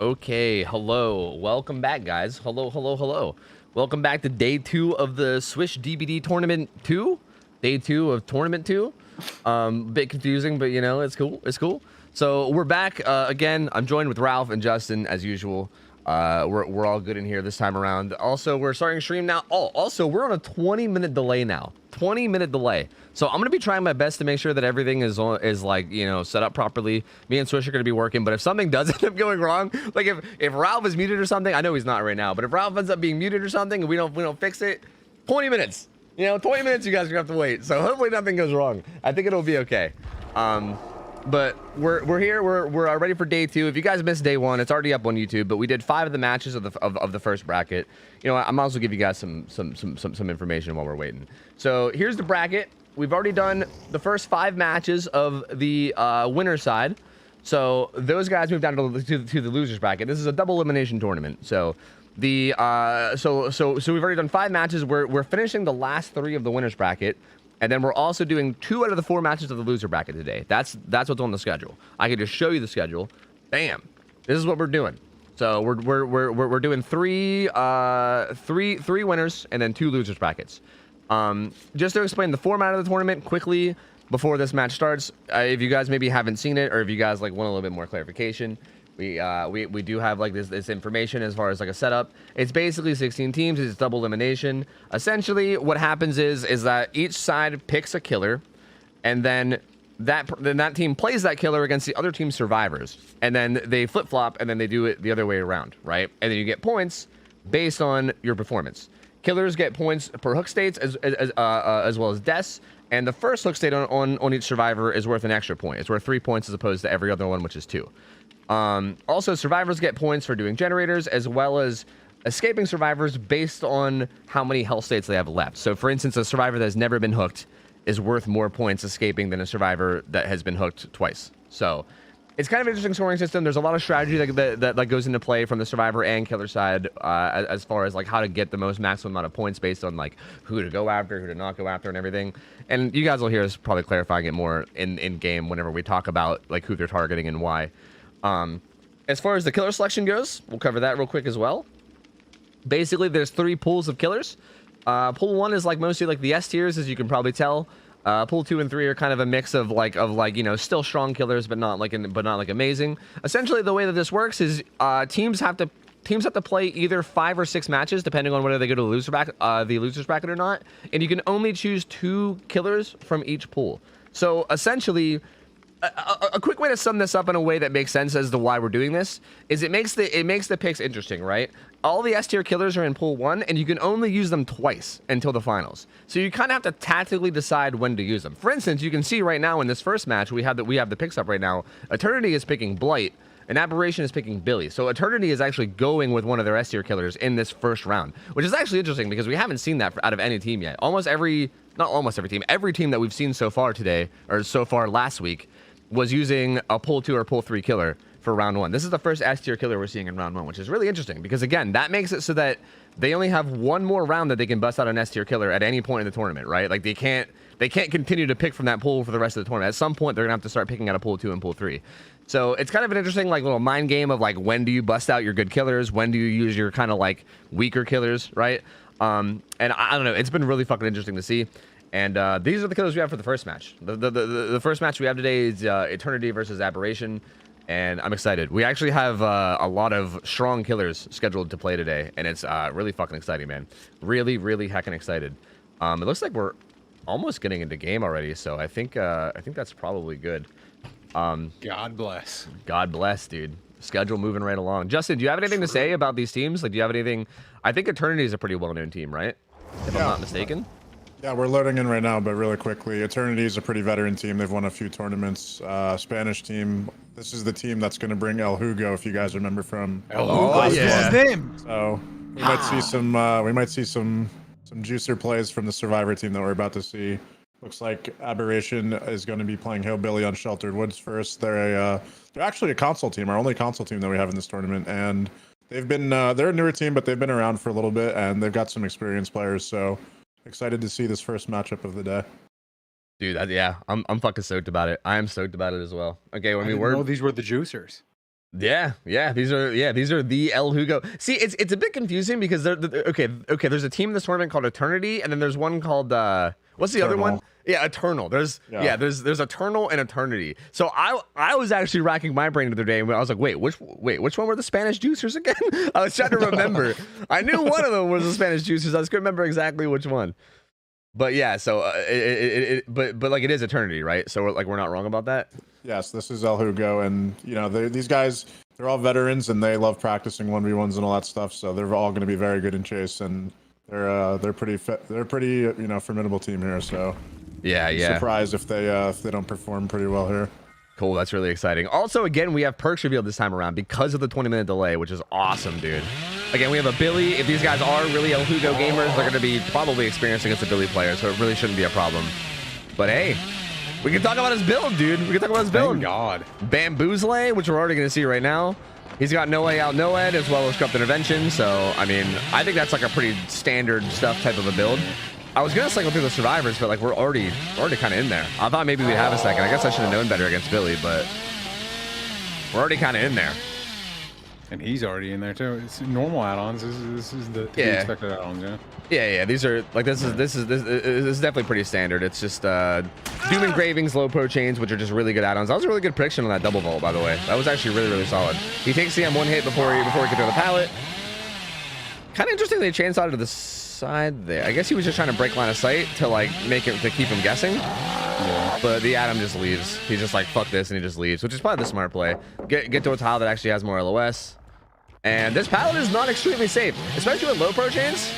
Okay, hello. Welcome back, guys. Hello, hello, hello. Welcome back to day 2 of the Swish DbD tournament 2. Day 2 of tournament 2. Bit confusing, but you know, it's cool. It's cool. So we're back again. I'm joined with Ralph and Justin as usual. We're all good in here this time around. Also, we're starting stream now. Oh, also, we're on a 20-minute delay now. 20-minute delay. So I'm gonna be trying my best to make sure that everything is like, you know, set up properly. Me and Swish are gonna be working, but if something does end up going wrong, like if Ralph is muted or something, I know he's not right now, but if Ralph ends up being muted or something and we don't fix it, 20 minutes. You know, 20 minutes you guys are gonna have to wait. So hopefully nothing goes wrong. I think it'll be okay. But we're here. We're ready for day 2. If you guys missed day 1, it's already up on YouTube. But we did 5 of the matches of the first bracket. You know, I might as well give you guys some information while we're waiting. So here's the bracket. We've already done the first 5 matches of the winner side. So those guys moved down to the losers bracket. This is a double elimination tournament. So the so we've already done 5 matches. We're finishing the last 3 of the winners bracket. And then we're also doing 2 out of the 4 matches of the loser bracket today. That's what's on the schedule. I can just show you the schedule. Bam. This is what we're doing. So we're doing 3 winners and then 2 losers brackets. Just to explain the format of the tournament quickly before this match starts, if you guys maybe haven't seen it or if you guys like want a little bit more clarification, we do have like this information as far as like a setup. It's basically 16 teams. It's double elimination. Essentially, what happens is that each side picks a killer, and then that team plays that killer against the other team's survivors, and then they flip flop, and then they do it the other way around, right? And then you get points based on your performance. Killers get points per hook states as well as deaths. And the first hook state on each survivor is worth an extra point. It's worth 3 points as opposed to every other one, which is 2. Also, survivors get points for doing generators as well as escaping survivors based on how many health states they have left. So, for instance, a survivor that has never been hooked is worth more points escaping than a survivor that has been hooked twice. So, it's kind of an interesting scoring system. There's a lot of strategy that goes into play from the survivor and killer side as far as like how to get the most maximum amount of points based on like who to go after, who to not go after, and everything. And you guys will hear us probably clarifying it more in game whenever we talk about like who they're targeting and why. As far as the killer selection goes, we'll cover that real quick as well. Basically, there's 3 pools of killers. Pool 1 is like mostly like the S tiers, as you can probably tell. Pool 2 and 3 are kind of a mix of like you know, still strong killers, but not like amazing. Essentially, the way that this works is teams have to play either 5 or 6 matches, depending on whether they go to the losers bracket or not. And you can only choose 2 killers from each pool. So essentially, a quick way to sum this up in a way that makes sense as to why we're doing this is it makes the picks interesting, right? All the S tier killers are in pool 1, and you can only use them twice until the finals. So you kind of have to tactically decide when to use them. For instance, you can see right now in this first match we have the picks up right now. Eternity is picking Blight, and Aberration is picking Billy. So Eternity is actually going with one of their S tier killers in this first round, which is actually interesting because we haven't seen that out of any team yet. Every team that we've seen so far today, or so far last week, was using a pull 2 or pull 3 killer for round 1. This is the first S tier killer we're seeing in round 1, which is really interesting because again, that makes it so that they only have one more round that they can bust out an S tier killer at any point in the tournament, right? Like they can't continue to pick from that pool for the rest of the tournament. At some point, they're gonna have to start picking out a pull 2 and pull 3. So it's kind of an interesting like little mind game of like when do you bust out your good killers, when do you use your kind of like weaker killers, right? And I don't know, it's been really fucking interesting to see. And these are the killers we have for the first match. The first match we have today is Eternity versus Aberration, and I'm excited. We actually have a lot of strong killers scheduled to play today, and it's really fucking exciting, man. Really, really heckin' excited. It looks like we're almost getting into game already, so I think that's probably good. God bless. God bless, dude. Schedule moving right along. Justin, do you have anything to say about these teams? Like, do you have anything? I think Eternity is a pretty well-known team, right? If I'm not mistaken. Yeah, we're loading in right now, but really quickly, Eternity is a pretty veteran team. They've won a few tournaments. Spanish team. This is the team that's going to bring El Hugo, if you guys remember from. El Hugo, yeah. His name. So we might see some. We might see some juicer plays from the Survivor team that we're about to see. Looks like Aberration is going to be playing Hillbilly on Sheltered Woods first. They're actually a console team, our only console team that we have in this tournament, and they've been they're a newer team, but they've been around for a little bit, and they've got some experienced players. So. Excited to see this first matchup of the day. Dude, yeah, I'm fucking stoked about it. I am stoked about it as well. Okay, I didn't know these were the juicers. Yeah, these are the El Hugo. See, it's a bit confusing because they're okay. There's a team in this tournament called Eternity, and then there's one called what's the other one? Yeah, Eternal. There's Eternal and Eternity. So I was actually racking my brain the other day, and I was like, wait, which one were the Spanish juicers again? I was trying to remember. I knew one of them was the Spanish juicers. I just couldn't remember exactly which one. But yeah, so but like it is Eternity, right? So like we're not wrong about that. Yes, this is El Hugo, and you know these guys, they're all veterans and they love practicing 1v1s and all that stuff. So they're all going to be very good in chase, and they're pretty formidable team here. So yeah. Surprised if they don't perform pretty well here. Cool, that's really exciting. Also, again, we have perks revealed this time around because of the 20-minute delay, which is awesome, dude. Again, we have a Billy. If these guys are really El Hugo gamers, they're going to be probably experienced against a Billy player, so it really shouldn't be a problem. But hey, we can talk about his build, dude. We can talk about his build. Thank God. Bamboozle, which we're already going to see right now. He's got No Way Out, No Ed, as well as Corrupt Intervention. So, I mean, I think that's like a pretty standard stuff type of a build. I was gonna cycle through the survivors, but like we're already kind of in there. I thought maybe we'd have a second. I guess I should have known better against Billy, but we're already kind of in there. And he's already in there too. It's normal add-ons. This is the expected add-ons, Yeah. These are like this is definitely pretty standard. It's just Doom Engravings, Low Pro Chains, which are just really good add-ons. That was a really good prediction on that double vault, by the way. That was actually really solid. He takes CM one hit before he could throw the pallet. Kind of interesting they chainsawed to the side there. I guess he was just trying to break line of sight to like keep him guessing. Yeah. But the Adam just leaves. He's just like, fuck this, and he just leaves, which is probably the smart play. Get to a tile that actually has more LOS. And this pallet is not extremely safe, especially with low pro chains.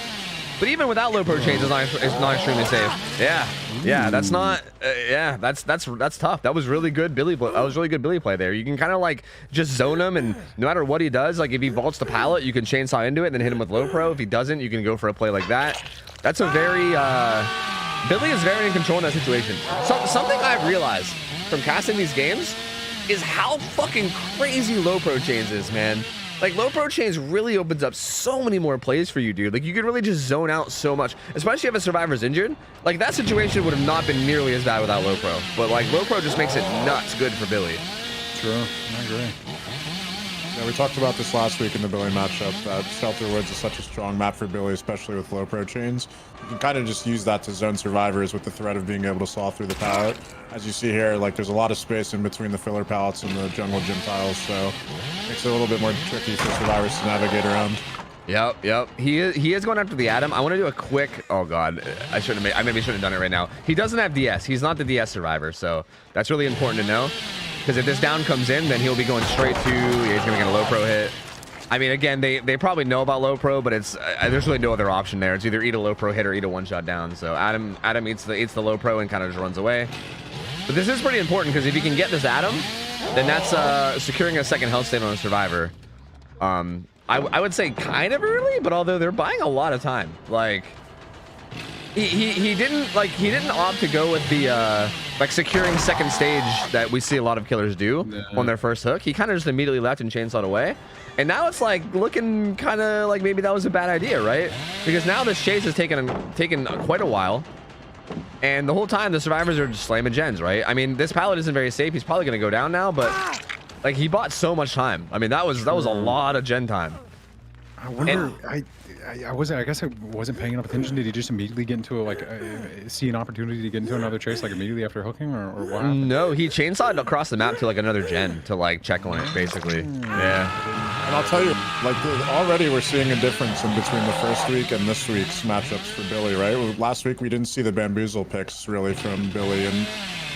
But even without low pro chains, it's not extremely safe. Yeah, that's not. That's tough. That was really good Billy. That was really good Billy play there. You can kind of like just zone him, and no matter what he does, like if he vaults the pallet, you can chainsaw into it and then hit him with low pro. If he doesn't, you can go for a play like that. That's a very Billy is very in control in that situation. Something I've realized from casting these games is how fucking crazy low pro chains is, man. Like, low pro chains really opens up so many more plays for you, dude. Like, you could really just zone out so much, especially if a survivor's injured. Like, that situation would have not been nearly as bad without low pro. But, like, low pro just makes it nuts good for Billy. True. I agree. Yeah, we talked about this last week in the Billy matchup, that Shelter Woods is such a strong map for Billy, especially with low pro chains. You can kind of just use that to zone survivors with the threat of being able to saw through the pallet. As you see here, like there's a lot of space in between the filler pallets and the jungle gym tiles, so it makes it a little bit more tricky for survivors to navigate around. Yep. He is going after the Adam. I want to do a quick. Oh god, I maybe shouldn't have done it right now. He doesn't have DS. He's not the DS survivor, so that's really important to know. Because if this down comes in, then he'll be going straight to. Yeah, he's gonna get a low pro hit. I mean, again, they probably know about low pro, but it's there's really no other option there. It's either eat a low pro hit or eat a one shot down. So Adam eats the low pro and kind of just runs away. But this is pretty important because if you can get this Adam, then that's securing a second health state on a survivor. I would say kind of early, but although they're buying a lot of time, like he didn't opt to go with the like securing second stage that we see a lot of killers do on their first hook. He kind of just immediately left and chainsawed away. And now it's like looking kind of like maybe that was a bad idea, right? Because now this chase has taken quite a while. And the whole time the survivors are just slamming gens, right? I mean, this pallet isn't very safe. He's probably going to go down now, but like he bought so much time. I mean, that was a lot of gen time. I wonder, I guess I wasn't paying enough attention. Did he just immediately get into see an opportunity to get into another chase like immediately after hooking, or what happened? No, he chainsawed across the map to like another gen to like check on it, basically. Yeah. And I'll tell you, like already we're seeing a difference in between the first week and this week's matchups for Billy, right? Last week we didn't see the bamboozle picks really from Billy, and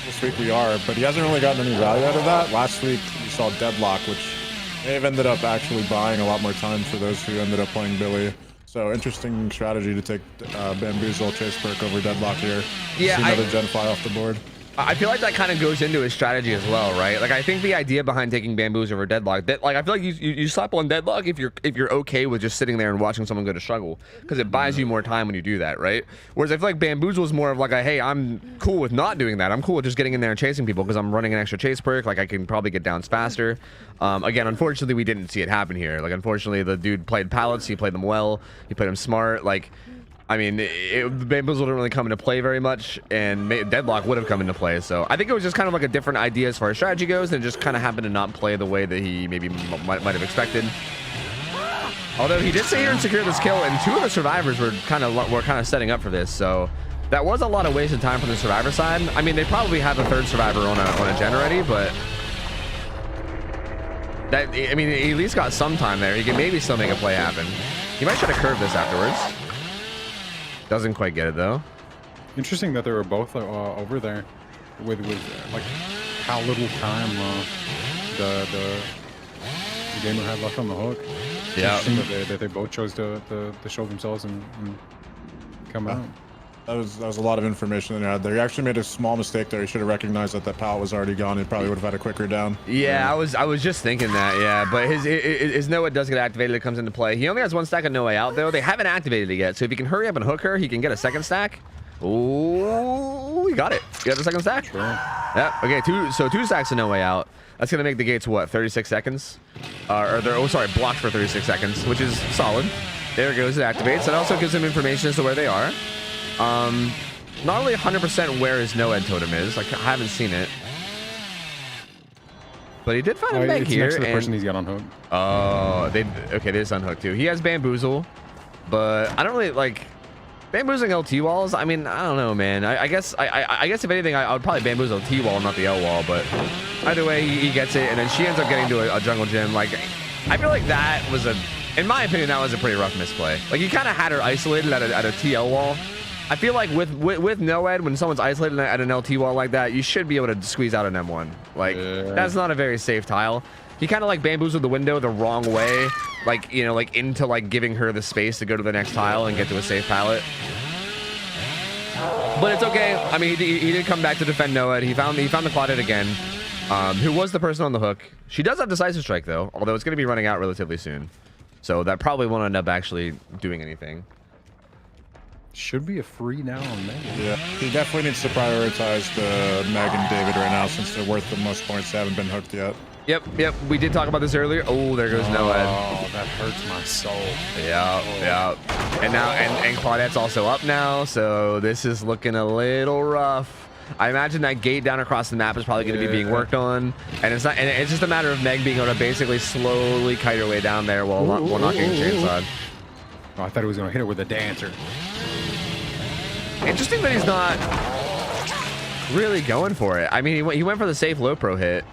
this week we are, but he hasn't really gotten any value out of that. Last week we saw Deadlock, which may have ended up actually buying a lot more time for those who ended up playing Billy. So interesting strategy to take Bamboozle Chase Perk over Deadlock here. Yeah, see another gen fly off the board. I feel like that kind of goes into his strategy as well, right? Like I think the idea behind taking Bamboos over Deadlock, like I feel like you slap on Deadlock if you're okay with just sitting there and watching someone go to struggle, because it buys you more time when you do that, right? Whereas I feel like Bamboozle is more of like a, hey, I'm cool with not doing that. I'm cool with just getting in there and chasing people because I'm running an extra chase perk. Like I can probably get downs faster. Again, unfortunately, we didn't see it happen here. Like unfortunately, the dude played pallets. He played them well. He played them smart. Like I mean, Bamboozle didn't really come into play very much, and Deadlock would have come into play. So I think it was just kind of like a different idea as far as strategy goes, and it just kind of happened to not play the way that he maybe might have expected. Although he did sit here and secure this kill, and 2 of the survivors were kind of setting up for this. So that was a lot of wasted time from the survivor side. I mean, they probably have a 3rd survivor on a gen already, but that, I mean, he at least got some time there. He can maybe still make a play happen. He might try to curve this afterwards. Doesn't quite get it though. Interesting that they were both over there with like how little time the gamer had left on the hook. Yeah. That they both chose to show themselves and come out. That was a lot of information that he had there. He actually made a small mistake there. He should have recognized that that pallet was already gone. He probably would have had a quicker down. Yeah, I was just thinking that. Yeah, but his Noah does get activated. It comes into play. He only has 1 stack of No Way Out though. They haven't activated it yet. So if he can hurry up and hook her, he can get a 2nd stack. Oh, he got it. He got the 2nd stack. Sure. Yeah. Okay. 2 stacks of No Way Out. That's gonna make the gates what, 36 seconds? Or they're blocked for 36 seconds, which is solid. There it goes. It activates. That also gives him information as to where they are. Not really 100% where his no-ed totem is. Like, I haven't seen it, but he did find a meg here. Next to the person he's got on hook. Oh, they just unhooked too. He has bamboozle, but I don't really like bamboozling LT walls. I mean, I don't know, man. I guess if anything, I would probably bamboozle T wall, not the L wall. But either way, he gets it, and then she ends up getting to a jungle gym. Like, I feel like that was in my opinion, that was a pretty rough misplay. Like, you kind of had her isolated at a TL wall. I feel like with no-ed, when someone's isolated at an LT wall like that, you should be able to squeeze out an M1. Like, that's not a very safe tile. He kind of like bamboozled the window the wrong way, like, you know, like into like giving her the space to go to the next tile and get to a safe pallet. But it's okay. I mean, he did come back to defend no-ed. He found the Claudette again, who was the person on the hook. She does have decisive strike though, although it's going to be running out relatively soon, so that probably won't end up actually doing anything. Should be a free now on Meg. Yeah, he definitely needs to prioritize the Meg and David right now since they're worth the most points. They haven't been hooked yet. Yep. We did talk about this earlier. Oh, there goes no-ed. Oh, that hurts my soul. Yeah. And now, and Claudette's also up now, so this is looking a little rough. I imagine that gate down across the map is probably going to be being worked on, and it's just a matter of Meg being able to basically slowly kite her way down there while not getting chainsawed. Oh, I thought he was going to hit her with a dancer. Interesting that he's not really going for it. I mean, he went for the safe low pro hit.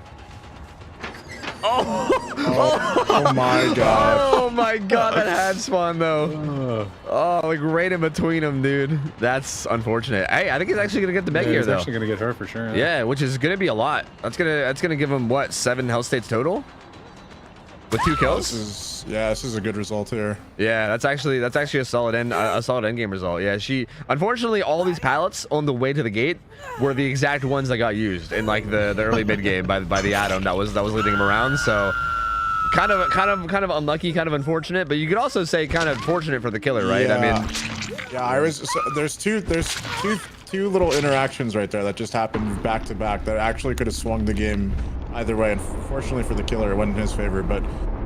Oh my god. Oh my god, that had spawn though. Oh, like right in between them, dude. That's unfortunate. Hey, I think he's actually gonna get the Meg here though. He's actually gonna get her for sure. Yeah, which is gonna be a lot. That's gonna give him what, 7 health states total? With 2 kills? This is a good result here. Yeah, that's actually a solid end game result. Yeah, unfortunately all these pallets on the way to the gate were the exact ones that got used in like the early mid game by the Atom that was leading him around. So kind of unlucky, kind of unfortunate, but you could also say kind of fortunate for the killer, right? Yeah. I mean, there's two little interactions right there that just happened back to back that actually could have swung the game either way. Unfortunately for the killer, it went in his favor. But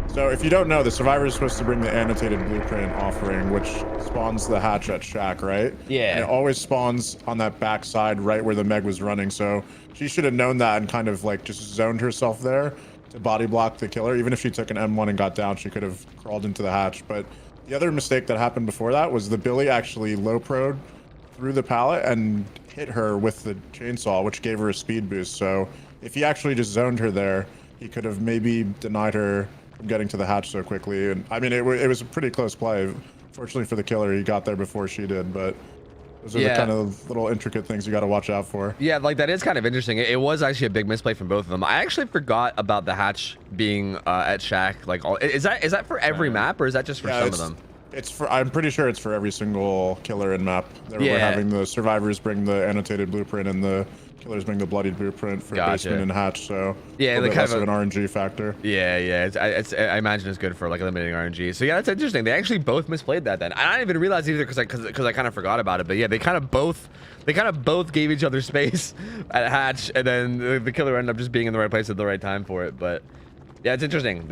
so if you don't know, the survivor is supposed to bring the annotated blueprint offering, which spawns the hatch at Shack, right? Yeah. And it always spawns on that back side right where the Meg was running. So she should have known that and kind of like just zoned herself there to body block the killer. Even if she took an M1 and got down, she could have crawled into the hatch. But the other mistake that happened before that was the Billy actually low pro'd through the pallet and hit her with the chainsaw, which gave her a speed boost. So if he actually just zoned her there, he could have maybe denied her from getting to the hatch so quickly. And I mean, it was a pretty close play. Fortunately for the killer, he got there before she did, but those are the kind of little intricate things you got to watch out for. Yeah, like that is kind of interesting. It was actually a big misplay from both of them. I actually forgot about the hatch being at Shack. Like, is that for every map, or is that just for some of them? I'm pretty sure it's for every single killer in map. We're having the survivors bring the annotated blueprint and the killers bring the bloodied blueprint for basement and hatch. So yeah, like kind of an RNG factor. Yeah. I imagine it's good for like eliminating RNG. So yeah, that's interesting. They actually both misplayed that then. I didn't even realize either because I kind of forgot about it. But yeah, they kind of both gave each other space at hatch, and then the killer ended up just being in the right place at the right time for it. But yeah, it's interesting.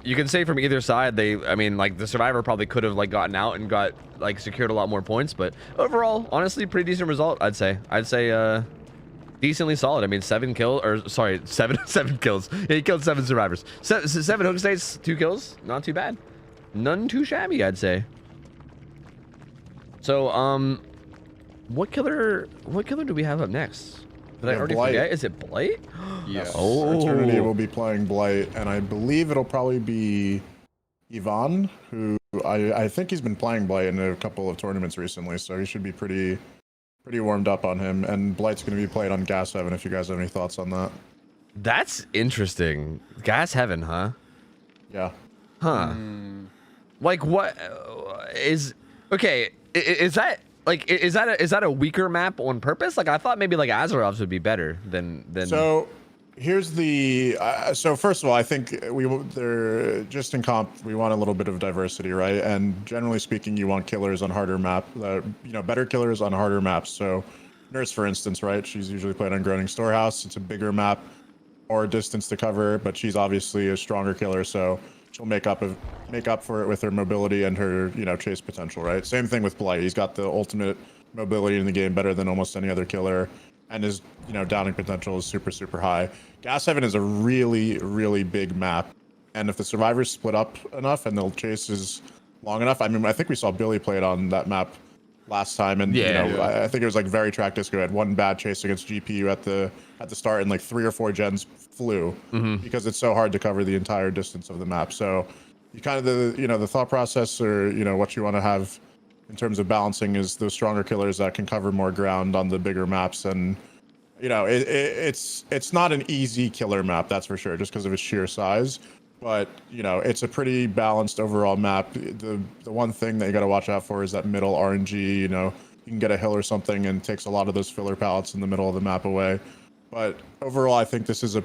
you can say from either side, I mean, like the survivor probably could have like gotten out and got like secured a lot more points, but overall, honestly, pretty decent result. I'd say decently solid. I mean, 7 kills, or sorry, 7 kills. Yeah, he killed 7 survivors. 7 hook states, 2 kills. Not too bad. None too shabby, I'd say. So, what killer do we have up next? Did I already forget? Is it Blight? Yes. Oh. Eternity will be playing Blight, and I believe it'll probably be Yvonne, who I think he's been playing Blight in a couple of tournaments recently, so he should be pretty warmed up on him. And Blight's going to be played on Gas Heaven, if you guys have any thoughts on that. That's interesting. Gas Heaven, huh? Yeah. Huh. Like, what is... Okay, is that... Like, is that a weaker map on purpose? Like, I thought maybe like Azeroth's would be better than. So, here's the. So first of all, I think they're just in comp. We want a little bit of diversity, right? And generally speaking, you want killers on harder map. Better killers on harder maps. So, Nurse, for instance, right? She's usually played on Groaning Storehouse. It's a bigger map, more distance to cover, but she's obviously a stronger killer. So she'll make up for it with her mobility and her, chase potential, right? Same thing with Blight. He's got the ultimate mobility in the game, better than almost any other killer, and his, downing potential is super, super high. Gas Heaven is a really, really big map, and if the survivors split up enough and the chase is long enough, I mean, I think we saw Billy play it on that map last time, and I think it was like very track disco. Had one bad chase against GPU at the start, and like 3 or 4 gens flew because it's so hard to cover the entire distance of the map. So you kind of the thought process, or what you want to have in terms of balancing, is those stronger killers that can cover more ground on the bigger maps. And it's not an easy killer map, that's for sure, just because of its sheer size. But it's a pretty balanced overall map. The one thing that you got to watch out for is that middle RNG. You can get a hill or something, and it takes a lot of those filler pallets in the middle of the map away. But overall, I think this is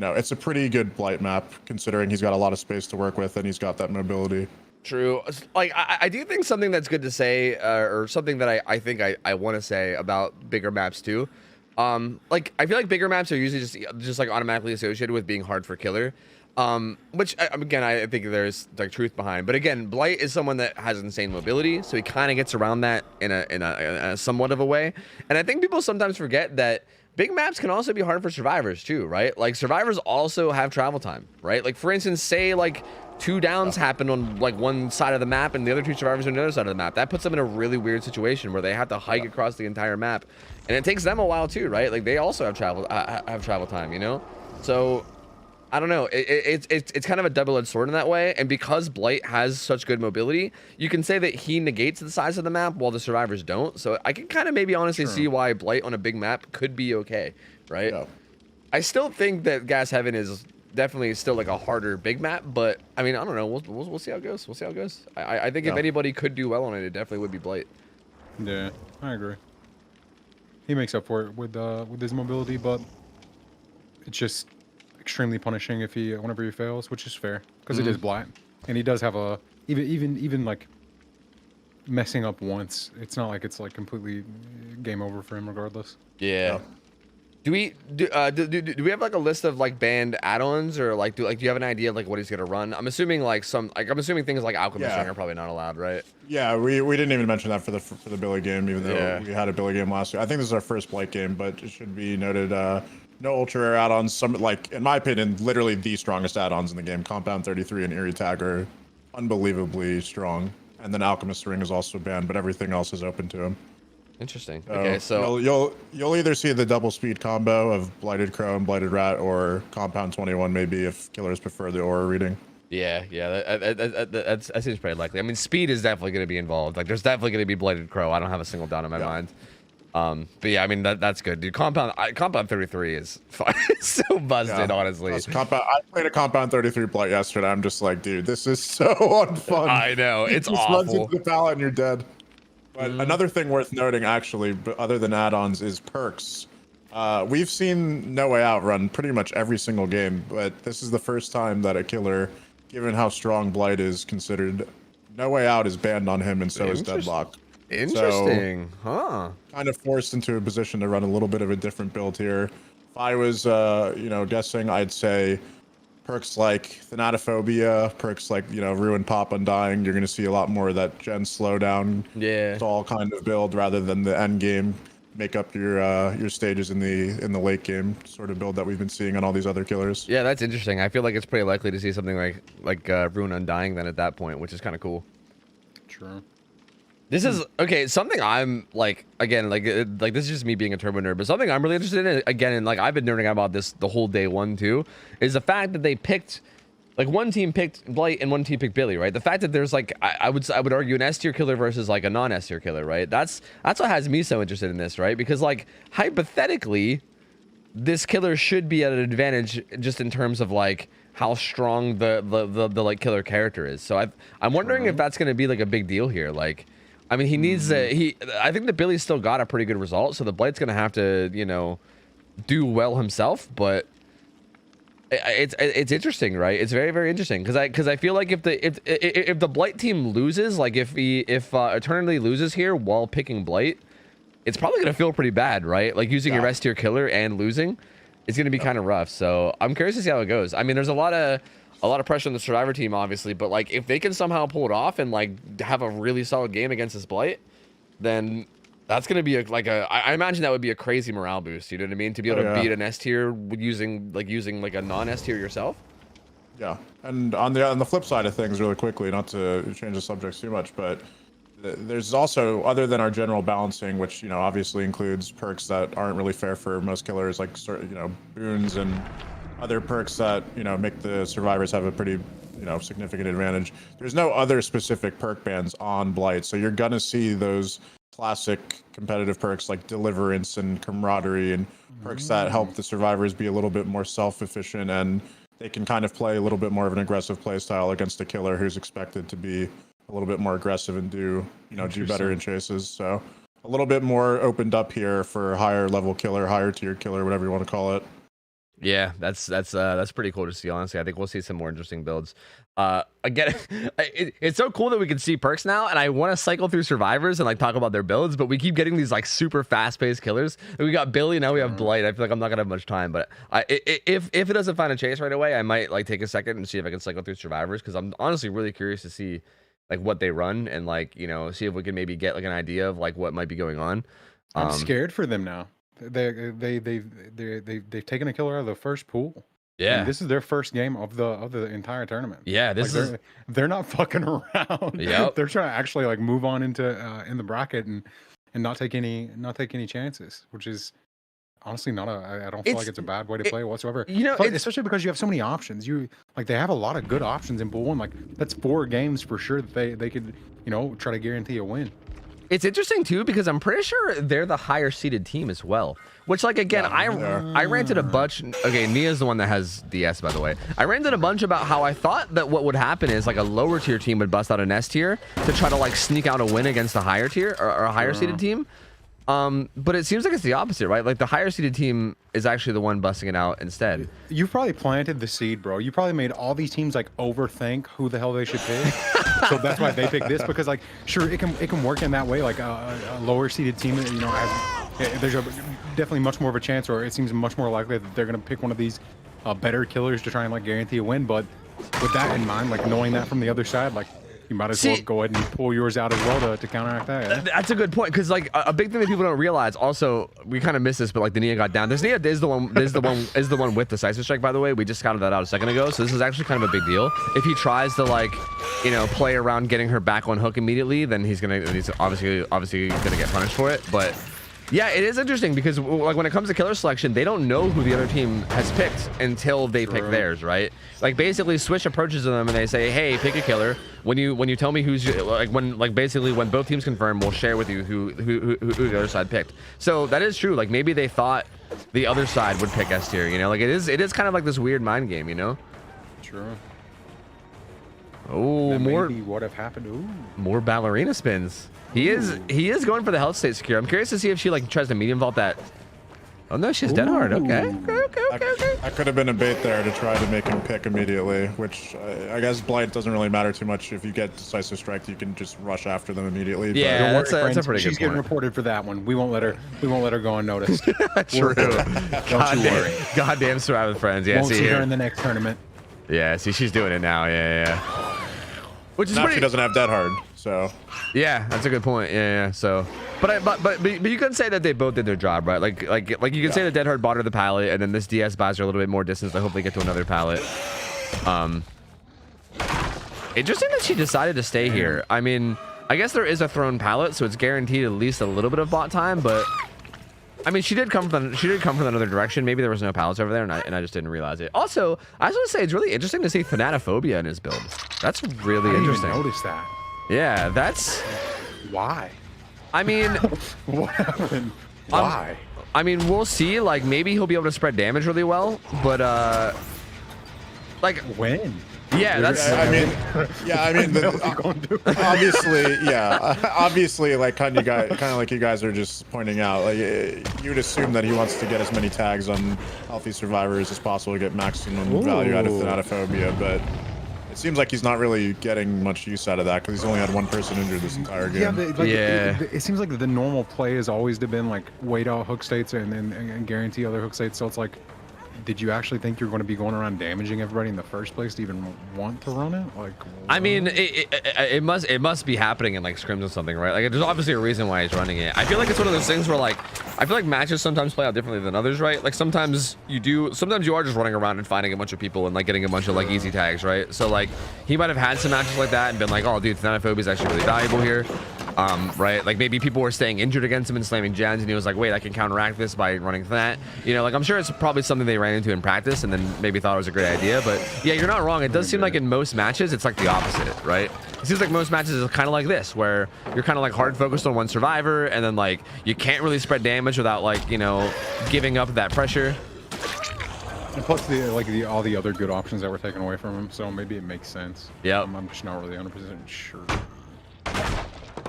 it's a pretty good Blight map, considering he's got a lot of space to work with and he's got that mobility. True. Like, I do think something that's good to say, or something that I think I want to say about bigger maps too. Like, I feel like bigger maps are usually just like automatically associated with being hard for killer. Which again, I think there's like truth behind. But again, Blight is someone that has insane mobility, so he kind of gets around that in a somewhat of a way. And I think people sometimes forget that big maps can also be hard for survivors too, right? Like, survivors also have travel time, right? Like, for instance, say like 2 downs happen on like one side of the map and the other 2 survivors on the other side of the map. That puts them in a really weird situation where they have to hike across the entire map, and it takes them a while too, right? Like, they also have travel time, So I don't know. It's kind of a double-edged sword in that way. And because Blight has such good mobility, you can say that he negates the size of the map while the survivors don't. So I can kind of maybe honestly see why Blight on a big map could be okay, right? Yeah. I still think that Gas Heaven is definitely still like a harder big map, but I mean, I don't know. We'll see how it goes. We'll see how it goes. I think if anybody could do well on it, it definitely would be Blight. Yeah, I agree. He makes up for it with his mobility, but it's just extremely punishing whenever he fails, which is fair because it is Blight, and he does have a even like messing up once. It's not like it's like completely game over for him regardless. Yeah. Do we have like a list of like banned add-ons, or like do you have an idea of like what he's gonna run? I'm assuming I'm assuming things like Alchemist Ring are probably not allowed, right? Yeah, we didn't even mention that for the Billy game, even though we had a Billy game last year. I think this is our first Blight game, but it should be noted. No ultra rare add-ons. Some, like, in my opinion, literally the strongest add-ons in the game. Compound 33 and Eerie Tag are unbelievably strong. And then Alchemist Ring is also banned, but everything else is open to him. Interesting. So okay, so you'll either see the double speed combo of Blighted Crow and Blighted Rat, or Compound 21 maybe if killers prefer the aura reading. Yeah, that seems pretty likely. I mean, speed is definitely going to be involved. Like, there's definitely going to be Blighted Crow. I don't have a single doubt in my mind. But yeah, I mean, that's good, dude. Compound 33 is fun. It's so buzzed, honestly. I played a Compound 33 Blight yesterday. I'm just like, dude, this is so unfun. I know, it's just awful. runs into the pallet and you're dead. But another thing worth noting, actually, but other than add-ons, is perks. We've seen No Way Out run pretty much every single game, but this is the first time that a killer, given how strong Blight is considered, No Way Out is banned on him, and so is Deadlock. Interesting, so, kind of forced into a position to run a little bit of a different build here. If I was, guessing, I'd say perks like Thanatophobia, perks like, you know, Ruin Pop Undying, you're going to see a lot more of that gen slowdown stall kind of build rather than the end game make up your stages in the late game sort of build that we've been seeing on all these other killers. Yeah, that's interesting. I feel like it's pretty likely to see something like Ruin Undying then at that point, which is kind of cool. True. This is okay. Something I'm like, again, like this is just me being a turbo nerd, but something I'm really interested in, again, and like I've been nerding out about this the whole day one too, is the fact that they picked, like one team picked Blight and one team picked Billy, right? The fact that there's like, I would argue an S tier killer versus like a non S tier killer, right? That's what has me so interested in this, right? Because like hypothetically, this killer should be at an advantage just in terms of like how strong the like killer character is. So I'm wondering if that's gonna be like a big deal here, like. I mean, he needs I think the Billy's still got a pretty good result, so the Blight's gonna have to, you know, do well himself. But it's interesting, right? It's very, very interesting because I feel like if the Blight team loses, like if Eternity loses here while picking Blight, it's probably gonna feel pretty bad, right? Like using your S tier killer and losing, it's gonna be kind of rough. So I'm curious to see how it goes. I mean, there's a lot of pressure on the Survivor team, obviously, but like if they can somehow pull it off and like have a really solid game against this Blight, then that's gonna be I imagine that would be a crazy morale boost. You know what I mean? To be able to beat an S tier using like a non S tier yourself. Yeah, and on the flip side of things, really quickly, not to change the subject too much, but there's also, other than our general balancing, which, you know, obviously includes perks that aren't really fair for most killers, like, you know, boons and other perks that, you know, make the survivors have a pretty, you know, significant advantage. There's no other specific perk bans on Blight, so you're gonna see those classic competitive perks like Deliverance and Camaraderie and perks that help the survivors be a little bit more self-efficient, and they can kind of play a little bit more of an aggressive play style against a killer who's expected to be a little bit more aggressive and do better in chases. So a little bit more opened up here for higher level killer, higher tier killer, whatever you want to call it. Yeah, that's pretty cool to see, honestly. I think we'll see some more interesting builds. Again, it's so cool that we can see perks now, and I want to cycle through survivors and like talk about their builds, but we keep getting these like super fast-paced killers. We got Billy, now we have Blight. I feel like I'm not gonna have much time, but if it doesn't find a chase right away, I might like take a second and see if I can cycle through survivors, because I'm honestly really curious to see like what they run and like, you know, see if we can maybe get like an idea of like what might be going on. I'm scared for them now. They've taken a killer out of the first pool. Yeah, and this is their first game of the entire tournament. Yeah, they're not fucking around. Yep. They're trying to actually like move on into in the bracket and not take any chances, which is honestly not I don't feel like it's a bad way to play whatsoever. You know, especially because you have so many options. They have a lot of good options in pool one. Like that's 4 games for sure that they could, you know, try to guarantee a win. It's interesting too because I'm pretty sure they're the higher seeded team as well. Which, like, again, I ranted a bunch. Okay, Nia's the one that has DS, by the way. I ranted a bunch about how I thought that what would happen is like a lower tier team would bust out an S tier to try to like sneak out a win against a higher tier or a higher seeded team. But it seems like it's the opposite, right? Like the higher seeded team is actually the one busting it out instead. You've probably planted the seed, bro. You probably made all these teams like overthink who the hell they should pick. So that's why they pick this, because like sure it can work in that way. Like a lower seeded team, you know, there's definitely much more of a chance, or it seems much more likely that they're gonna pick one of these better killers to try and like guarantee a win. But with that in mind, like knowing that from the other side, like you might as well go ahead and pull yours out as well to counteract that. Yeah? That's a good point, because like a big thing that people don't realize. Also, we kind of missed this, but like the Nia got down. This Nia is the one with decisive strike. By the way, we just scouted that out a second ago. So this is actually kind of a big deal. If he tries to like, you know, play around getting her back on hook immediately, then he's obviously gonna get punished for it. But yeah, it is interesting because like when it comes to killer selection, they don't know who the other team has picked until they pick theirs, right? Like basically Swish approaches them and they say, hey, pick a killer. When you tell me who's when both teams confirm, we'll share with you who the other side picked. So that is true. Like maybe they thought the other side would pick S tier, you know? Like it is kind of like this weird mind game, you know? True. Oh, more what have happened. Ooh. More ballerina spins. He is going for the health state secure. I'm curious to see if she like tries to medium vault that. Oh no, she's dead hard. Okay. That could have been a bait there to try to make him pick immediately, which I guess Blight doesn't really matter too much. If you get decisive strike, you can just rush after them immediately. Yeah, that's a pretty good She's getting reported for that one. We won't let her go unnoticed. True. Don't you worry. Goddamn survivor friends. Yeah, won't see her in the next tournament. Yeah, see, she's doing it now. Yeah. Which is Now pretty... she doesn't have Dead Hard, so. Yeah, that's a good point. Yeah. So, but you can say that they both did their job, right? Like you can say that Dead Hard bought her the pallet, and then this DS buys her a little bit more distance to hopefully get to another pallet. Interesting that she decided to stay here. I mean, I guess there is a thrown pallet, so it's guaranteed at least a little bit of bot time. But I mean, she did come from another direction. Maybe there was no pallets over there, and I just didn't realize it. Also, I just want to say it's really interesting to see Thanatophobia in his build. That's really interesting. I didn't even notice that. Yeah, that's. Why? I mean, what happened? Why? I mean, we'll see. Like, maybe he'll be able to spread damage really well, but like when? Yeah, that's. I mean, obviously, like kind of like you guys are just pointing out, like you'd assume that he wants to get as many tags on healthy survivors as possible to get maximum value out of Thanatophobia, but it seems like he's not really getting much use out of that because he's only had one person injured this entire game. It seems like the normal play has always been like wait out hook states and guarantee other hook states. So it's like, did you actually think you're going to be going around damaging everybody in the first place to even want to run it? Like, what? I mean, it must be happening in like scrims or something, right? Like, there's obviously a reason why he's running it. I feel like it's one of those things where like, I feel like matches sometimes play out differently than others, right? Like sometimes you are just running around and finding a bunch of people and like getting a bunch of like easy tags, right? So like, he might have had some matches like that and been like, oh dude, Thanatophobia is actually really valuable here. Right? Like maybe people were staying injured against him and slamming gens, and he was like, wait, I can counteract this by running that. You know, like I'm sure it's probably something they ran into in practice and then maybe thought it was a great idea. But yeah, you're not wrong. It does seem like in most matches, it's like the opposite, right? It seems like most matches is kind of like this, where you're kind of like hard focused on one survivor, and then like you can't really spread damage without like, you know, giving up that pressure. And plus all the other good options that were taken away from him, so maybe it makes sense. Yeah. I'm just not really 100% sure.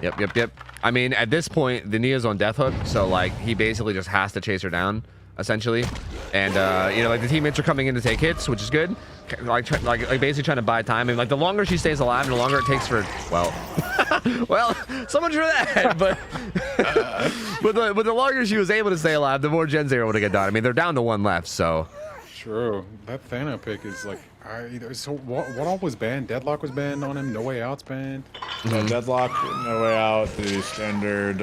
Yep. I mean, at this point, the Nia's on death hook, so like he basically just has to chase her down, essentially. And you know, like the teammates are coming in to take hits, which is good. Like basically trying to buy time, and like the longer she stays alive, and the longer it takes for well, someone drew that, but but the longer she was able to stay alive, the more gens they were able to get done. I mean, they're down to one left, so. True. That Thana pick is like, so what all was banned? Deadlock was banned on him. No Way Out's banned. Yeah, Deadlock, No Way Out, the standard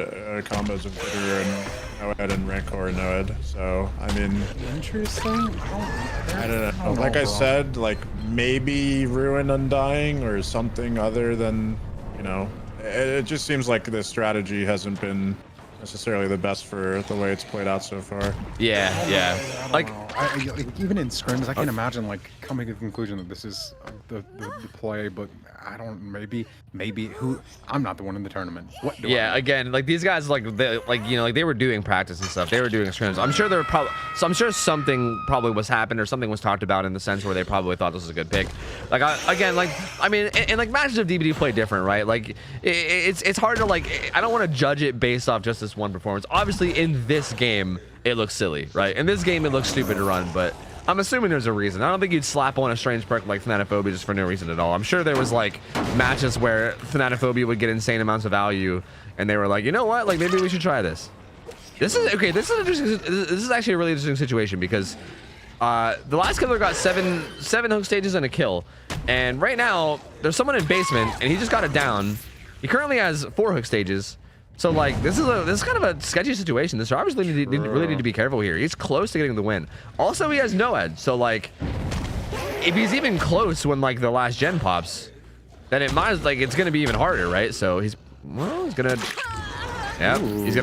combos of Bitter and Noed and Rancor and Noed. So I mean, interesting. I don't know. Like I said, like maybe Ruin Undying or something other than, you know, it just seems like the strategy hasn't been necessarily the best for the way it's played out so far. Yeah. Like even in scrims, I can imagine like coming to the conclusion that this is the play, but I don't. Maybe who? I'm not the one in the tournament. What? Again, like these guys, like they were doing practice and stuff. They were doing scrims. I'm sure I'm sure something probably was happened or something was talked about in the sense where they probably thought this was a good pick. Like I mean, and like matches of DbD play different, right? Like it's hard to like. I don't want to judge it based off just this one performance. Obviously, in this game, it looks silly, right? In this game, it looks stupid to run, but I'm assuming there's a reason. I don't think you'd slap on a strange perk like Thanatophobia just for no reason at all. I'm sure there was like matches where Thanatophobia would get insane amounts of value, and they were like, you know what? Like maybe we should try this. This is actually a really interesting situation because the last killer got seven hook stages and a kill, and right now there's someone in basement and he just got it down. He currently has 4 hook stages. So like this is kind of a sketchy situation. This obviously really need to be careful here. He's close to getting the win. Also, he has Noed. So like, if he's even close when like the last gen pops, then it might like it's gonna be even harder, right? So he's gonna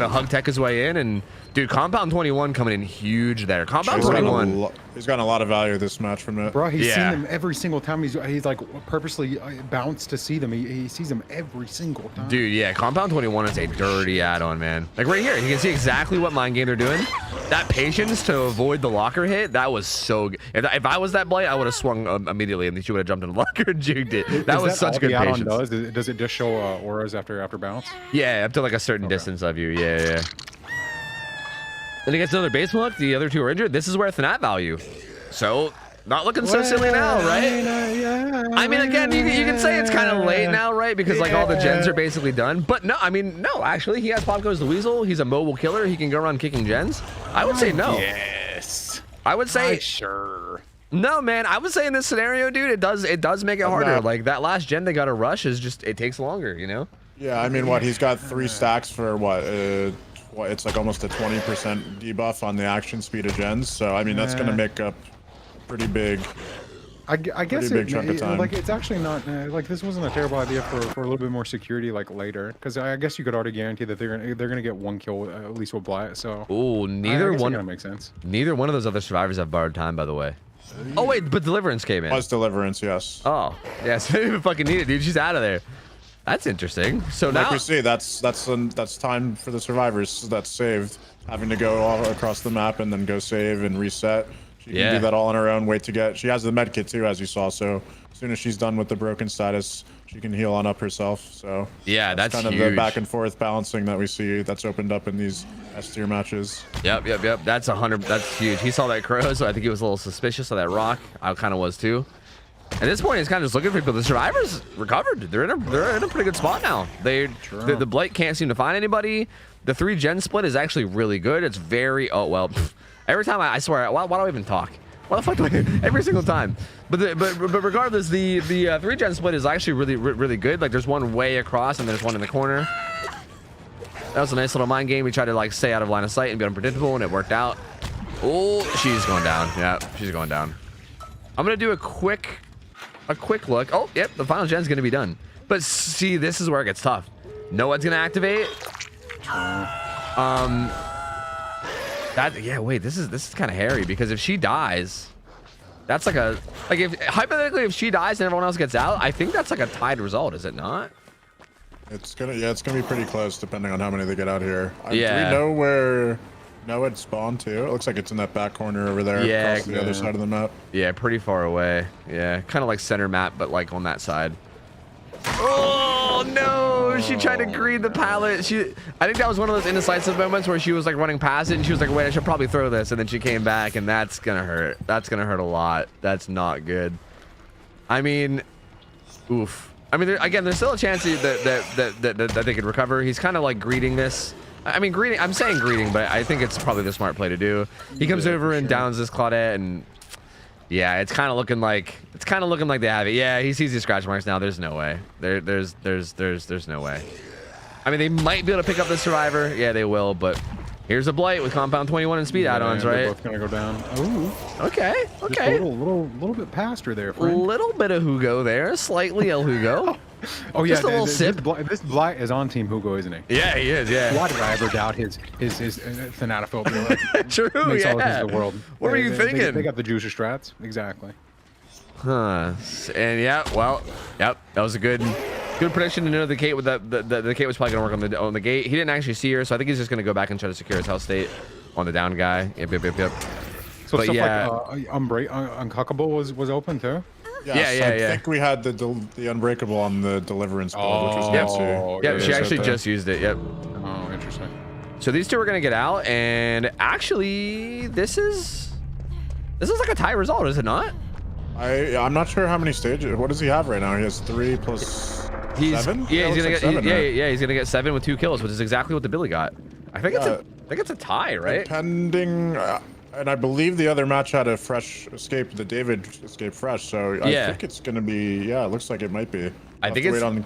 hug tech his way in, and dude, Compound 21 coming in huge there. Compound 21. He's gotten a lot of value this match from it. Bro, he's seen them every single time. He's like purposely bounced to see them. He sees them every single time. Dude, yeah, Compound 21 is a dirty add-on, man. Like right here, you can see exactly what mind game they're doing. That patience to avoid the locker hit, that was so good. If I was that Blight, I would have swung immediately, and she would have jumped in the locker and juked it. That was such good patience. Does it just show auras after bounce? Yeah, up to like a certain distance of you. Yeah. Then he gets another base hook. The other 2 are injured. This is where Thanat value. So, not looking so silly now, right? I mean, again, you can say it's kind of late now, right? Because like all the gens are basically done. But no, I mean, no, actually, he has Popgoes the Weasel. He's a mobile killer. He can go around kicking gens. I would say no. Yes. I would say sure. No, man, I was saying this scenario, dude, it does make it harder. Like that last gen they got to rush is just, it takes longer, you know? Yeah, I mean, what, he's got 3 stacks for what, it's like almost a 20% debuff on the action speed of gens. So I mean, that's gonna make up pretty big. I guess like it's actually not like this wasn't a terrible idea for a little bit more security like later, because I guess you could already guarantee that they're gonna get 1 kill at least with Blight. So neither one gonna make sense. Neither one of those other survivors have borrowed time, by the way. Oh wait, but Deliverance came in. Was Deliverance, yes. Oh yeah, so they didn't even fucking need it, dude. She's out of there. That's interesting. So like now we see, that's time for the survivors that's saved, having to go all across the map and then go save and reset. She can do that all on her own. Wait to get. She has the med kit too, as you saw. So as soon as she's done with the broken status, she can heal on up herself. So yeah, that's kind of huge. the back and forth balancing that we see that's opened up in these S tier matches. Yep. That's 100. That's huge. He saw that crow, so I think he was a little suspicious of that rock. I kind of was too. At this point, he's kind of just looking for people. The survivors recovered. They're in a pretty good spot now. The Blight can't seem to find anybody. The 3 gen split is actually really good. It's very every time I swear, why do I even talk? Why the fuck do I every single time? But regardless, the 3 gen split is actually really good. Like there's one way across and there's one in the corner. That was a nice little mind game. We tried to like stay out of line of sight and be unpredictable, and it worked out. Oh, she's going down. Yeah, she's going down. I'm gonna do a quick look. Oh, yep, the final gen's gonna be done. But see, this is where it gets tough. No one's gonna activate. Wait, this is kind of hairy, because if she dies, that's like if hypothetically if she dies and everyone else gets out, I think that's like a tied result, is it not? It's gonna be pretty close depending on how many they get out here. Yeah. Do we know where Noah'd spawned to? It looks like it's in that back corner over there, across the other side of the map. Yeah, pretty far away. Yeah, kind of like center map, but like on that side. Oh no! She tried to greed the pallet. I think that was one of those indecisive moments where she was like running past it and she was like, wait, I should probably throw this, and then she came back, and that's gonna hurt. That's gonna hurt a lot. That's not good. I mean, oof. I mean, there's still a chance that they could recover. He's kind of like greeting this. I mean, greeting. I'm saying greeting, but I think it's probably the smart play to do. He comes over and downs this Claudette, and yeah, it's kind of looking like they have it. Yeah, he sees these scratch marks now. There's no way. There's no way. I mean, they might be able to pick up the survivor. Yeah, they will. But here's a Blight with compound 21 and speed add-ons, right? They're both gonna go down. Ooh. Okay. Just a little bit past her there, friend. Little bit of Hugo there, slightly El Hugo. Oh yeah, just a little sip. This Blight is on Team Hugo, isn't he? Yeah, he is. Yeah. Why did I ever doubt his thanatophobia? True. Makes all the Yeah. sense in the world. What were you thinking? They got the juicer strats. Exactly. Huh. And yeah, well, yep, that was a good prediction to know the Kate with the Kate was probably gonna work on the gate. He didn't actually see her, so I think he's just gonna go back and try to secure his health state on the down guy. Yep. So but stuff yeah, like Uncuckable was open too. Yes, I think we had the Unbreakable on the Deliverance build, which was nice too. Yeah, she actually just used it. Yep. Oh, interesting. So these two are gonna get out, and actually, this is like a tie result, is it not? I'm not sure how many stages. What does he have right now? He has 3 plus 7. Yeah, he's gonna get 7, right? he's gonna get 7 with 2 kills, which is exactly what the Billy got. I think it's a tie, right? Depending. And I believe the other match had a fresh escape. The David escaped fresh, so I think it's gonna be. Yeah, it looks like it might be. I think it's. Wait on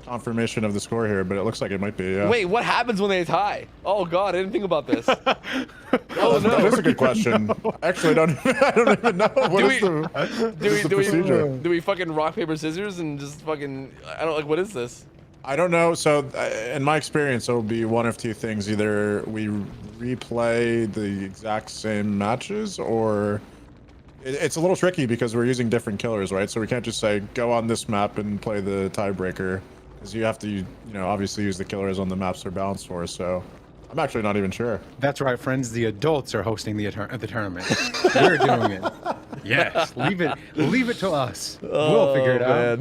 confirmation of the score here, but it looks like it might be. Yeah. Wait, what happens when they tie? Oh God, I didn't think about this. Oh no, that's a good question. Actually, I don't even know. What is the procedure? Do we fucking rock paper scissors and just fucking? I don't like. What is this? I don't know. So, in my experience, it will be one of 2 things: either we replay the exact same matches, or it's a little tricky because we're using different killers, right? So we can't just say go on this map and play the tiebreaker, because you have to, obviously use the killers on the maps they're balanced for. So I'm actually not even sure. That's right, friends. The adults are hosting the tournament. We're doing it. Yes, leave it to us. We'll figure it out.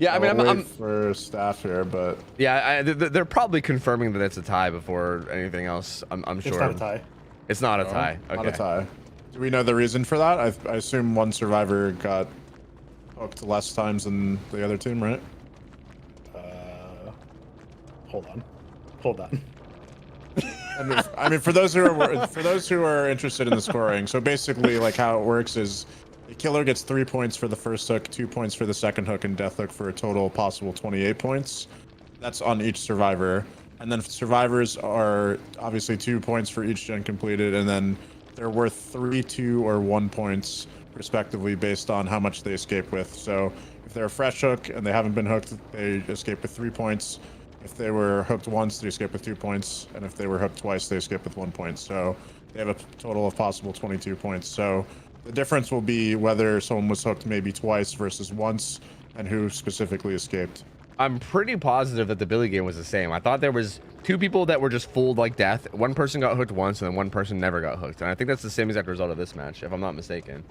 Yeah, I mean, I'm for staff here, but yeah, they're probably confirming that it's a tie before anything else. I'm sure. It's not a tie. It's not a tie. Okay. Not a tie. Do we know the reason for that? I assume one survivor got hooked less times than the other team, right? Hold on. I mean, for those who are interested in the scoring, so basically, like how it works is A killer gets 3 points for the first hook, 2 points for the second hook, and death hook for a total possible 28 points. That's on each survivor. And then survivors are obviously 2 points for each gen completed, and then they're worth 3, 2, or 1 points respectively based on how much they escape with. So if they're a fresh hook and they haven't been hooked, they escape with 3 points. If they were hooked once, they escape with 2 points, and if they were hooked twice, they escape with 1 point. So they have a total of possible 22 points. So the difference will be whether someone was hooked maybe twice versus once, and who specifically escaped. I'm pretty positive that the Billy game was the same. I thought there was 2 people that were just fooled like death. One person got hooked once, and then one person never got hooked. And I think that's the same exact result of this match, if I'm not mistaken.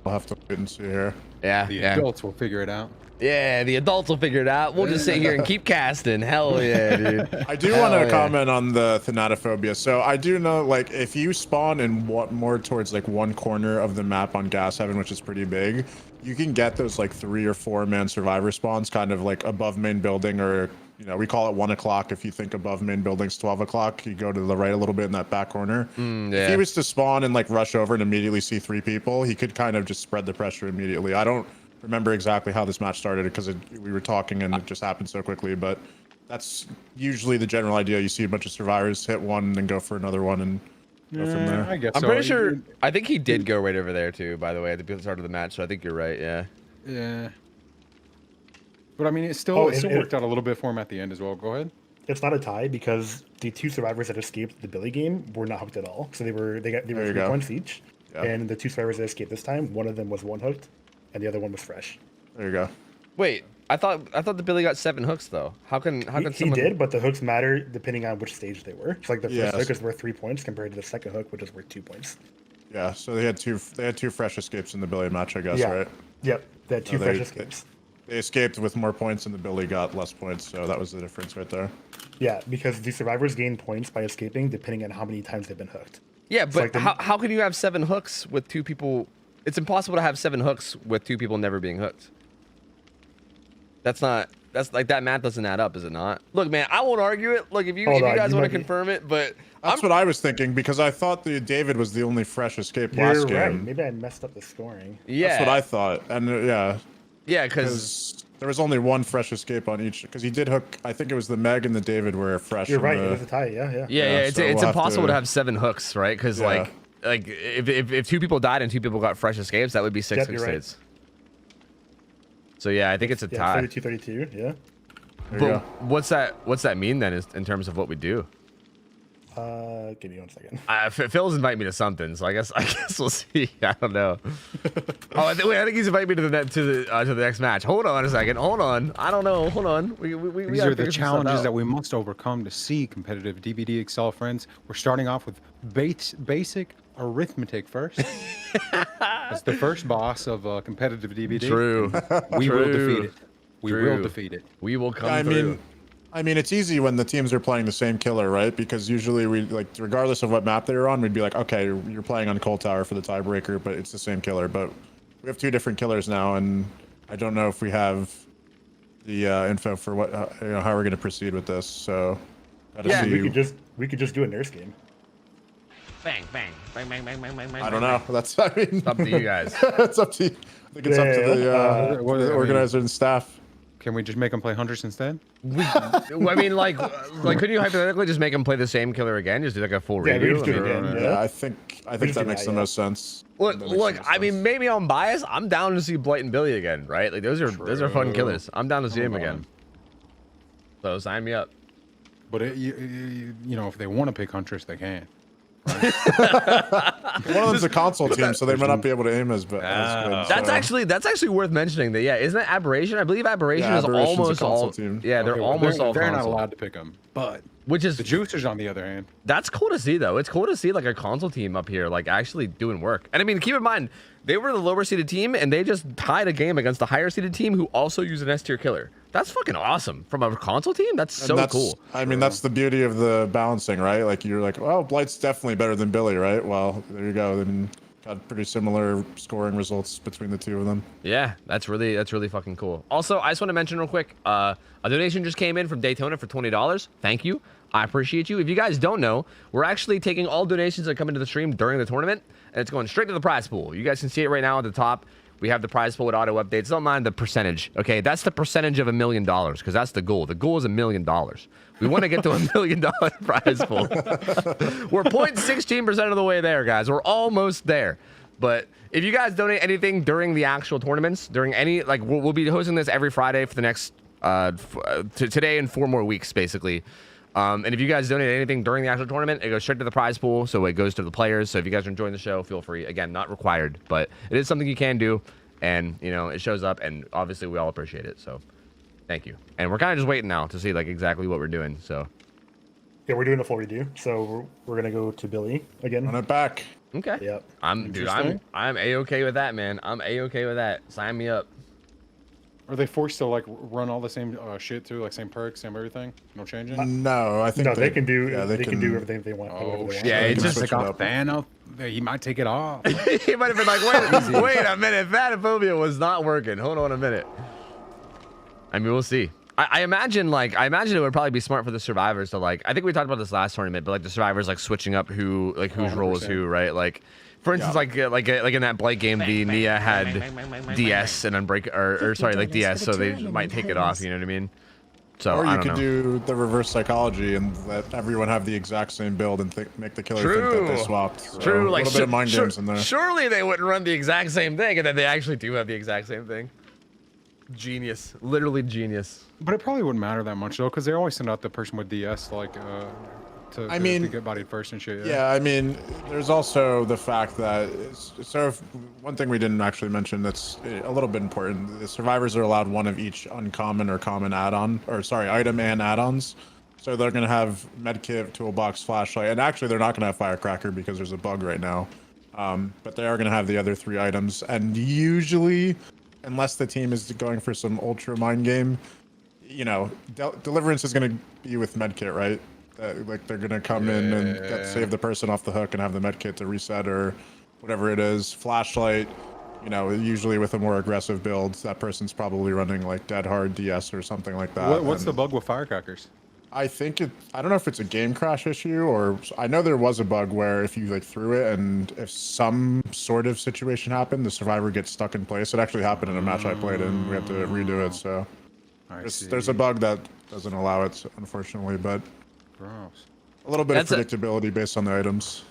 We'll have to wait and see here. Yeah, The adults will figure it out. Yeah, the adults will figure it out. We'll just sit here and keep casting. Hell yeah, dude. I do want to comment on the thanatophobia. So I do know, like, if you spawn in more towards like one corner of the map on Gas Heaven, which is pretty big, you can get those like 3 or 4 man survivor spawns kind of like above main building, or you know, we call it 1 o'clock. If you think above main building's 12 o'clock, you go to the right a little bit in that back corner. Yeah. If he was to spawn and like rush over and immediately see 3 people, he could kind of just spread the pressure immediately. I don't remember exactly how this match started because we were talking and it just happened so quickly, but that's usually the general idea. You see a bunch of survivors hit one and then go for another one and go from there. I guess I'm so. pretty sure. I think he did go right over there too, by the way, at the start of the match. So I think you're right. Yeah. Yeah. But I mean, it still worked out a little bit for him at the end as well. Go ahead. It's not a tie because the 2 survivors that escaped the Billy game were not hooked at all. So they were 3 points each. Yeah. And the 2 survivors that escaped this time, one of them was 1 hooked, and the other one was fresh. There you go. Wait, I thought the Billy got 7 hooks though. How can He someone... did, but the hooks matter depending on which stage they were. So like the first Yes. hook is worth 3 points compared to the second hook, which is worth 2 points. Yeah, so they had two fresh escapes in the Billy match, I guess, Yeah. right? Yep. They had 2 So fresh they- escapes. They escaped with more points and the Billy got less points, so that was the difference right there. Yeah, because the survivors gain points by escaping depending on how many times they've been hooked. Yeah, but like the- how can you have 7 hooks with 2 people? It's impossible to have 7 hooks with 2 people never being hooked. That's like that math doesn't add up, is it not? Look, man, I won't argue it. Look, if you guys want to confirm it, but That's what I was thinking, because I thought David was the only fresh escape last You're game. right. Maybe I messed up the scoring. yeah, That's what I thought, and yeah, because because there was only 1 fresh escape on each, because he did hook, I think it was the Meg and the David were fresh. You're in right. the- It was a tie. Yeah. yeah, so it's we'll have impossible to to- have 7 hooks, right? Because Yeah. like if 2 people died and 2 people got fresh escapes, that would be 6 Yep, hook you're right. states. So yeah, I think it's a Yeah, tie. 32-32. Yeah. There you But go. what's that mean then, in terms of what we do? Give me 1 second. Phil's inviting me to something, so I guess we'll see. I don't know. I think he's inviting me to the next match. Hold on a second. Hold on. I don't know. Hold on. We These gotta are the figure some stuff challenges out. that we must overcome to see competitive DbD Excel, friends. We're starting off with basic arithmetic first. It's the first boss of competitive DbD. True. We will True. defeat it. We True. will defeat it. We will come I through. mean, it's easy when the teams are playing the same killer, right? Because usually we, like, regardless of what map they're on, we'd be like, okay, you're playing on Coal Tower for the tiebreaker, but it's the same killer. But we have 2 different killers now, and I don't know if we have the info for what, how we're going to proceed with this. So, gotta Yeah, see. We could just do a nurse game. Bang, bang, bang, bang, bang, bang, bang, bang. I don't know. That's, I mean, It's up to you guys. it's up to you. I think it's up to the what- I mean- organizer and staff. Can we just make them play hunters instead? I mean, like, couldn't you hypothetically just make him play the same killer again? Just do like a full Yeah, we redo? just do it I mean, again. Yeah, Yeah. I think just that do makes that, the yeah. most sense. Look, That makes the most I mean, sense. maybe I'm biased. I'm down to see Blight and Billy again, right? Like those are fun True. killers. I'm down to see him Hold again. on. So sign me up. But you know, if they want to pick hunters, they can. One of them's a console team, so they might not be able to aim as good. That's actually worth mentioning. That isn't it Aberration? I believe Aberration Yeah, is Aberration's a almost console all. team. Yeah, they're Okay, well, almost all they're not console. allowed to pick them. But Which is the Juicers, on the other hand, that's cool to see though. It's cool to see like a console team up here like actually doing work. And I mean, keep in mind they were the lower seeded team and they just tied a game against the higher seeded team who also used an S tier killer. That's fucking awesome from a console team. That's so cool. I mean, that's the beauty of the balancing, right? Like you're like, well, Blight's definitely better than Billy, right? Well, there you go. Then got pretty similar scoring results between the 2 of them. Yeah, that's really fucking cool. Also, I just want to mention real quick, a donation just came in from Daytona for $20. Thank you. I appreciate you. If you guys don't know, we're actually taking all donations that come into the stream during the tournament, and it's going straight to the prize pool. You guys can see it right now at the top. We have the prize pool with auto updates. Don't mind the percentage, okay? That's the percentage of $1 million, because that's the goal. The goal is $1 million. We want to get to $1 million prize pool. We're 0.16% of the way there, guys. We're almost there. But if you guys donate anything during the actual tournaments, during any, like, we'll be hosting this every Friday for the next, today and 4 more weeks, basically. And if you guys donate anything during the actual tournament, it goes straight to the prize pool, so it goes to the players. So if you guys are enjoying the show, feel free. Again, not required, but it is something you can do, and you know it shows up, and obviously we all appreciate it. So thank you. And we're kind of just waiting now to see like exactly what we're doing. So yeah, we're doing a full redo. So we're gonna go to Billy again. Run it back. Okay. Yep. I'm a-okay with that, man. I'm a-okay with that. Sign me up. Are they forced to like run all the same shit through, like same perks, same everything? No changing? No, I think No, they can do. Yeah, they can do everything they want. Oh shit! Yeah, He it's might just take off Thanos. He might take it off. He might have been like, wait a minute, Phanophobia was not working. Hold on a minute. I mean, we'll see. I imagine it would probably be smart for the survivors to like. I think we talked about this last tournament, but like the survivors like switching up who like whose role is who, right? Like, for instance, like in that Blight game, the Nia had DS and Unbreak, or sorry, like DS, so they might take it off. You know what I mean? So or I you don't could know. do the reverse psychology and let everyone have the exact same build and make the killer think that they swapped. So True, a like little bit of mind games in there. Surely they wouldn't run the exact same thing, and then they actually do have the exact same thing. Genius, literally genius. But it probably wouldn't matter that much though, because they always send out the person with DS like to get bodied first and shit. Yeah, I mean, there's also the fact that one thing we didn't actually mention that's a little bit important. The survivors are allowed one of each uncommon or common add-on, or sorry, item and add-ons. So they're gonna have medkit, toolbox, flashlight, and actually they're not gonna have firecracker because there's a bug right now. But they are gonna have the other 3 items, and usually, unless the team is going for some ultra mind game, you know, deliverance is gonna be with medkit, right? Like they're gonna come in and save the person off the hook and have the medkit to reset or whatever it is. Flashlight, you know, usually with a more aggressive build, that person's probably running like dead hard DS or something like that. What's the bug with firecrackers? I think I don't know if it's a game crash issue, or I know there was a bug where if you like threw it and if some sort of situation happened, the survivor gets stuck in place. It actually happened in a match I played and we had to redo it. So there's a bug that doesn't allow it, unfortunately, but Gross. a little bit of predictability based on the items.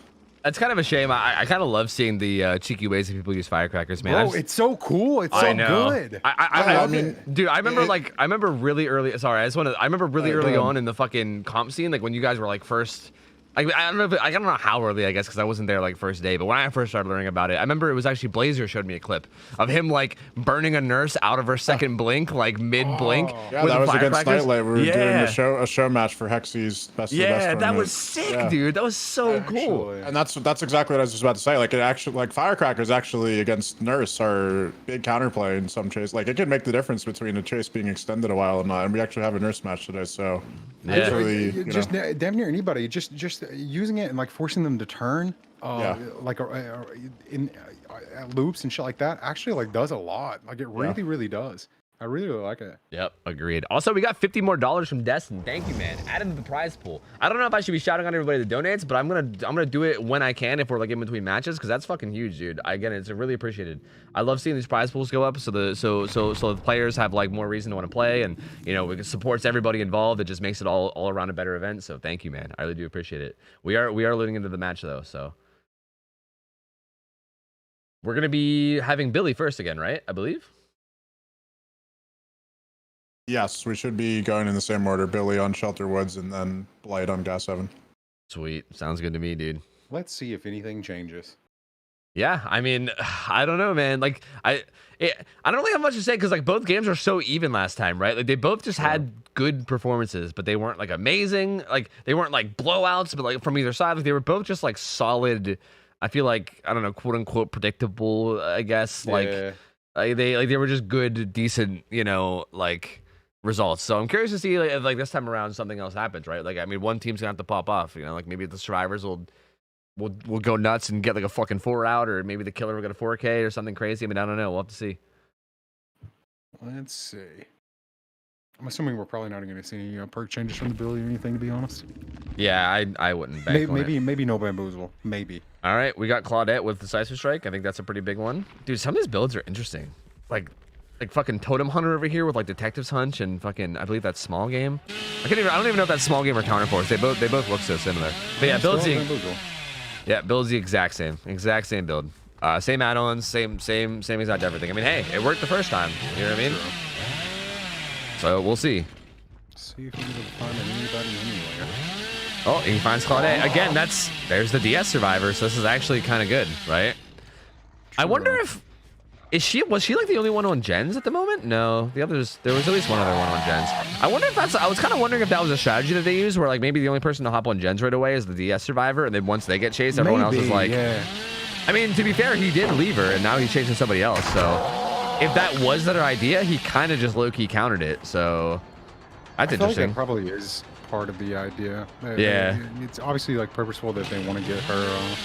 That's kind of a shame. I kind of love seeing the cheeky ways that people use firecrackers, man. Bro, it's so cool. It's so good. I mean, dude, I remember really early. Sorry, I remember really early on in the fucking comp scene, like when you guys were like first. I don't know how early, I guess, because I wasn't there like first day. But when I first started learning about it, I remember it was actually Blazer showed me a clip of him like burning a nurse out of her second blink, like mid blink. Yeah, that was against Nightlight. We were doing a show match for Hexy's best. Yeah, that was sick, dude. That was so cool. And that's exactly what I was just about to say. Like it actually, like firecrackers actually against nurse are big counterplay in some chase. Like it can make the difference between a chase being extended a while or not. And we actually have a nurse match today, so actually, just damn near anybody. Just using it and like forcing them to turn like in loops and shit like that actually like does a lot. Like it really does. I really like it. Yep, agreed. Also, we got $50 more from Destin. Thank you, man. Added to the prize pool. I don't know if I should be shouting out everybody that donates, but I'm gonna do it when I can if we're like in between matches, because that's fucking huge, dude. Again, it's really appreciated. I love seeing these prize pools go up, so the players have like more reason to want to play, and you know it supports everybody involved. It just makes it all around a better event. So thank you, man. I really do appreciate it. We are leading into the match though, so we're gonna be having Billy first again, right? I believe. Yes, we should be going in the same order. Billy on Shelter Woods and then Blight on Gas 7. Sweet. Sounds good to me, dude. Let's see if anything changes. Yeah, I mean, I don't know, man. Like, I don't really have much to say because like both games were so even last time, right? Like they both just had good performances, but they weren't like amazing. Like they weren't like blowouts, but like from either side, like they were both just like solid. I feel like, I don't know, quote unquote predictable, I guess. Like they were just good, decent, you know, like results. So I'm curious to see if like this time around something else happens, right? Like I mean, one team's gonna have to pop off, you know, like maybe the survivors will go nuts and get like a fucking 4 out, or maybe the killer will get a 4K or something crazy. I mean, I don't know. We'll have to see. Let's see. I'm assuming we're probably not going to see any perk changes from the build or anything, to be honest. Yeah, I wouldn't bank on it. Maybe no bamboozle. Maybe. All right, we got Claudette with Decisive Strike. I think that's a pretty big one. Dude, some of these builds are interesting. Like fucking Totem Hunter over here with like Detective's Hunch and fucking, I believe that's Small Game. I don't even know if that's Small Game or Counter Force. They both look so similar. But yeah, builds the exact same build. Same add-ons, same exact everything. I mean, hey, it worked the first time. You know what I mean? So we'll see. See if we can find anybody anywhere. Oh, he finds Claudette. Again, there's the DS survivor, so this is actually kind of good, right? I wonder if was she like the only one on gens at the moment? No, the others, there was at least one other one on gens. I wonder if I was kind of wondering if that was a strategy that they use, where like maybe the only person to hop on gens right away is the DS survivor, and then once they get chased, everyone else is like, yeah. I mean, to be fair, he did leave her, and now he's chasing somebody else. So if that was their idea, he kind of just low-key countered it. So that's interesting. Like that probably is part of the idea. Yeah. It's obviously like purposeful that they want to get her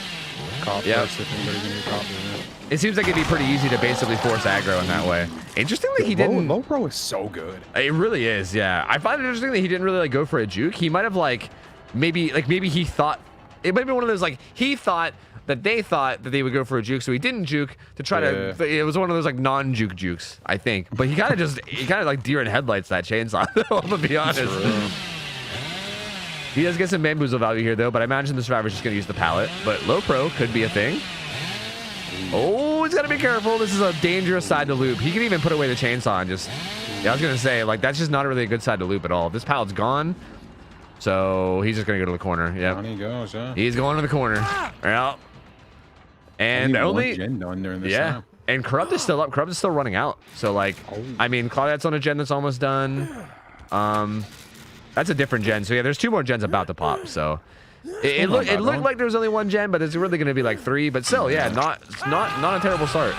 caught first if anybody's gonna get caught doing it. It seems like it'd be pretty easy to basically force aggro in that way. Interestingly, he didn't. Low pro is so good. It really is, yeah. I find it interesting that he didn't really like go for a juke. He might have maybe he thought it might be one of those like he thought that they thought that they would go for a juke, so he didn't juke to try to. It was one of those like non-juke jukes, I think. But he kind of like deer in headlights that chainsaw. I'm gonna be honest. He does get some bamboozle value here though, but I imagine the survivor's just gonna use the pallet. But low pro could be a thing. Oh, he's gotta be careful. This is a dangerous side to loop. He can even put away the chainsaw and just. Yeah, I was gonna say like that's just not really a good side to loop at all. This pallet's gone. So he's just gonna go to the corner. Yeah. Down he goes, yeah. He's going to the corner. Yeah. And only gen done during this yeah. time. And Corrupt is still up. Corrupt is still running out. So like, I mean, Claudette's on a gen that's almost done. That's a different gen. So yeah, there's 2 more gens about to pop. So it looked like there was only 1 gen, but it's really gonna be like 3. But still, yeah, not a terrible start.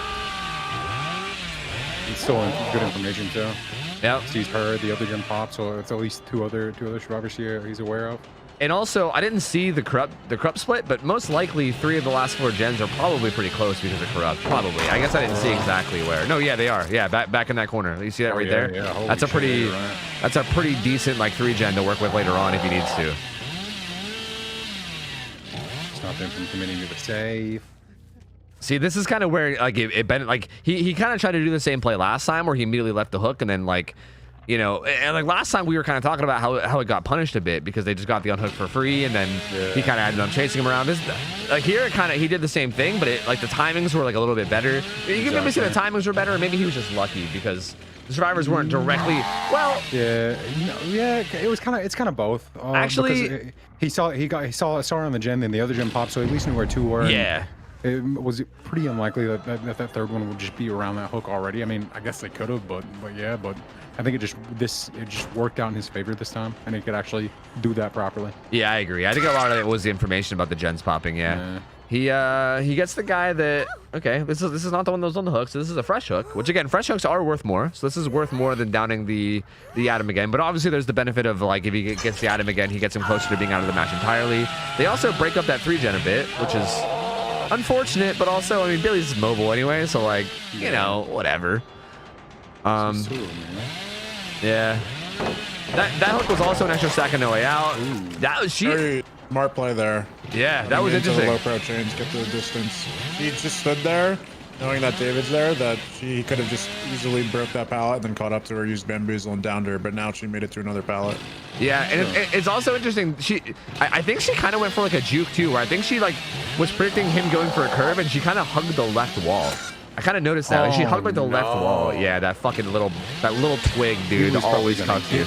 It's still good information too. Yeah. He's heard the other gen pop, so it's at least two other survivors here he's aware of. And also, I didn't see the corrupt split, but most likely 3 of the last 4 gens are probably pretty close because of corrupt. Probably. I guess I didn't see exactly where. No, yeah, they are. Yeah, back in that corner. You see that right there? Yeah. That's a pretty that's a pretty decent like 3 gen to work with later on if he needs to. Stop him from committing to the save. See, this is kind of where like it been like he kind of tried to do the same play last time where he immediately left the hook and then like. You know, and like last time we were kind of talking about how it got punished a bit because they just got the unhook for free and then he kind of ended up chasing him around. This like here he did the same thing, but it like the timings were like a little bit better. You can maybe say the timings were better, or maybe he was just lucky because the survivors weren't directly well. Yeah, it's kind of both. Actually, he saw it on the gen, then the other gen popped, so he at least knew where 2 were. Yeah. It was pretty unlikely that 3rd one would just be around that hook already. I mean, I guess they could have, but I think it just worked out in his favor this time, and he could actually do that properly. Yeah, I agree. I think a lot of it was the information about the gens popping. Yeah. He gets the guy that this is not the one that was on the hook, so this is a fresh hook, which again, fresh hooks are worth more. So this is worth more than downing the Atom again. But obviously there's the benefit of like if he gets the Atom again, he gets him closer to being out of the match entirely. They also break up that 3 gen a bit, which is unfortunate, but also I mean Billy's mobile anyway, so like you know whatever. Yeah. That hook was also an extra second no way out. That was Very smart play there. Yeah, that was interesting. Low pro chains, get to the distance. He just stood there, knowing that David's there, that he could have just easily broke that pallet and then caught up to her, used bamboozle and downed her, but now she made it to another pallet. Yeah, and it's also interesting. I think she kind of went for like a juke too, where I think she like was predicting him going for a curve, and she kind of hugged the left wall. I kind of noticed that. Like, she hugged like the left wall. Yeah, that fucking little twig, dude, always cucks you.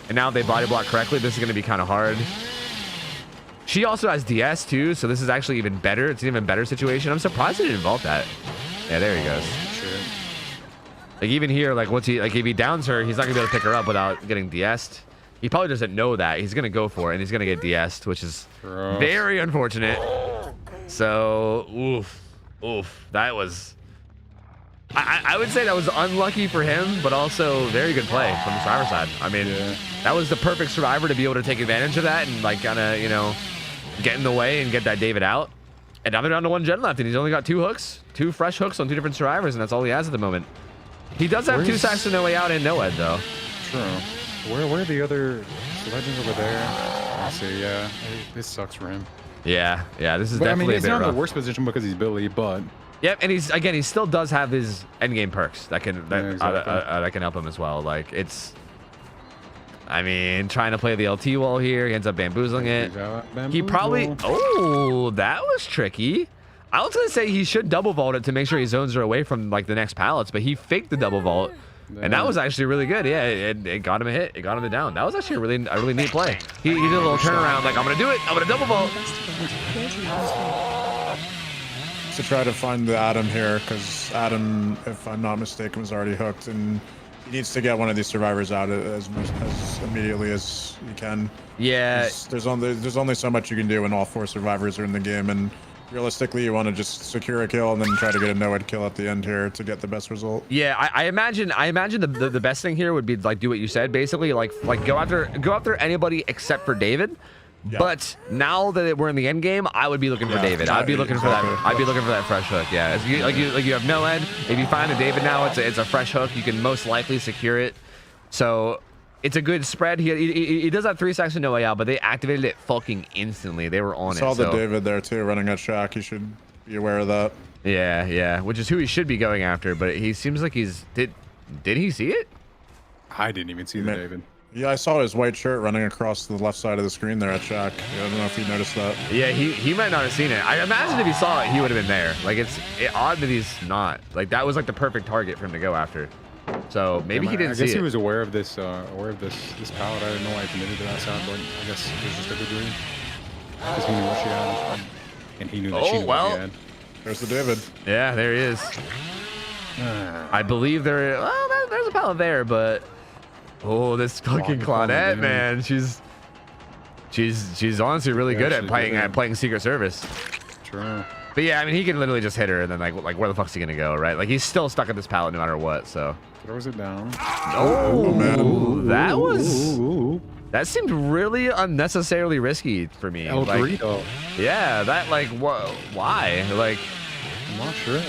And now they body block correctly. This is gonna be kind of hard. She also has DS too, so this is actually even better. It's an even better situation. I'm surprised it didn't involve that. Yeah, there he goes. Sure. Like even here, like once if he downs her, he's not gonna be able to pick her up without getting DS'd. He probably doesn't know that. He's gonna go for it, and he's gonna get DS'd, which is very unfortunate. So, oof, that was. I would say that was unlucky for him, but also very good play from the survivor side. I mean, that was the perfect survivor to be able to take advantage of that and like kind of, you know, get in the way and get that David out. And now they're down to 1 gen left, and he's only got 2 hooks, 2 fresh hooks on 2 different survivors, and that's all he has at the moment. He does have 2 sacks to no way out and no ed though. True. Where are the other legends over there? Let's see. Yeah, this sucks for him. Yeah, this is But, definitely he's a bit not in rough. the worst position because he's Billy, but Yep, and he still does have his endgame perks that can exactly. that can help him as well. Like it's, I mean, trying to play the LT wall here, he ends up bamboozling it. He probably, oh, that was tricky. I was gonna say he should double vault it to make sure he zones her away from like the next pallets, but he faked the double vault, and that was actually really good. Yeah, it got him a hit, it got him a down. That was actually a really neat play. He did a little turnaround, like I'm gonna do it, I'm gonna double vault. To try to find the Adam here, because Adam, if I'm not mistaken, was already hooked, and he needs to get one of these survivors out as immediately as he can. Yeah. There's only so much you can do when all 4 survivors are in the game, and realistically, you want to just secure a kill and then try to get a no-hit kill at the end here to get the best result. Yeah, I imagine the best thing here would be like do what you said, basically like go after anybody except for David. Yeah. But now that we're in the end game, I would be looking for David. I'd be looking for that. I'd be looking for that fresh hook. Yeah, you have no end. If you find a David now, it's a fresh hook. You can most likely secure it. So it's a good spread. He does have 3 seconds to no way out, but they activated it fucking instantly. They were on it. Saw the David there too, running at Shack. You should be aware of that. Yeah, which is who he should be going after. But he seems like he's did he see it? I didn't even see the David. Yeah, I saw his white shirt running across the left side of the screen there at Shack. Yeah, I don't know if you noticed that. Yeah, he might not have seen it. I imagine if he saw it, he would have been there. Like it's odd that he's not. Like that was like the perfect target for him to go after. So maybe he didn't see it. I guess he was aware of this pallet. I didn't know I committed to that sound, but I guess it was just a good dream. Because he knew what she had, and he knew that she knew what he had. There's the David. Yeah, there he is. I believe there's a pallet there, but. Oh, this fucking Claudette, man. She's honestly really good at playing Secret Service. True. But yeah, I mean, he can literally just hit her, and then like where the fuck's he gonna go, right? Like he's still stuck at this pallet no matter what. So throws it down. Oh, man. That seemed really unnecessarily risky for me. El Dorito. Yeah, that like why? Like I'm not sure.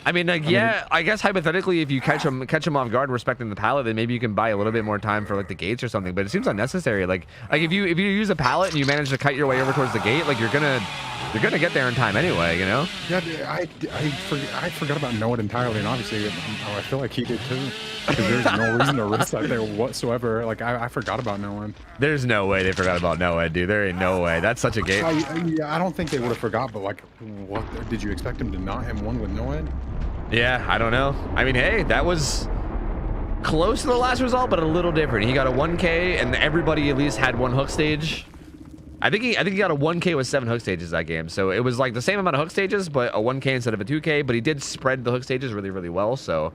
I mean, like, yeah, I guess hypothetically, if you catch him off guard, respecting the pallet, then maybe you can buy a little bit more time for like the gates or something. But it seems unnecessary. Like if you use a pallet and you manage to kite your way over towards the gate, like you're gonna get there in time anyway, you know? Yeah, I forgot about Noah entirely, and obviously I feel like he did too. Because there's no reason to risk that there whatsoever. Like I forgot about Noah. There's no way they forgot about Noah, dude. There ain't no way. That's such a gate. I don't think they would have forgot. But like, what did you expect him to not have one with Noah? Yeah, I don't know. I mean, hey, that was close to the last result, but a little different. He got a 1K, and everybody at least had one hook stage. I think he got a 1K with 7 hook stages that game. So it was like the same amount of hook stages, but a 1K instead of a 2K. But he did spread the hook stages really, really well. So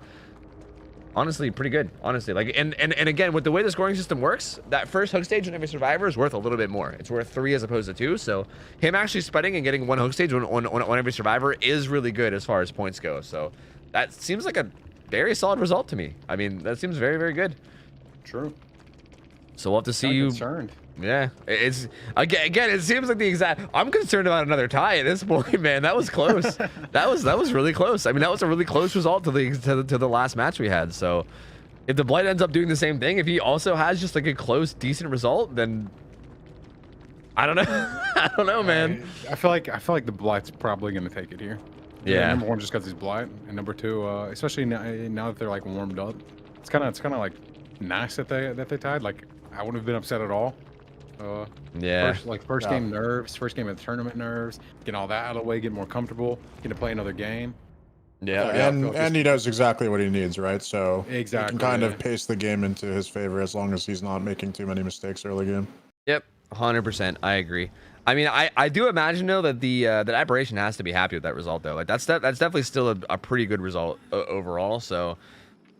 honestly, pretty good. Honestly, like, and again, with the way the scoring system works, that first hook stage on every survivor is worth a little bit more. It's worth 3 as opposed to 2. So him actually spreading and getting 1 hook stage on every survivor is really good as far as points go. So that seems like a very solid result to me. I mean, that seems very, very good. True. So we'll have to see you. Concerned. Yeah, it's again. It seems like the exact. I'm concerned about another tie at this point, man. That was close. that was really close. I mean, that was a really close result to the last match we had. So, if the Blight ends up doing the same thing, if he also has just like a close, decent result, then I don't know. I don't know, man. I feel like the Blight's probably gonna take it here. Yeah. Number 1, just because he's Blight, and number 2, especially now that they're like warmed up, it's kind of like nice that they tied. Like I wouldn't have been upset at all. Yeah. First game nerves, first game of the tournament nerves, get all that out of the way, get more comfortable, get to play another game. Yeah. And he knows exactly what he needs, right? So exactly, he can kind of pace the game into his favor as long as he's not making too many mistakes early game. Yep, 100%. I agree. I mean, I do imagine though that that Aberration has to be happy with that result though. Like that's definitely still a pretty good result overall. So.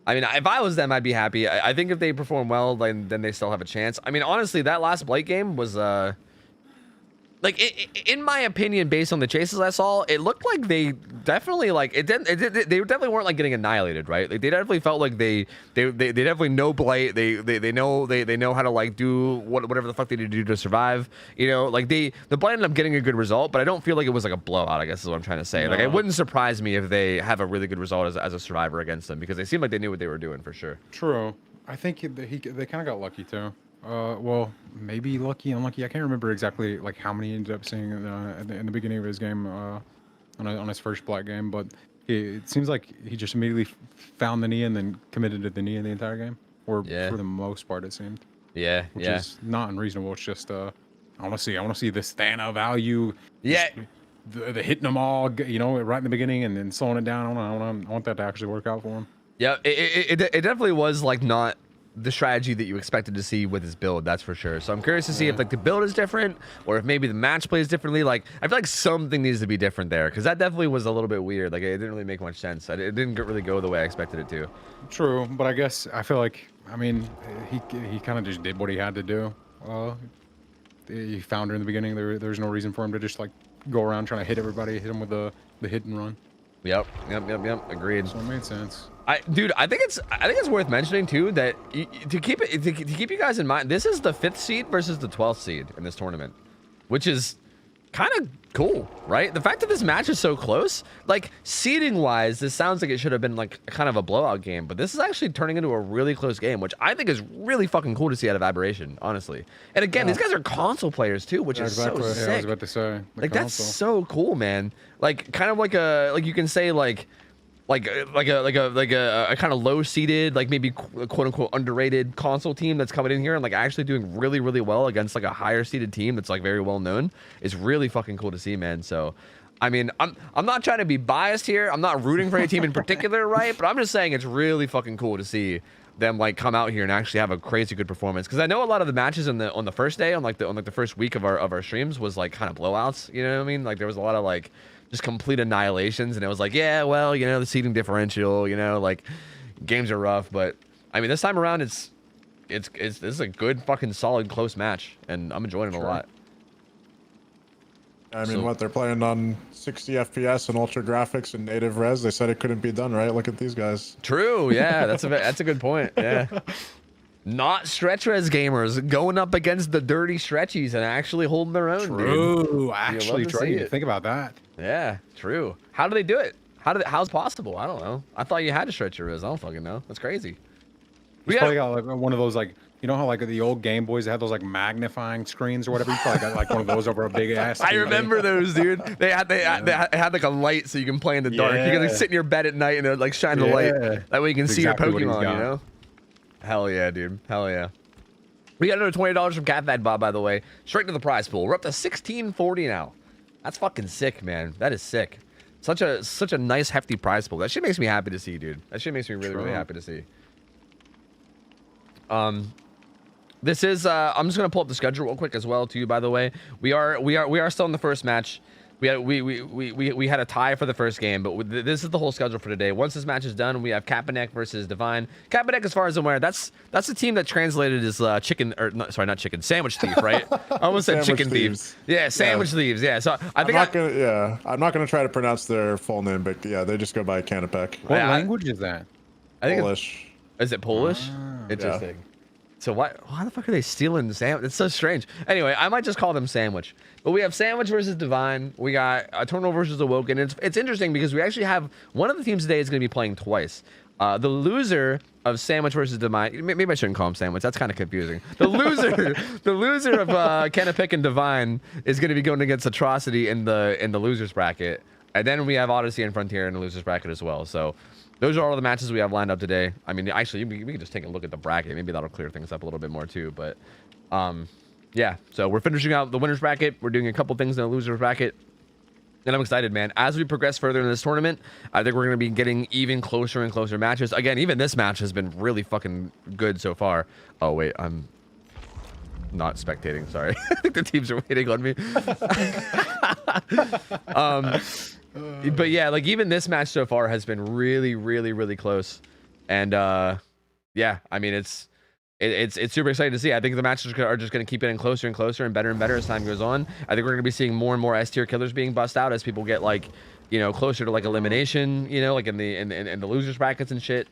I mean, if I was them, I'd be happy. I think if they perform well, then they still have a chance. I mean, honestly, that last Blight game was, like, in my opinion, based on the chases I saw, it looked like they definitely, like, they definitely weren't, like, getting annihilated, right? Like, they definitely felt like they definitely know Blight. They know how to, like, do whatever the fuck they need to do to survive. You know, like, the Blight ended up getting a good result, but I don't feel like it was, like, a blowout, I guess is what I'm trying to say. No. Like, it wouldn't surprise me if they have a really good result as a survivor against them, because they seem like they knew what they were doing for sure. True. I think they kind of got lucky too. Well, maybe lucky, unlucky. I can't remember exactly like how many he ended up seeing in the beginning of his game on his first black game, but it seems like he just immediately found the knee and then committed to the knee in the entire game, or for the most part it seemed. Yeah, which is not unreasonable. It's just I want to see the Stana value. Yeah. The hitting them all, you know, right in the beginning and then slowing it down. I want that to actually work out for him. Yeah, it definitely was like not the strategy that you expected to see with his build, that's for sure. So I'm curious to see if like the build is different or if maybe the match plays differently. Like I feel like something needs to be different there because that definitely was a little bit weird. Like it didn't really make much sense. It didn't really go the way I expected it to. True, but I guess I feel like he kind of just did what he had to do. He found her in the beginning. There's no reason for him to just like go around trying to hit everybody, hit him with the hit and run. Yep. Agreed. So it made sense. Dude, I think it's worth mentioning too that to keep you guys in mind, this is the 5th seed versus the 12th seed in this tournament, which is kind of cool, right? The fact that this match is so close, like seeding wise, this sounds like it should have been like kind of a blowout game, but this is actually turning into a really close game, which I think is really fucking cool to see out of Aberration, honestly. And again, these guys are console players too, which is so sick. Yeah, I was about to say, like that's so cool, man. Like kind of like you can say like a kind of low seeded, like maybe quote unquote underrated console team that's coming in here and like actually doing really, really well against like a higher seeded team that's like very well known is really fucking cool to see, man. So, I mean, I'm not trying to be biased here. I'm not rooting for any team in particular, right? But I'm just saying it's really fucking cool to see them like come out here and actually have a crazy good performance. Because I know a lot of the matches on the first day on the first week of our streams was like kind of blowouts. You know what I mean? Like there was a lot of like just complete annihilations, and it was like, yeah, well, you know, the seeding differential, you know, like games are rough, but I mean, this time around, this is a good fucking solid close match, and I'm enjoying it a lot. I mean, they're playing on 60 FPS and ultra graphics and native res. They said it couldn't be done, right? Look at these guys. True, yeah, that's a good point. Yeah. Not stretch res gamers going up against the dirty stretchies and actually holding their own. True, dude. actually trying to think about that. Yeah, true. How do they do it? How's possible? I don't know. I thought you had to stretch your res. I don't fucking know. That's crazy. We probably got like one of those, like, you know how like the old Game Boys had those like magnifying screens or whatever. You probably got like one of those over a big ass. I remember those, dude. They had like a light so you can play in the dark. You can like, sit in your bed at night and it like shine the light. That way you can see your Pokemon. You know. Hell yeah, dude. Hell yeah. We got another $20 from CatFat Bob, by the way. Straight to the prize pool. We're up to $16.40 now. That's fucking sick, man. That is sick. Such a nice, hefty prize pool. That shit makes me happy to see, dude. That shit makes me really, really happy to see. This is I'm just gonna pull up the schedule real quick as well, too. By the way, we are still in the first match. We had a tie for the first game, but this is the whole schedule for today. Once this match is done, we have Kapanek versus Divine. Kapanek, as far as I'm aware, that's the team that translated as chicken, or not chicken, sandwich thief, right? I almost said chicken thieves. Yeah, sandwich thieves. Yeah. So I'm not gonna try to pronounce their full name, but yeah, they just go by Kanapek. What language is that? I think Polish. Is it Polish? Interesting. Yeah. So why the fuck are they stealing sandwich? It's so strange. Anyway, I might just call them sandwich. But we have sandwich versus Divine. We got Eternal versus Awoken. It's interesting because we actually have one of the teams today is going to be playing twice. The loser of sandwich versus Divine. Maybe I shouldn't call him sandwich. That's kind of confusing. The loser of Kanapik and Divine is going to be going against Atrocity in the losers bracket. And then we have Odyssey and Frontier in the losers bracket as well. So those are all the matches we have lined up today. I mean, actually, we can just take a look at the bracket. Maybe that'll clear things up a little bit more too. But yeah, so we're finishing out the winners bracket. We're doing a couple things in the losers bracket. And I'm excited, man. As we progress further in this tournament, I think we're going to be getting even closer and closer matches. Again, even this match has been really fucking good so far. Oh, wait, I'm not spectating. Sorry. I think the teams are waiting on me. But yeah, like even this match so far has been really, really, really close. And yeah, I mean, it's super exciting to see. I think the matches are just going to keep getting closer and closer and better as time goes on. I think we're going to be seeing more and more S tier killers being bust out as people get like, you know, closer to like elimination, you know, like in the losers brackets and shit.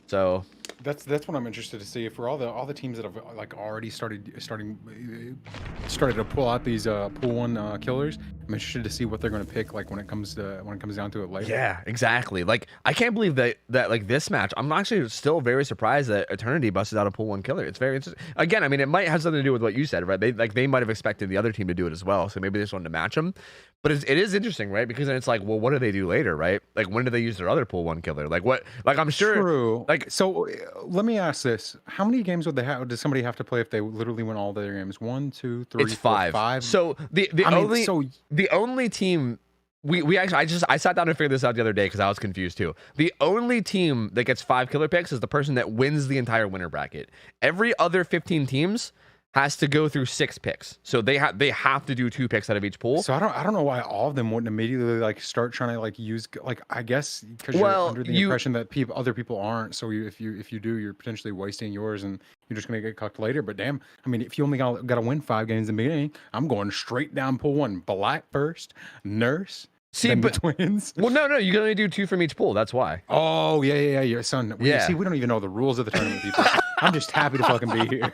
So That's what I'm interested to see. For all the teams that have like already started to pull out these pool 1 killers, I'm interested to see what they're going to pick like when it comes down to it later. Yeah, exactly. Like I can't believe that like this match. I'm actually still very surprised that Eternity busted out a pool 1 killer. It's very interesting. Again, I mean, it might have something to do with what you said, right? They might have expected the other team to do it as well, so maybe they just wanted to match them. But it is interesting, right? Because then it's like, well, what do they do later, right? Like when do they use their other pool 1 killer? Like what? Like I'm sure. True. Like so, let me ask this: how many games would they have? Does somebody have to play if they literally win all their games? 1, 2, 3, it's 4, 5. So the only team we actually I sat down and figured this out the other day because I was confused too. The only team that gets 5 killer picks is the person that wins the entire winner bracket. Every other 15 teams has to go through 6 picks, so they have to do 2 picks out of each pool. So I don't know why all of them wouldn't immediately like start trying to like use like I guess because you're under the impression that other people aren't. So if you do, you're potentially wasting yours and you're just gonna get cucked later. But damn, I mean, if you only got to win 5 games in the beginning, I'm going straight down pool 1. Black first, Nurse. See, then but the twins. Well, no, you can only do 2 from each pool. That's why. Oh yeah, your son. Yeah. See, we don't even know the rules of the tournament, people. I'm just happy to fucking be here.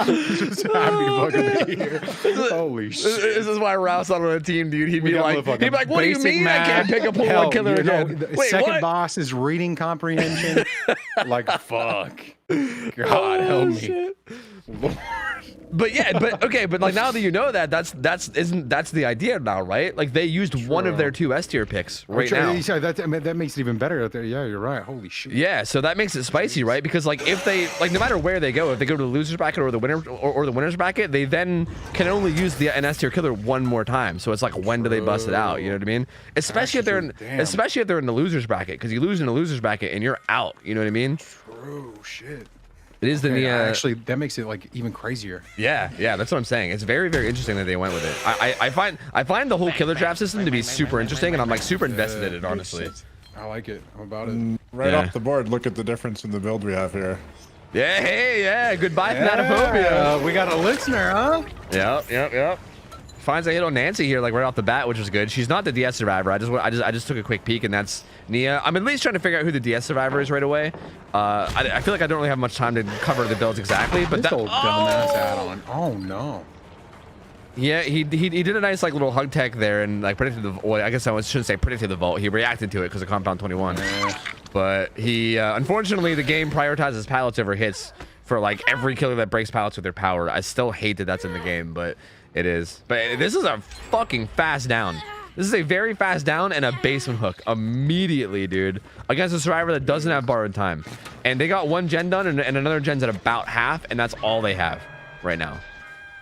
Just happy to fucking be here. Holy shit! This is why Rouse on a team, dude. He'd be like, what do you mean I can't pick a pool 1 killer again? The Wait, second what? boss is reading comprehension. Like fuck. God help me. Lord. But yeah, but like now that you know that, that's the idea now, right? Like they used one of their 2 S tier picks right now. Yeah, that makes it even better. Yeah, you're right. Holy shit. Yeah, so that makes it spicy, right? Because like if they no matter where they go, if they go to the losers bracket or the winner or the winners bracket, they then can only use an S tier killer 1 more time. So it's like when do they bust it out? You know what I mean? Especially if they're in the losers bracket, because you lose in the losers bracket and you're out. You know what I mean? True shit. It is the Nia. Actually, that makes it like even crazier. Yeah, that's what I'm saying. It's very, very interesting that they went with it. I find the whole killer trap system to be super interesting, and I'm like super invested in it, honestly. I like it. I'm about it. Right off the board, look at the difference in the build we have here. Yeah, hey, goodbye, Thanatophobia. We got a listener, huh? Yep. Finds a hit on Nancy here, like right off the bat, which was good. She's not the DS survivor. I just took a quick peek, and that's Nia. I'm at least trying to figure out who the DS survivor is right away. I feel like I don't really have much time to cover the builds exactly, but this old dumbass add-on. Oh no. Yeah, he did a nice like little hug tech there and like predicted the. Well, I guess I shouldn't say predicted the vault. He reacted to it because of Compound 21. But he unfortunately the game prioritizes pallets over hits for like every killer that breaks pallets with their power. I still hate that that's in the game, but it is. But this is a fucking fast down. This is a very fast down and a basement hook immediately, dude, against a survivor that doesn't have borrowed time. And they got 1 gen done and another gen's at about half, and that's all they have right now.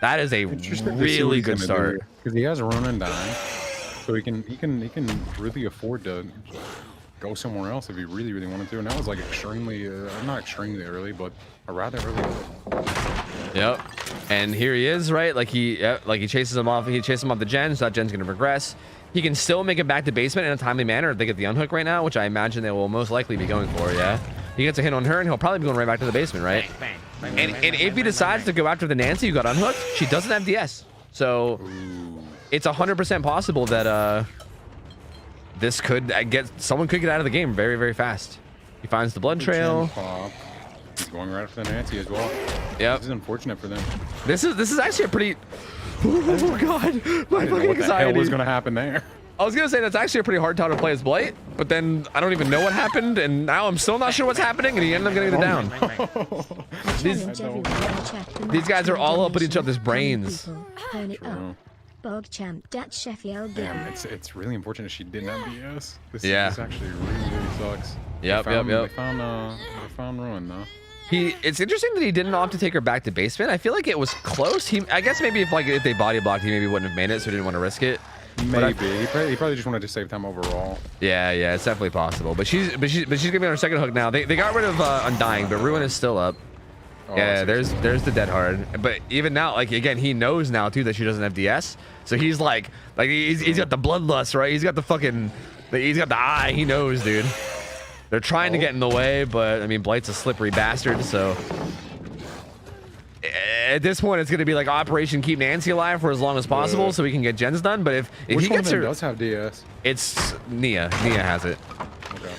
That is a really good start. Because he has a run and die, so he can really afford to go somewhere else if he really wanted to. And that was like extremely, not extremely early, but a rather early. Yep. And here he is, right? Like he chases him off. He chases him off the gen, so that gen's gonna progress. He can still make it back to basement in a timely manner if they get the unhook right now, which I imagine they will most likely be going for. Yeah. He gets a hit on her, and he'll probably be going right back to the basement, right? And if he decides to go after the Nancy who got unhooked, she doesn't have DS, so it's 100% possible that this could someone could get out of the game very, very fast. He finds the blood trail. He's going right after the Nancy as well. Yep. This is unfortunate for them. This is actually a pretty. Oh god, my fucking anxiety. What the hell was gonna happen there? I was gonna say that's actually a pretty hard time to play as Blight, but then I don't even know what happened, and now I'm still not sure what's happening, and he ended up getting the down. These guys are all up at each other's brains. Bog-champ, dat Sheffield. Damn, it's really unfortunate she didn't have DS. This actually really sucks. Yep. They found Ruin though. It's interesting that he didn't opt to take her back to basement. I feel like it was close. I guess maybe if they body blocked, he maybe wouldn't have made it, so he didn't want to risk it. Maybe he probably just wanted to save time overall. Yeah, it's definitely possible. But she's gonna be on her second hook now. They got rid of Undying, but Ruin is still up. Oh, yeah, there's the Dead Hard. But even now, like again, he knows now too that she doesn't have DS. So he's like he's got the bloodlust, right? He's got the eye. He knows, dude. They're trying to get in the way, but I mean, Blight's a slippery bastard, so at this point, it's going to be like Operation Keep Nancy alive for as long as possible, so we can get gens done. But if Which he one gets of them her, does have DS? it's Nia. Nia has it. Okay.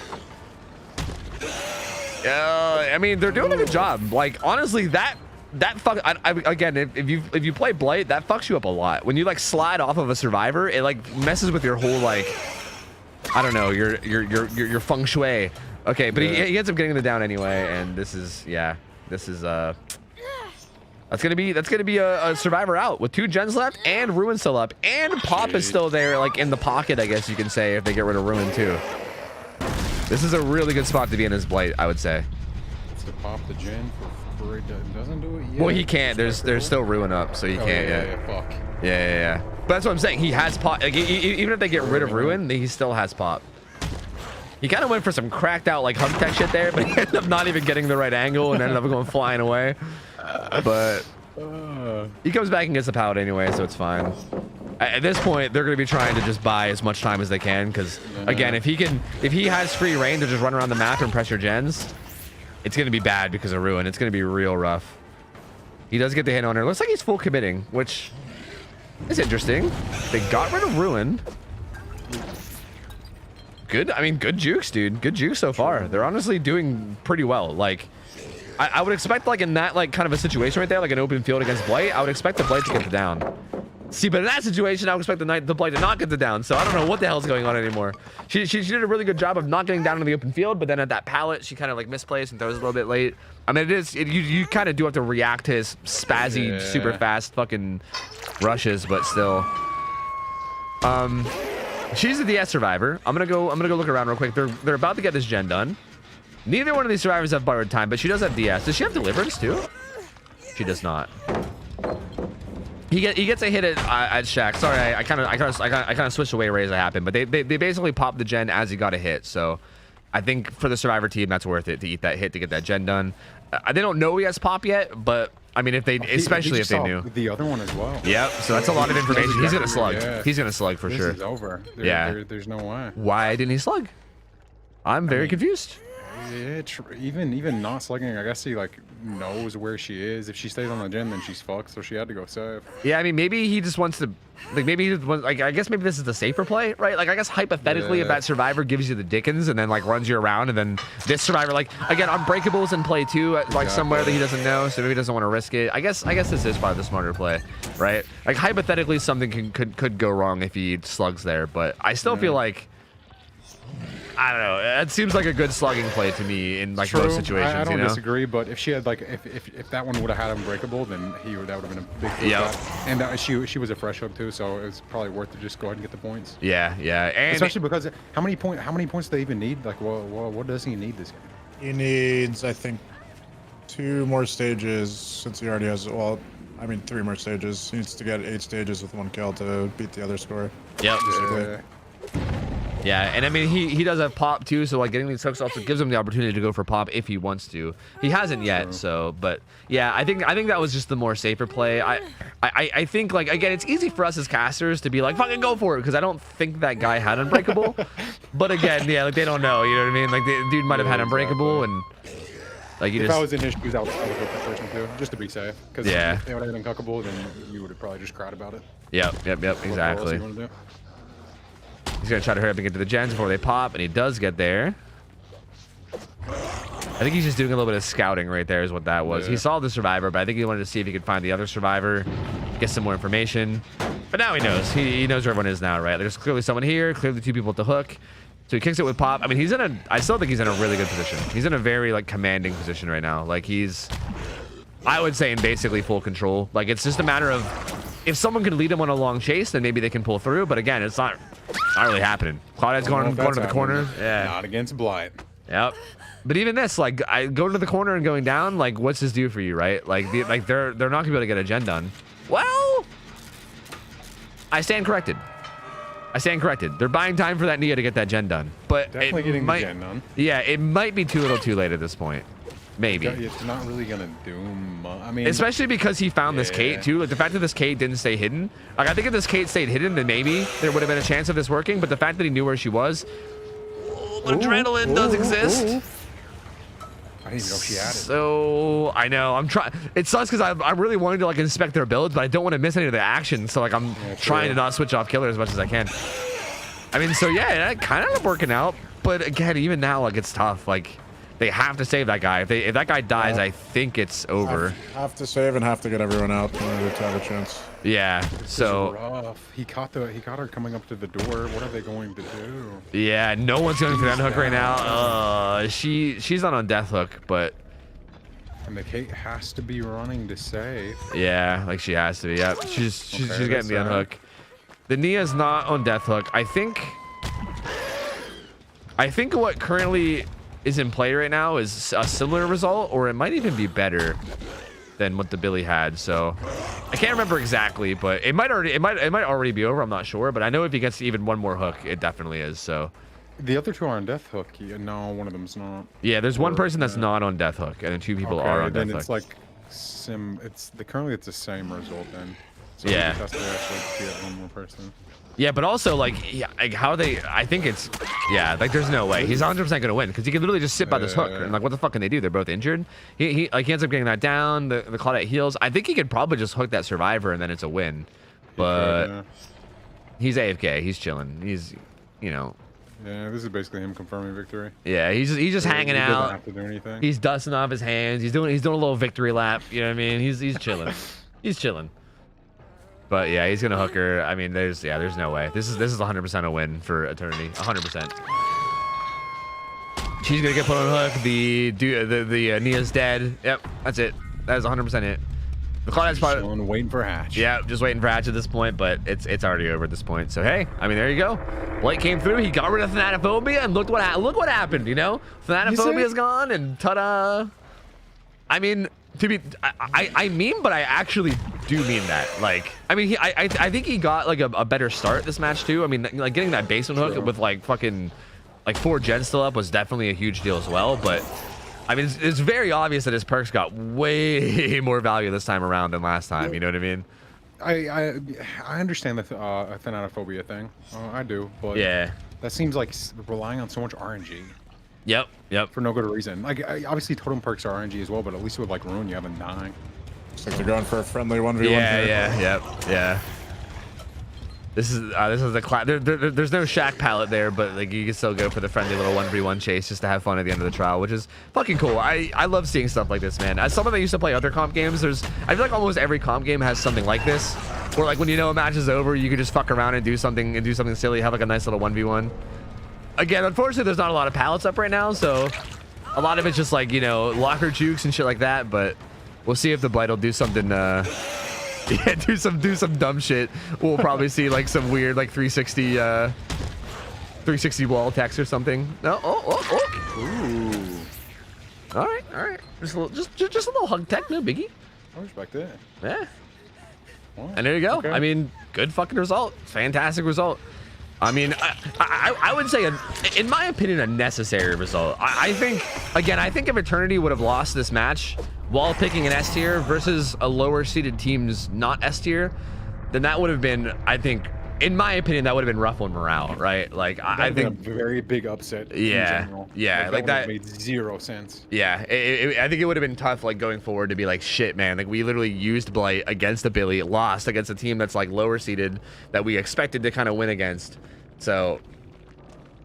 I mean, they're doing a good job. Like, honestly, that fuck. Again, if you play Blight, that fucks you up a lot. When you like slide off of a survivor, it like messes with your whole like, I don't know, your feng shui. Okay, but he ends up getting the down anyway, and this is that's gonna be a survivor out with 2 gens left and Ruin still up, and Pop is still there, like in the pocket, I guess you can say, if they get rid of Ruin too. This is a really good spot to be in his Blight, I would say. To pop the gen for free, doesn't do it yet. Well, he can't. There's still Ruin up, so he can't yet. Yeah, fuck. Yeah. But that's what I'm saying. He has Pop. Like, even if they get rid of Ruin, he still has Pop. He kind of went for some cracked out like hug tech shit there, but he ended up not even getting the right angle and ended up going flying away. But he comes back and gets the pallet anyway, so it's fine. At this point, they're going to be trying to just buy as much time as they can, because again, if he has free reign to just run around the map and press your gens, it's going to be bad because of Ruin. It's going to be real rough. He does get the hit on her. Looks like he's full committing, which is interesting. They got rid of Ruin. Good. I mean, good jukes, dude. Good jukes so far. They're honestly doing pretty well. Like, I would expect, like, in that, like, kind of a situation right there, like an open field against Blight, I would expect the Blight to get the down. See, but in that situation, I would expect the Blight to not get the down, so I don't know what the hell's going on anymore. She did a really good job of not getting down in the open field, but then at that pallet, she kind of, like, misplaced and throws a little bit late. I mean, you kind of do have to react to his spazzy, super fast fucking rushes, but still. She's the DS survivor. I'm gonna go look around real quick. They're about to get this gen done. Neither one of these survivors have borrowed time, but she does have DS. Does she have deliverance too? She does not. He gets a hit at Shaq. Sorry, I kind of switched away right as it happened, but they basically popped the gen as he got a hit. So I think for the survivor team, that's worth it to eat that hit to get that gen done. They don't know he has pop yet, but I mean, if they, especially if they knew the other one as well. Yep. So that's a lot of information. He's gonna slug. Yeah. He's gonna slug for sure. This is over. There's no way. Why didn't he slug? I'm very confused. Yeah, even not slugging, I guess he like knows where she is. If she stays on the gen, then she's fucked. So she had to go save. Yeah, I mean, maybe he just wants to, like, maybe he just wants, like, I guess maybe this is the safer play, right? Like, I guess hypothetically, if that survivor gives you the Dickens and then like runs you around, and then this survivor, like, again, Unbreakable's in play too, at, like somewhere that he doesn't know, so maybe he doesn't want to risk it. I guess this is probably the smarter play, right? Like, hypothetically, something could go wrong if he slugs there, but I still feel like, I don't know. It seems like a good slugging play to me in like most situations. I don't you know? disagree, but if she had like if that one would have had Unbreakable, then that would have been a big shot. And she was a fresh hook too, so it was probably worth to just go ahead and get the points. Yeah, and especially because how many points do they even need? Like, what does he need this game? He needs, I think, 2 more stages since he already has. Well, I mean 3 more stages. He needs to get 8 stages with 1 kill to beat the other score. Yep. Yeah, and I mean he does have pop too, so like getting these hooks also gives him the opportunity to go for pop if he wants to. He hasn't yet, so but yeah, I think that was just the more safer play. I think, like, again, it's easy for us as casters to be like fucking go for it, because I don't think that guy had Unbreakable. But again, yeah, like they don't know, you know what I mean? Like the dude might have had Unbreakable, and like if I was in his shoes, I would go for person too, just to be safe. Because if they would have been uncuckable, then you would have probably just cried about it. Yep, exactly. He's gonna try to hurry up and get to the gens before they pop, and he does get there. I think he's just doing a little bit of scouting right there is what that was. He saw the survivor, but I think he wanted to see if he could find the other survivor, get some more information. But now he knows. He knows where everyone is now, right? There's clearly someone here, clearly 2 people at the hook. So he kicks it with pop. I mean, I still think he's in a really good position. He's in a very, like, commanding position right now. Like, he's, I would say, in basically full control. Like, it's just a matter of, if someone could lead him on a long chase, then maybe they can pull through. But again, it's not really happening. Claudia's going to the corner. Yeah. Not against Blight. Yep. But even this, like, I go to the corner and going down, like, what's this do for you, right? Like, they're not gonna be able to get a gen done. Well, I stand corrected. They're buying time for that Nia to get that gen done. But definitely getting the gen done. Yeah, it might be a little too late at this point. Maybe. It's not really gonna do much. I mean, especially because he found this Kate too. Like the fact that this Kate didn't stay hidden. Like I think if this Kate stayed hidden, then maybe there would have been a chance of this working. But the fact that he knew where she was, adrenaline does exist. I didn't even know she had it. So I know I'm trying. It sucks because I'm really wanting to like inspect their builds, but I don't want to miss any of the action. So like I'm trying to not switch off killer as much as I can. I mean, so yeah, that kind of ended up working out. But again, even now, like it's tough. Like They have to save that guy. If that guy dies, I think it's over. Have to save and have to get everyone out in order to have a chance. Yeah. So rough. He caught her coming up to the door. What are they going to do? yeah, no one's going for that hook right now. She's not on death hook, but and the Kate has to be running to save. yeah, like she has to be. Yep. She's getting the that's unhook. The Nia's not on death hook. I think what currently is in play right now is a similar result, or it might even be better than what the Billy had. So I can't remember exactly, but it might already be over. I'm not sure, but I know if he gets even one more hook, it definitely is. So the other two are on death hook. No, one of them's not. yeah, there's one person that's not on death hook, and then 2 people are on death then hook. it's like currently it's the same result then. So Yeah. it has to actually get one more person. Yeah, but also like how they, I think it's, yeah, like there's no way he's 100% gonna win because he can literally just sit by this hook and like what the fuck can they do? They're both injured. He ends up getting that down. The Claudette heals. I think he could probably just hook that survivor and then it's a win. But he's AFK. He's chilling. He's, you know. Yeah, this is basically him confirming victory. Yeah, he's just hanging out. Doesn't have to do anything. He's dusting off his hands. He's doing a little victory lap. You know what I mean? He's chilling. He's chilling. But yeah, he's gonna hook her. I mean, there's no way. This is 100% a win for Eternity. 100%. She's gonna get put on hook. The Nia's dead. Yep, that's it. That is 100% it. The Claudette's probably waiting for Hatch. Yeah, just waiting for Hatch at this point, but it's already over at this point. So hey, I mean, there you go. Blake came through. He got rid of Thanatophobia, and look what happened. You know, Thanatophobia's gone, and ta-da. I mean, I mean, but I actually do mean that. Like, I mean, I think he got like a better start this match too. I mean, like getting that basement hook with like fucking like 4 gens still up was definitely a huge deal as well. But I mean, it's very obvious that his perks got way more value this time around than last time. You know what I mean? I understand the Thanatophobia thing. I do, but yeah, that seems like relying on so much RNG. Yep. For no good reason. Like, obviously, totem perks are RNG as well, but at least with like Ruin, you haven't dying. Looks like they're going for a friendly 1v1 here. Yeah. This is the class. There's no Shack palette there, but like you can still go for the friendly little 1v1 chase just to have fun at the end of the trial, which is fucking cool. I love seeing stuff like this, man. As someone that used to play other comp games, I feel like almost every comp game has something like this, where like when you know a match is over, you can just fuck around and do something silly, have like a nice little 1v1. Again, unfortunately, there's not a lot of pallets up right now, so a lot of it's just like, you know, locker jukes and shit like that. But we'll see if the Blight will do something. Yeah, do some dumb shit. We'll probably see like some weird like 360 wall attacks or something. No, Ooh. All right. Just a little hug tech, no biggie. I respect it. Yeah. Well, And there you go. okay. I mean, good fucking result. Fantastic result. I mean, I would say, in my opinion, a necessary result. I think if Eternity would have lost this match while picking an S tier versus a lower seeded team's not S tier, then that would have been, I think, in my opinion, that would have been rough on morale, right? Like, I think a very big upset. Yeah, in general. yeah, like that made 0 sense. Yeah, I think it would have been tough, like going forward, to be like, shit, man. Like we literally used Blight against a Billy, lost against a team that's like lower seeded that we expected to kind of win against. So,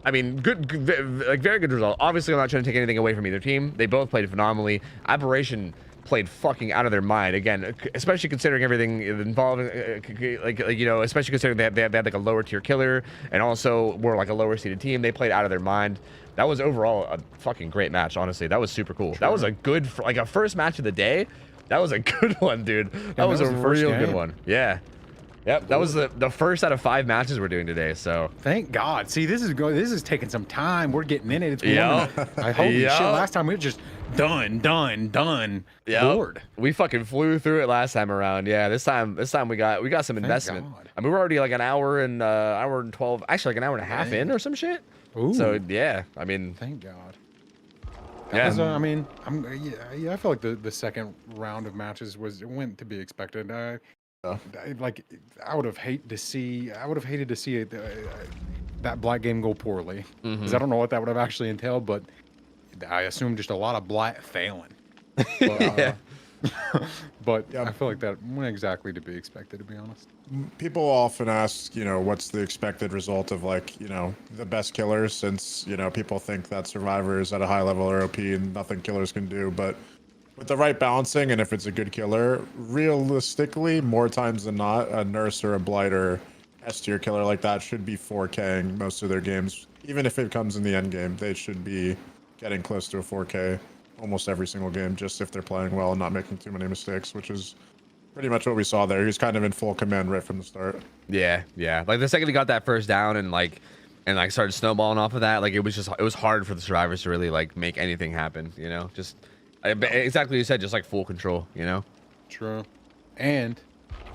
I mean, good, like very good result. Obviously, I'm not trying to take anything away from either team. They both played phenomenally. Aberration played fucking out of their mind again, especially considering everything involved, like you know, especially considering they had like a lower tier killer and also were like a lower seeded team. They played out of their mind. That was overall a fucking great match. Honestly, that was super cool. Sure. That was a good, like a first match of the day. That was a good one, dude. That was a real good one. Yeah. Yep, that was the first out of 5 matches we're doing today. So thank God. See, this is taking some time. We're getting in it. It's yep. I hope shit. Last time we were just done. Yep. Bored. We fucking flew through it last time around. Yeah, this time we got some investment. I mean, we're already like an hour and 12, actually like an hour and a half in or some shit. Ooh. So yeah, I mean, thank God. Yeah. I mean, I feel like the second round of matches went to be expected. Like I would have hated to see that Black game go poorly, because I don't know what that would have actually entailed, but I assume just a lot of Black failing. But, yeah. But Yeah. I feel like that wasn't exactly to be expected, to be honest. People often ask, what's the expected result of like, the best killers, since, people think that survivors at a high level are OP and nothing killers can do. But with the right balancing, and if it's a good killer, realistically, more times than not, a nurse or a blight or S tier killer like that should be 4King most of their games. Even if it comes in the end game, they should be getting close to a 4K almost every single game, just if they're playing well and not making too many mistakes, which is pretty much what we saw there. He was kind of in full command right from the start. Yeah. Like the second he got that first down and started snowballing off of that, like it was hard for the survivors to really like make anything happen. Just exactly what you said, just like full control. True. And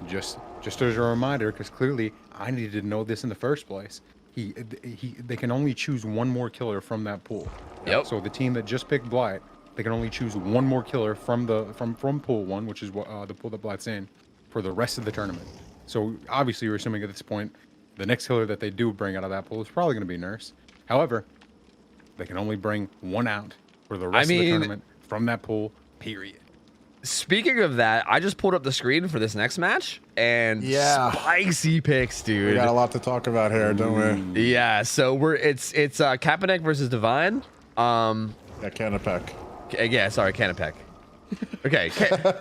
just as a reminder, because clearly I needed to know this in the first place. They can only choose one more killer from that pool. Yep. So the team that just picked Blight, they can only choose one more killer from pool 1, which is the pool that Blight's in, for the rest of the tournament. So obviously you're assuming at this point the next killer that they do bring out of that pool is probably going to be Nurse. However, they can only bring one out for the rest of the tournament from that pool, period. Speaking of that, I just pulled up the screen for this next match, and spicy picks, dude. We got a lot to talk about here, don't we? Yeah, so it's Kaepernick versus Divine. Yeah, Canapec. Yeah, sorry, Canapec. Okay,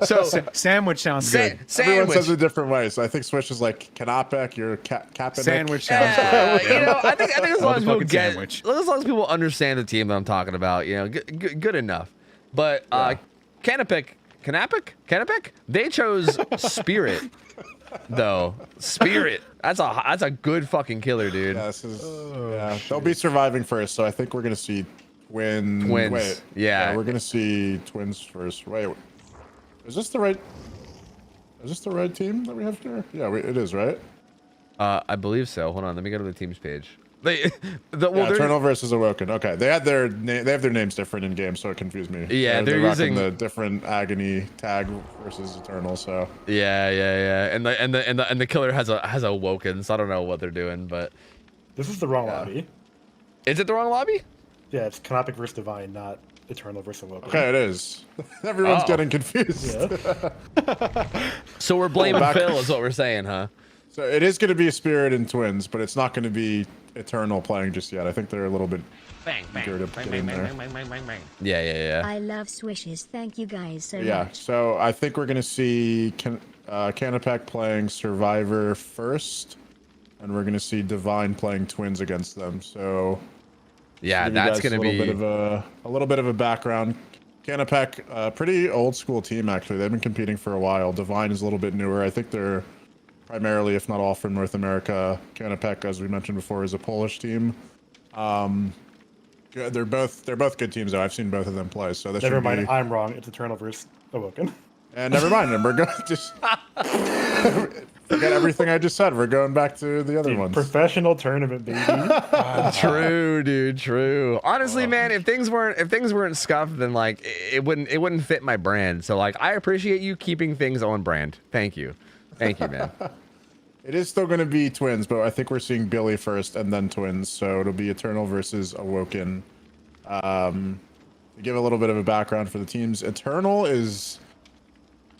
so Sandwich sounds good. Everyone says it different ways. So I think Swish is like Canapec, you're Kaepernick. Sandwich sounds good. I think as long as people sandwich. as long as people understand the team that I'm talking about, good enough. But Canapec, they chose Spirit, though. Spirit. That's a good fucking killer, dude. Yeah, this is they'll be surviving first, so I think we're gonna see twins. Wait, yeah, we're gonna see twins first. Wait, is this the right team that we have here? Yeah, it is, right? I believe so. Hold on, let me go to the team's page. Eternal versus Awoken. Okay, they have their names different in game, so it confused me. Yeah, they're using the different agony tag versus Eternal. So yeah, and the killer has Awoken, so I don't know what they're doing, but this is the wrong lobby. Is it the wrong lobby? Yeah, it's Canopic versus Divine, not Eternal versus Awoken. Okay, it is. Everyone's getting confused. Yeah. So we're blaming Phil, is what we're saying, huh? So it is going to be Spirit and Twins, but it's not going to be Eternal playing just yet. I think they're a little bit eager to get in there. Yeah. I love swishes. Thank you guys so Yeah, much. so I think we're going to see Canapec playing Survivor first, and we're going to see Divine playing Twins against them. So yeah, that's going to be a little bit of a background. Canapec, pretty old school team actually. They've been competing for a while. Divine is a little bit newer. I think they're primarily, if not all, from North America. Canapec, as we mentioned before, is a Polish team. They're both good teams though. I've seen both of them play. So never mind. I'm wrong. It's Eternal versus Awoken. And never mind. And we're going just forget everything I just said. We're going back to the other ones. Professional tournament, baby. True, dude. True. Honestly, man, if things weren't scuffed, then like it wouldn't fit my brand. So like, I appreciate you keeping things on brand. Thank you, man. It is still going to be Twins, but I think we're seeing Billy first and then Twins. So it'll be Eternal versus Awoken. To give a little bit of a background for the teams, Eternal is...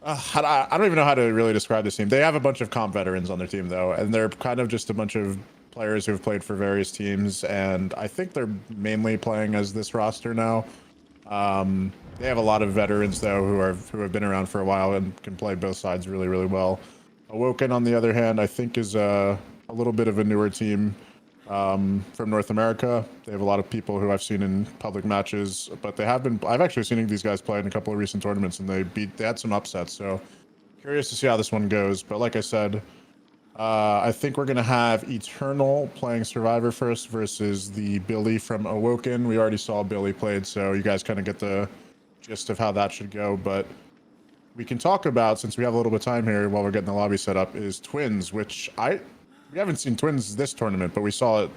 I don't even know how to really describe this team. They have a bunch of comp veterans on their team, though, and they're kind of just a bunch of players who have played for various teams, and I think they're mainly playing as this roster now. They have a lot of veterans, though, who have been around for a while and can play both sides really, really well. Awoken, on the other hand, I think is a little bit of a newer team from North America. They have a lot of people who I've seen in public matches, but I've actually seen these guys play in a couple of recent tournaments, and they had some upsets. So curious to see how this one goes. But like I said, I think we're gonna have Eternal playing Survivor first versus the Billy from Awoken. We already saw Billy played, so you guys kind of get the gist of how that should go. But we can talk about, since we have a little bit of time here while we're getting the lobby set up, is Twins, which we haven't seen Twins this tournament, but we saw it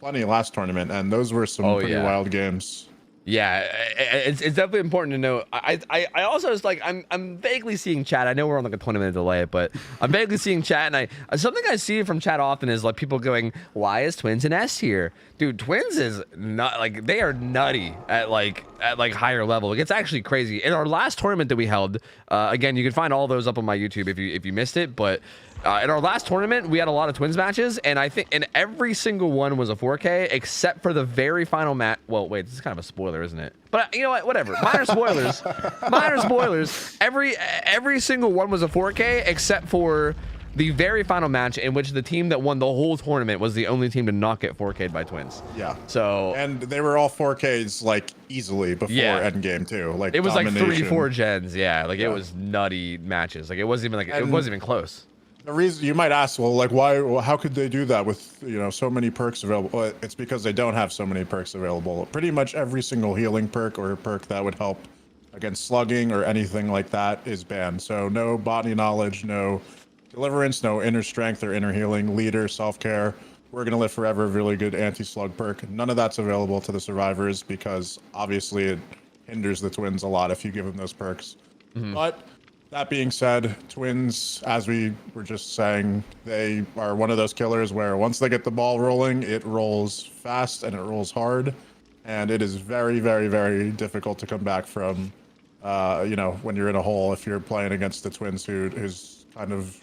plenty last tournament, and those were some pretty wild games. Yeah, it's definitely important to know. I also was like, I'm vaguely seeing chat. I know we're on like a 20-minute delay, but I'm vaguely seeing chat, and something I see from chat often is like people going, "Why is Twins in S tier?" Dude, Twins is not like, they are nutty at like higher level. It's actually crazy. In our last tournament that we held, again, you can find all those up on my YouTube if you missed it, but. In our last tournament, we had a lot of Twins matches, and I think every single one was a 4K, except for the very final match. Well, wait, this is kind of a spoiler, isn't it? But you know what? Whatever. Minor spoilers. Minor spoilers. Every single one was a 4K, except for the very final match, in which the team that won the whole tournament was the only team to not get 4K'd by Twins. Yeah. So. And they were all 4Ks like easily before endgame too. Like it was domination. like 3-4 gens. Yeah. Like it was nutty matches. Like it wasn't even it wasn't even close. The reason you might ask, well, like why? Well, how could they do that with so many perks available? Well, it's because they don't have so many perks available. Pretty much every single healing perk or perk that would help against slugging or anything like that is banned. So no body knowledge, no deliverance, no inner strength or inner healing, leader, self-care. We're gonna live forever. Really good anti-slug perk. None of that's available to the survivors because obviously it hinders the Twins a lot if you give them those perks. But that being said, Twins, as we were just saying, they are one of those killers where once they get the ball rolling, it rolls fast and it rolls hard. And it is very, very, very difficult to come back from, when you're in a hole, if you're playing against the Twins who's kind of,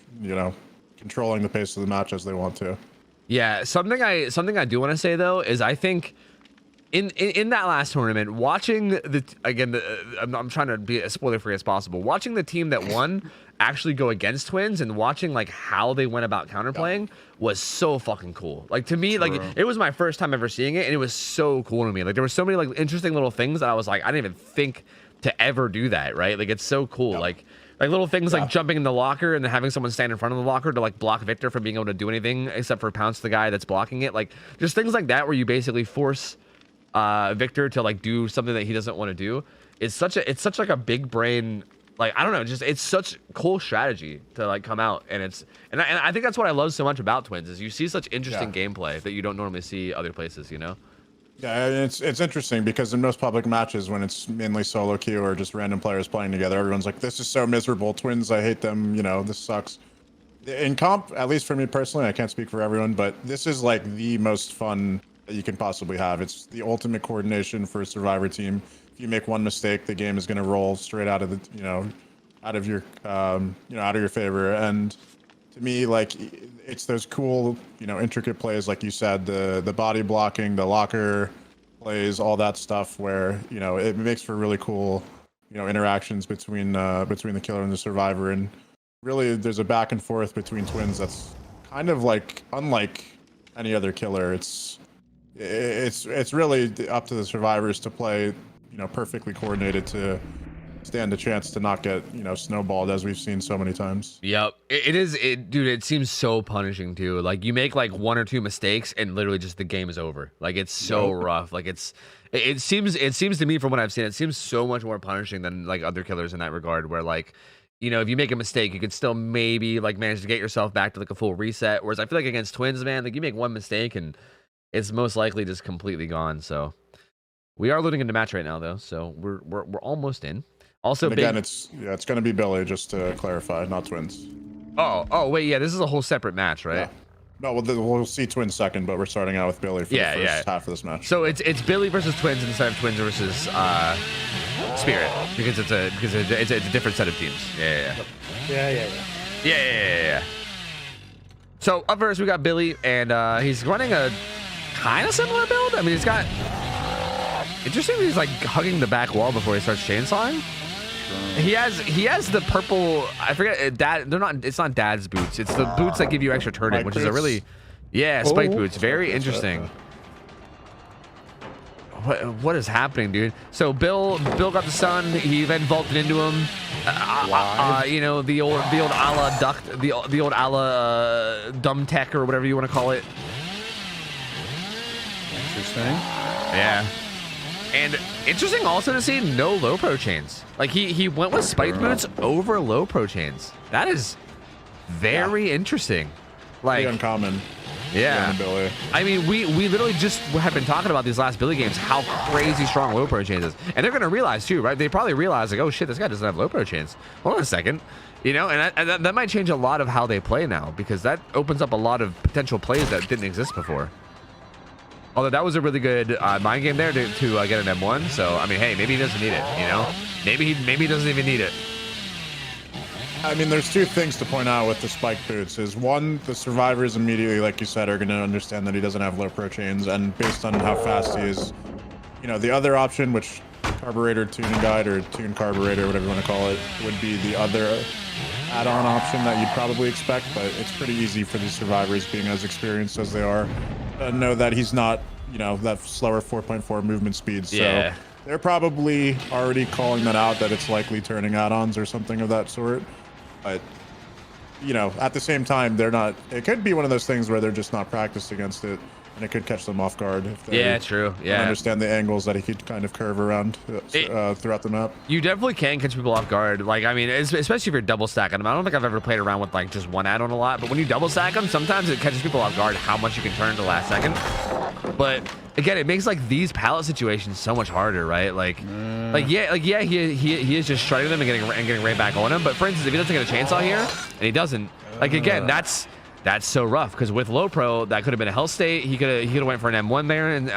controlling the pace of the match as they want to. Yeah, something I do want to say, though, is I think in that last tournament, watching I'm trying to be as spoiler-free as possible. Watching the team that won actually go against Twins and watching like how they went about counterplaying was so fucking cool. Like to me, like it was my first time ever seeing it, and it was so cool to me. Like there were so many like interesting little things that I was like, I didn't even think to ever do that. Right? Like it's so cool. Like little things like jumping in the locker and then having someone stand in front of the locker to like block Victor from being able to do anything except for pounce the guy that's blocking it. Like just things like that where you basically force Victor to like do something that he doesn't want to do. It's such like a big brain, like I don't know, just it's such cool strategy to like come out, and I think that's what I love so much about Twins is you see such interesting gameplay that you don't normally see other places, Yeah, it's interesting because in most public matches when it's mainly solo queue or just random players playing together, everyone's like, this is so miserable, Twins, I hate them, this sucks. In comp, at least for me personally, I can't speak for everyone, but this is like the most fun that you can possibly have. It's the ultimate coordination for a survivor team. If you make one mistake, the game is going to roll straight out of the out of your favor. And to me, like it's those cool intricate plays like you said, the body blocking, the locker plays, all that stuff where it makes for really cool interactions between the killer and the survivor. And really there's a back and forth between Twins that's kind of like unlike any other killer. It's really up to the survivors to play, perfectly coordinated to stand a chance to not get, snowballed as we've seen so many times. Yep, dude. It seems so punishing too. Like you make like one or two mistakes and literally just the game is over. Like it's so rough. Like it seems to me from what I've seen, it seems so much more punishing than like other killers in that regard. Where like, if you make a mistake, you could still maybe like manage to get yourself back to like a full reset. Whereas I feel like against Twins, man, like you make one mistake and it's most likely just completely gone. So we are loading into match right now, though. So we're almost in. Also, and again, it's going to be Billy, just to clarify, not Twins. Oh, wait, yeah, this is a whole separate match, right? Yeah. No, we'll see Twins second, but we're starting out with Billy for the first half of this match. So it's Billy versus Twins instead of Twins versus Spirit because it's a different set of teams. Yeah. So up first we got Billy, and he's running a kind of similar build. I mean, he's got interestingly, he's like hugging the back wall before he starts chainsawing. He has the purple. I forget. It's not Dad's boots. It's the boots that give you extra turning, which is a really, spike boots. Very interesting. What is happening, dude? So Bill got the stun. He then vaulted into him. The old ala duct, the old ala dumb tech or whatever you want to call it. Interesting. Yeah. And interesting also to see no low pro chains. Like he went with spiked boots over low pro chains. That is very interesting. Like, Pretty uncommon. yeah. Billy. I mean, we literally just have been talking about these last Billy games, how crazy strong low pro chains is. And they're going to realize too, right? They probably realize like, oh shit, this guy doesn't have low pro chains. Hold on a second. You know, and that might change a lot of how they play now, because that opens up a lot of potential plays that didn't exist before. Although that was a really good mind game there to get an M1. So, I mean, hey, maybe he doesn't need it, you know? Maybe he doesn't even need it. I mean, there's two things to point out with the spike boots. Is one, the survivors immediately, like you said, are going to understand that he doesn't have low pro chains, and based on how fast he is, you know, the other option, which carburetor tuning guide or tune carburetor, whatever you want to call it, would be the other add-on option that you'd probably expect. But it's pretty easy for these survivors, being as experienced as they are, to know that he's not, you know, that slower 4.4 movement speed. So Yeah. they're probably already calling that out, that it's likely turning add-ons or something of that sort. But, you know, at the same time, they're not. It could be one of those things where they're just not practiced against it, and it could catch them off guard if they True. Yeah. don't understand the angles that he could kind of curve around throughout the map. You definitely can catch people off guard. Like, I mean, especially if you're double stacking them. I don't think I've ever played around with like just one add-on a lot, but when you double stack them, sometimes it catches people off guard how much you can turn to the last second. But again, it makes like these pallet situations so much harder, right? He is just shredding them and getting right back on them. But for instance, if he doesn't get a chainsaw here and he doesn't, like again, that's so rough, because with low pro that could have been a hell state. He could have went for an M1 there and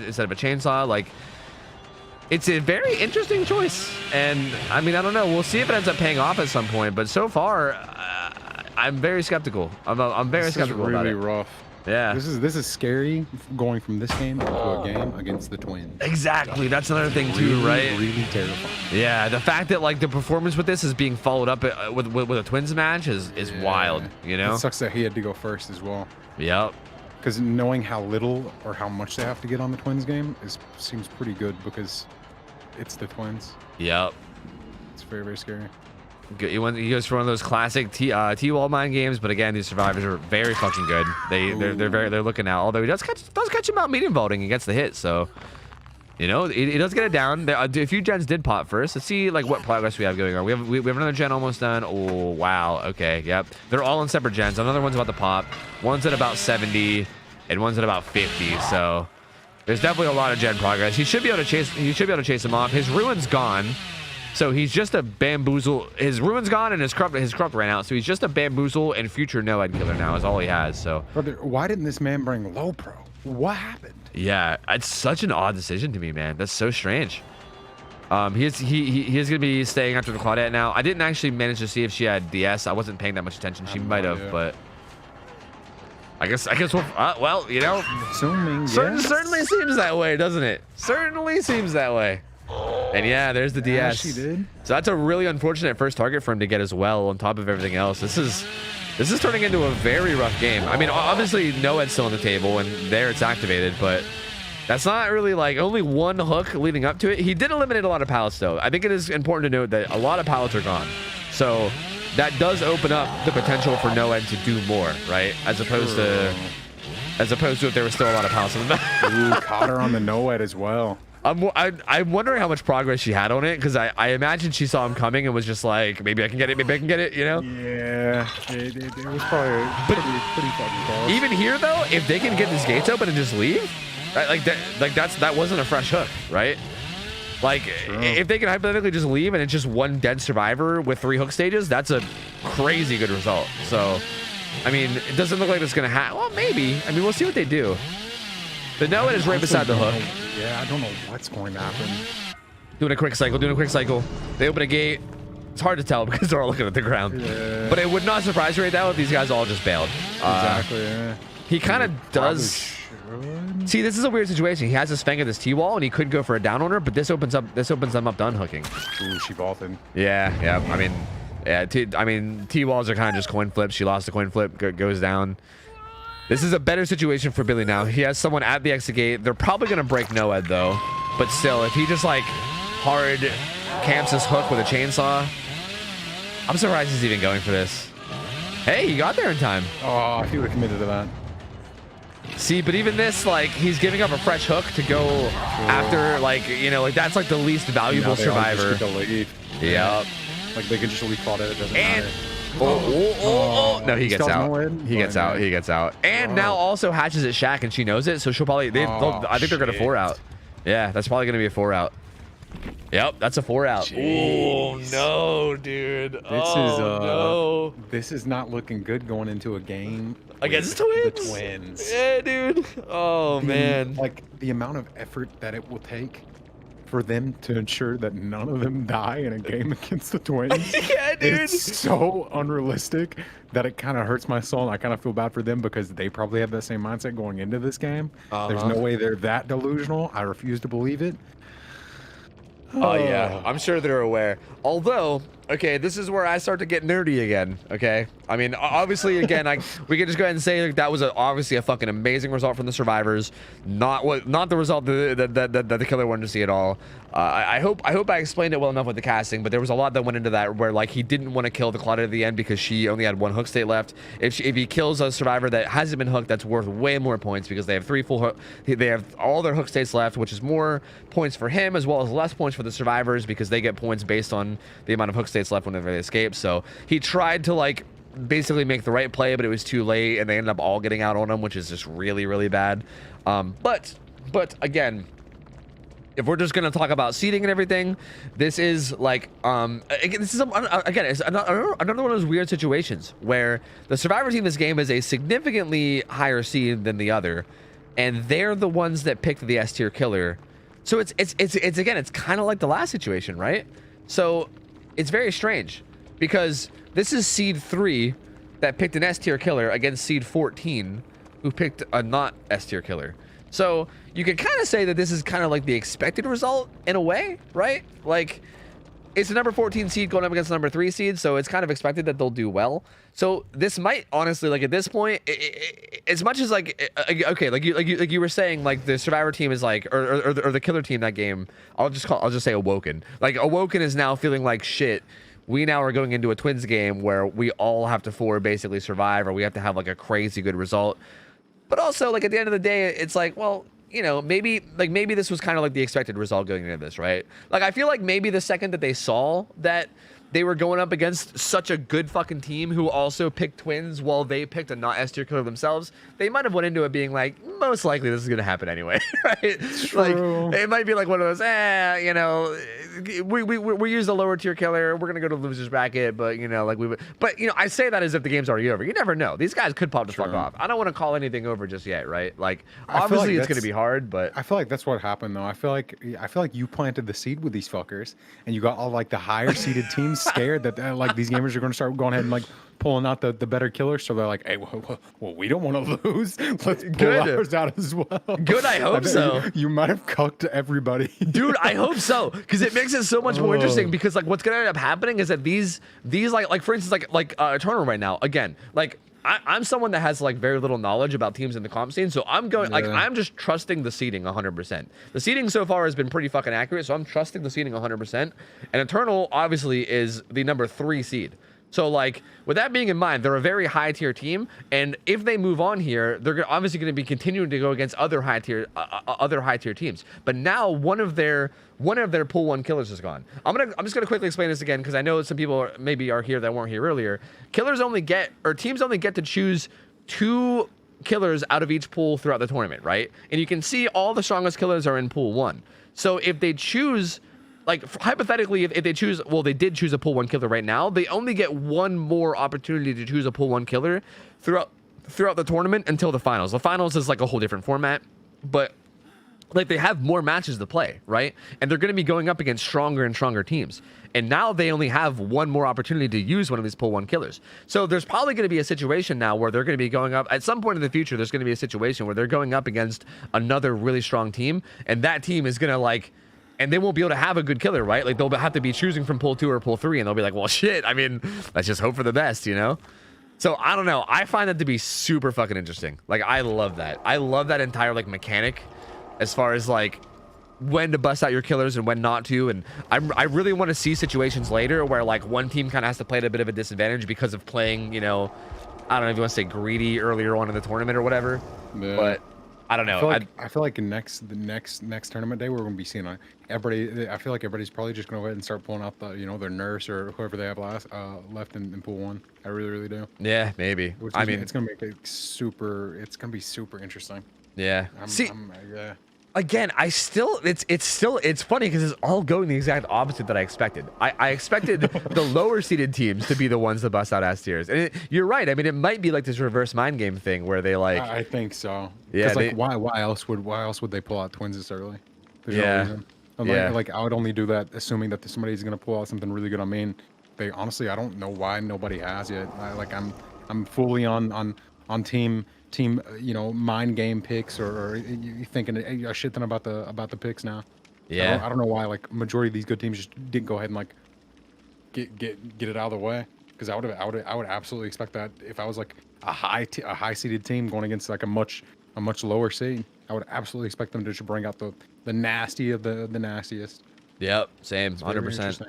instead of a chainsaw. Like, it's a very interesting choice, and I mean, I don't know. We'll see if it ends up paying off at some point. But so far, I'm very skeptical. I'm very skeptical about it. This is really rough. Yeah. This is scary going from this game into a game against the Twins. Exactly. That's another thing too, right? Really terrifying. Yeah, the fact that like the performance with this is being followed up with a Twins match is wild, you know? It sucks that he had to go first as well. Yep. Because knowing how little or how much they have to get on the Twins game seems pretty good, because it's the Twins. Yep. It's very, very scary. He goes for one of those classic T-wall mind games, but again, these survivors are very fucking good. They're looking out. Although he does catch him out medium vaulting and gets the hit, so you know he does get it down. A few gens did pop first. Let's see like what progress we have going on. We have another gen almost done. Oh wow, okay, yep. They're all in separate gens. Another one's about to pop. One's at about 70, and one's at about 50. So there's definitely a lot of gen progress. He should be able to chase. He should be able to chase him off. His ruin's gone. So he's just a bamboozle. His ruin's gone and his corrupt ran out. So he's just a bamboozle and future no-ed killer now is all he has. So brother, why didn't this man bring low pro? What happened? Yeah, it's such an odd decision to me, man. That's so strange. He is gonna be staying after the Claudette now. I didn't actually manage to see if she had DS. I wasn't paying that much attention. She might have, but I guess we'll, well, you know, assuming certainly seems that way, doesn't it? Certainly seems that way. And yeah, there's the DS. She did. So that's a really unfortunate first target for him to get as well, on top of everything else. This is turning into a very rough game. I mean, obviously no-ed's still on the table, and there it's activated, but that's not really like only one hook leading up to it. He did eliminate a lot of pallets though. I think it is important to note that a lot of pallets are gone. So that does open up the potential for no-ed to do more, right? As opposed to if there was still a lot of pallets in the map. Ooh, caught her on the no-ed as well. I'm wondering how much progress she had on it, because I imagine she saw him coming and was just like, maybe I can get it, you know? Yeah, it was probably pretty fucking close. Even here though, if they can get these gates open and just leave, right, that wasn't a fresh hook, right? Like, if they can hypothetically just leave and it's just one dead survivor with 3 hook stages, that's a crazy good result. So, I mean, it doesn't look like it's gonna happen. Well, maybe. I mean, we'll see what they do. The no-ed is right beside the hook. Yeah, I don't know what's going to happen. Doing a quick cycle. They open a gate. It's hard to tell because they're all looking at the ground. Yeah. But it would not surprise me right now if these guys all just bailed. Exactly, yeah. He kind of does. See, this is a weird situation. He has his fang at this T-wall, and he could go for a down on her, but this opens them up to unhooking. Ooh, she vaulted. Yeah. I mean, T-walls are kind of just coin flips. She lost the coin flip, goes down. This is a better situation for Billy now. He has someone at the exit gate. They're probably going to break no-ed, though. But still, if he just, like, hard camps his hook with a chainsaw, I'm surprised he's even going for this. Hey, he got there in time. Oh, he would have committed to that. See, but even this, like, he's giving up a fresh hook to go after, like, you know, like, that's, like, the least valuable survivor. Yep. Yeah. Like, they can just leave Claudette. It doesn't matter. No, he gets still out. no win, He gets but, out. He gets out. And now also hatches at Shaq, and she knows it, so she'll probably. I think they're gonna 4 out. Yeah, that's probably gonna be a 4 out. Yep, that's a 4 out. Oh no, dude. This is not looking good going into a game Against with Twins? The Twins. Yeah, dude. Oh man. Like the amount of effort that it will take for them to ensure that none of them die in a game against the Twins. Yeah, dude. It's so unrealistic that it kind of hurts my soul. And I kind of feel bad for them because they probably have that same mindset going into this game. There's no way they're that delusional. I refuse to believe it. Oh yeah, I'm sure they're aware. Although, okay, this is where I start to get nerdy again. Okay, I mean, obviously, again, we can just go ahead and say that was obviously a fucking amazing result from the survivors. Not the result that the killer wanted to see at all. I hope I explained it well enough with the casting, but there was a lot that went into that where like he didn't want to kill the Claudia at the end because she only had 1 hook state left. If he kills a survivor that hasn't been hooked, that's worth way more points because they have 3 full hook. They have all their hook states left, which is more points for him as well as less points for the survivors because they get points based on the amount of hook states left whenever they escape. So he tried to like basically make the right play, but it was too late, and they ended up all getting out on him, which is just really, really bad. But again, if we're just gonna talk about seeding and everything, this is like this is again it's another one of those weird situations where the survivor team in this game is a significantly higher seed than the other, and they're the ones that picked the S tier killer. So it's again, it's kind of like the last situation, right? So it's very strange because this is seed 3 that picked an S tier killer against seed 14 who picked a not S tier killer. So you can kind of say that this is kind of like the expected result in a way, right? Like it's the number 14 seed going up against the number 3 seed, so it's kind of expected that they'll do well. So this might honestly, like at this point, as much as like okay, like you were saying, like the survivor team is like, or the killer team that game. I'll just say Awoken. Like Awoken is now feeling like shit. We now are going into a Twins game where we all have to 4 basically survive, or we have to have like a crazy good result. But also, like at the end of the day, it's like, well, you know, maybe this was kind of like the expected result going into this, right? Like I feel like maybe the second that they saw that they were going up against such a good fucking team who also picked Twins while they picked a not S tier killer themselves, they might have went into it being like, most likely this is gonna happen anyway, right? True. Like it might be like one of those, you know, we use the lower tier killer, we're gonna go to losers bracket, but you know, like but you know, I say that as if the game's already over. You never know. These guys could pop the fuck off. I don't want to call anything over just yet, right? Like obviously it's gonna be hard, but I feel like that's what happened though. I feel like you planted the seed with these fuckers, and you got all like the higher seeded teams scared that like these gamers are going to start going ahead and like pulling out the better killers. So they're like, hey, well we don't want to lose. Let's pull ours out as well. Good, I hope so. You might have cucked everybody. Dude, I hope so, because it makes it so much more interesting, because like what's going to end up happening is that these like for instance like Eternal right now, again, like I'm someone that has like very little knowledge about teams in the comp scene, so I'm going like I'm just trusting the seeding 100%. The seeding so far has been pretty fucking accurate, so I'm trusting the seeding 100%. And Eternal obviously is the number 3 seed. So like with that being in mind, they're a very high tier team, and if they move on here, they're obviously going to be continuing to go against other high tier teams. But now one of their pool 1 killers is gone. I'm just gonna quickly explain this again because I know some people maybe are here that weren't here earlier. Teams only get to choose 2 killers out of each pool throughout the tournament, right? And you can see all the strongest killers are in pool 1. So if they choose, like hypothetically, if they choose, well, they did choose a pool 1 killer right now, they only get 1 more opportunity to choose a pool 1 killer throughout the tournament until the finals. The finals is like a whole different format, but like they have more matches to play, right? And they're going to be going up against stronger and stronger teams. And now they only have 1 more opportunity to use one of these pool 1 killers. So there's probably going to be a situation now where they're going to be going up at some point in the future. There's going to be a situation where they're going up against another really strong team, and that team is going to like, and they won't be able to have a good killer, right? Like they'll have to be choosing from pool 2 or pool 3, and they'll be like, well, shit. I mean, let's just hope for the best, you know? So I don't know. I find that to be super fucking interesting. Like I love that. I love that entire like mechanic, as far as like when to bust out your killers and when not to. And I really want to see situations later where like one team kind of has to play at a bit of a disadvantage because of playing, you know, I don't know if you want to say greedy earlier on in the tournament or whatever. Yeah. But I don't know. I feel like the next tournament day we're going to be seeing everybody. I feel like everybody's probably just going to go ahead and start pulling out their nurse or whoever they have left in pool 1. I really do. Yeah, maybe. I mean, it's going to make it super. It's going to be super interesting. Yeah. Yeah. Again, it's funny because it's all going the exact opposite that I expected. I expected the lower seeded teams to be the ones that bust out S tiers, and you're right. I mean, it might be like this reverse mind game thing where they like. I think so. Yeah. Like, why else would they pull out twins this early? There's no reason. Yeah. Like I would only do that assuming that somebody's gonna pull out something really good on me. And they honestly, I don't know why nobody has yet. I'm fully on team mind game picks or you thinking a shit ton about the picks now. Yeah. I don't know why like majority of these good teams just didn't go ahead and like get it out of the way, because I would absolutely expect that if I was like a high seeded team going against like a much lower seed, I would absolutely expect them to just bring out the nasty of the nastiest. Yep, same, 100%.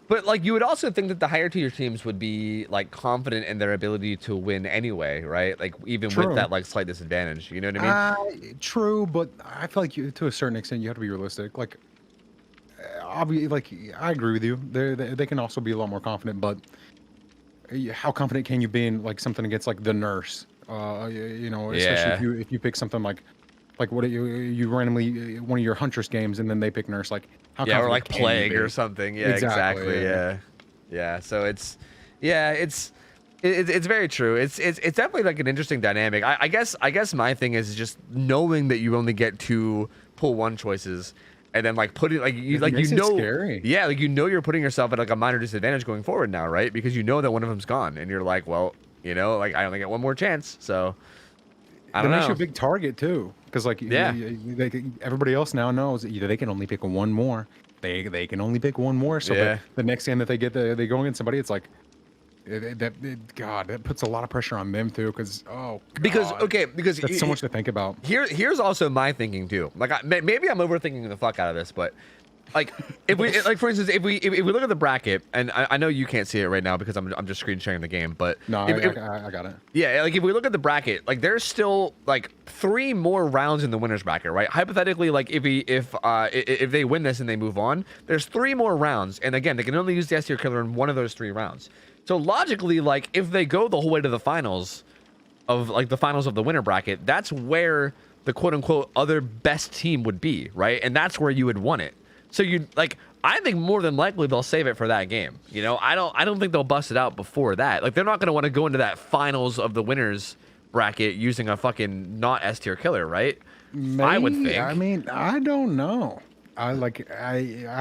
But like you would also think that the higher tier teams would be like confident in their ability to win anyway, right? Like even with that like slight disadvantage, you know what I mean? True, but I feel like to a certain extent you have to be realistic. Like, obviously, like I agree with you. They can also be a lot more confident, but how confident can you be in like something against like the nurse? Especially if you pick something like what you randomly one of your huntress games and then they pick nurse, like how or like plague or something. Yeah, exactly. Yeah. So it's very true. It's definitely like an interesting dynamic. I guess my thing is just knowing that you only get 2 pull 1 choices, and then like putting scary. Yeah, like you're putting yourself at like a minor disadvantage going forward now, right? Because you know that one of them's gone, and you're like, well, like I only get one more chance, so. I don't know. Makes you a big target too, because like everybody else now knows either they can only pick one more, they can only pick one more. So the next game that they get, they go against somebody, it's like that puts a lot of pressure on them too, because that's so much to think about. Here's also my thinking too. Like maybe I'm overthinking the fuck out of this, but. Like if we for instance if we look at the bracket, and I know you can't see it right now because I'm just screen sharing the game, but no, I got it. Yeah, like if we look at the bracket, like there's still like 3 more rounds in the winners bracket, right? Hypothetically, like if they win this and they move on, there's 3 more rounds, and again they can only use the S tier killer in one of those 3 rounds. So logically, like if they go the whole way to the finals of the winner bracket, that's where the quote unquote other best team would be, right? And that's where you would want it. So I think more than likely they'll save it for that game. I don't think they'll bust it out before that. Like they're not going to want to go into that finals of the winners bracket using a fucking not S tier killer, right? Maybe, I would think. I mean, I don't know. I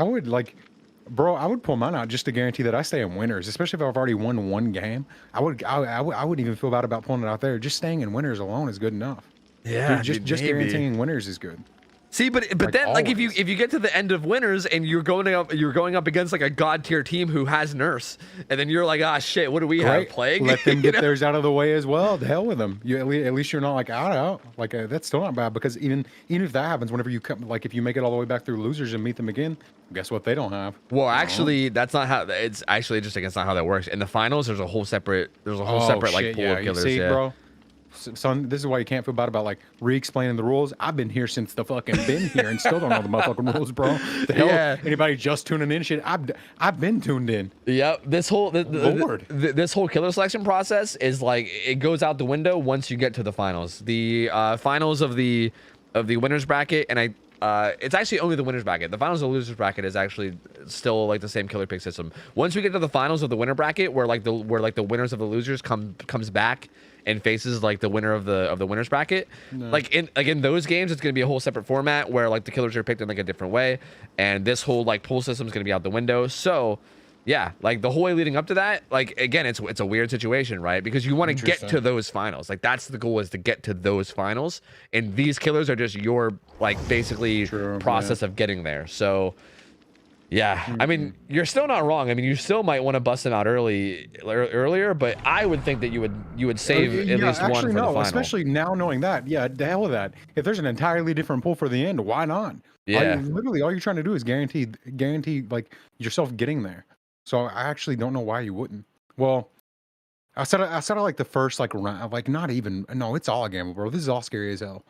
would pull mine out just to guarantee that I stay in winners, especially if I've already won 1 game. I wouldn't even feel bad about pulling it out there. Just staying in winners alone is good enough. Yeah, just guaranteeing winners is good. See, but then always. Like if you get to the end of winners and you're going up against like a god tier team who has nurse, and then you're like, ah shit, what do we have? Plague? Let them get theirs out of the way as well. The hell with them. At least you're not like out. Like that's still not bad, because even if that happens, whenever you come, like if you make it all the way back through losers and meet them again, guess what they don't have? Well, actually, that's not how. It's actually interesting. It's not how that works. In the finals, there's a whole separate like pool of killers. See, bro. Son, this is why you can't feel bad about like re-explaining the rules. I've been here since the fucking been here and still don't know the motherfucking rules, bro. The hell, anybody just tuning in, shit. I've been tuned in. Yep. This whole this whole killer selection process is like it goes out the window once you get to the finals. The finals of the winners bracket, and it's actually only the winners bracket. The finals of the losers bracket is actually still like the same killer pick system. Once we get to the finals of the winner bracket, where the winners of the losers comes back and faces like the winner of the winners bracket, like in those games, it's gonna be a whole separate format where like the killers are picked in like a different way, and this whole like pool system is gonna be out the window. So yeah, like the whole way leading up to that, like again, it's a weird situation, right? Because you want to get to those finals. Like that's the goal, is to get to those finals, and these killers are just your like basically process of getting there. So yeah, I mean, you're still not wrong. I mean, you still might want to bust them out earlier, but I would think that you would save at least one for the final. Especially now knowing that. Yeah, the hell with that. If there's an entirely different pool for the end, why not? Yeah. Literally, all you're trying to do is guarantee like yourself getting there. So I actually don't know why you wouldn't. Well, I said like the first like round, like not even. No, it's all a gamble, bro. This is all scary as hell.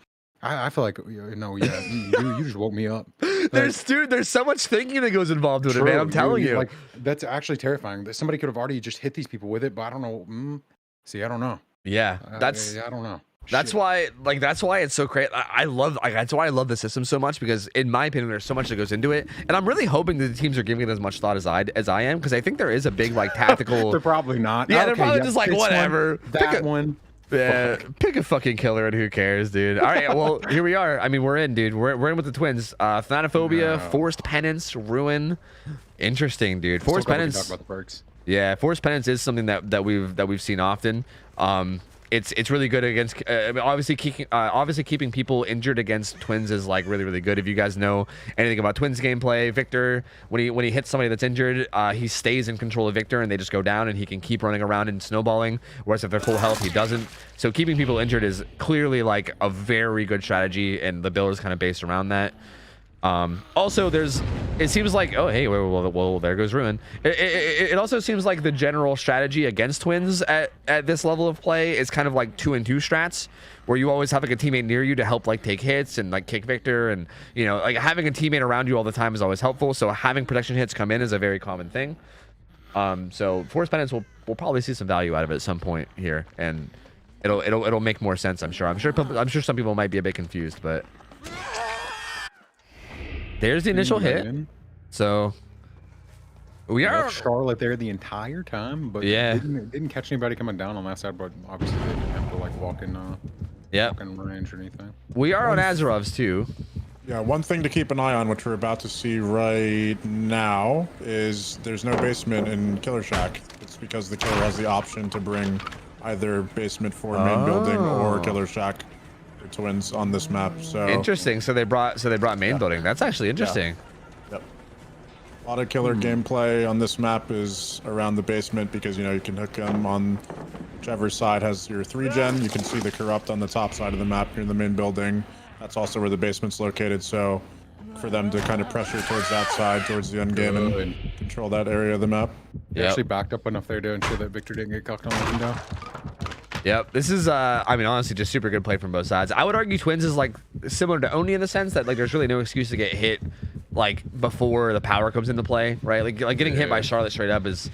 I feel like no, yeah, you just woke me up. There's so much thinking that goes involved with it, man. I'm telling you. Like that's actually terrifying. Somebody could have already just hit these people with it, but I don't know. See, I don't know. Yeah, I don't know. That's Shit. why, like, that's why it's so great. That's why I love the system so much, because in my opinion, there's so much that goes into it, and I'm really hoping that the teams are giving it as much thought as I am, because I think there is a big like tactical. They're probably not. Yeah, they're probably just like whatever. That one. Yeah, pick a fucking killer and who cares, dude. All right, well, here we are. I mean, we're in, dude. We're in with the twins. Thanatophobia, Forced Penance, Ruin. Interesting, dude. Forced Penance. Talk about the perks. Yeah, Forced Penance is something that we've seen often. It's really good against obviously keeping people injured against twins is like really good. If you guys know anything about twins gameplay, Victor, when he hits somebody that's injured, he stays in control of Victor and they just go down and he can keep running around and snowballing, whereas if they're full health he doesn't. So keeping people injured is clearly like a very good strategy, and the build is kind of based around that. Also, it seems like, oh hey, well there goes Ruin. It also seems like the general strategy against twins at this level of play is kind of like 2-2 strats, where you always have like a teammate near you to help like take hits and like kick Victor, and you know, like having a teammate around you all the time is always helpful. So having protection hits come in is a very common thing. So Force Penance we'll probably see some value out of it at some point here, and it'll make more sense. I'm sure some people might be a bit confused, but. There's the initial hit. So we are Charlotte there the entire time, but yeah, didn't catch anybody coming down on that side, but obviously they didn't have to like walk in range or anything. We are on Azerov's too. Yeah, one thing to keep an eye on, which we're about to see right now, is there's no basement in Killer Shack. It's because the killer has the option to bring either basement for main building or Killer Shack for twins on this map. So interesting. So they brought main building. That's actually interesting. Yep. A lot of killer gameplay on this map is around the basement because you know you can hook them on whichever side has your 3-gen. You can see the corrupt on the top side of the map near the main building. That's also where the basement's located, so for them to kind of pressure towards that side, towards the end game, and control that area of the map. They actually backed up enough there to ensure that Victor didn't get cucked on the window. Yep, this is, I mean, honestly, just super good play from both sides. I would argue Twins is, like, similar to Oni in the sense that, like, there's really no excuse to get hit, like, before the power comes into play, right? Like getting hit by Charlotte straight up is,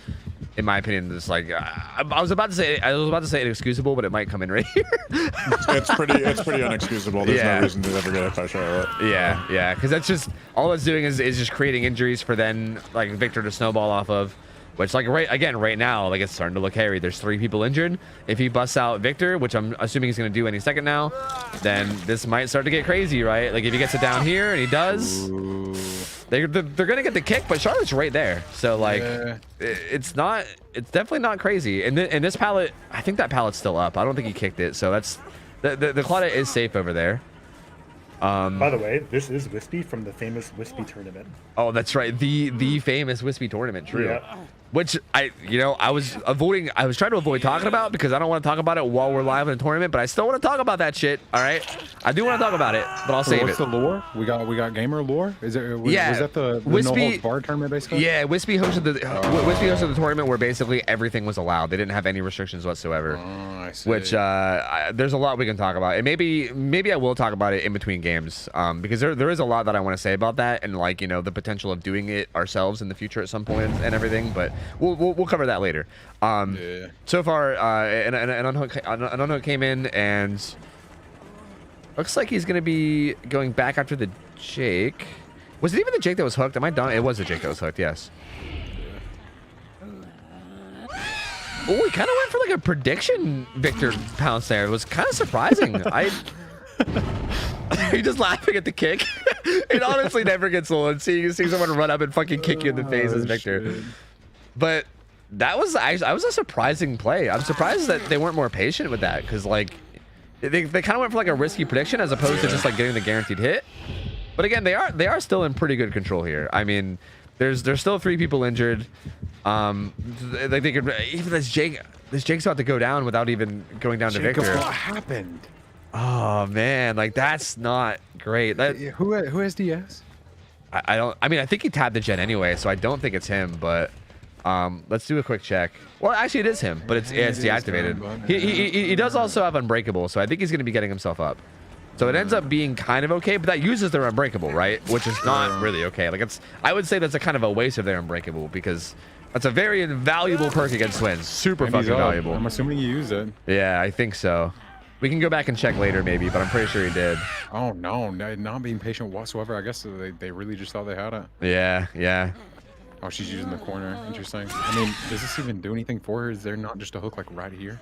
in my opinion, just like I was about to say inexcusable, but it might come in right here. it's pretty unexcusable. There's no reason to ever get hit by Charlotte. Yeah, because that's just all it's doing is just creating injuries for then like Victor to snowball off of. Which, like, right now, like, it's starting to look hairy. There's 3 people injured. If he busts out Victor, which I'm assuming he's going to do any second now, then this might start to get crazy, right? Like, if he gets it down here, and he does, they're going to get the kick, but Charlotte's right there. So, like, it's definitely not crazy. And this pallet, I think that pallet's still up. I don't think he kicked it. So that's, the Claudia is safe over there. By the way, this is Wispy from the famous Wispy tournament. Oh, that's right. The famous Wispy tournament. True. Yeah. Which I was trying to avoid talking about because I don't want to talk about it while we're live in a tournament, but I still want to talk about that shit. All right, I do want to talk about it, but I'll save it. What's the lore? We got gamer lore. Was that the Wispy, no holds barred tournament basically? Yeah, Wispy hosted the tournament where basically everything was allowed. They didn't have any restrictions whatsoever. Oh, I see. Which there's a lot we can talk about, and maybe I will talk about it in between games, because there is a lot that I want to say about that, and like the potential of doing it ourselves in the future at some point and everything, but. We'll cover that later. So far, an unhook came in, and looks like he's gonna be going back after the Jake. Was it even the Jake that was hooked? Am I done? It was the Jake that was hooked. Yes. Oh, he kind of went for like a prediction Victor pounce there. It was kind of surprising. You're just laughing at the kick. It honestly never gets old. Seeing someone run up and fucking kick you in the face as Victor. Shit. But that was a surprising play. I'm surprised that they weren't more patient with that, because like they kind of went for like a risky prediction as opposed to just like getting the guaranteed hit. But again, they are still in pretty good control here. I mean, there's still 3 people injured. Like they could even this Jake's about to go down without even going down to Victor. What happened? Oh man, like that's not great. Who has DS? I mean, I think he tabbed the gen anyway, so I don't think it's him, but. Let's do a quick check. Well, actually, it is him, but it's deactivated. He does also have Unbreakable, so I think he's going to be getting himself up. So it ends up being kind of okay, but that uses their unbreakable, right? Which is not really okay. Like I would say that's a kind of a waste of their unbreakable because that's a very invaluable perk against twins. Super fucking valuable. I'm assuming you use it. Yeah, I think so. We can go back and check later maybe, but I'm pretty sure he did. Oh no, not being patient whatsoever. I guess they really just thought they had it. Yeah, yeah. Oh, she's using the corner. Interesting. I mean, does this even do anything for her? Is there not just a hook like right here?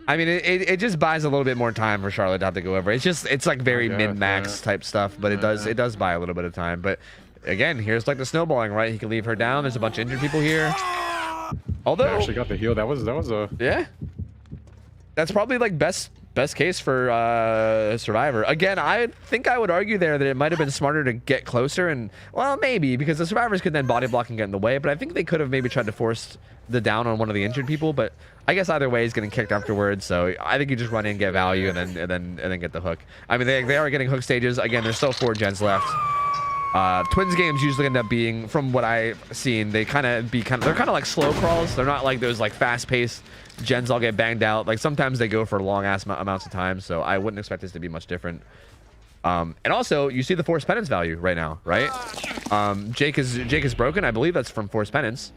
I mean, it just buys a little bit more time for Charlotte to have to go over. It's like very min-max type stuff, but it does buy a little bit of time. But again, here's like the snowballing, right? He can leave her down. There's a bunch of injured people here. Although I actually got the heal. That was a yeah. That's probably like best case for Survivor. Again, I think I would argue there that it might have been smarter to get closer and well maybe because the survivors could then body block and get in the way. But I think they could have maybe tried to force the down on one of the injured people. But I guess either way, he's getting kicked afterwards. So I think you just run in, get value, and then get the hook. I mean, they are getting hook stages. Again, there's still 4 gens left. Twins games usually end up being, from what I've seen, they're kind of like slow crawls. They're not like those like fast-paced gens all get banged out. Like sometimes they go for long ass amounts of time. So I wouldn't expect this to be much different. And also you see the forced penance value right now, right? Jake is broken. I believe that's from forced penance.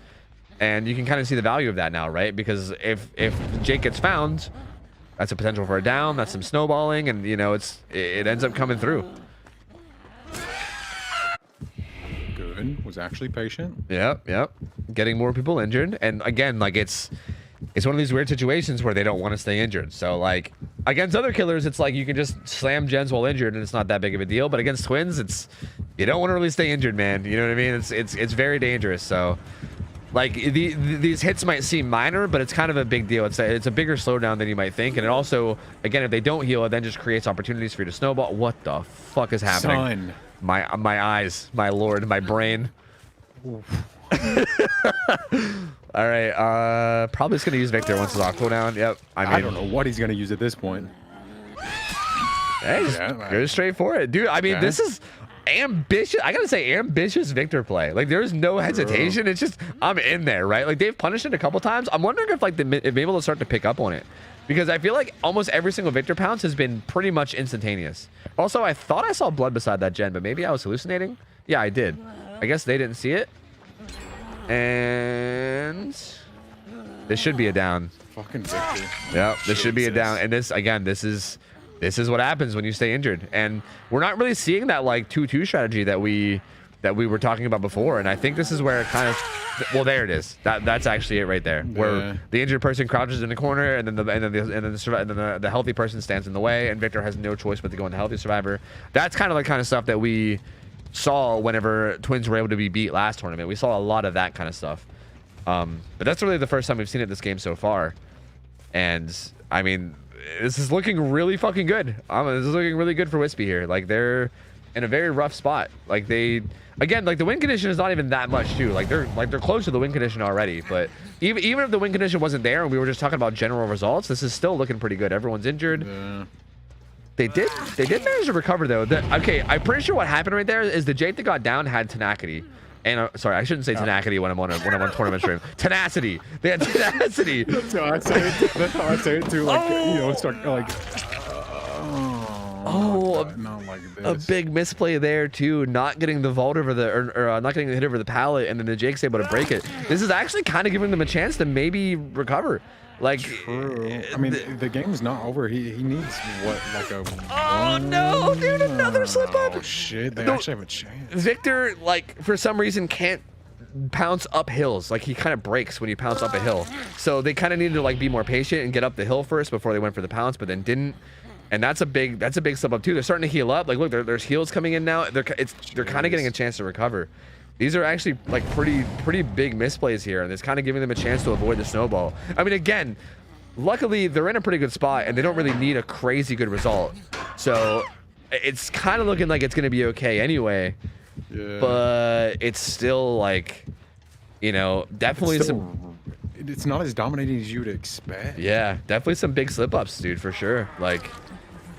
And you can kind of see the value of that now, right? Because if Jake gets found, that's a potential for a down. That's some snowballing, and you know it ends up coming through. good. Was actually patient. Yep. Getting more people injured, and again, like it's one of these weird situations where they don't want to stay injured. So like against other killers, it's like you can just slam gens while injured, and it's not that big of a deal. But against twins, it's you don't want to really stay injured, man. You know what I mean? It's very dangerous. So. Like these hits might seem minor, but it's kind of a big deal. It's a bigger slowdown than you might think, and it also, again, if they don't heal, it then just creates opportunities for you to snowball. What the fuck is happening? Son. My eyes, my lord, my brain. All right, probably just gonna use Victor once his off cooldown. Yep. I don't know what he's gonna use at this point. Hey, just go straight for it, dude. I mean, this is ambitious. I gotta say, ambitious Victor play. Like, there's no hesitation. It's just I'm in there, right? Like they've punished it a couple times. I'm wondering if like if able to start to pick up on it, because I feel like almost every single Victor pounce has been pretty much instantaneous. Also, I thought I saw blood beside that gen, but maybe I was hallucinating. Yeah, I did. I guess they didn't see it. And this should be a down. Fucking Victor. Yep, this should be a down. And this, again, this is what happens when you stay injured. And we're not really seeing that like 2-2 strategy that we were talking about before. And I think this is where it kind of, well, there it is. That's actually it right there, where the injured person crouches in the corner, and then the healthy person stands in the way, and Victor has no choice but to go into healthy survivor. That's kind of the kind of stuff that we saw whenever twins were able to be beat last tournament. We saw a lot of that kind of stuff. But that's really the first time we've seen it this game so far. And I mean, this is looking really fucking good. This is looking really good for Wispy here. Like, they're in a very rough spot. Like, they, again, like the win condition is not even that much too. Like they're close to the win condition already. But even if the win condition wasn't there and we were just talking about general results, this is still looking pretty good. Everyone's injured. Yeah. They did manage to recover though. Okay, I'm pretty sure what happened right there is the Jake that got down had tenacity. And sorry, I shouldn't say tenacity when I'm on tournament stream. Tenacity. They had tenacity. That's how I say it. That's how I say it too. Like, you know, start like. Not like this. A big misplay there too. Not getting the vault over the, or not getting the hit over the pallet, and then the Jake's able to break it. This is actually kind of giving them a chance to maybe recover. Like, true. I mean, the game's not over. He needs what, like a. Oh no, dude! Another slip up. Oh shit! They actually have a chance. Victor, like, for some reason, can't pounce up hills. Like, he kind of breaks when you pounce up a hill. So they kind of needed to like be more patient and get up the hill first before they went for the pounce, but then didn't. And that's a big slip up too. They're starting to heal up. Like, look, there's heals coming in now. They're kind of getting a chance to recover. These are actually like pretty big misplays here, and it's kind of giving them a chance to avoid the snowball. I mean, again, luckily they're in a pretty good spot, and they don't really need a crazy good result. So it's kind of looking like it's going to be okay anyway. Yeah. But it's still like, you know, definitely it's not as dominating as you'd expect. Yeah, definitely some big slip ups, dude, for sure. Like,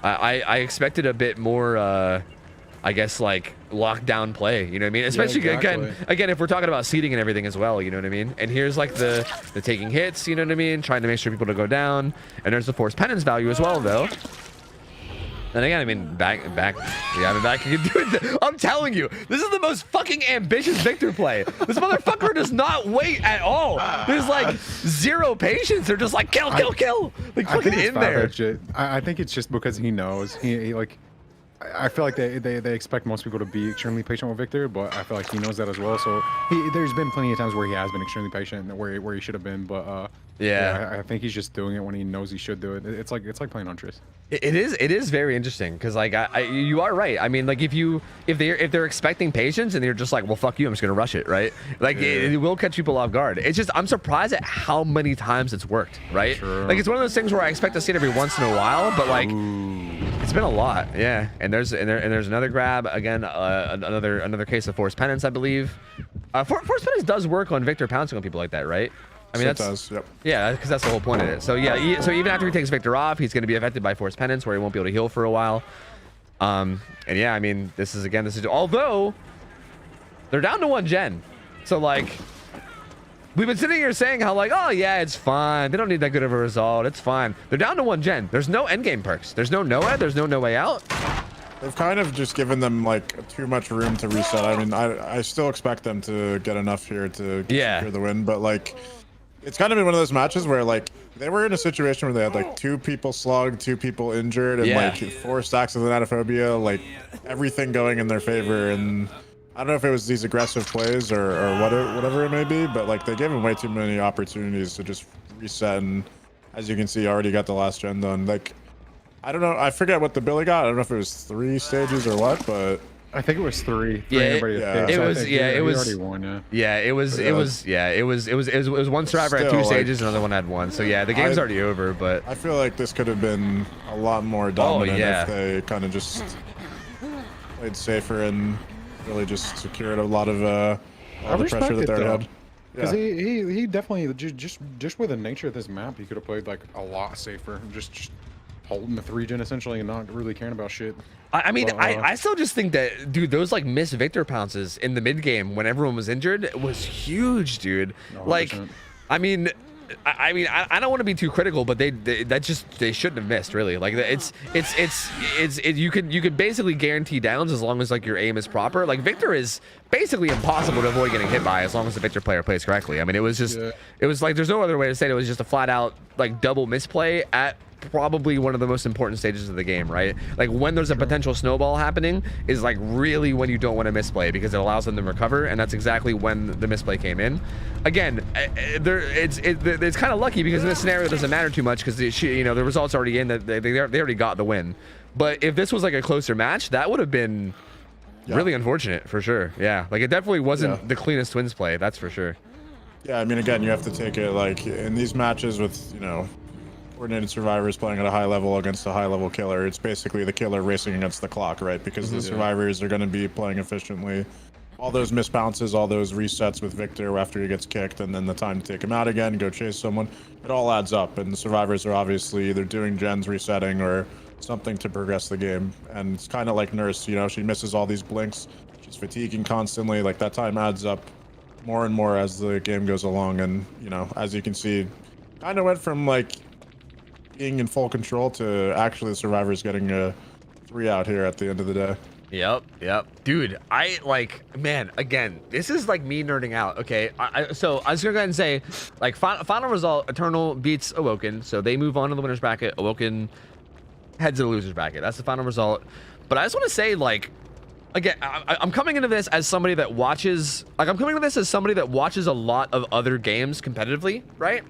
I expected a bit more. I guess like lockdown play, you know what I mean? Especially again, if we're talking about seeding and everything as well, you know what I mean? And here's like the taking hits, you know what I mean? Trying to make sure people don't go down. And there's the forced penance value as well, though. And again, I mean, back. You can do it. I'm telling you, this is the most fucking ambitious Victor play. This motherfucker does not wait at all. There's like zero patience. They're just like kill. Like fucking in there. I think it's just because he knows. He like. I feel like they expect most people to be extremely patient with Victor, but I feel like he knows that as well. So there's been plenty of times where he has been extremely patient, where he should have been. But yeah, I think he's just doing it when he knows he should do it. It's like playing Huntress. It is very interesting because like you are right. I mean, like if they're expecting patience and you're just like, well, fuck you, I'm just gonna rush it, right? Like it will catch people off guard. It's just I'm surprised at how many times it's worked, right? True. Like it's one of those things where I expect to see it every once in a while, but like. It's been a lot, yeah. And there's another grab again, another case of forced penance, I believe. Forced penance does work on Victor pouncing on people like that, right? I mean, it does, yep. Yeah, because that's the whole point of it. So yeah, so even after he takes Victor off, he's going to be affected by forced penance, where he won't be able to heal for a while. And yeah, I mean, this is although they're down to 1 gen, so like. We've been sitting here saying how like, oh yeah, it's fine. They don't need that good of a result. It's fine. They're down to 1 gen. There's no endgame perks. There's no Noah. There's no way out. They've kind of just given them like too much room to reset. I mean, I still expect them to get enough here to secure the win, but like, it's kind of been one of those matches where like they were in a situation where they had like 2 people slugged, 2 people injured, and like 4 stacks of anatophobia, like everything going in their favor. And I don't know if it was these aggressive plays or whatever it may be, but like they gave him way too many opportunities to just reset. And as you can see, already got the last gen done. Like, I don't know. I forget what the Billy got. I don't know if it was 3 stages or what, but I think it was 3. It was 1. It was 1 survivor at 2 stages, another one had 1. So yeah, the game's already over. But I feel like this could have been a lot more dominant if they kind of just played safer and really just secured a lot of all the pressure that they had. Because he definitely just with the nature of this map, he could have played like a lot safer, just holding the 3 gen essentially and not really caring about shit. I mean, I still just think that, dude, those like missed Victor pounces in the mid game when everyone was injured was huge, dude. 100%. Like, I mean, I don't want to be too critical, but they shouldn't have missed, really. Like you could basically guarantee downs as long as like your aim is proper. Like Victor is basically impossible to avoid getting hit by as long as the Victor player plays correctly. I mean, it was just it was like there's no other way to say it. It was just a flat out like double misplay at probably one of the most important stages of the game, right? Like when there's a potential snowball happening is like really when you don't want to misplay because it allows them to recover, and that's exactly when the misplay came in. Again, it's kind of lucky because in this scenario it doesn't matter too much because the result's already in, that they already got the win. But if this was like a closer match, that would have been really unfortunate for sure. Yeah, like it definitely wasn't the cleanest Twins play, that's for sure. Yeah, I mean, again, you have to take it like in these matches with, coordinated survivors playing at a high level against a high level killer. It's basically the killer racing against the clock, right? Because the survivors are going to be playing efficiently. All those missed bounces, all those resets with Victor after he gets kicked, and then the time to take him out again, go chase someone, it all adds up. And the survivors are obviously either doing gens resetting or something to progress the game. And it's kind of like Nurse, she misses all these blinks. She's fatiguing constantly. Like that time adds up more and more as the game goes along. And, as you can see, kind of went from like being in full control to actually the survivors getting a 3 out here at the end of the day. Yep. Dude, man, again, this is like me nerding out, okay? So I was gonna go ahead and say, like, final result, Eternal beats Awoken, so they move on to the winner's bracket. Awoken heads to the loser's bracket. That's the final result. But I just want to say, like, again, I'm coming into this as somebody that watches, a lot of other games competitively, right?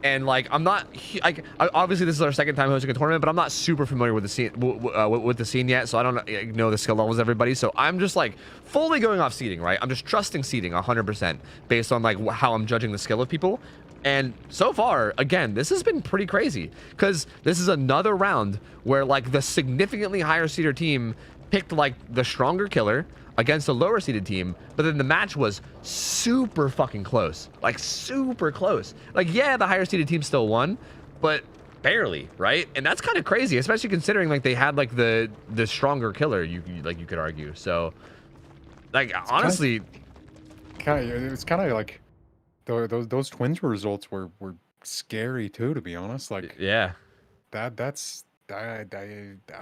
And like, I'm not like, obviously this is our second time hosting a tournament, but I'm not super familiar with the scene yet, so I don't know the skill levels of everybody. So I'm just like fully going off seeding, right? I'm just trusting seeding 100% based on like how I'm judging the skill of people. And so far, again, this has been pretty crazy because this is another round where like the significantly higher seeder team picked like the stronger killer against a lower seeded team, but then the match was super fucking close, like super close. Like, yeah, the higher seeded team still won, but barely, right? And that's kind of crazy, especially considering like they had like the stronger killer, you could argue. So like, honestly, it's kind of like those Twins results were scary too, to be honest. Like, yeah, that's I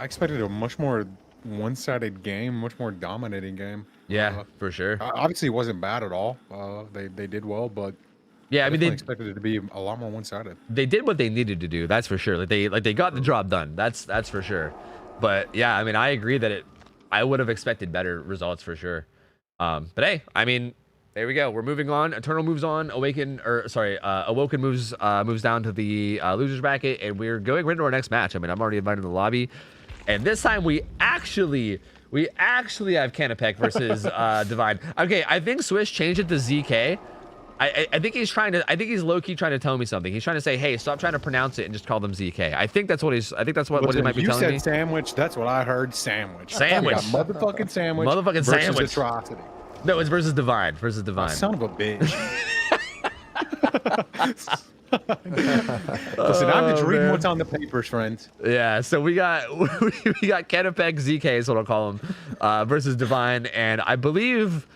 expected a much more one-sided game, much more dominating game. Yeah, for sure. Obviously, it wasn't bad at all. They did well, but Yeah, I mean, they expected it to be a lot more one-sided. they did what they needed to do. That's for sure. They got the job done. That's for sure. But yeah, I mean, I agree that I would have expected better results for sure. But hey, I mean, there we go. We're moving on. Eternal moves on. Awoken moves down to the losers bracket, and we're going right into our next match. I mean, I'm already invited to the lobby, and this time we actually have Canapec versus Divine. Okay, I think Swish changed it to ZK. I think he's low-key trying to tell me something. He's trying to say, hey, stop trying to pronounce it and just call them ZK. I think that's what he might be telling me. You said sandwich. That's what I heard. Sandwich. Sandwich. Motherfucking sandwich. Motherfucking versus sandwich. Atrocity. No, it's versus Divine. Son of a bitch. Listen, I'm just reading what's on the papers, friends. Yeah, so we got Canapec ZK is what I'll call him, versus Divine, and I believe,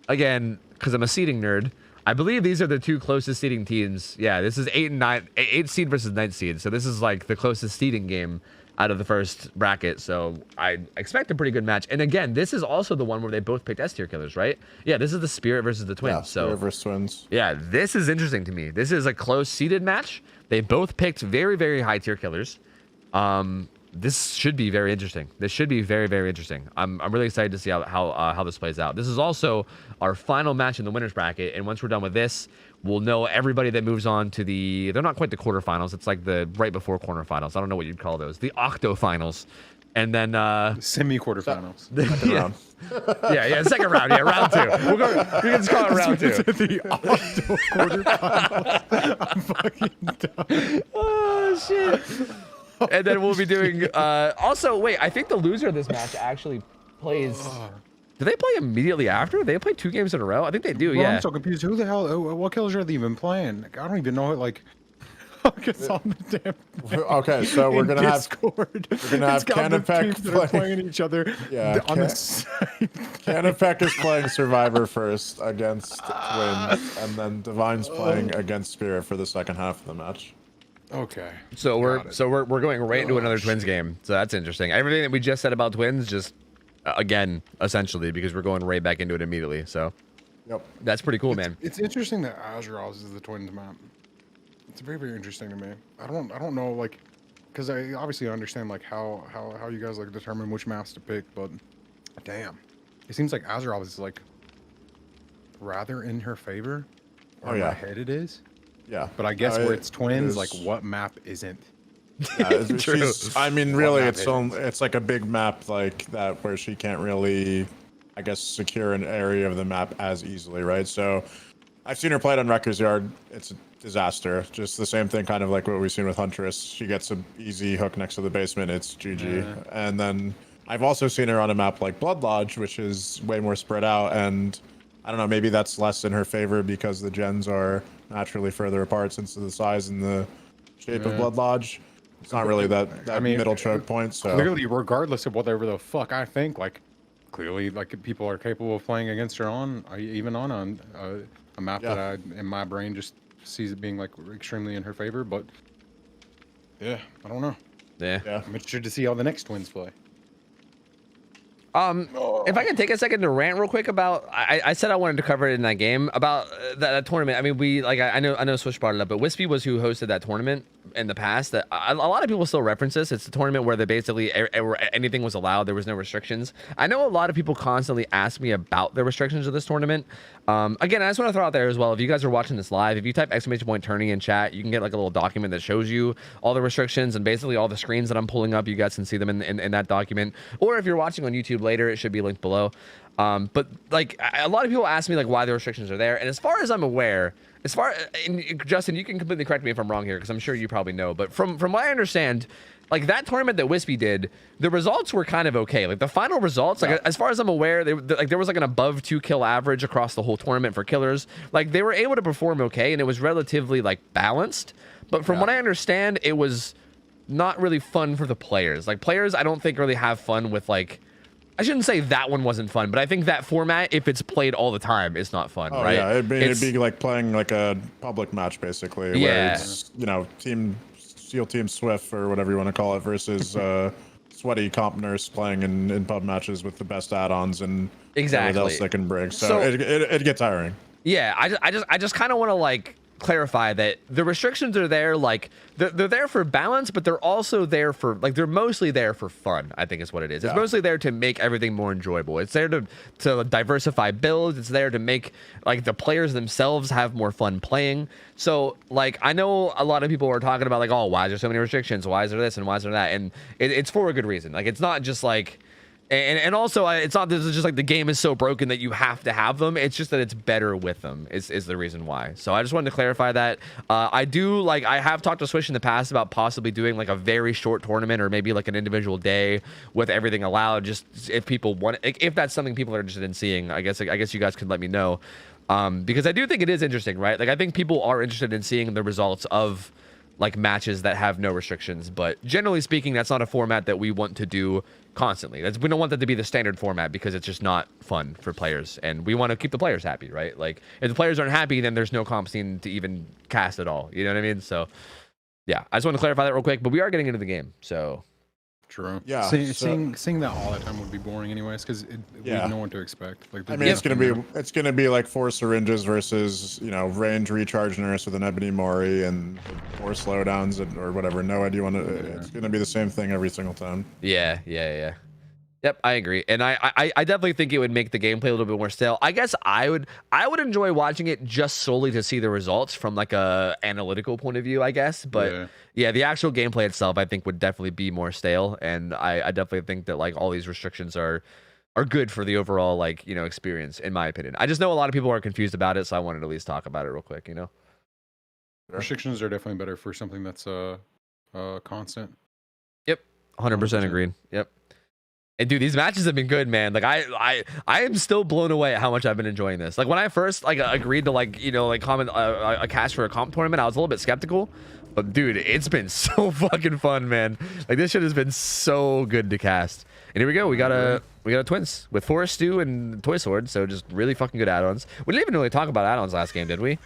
again, because I'm a seeding nerd, I believe these are the two closest seeding teams. Yeah, this is 8 seed versus 9 seed, so this is like the closest seeding game out of the first bracket. So I expect a pretty good match. And again, this is also the one where they both picked S tier killers, right? Yeah, this is the Spirit versus the Twins. Yeah, so Spirit versus Twins. Yeah, this is interesting to me. This is a close seeded match. They both picked very, very high tier killers. This should be very interesting. This should be very, very interesting. I'm really excited to see how this plays out. This is also our final match in the winners bracket, and once we're done with this, we'll know everybody that moves on to they're not quite the quarterfinals. It's like the right before quarterfinals. I don't know what you'd call those. The octofinals, and then semi-quarterfinals. Yeah, second round. Yeah, round 2. We can just call it round 2. The octo quarterfinals. I'm fucking done. Oh shit. And then we'll be doing also wait, I think the loser of this match actually plays. Do they play immediately after? They play 2 games in a row? I think they do. Bro, yeah. I'm so confused. Who the hell? What killers are they even playing? Like, I don't even know it. Like, it's on the damn. Okay, so we're gonna Discord. We're gonna have Canapec playing each other. Yeah, on the side. Canapec is playing Survivor first against Twins, and then Divine's playing against Spirit for the second half of the match. Okay. So we're going right into another Twins game. So that's interesting. Everything that we just said about Twins, just again, essentially, because we're going right back into it immediately. So yep, that's pretty cool, man. It's interesting that Azeroth is the Twins map. It's very, very interesting to me. I don't know, like, because I obviously understand like how you guys like determine which maps to pick, but damn, it seems like Azeroth is like rather in her favor. Or in my head it is. Yeah, but I guess where it's Twins, like what map isn't? True. I mean, really, it's like a big map like that where she can't really, I guess, secure an area of the map as easily, right? So I've seen her play it on Wrecker's Yard. It's a disaster. Just the same thing, kind of like what we've seen with Huntress. She gets an easy hook next to the basement. It's GG. Yeah. And then I've also seen her on a map like Blood Lodge, which is way more spread out. And I don't know, maybe that's less in her favor because the gens are naturally further apart since of the size and the shape of Blood Lodge. It's not really that middle choke point. So clearly, regardless of whatever the fuck I think, like clearly, like people are capable of playing against her even on a map that I, in my brain, just sees it being like extremely in her favor. But yeah, I don't know. Yeah. I'm interested to see how the next Twins play. If I can take a second to rant real quick about, I said I wanted to cover it in that game about that tournament. I mean, I know Swish brought it up, but Wispy was who hosted that tournament in the past. That a lot of people still reference this. It's a tournament where they basically anything was allowed. There was no restrictions. I know a lot of people constantly ask me about the restrictions of this tournament. Again, I just want to throw out there as well, if you guys are watching this live, if you type !tourney in chat, you can get like a little document that shows you all the restrictions and basically all the screens that I'm pulling up. You guys can see them in that document. Or if you're watching on YouTube later, it should be linked below. But like a lot of people ask me like why the restrictions are there, and as far as I'm aware, and Justin, you can completely correct me if I'm wrong here, because I'm sure you probably know, but from what I understand, like that tournament that Wispy did, the results were kind of okay. Like the final results, like as far as I'm aware, there was like an above 2 kill average across the whole tournament for killers. Like they were able to perform okay, and it was relatively like balanced. But from what I understand, it was not really fun for the players. Like players, I don't think really have fun with like. I shouldn't say that one wasn't fun, but I think that format, if it's played all the time, is not fun, right? Yeah, it'd be like playing like a public match basically, where it's, you know, team SEAL Team Swift or whatever you want to call it versus sweaty comp nurse playing in pub matches with the best add-ons and Exactly. everything else they can bring. So it gets tiring. Yeah, I just kind of want to like clarify that the restrictions are there, like they're there for balance, but they're also there for like they're mostly there for fun. I think is what it is. It's mostly there to make everything more enjoyable. It's there to diversify builds. It's there to make like the players themselves have more fun playing. So like I know a lot of people are talking about like, oh, why is there so many restrictions? Why is there this and why is there that? And it's for a good reason. Like it's not just like. And also, it's not this is just like the game is so broken that you have to have them. It's just that it's better with them is the reason why. So I just wanted to clarify that. I have talked to Swish in the past about possibly doing like a very short tournament or maybe like an individual day with everything allowed. Just if people want, if that's something people are interested in seeing, I guess you guys could let me know. Because I do think it is interesting, right? Like I think people are interested in seeing the results of like matches that have no restrictions, but generally speaking, that's not a format that we want to do constantly. We don't want that to be the standard format because it's just not fun for players, and we want to keep the players happy, right? Like if the players aren't happy, then there's no comp scene to even cast at all. You know what I mean? So yeah, I just want to clarify that real quick, but we are getting into the game, so. True. Yeah. Seeing that all the time would be boring anyways, because we know what to expect. Like, I mean, it's gonna be like 4 syringes versus range recharge nurse with an ebony mori and 4 slowdowns or whatever. No idea when it's gonna be the same thing every single time. Yeah. Yep, I agree, and I definitely think it would make the gameplay a little bit more stale. I guess I would enjoy watching it just solely to see the results from like a analytical point of view, I guess. But yeah, the actual gameplay itself, I think, would definitely be more stale, and I definitely think that like all these restrictions are good for the overall like experience, in my opinion. I just know a lot of people are confused about it, so I wanted to at least talk about it real quick. Restrictions are definitely better for something that's constant. Yep, 100% agreed. Yep. And dude, these matches have been good, man. Like I am still blown away at how much I've been enjoying this. Like when I first like agreed to comment a cast for a comp tournament, I was a little bit skeptical, but dude, it's been so fucking fun, man. Like this shit has been so good to cast. And here we go. We got a twins with Forest Stew and Toy Sword, so just really fucking good add-ons. We didn't even really talk about add-ons last game, did we?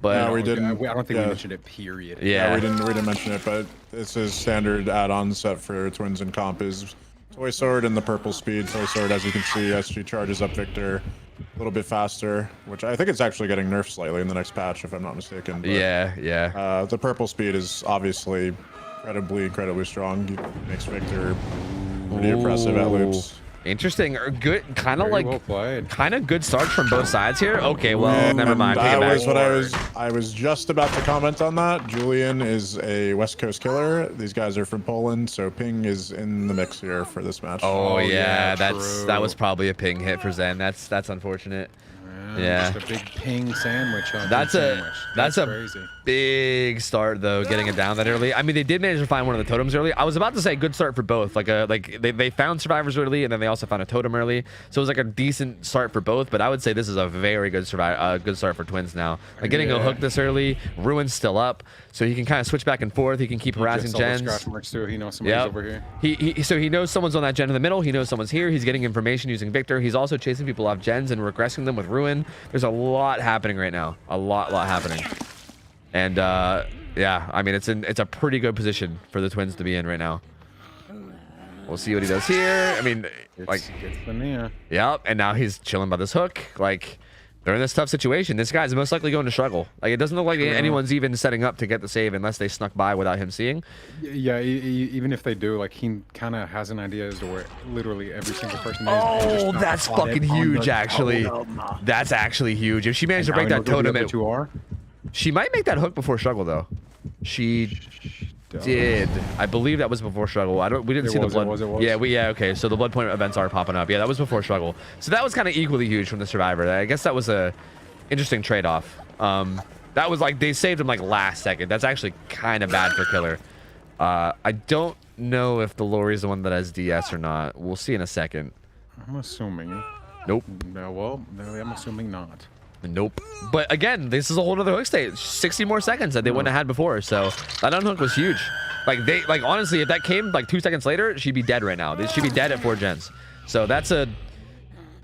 But no, we didn't. I don't think we mentioned it. Period. Yeah, we didn't mention it, but this is standard add-on set for twins and comp is Toy Sword and the purple speed. Toy Sword, as you can see, SG charges up Victor a little bit faster, which I think it's actually getting nerfed slightly in the next patch, if I'm not mistaken. But, yeah. The purple speed is obviously incredibly strong. It makes Victor pretty impressive at loops. Interesting or good, kind of like well kind of good starts from both sides here. Okay, well, never mind. That was what I was just about to comment on that. Julian is a West Coast killer. These guys are from Poland, so ping is in the mix here for this match. Oh yeah, that was probably a ping hit for Zen. That's unfortunate. Yeah, just a big ping sandwich. That's a crazy. Big start though, getting it down that early. I mean, they did manage to find one of the totems early. I was about to say good start for both. Like they found survivors early, and then they also found a totem early. So it was like a decent start for both. But I would say this is a very good good start for twins now. Like getting a hook this early. Ruin's still up, so he can kind of switch back and forth. He can keep harassing gens. Scratch marks too. He knows somebody's over here. So he knows someone's on that gen in the middle. He knows someone's here. He's getting information using Victor. He's also chasing people off gens and regressing them with Ruin. There's a lot happening right now. A lot happening. And yeah, I mean it's a pretty good position for the twins to be in right now. We'll see what he does here. I mean, yep. And now he's chilling by this hook. Like they're in this tough situation. This guy's most likely going to struggle. Like it doesn't look like anyone's even setting up to get the save unless they snuck by without him seeing. Yeah, even if they do, like he kind of has an idea as to where literally every single person is. Oh, that's fucking huge, actually. That's actually huge. If she managed to break that totem, she might make that hook before struggle though. She did. I believe that was before struggle. We didn't see the blood. Yeah, okay. So the blood point events are popping up. Yeah, that was before struggle. So that was kind of equally huge from the survivor. I guess that was a interesting trade-off. That was like they saved him like last second. That's actually kind of bad for killer. I don't know if the Lori's the one that has DS or not. We'll see in a second. I'm assuming. Nope. No, well, I'm assuming not. Nope. But again, this is a whole other hook stage. 60 more seconds that they wouldn't have had before. So that unhook was huge. Like honestly, if that came like 2 seconds later, she'd be dead right now. She'd be dead at 4 gens. So that's a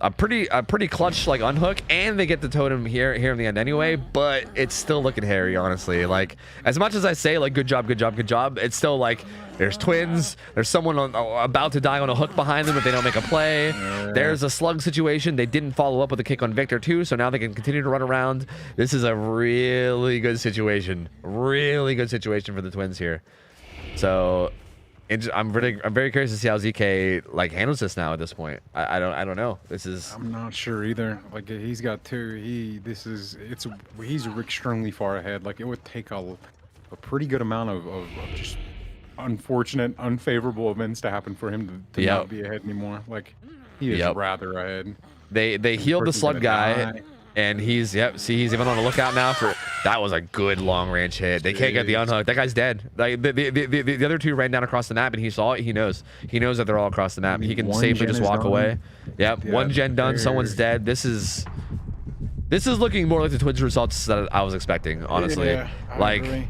a pretty clutch like unhook, and they get the totem here in the end anyway. But it's still looking hairy, honestly. Like, as much as I say like good job, it's still like there's twins. There's someone about to die on a hook behind them if they don't make a play. There's a slug situation. They didn't follow up with a kick on Victor too, so now they can continue to run around. This is a really good situation. Really good situation for the twins here. So I'm very curious to see how ZK like handles this now at this point. I don't know. This is, I'm not sure either. Like, he's got two. He's extremely far ahead. Like, it would take a pretty good amount of just unfortunate, unfavorable events to happen for him to not be ahead anymore. Like, he is rather ahead. They healed the slug guy. And he's he's even on the lookout now for that. Was a good long range hit. They can't get the unhook. That guy's dead. Like the other two ran down across the map, and he saw it. He knows that they're all across the map. He can safely just walk away. Yep, one gen done. Someone's dead. This is looking more like the Twins results that I was expecting, honestly. Yeah, I agree.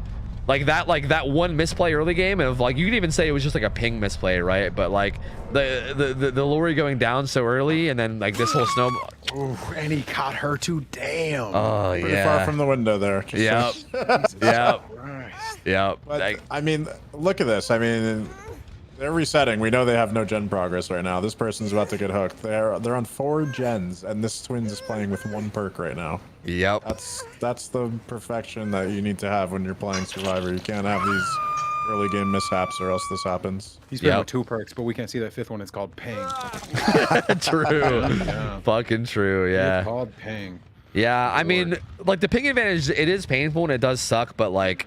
Like that one misplay early game of like, you could even say it was just like a ping misplay, right? But like the Lori going down so early, and then like this whole snow. Ooh, and he caught her too. Damn. Oh, Pretty far from the window there. Yep. Yep. But, I mean, look at this. I mean, they're resetting. We know they have no gen progress right now. This person's about to get hooked. They're on 4 gens, and this Twins is playing with 1 perk right now. Yep. That's the perfection that you need to have when you're playing Survivor. You can't have these early game mishaps, or else this happens. He's playing with 2 perks, but we can't see that 5th one. It's called Ping. True. Fucking true. Yeah. It's called Ping. Yeah. I mean, like the ping advantage, it is painful and it does suck, but like,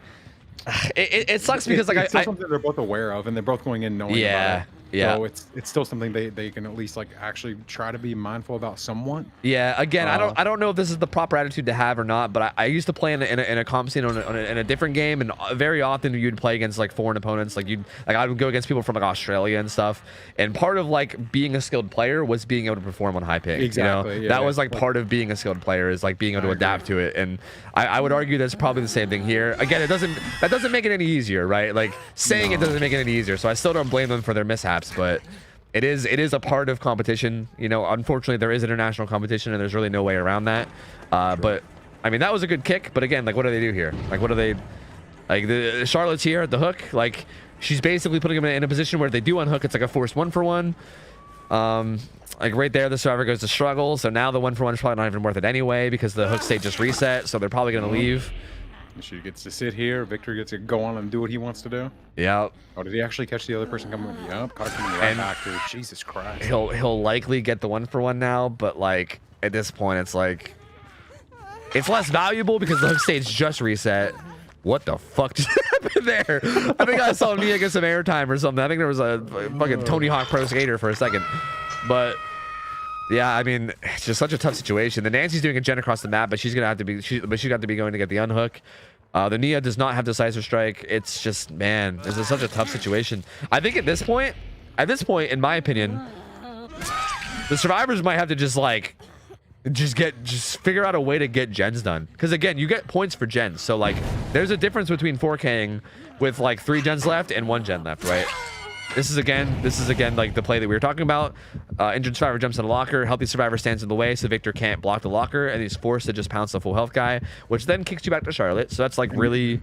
it sucks because like it's still something they're both aware of, and they're both going in knowing about it. Yeah. So it's still something they can at least like actually try to be mindful about somewhat. Yeah. Again, I don't know if this is the proper attitude to have or not, but I used to play in a comp scene in a different game, and very often you'd play against like foreign opponents. Like I would go against people from like Australia and stuff. And part of like being a skilled player was being able to perform on high ping. Exactly. You know? That was like part of being a skilled player, is like being able to adapt to it. And I would argue that's probably the same thing here. Again, that doesn't make it any easier, right? Like saying it doesn't make it any easier. So I still don't blame them for their mishaps, but it is a part of competition. You know, unfortunately there is international competition, and there's really no way around that. But I mean, that was a good kick, but again, like what do they do here? Like what do they, like the Charlotte's here at the hook, like she's basically putting them in a position where if they do unhook, it's like a forced 1-for-1. Like right there, the Survivor goes to struggle, so now the 1-for-1 is probably not even worth it anyway, because the hook state just reset, so they're probably gonna leave. She gets to sit here. Victor gets to go on and do what he wants to do. Yeah. Oh, did he actually catch the other person coming? Yep, caught him right back, dude. Jesus Christ. He'll likely get the 1-for-1 now, but like at this point, it's like it's less valuable because the hook stage just reset. What the fuck just happened there? I think I saw Nia get some airtime or something. I think there was a fucking Tony Hawk Pro Skater for a second, but. Yeah, I mean, it's just such a tough situation. The Nancy's doing a gen across the map, but she's gonna have to be. She's got to be going to get the unhook. The Nia does not have decisive strike. It's just, man, this is such a tough situation. I think at this point, in my opinion, the Survivors might have to just figure out a way to get gens done. Because again, you get points for gens. So like, there's a difference between 4K'ing with like 3 gens left and 1 gen left, right? This is again like the play that we were talking about. Injured Survivor jumps in a locker. Healthy Survivor stands in the way, so Victor can't block the locker, and he's forced to just pounce the full health guy, which then kicks you back to Charlotte. So that's like really.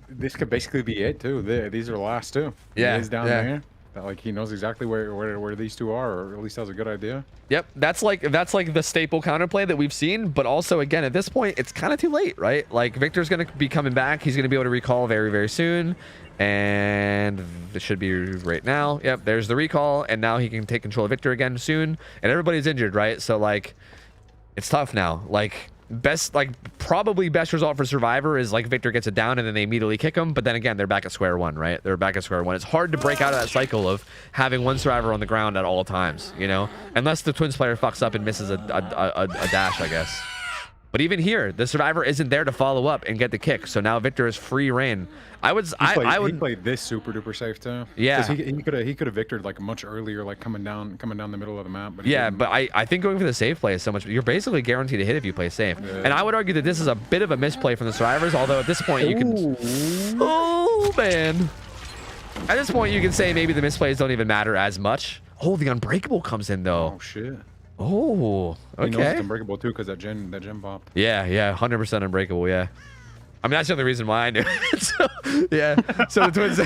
This could basically be it too. These are the last 2. Yeah, he's down there. Like he knows exactly where these 2 are, or at least has a good idea. Yep, that's like the staple counterplay that we've seen. But also, again, at this point, it's kind of too late, right? Like Victor's gonna be coming back. He's gonna be able to recall very, very soon. And it should be right now. Yep, there's the recall, and now he can take control of Victor again soon. And everybody's injured, right? So like, it's tough now. Like probably best result for Survivor is like Victor gets it down and then they immediately kick him. But then again, they're back at square one, right? They're back at square one. It's hard to break out of that cycle of having 1 Survivor on the ground at all times, you know, unless the Twins player fucks up and misses a dash, I guess. But even here, the Survivor isn't there to follow up and get the kick. So now Victor is free reign. I would he played this super duper safe too. Yeah, he could have victored like much earlier, like coming down the middle of the map. But yeah, but I think going for the safe play is so much. You're basically guaranteed to hit if you play safe. Yeah. And I would argue that this is a bit of a misplay from the Survivors. Although at this point you can, oh man, at this point you can say maybe the misplays don't even matter as much. Oh, the Unbreakable comes in though. Oh shit. Oh, He knows it's okay. unbreakable too, because that gen popped. Yeah, 100% unbreakable. Yeah. I mean, that's the only reason why I knew it. So, yeah. So the twins,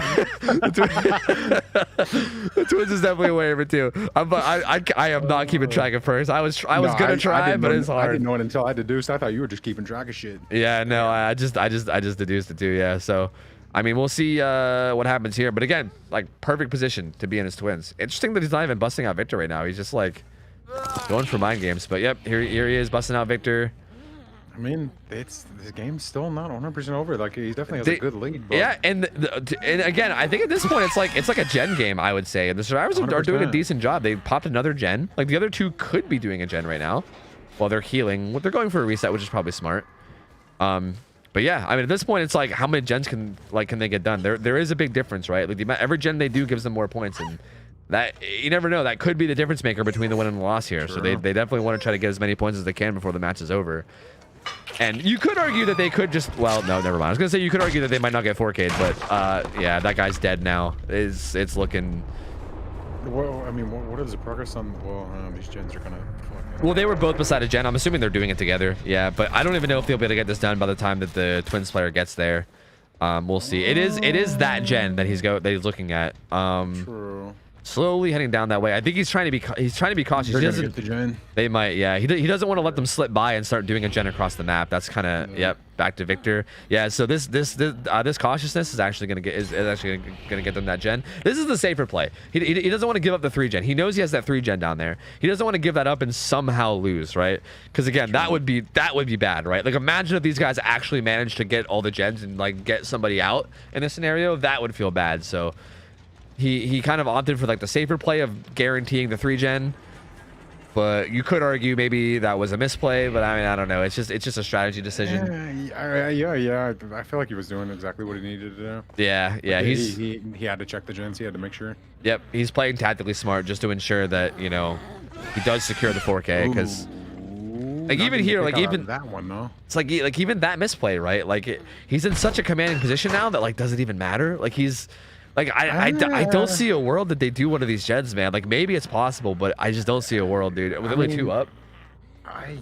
the twins is definitely aware of it too. I am not keeping track at first. I was gonna try, but it's hard. I didn't know it until I deduced. I thought you were just keeping track of shit. Yeah, no, I just deduced it too. Yeah. So, I mean, we'll see what happens here. But again, like perfect position to be in his twins. Interesting that he's not even busting out Victor right now. He's just like going for mind games. But yep, here he is busting out Victor. I mean, this game's still not 100% over. Like he definitely has a good lead. But Yeah, and again, I think at this point it's like a gen game. I would say, and the survivors are doing a decent job. They popped another gen. Like the other two could be doing a gen right now, while they're healing. They're going for a reset, which is probably smart. But yeah, I mean, at this point, it's like how many gens can they get done? There is a big difference, right? Like every gen they do gives them more points, and that you never know. That could be the difference maker between the win and the loss here. Sure. So they definitely want to try to get as many points as they can before the match is over. And you could argue that they could just, well, no, never mind. I was gonna say you could argue that they might not get 4K'd, but yeah, that guy's dead now. It's looking. Well, I mean, what is the progress on? Well, these gens are gonna. Well, they were both beside a gen. I'm assuming they're doing it together. Yeah, but I don't even know if they'll be able to get this done by the time that the twins player gets there. We'll see. It is that gen that he's looking at. True. Slowly heading down that way. I think he's trying to be cautious. He doesn't, get the gen. They might, yeah. He doesn't want to let them slip by and start doing a gen across the map. That's kind of yep. Back to Victor. Yeah. So this cautiousness is actually gonna get them that gen. This is the safer play. He doesn't want to give up the 3 gen. He knows he has that 3 gen down there. He doesn't want to give that up and somehow lose, right? Because again, that would be bad, right? Like imagine if these guys actually managed to get all the gens and like get somebody out in this scenario. That would feel bad. So. He kind of opted for like the safer play of guaranteeing the 3 gen, but you could argue maybe that was a misplay. But I mean, I don't know. It's just a strategy decision. Yeah. I feel like he was doing exactly what he needed to do. Yeah. Like he had to check the gens. He had to make sure. Yep, he's playing tactically smart just to ensure that he does secure the 4K because. Like even here, like even that one though. It's like even that misplay, right? Like he's in such a commanding position now that like does it even matter? Like he's. Like I don't see a world that they do one of these gens, man. Like maybe it's possible, but I just don't see a world, dude. With only 2 up. I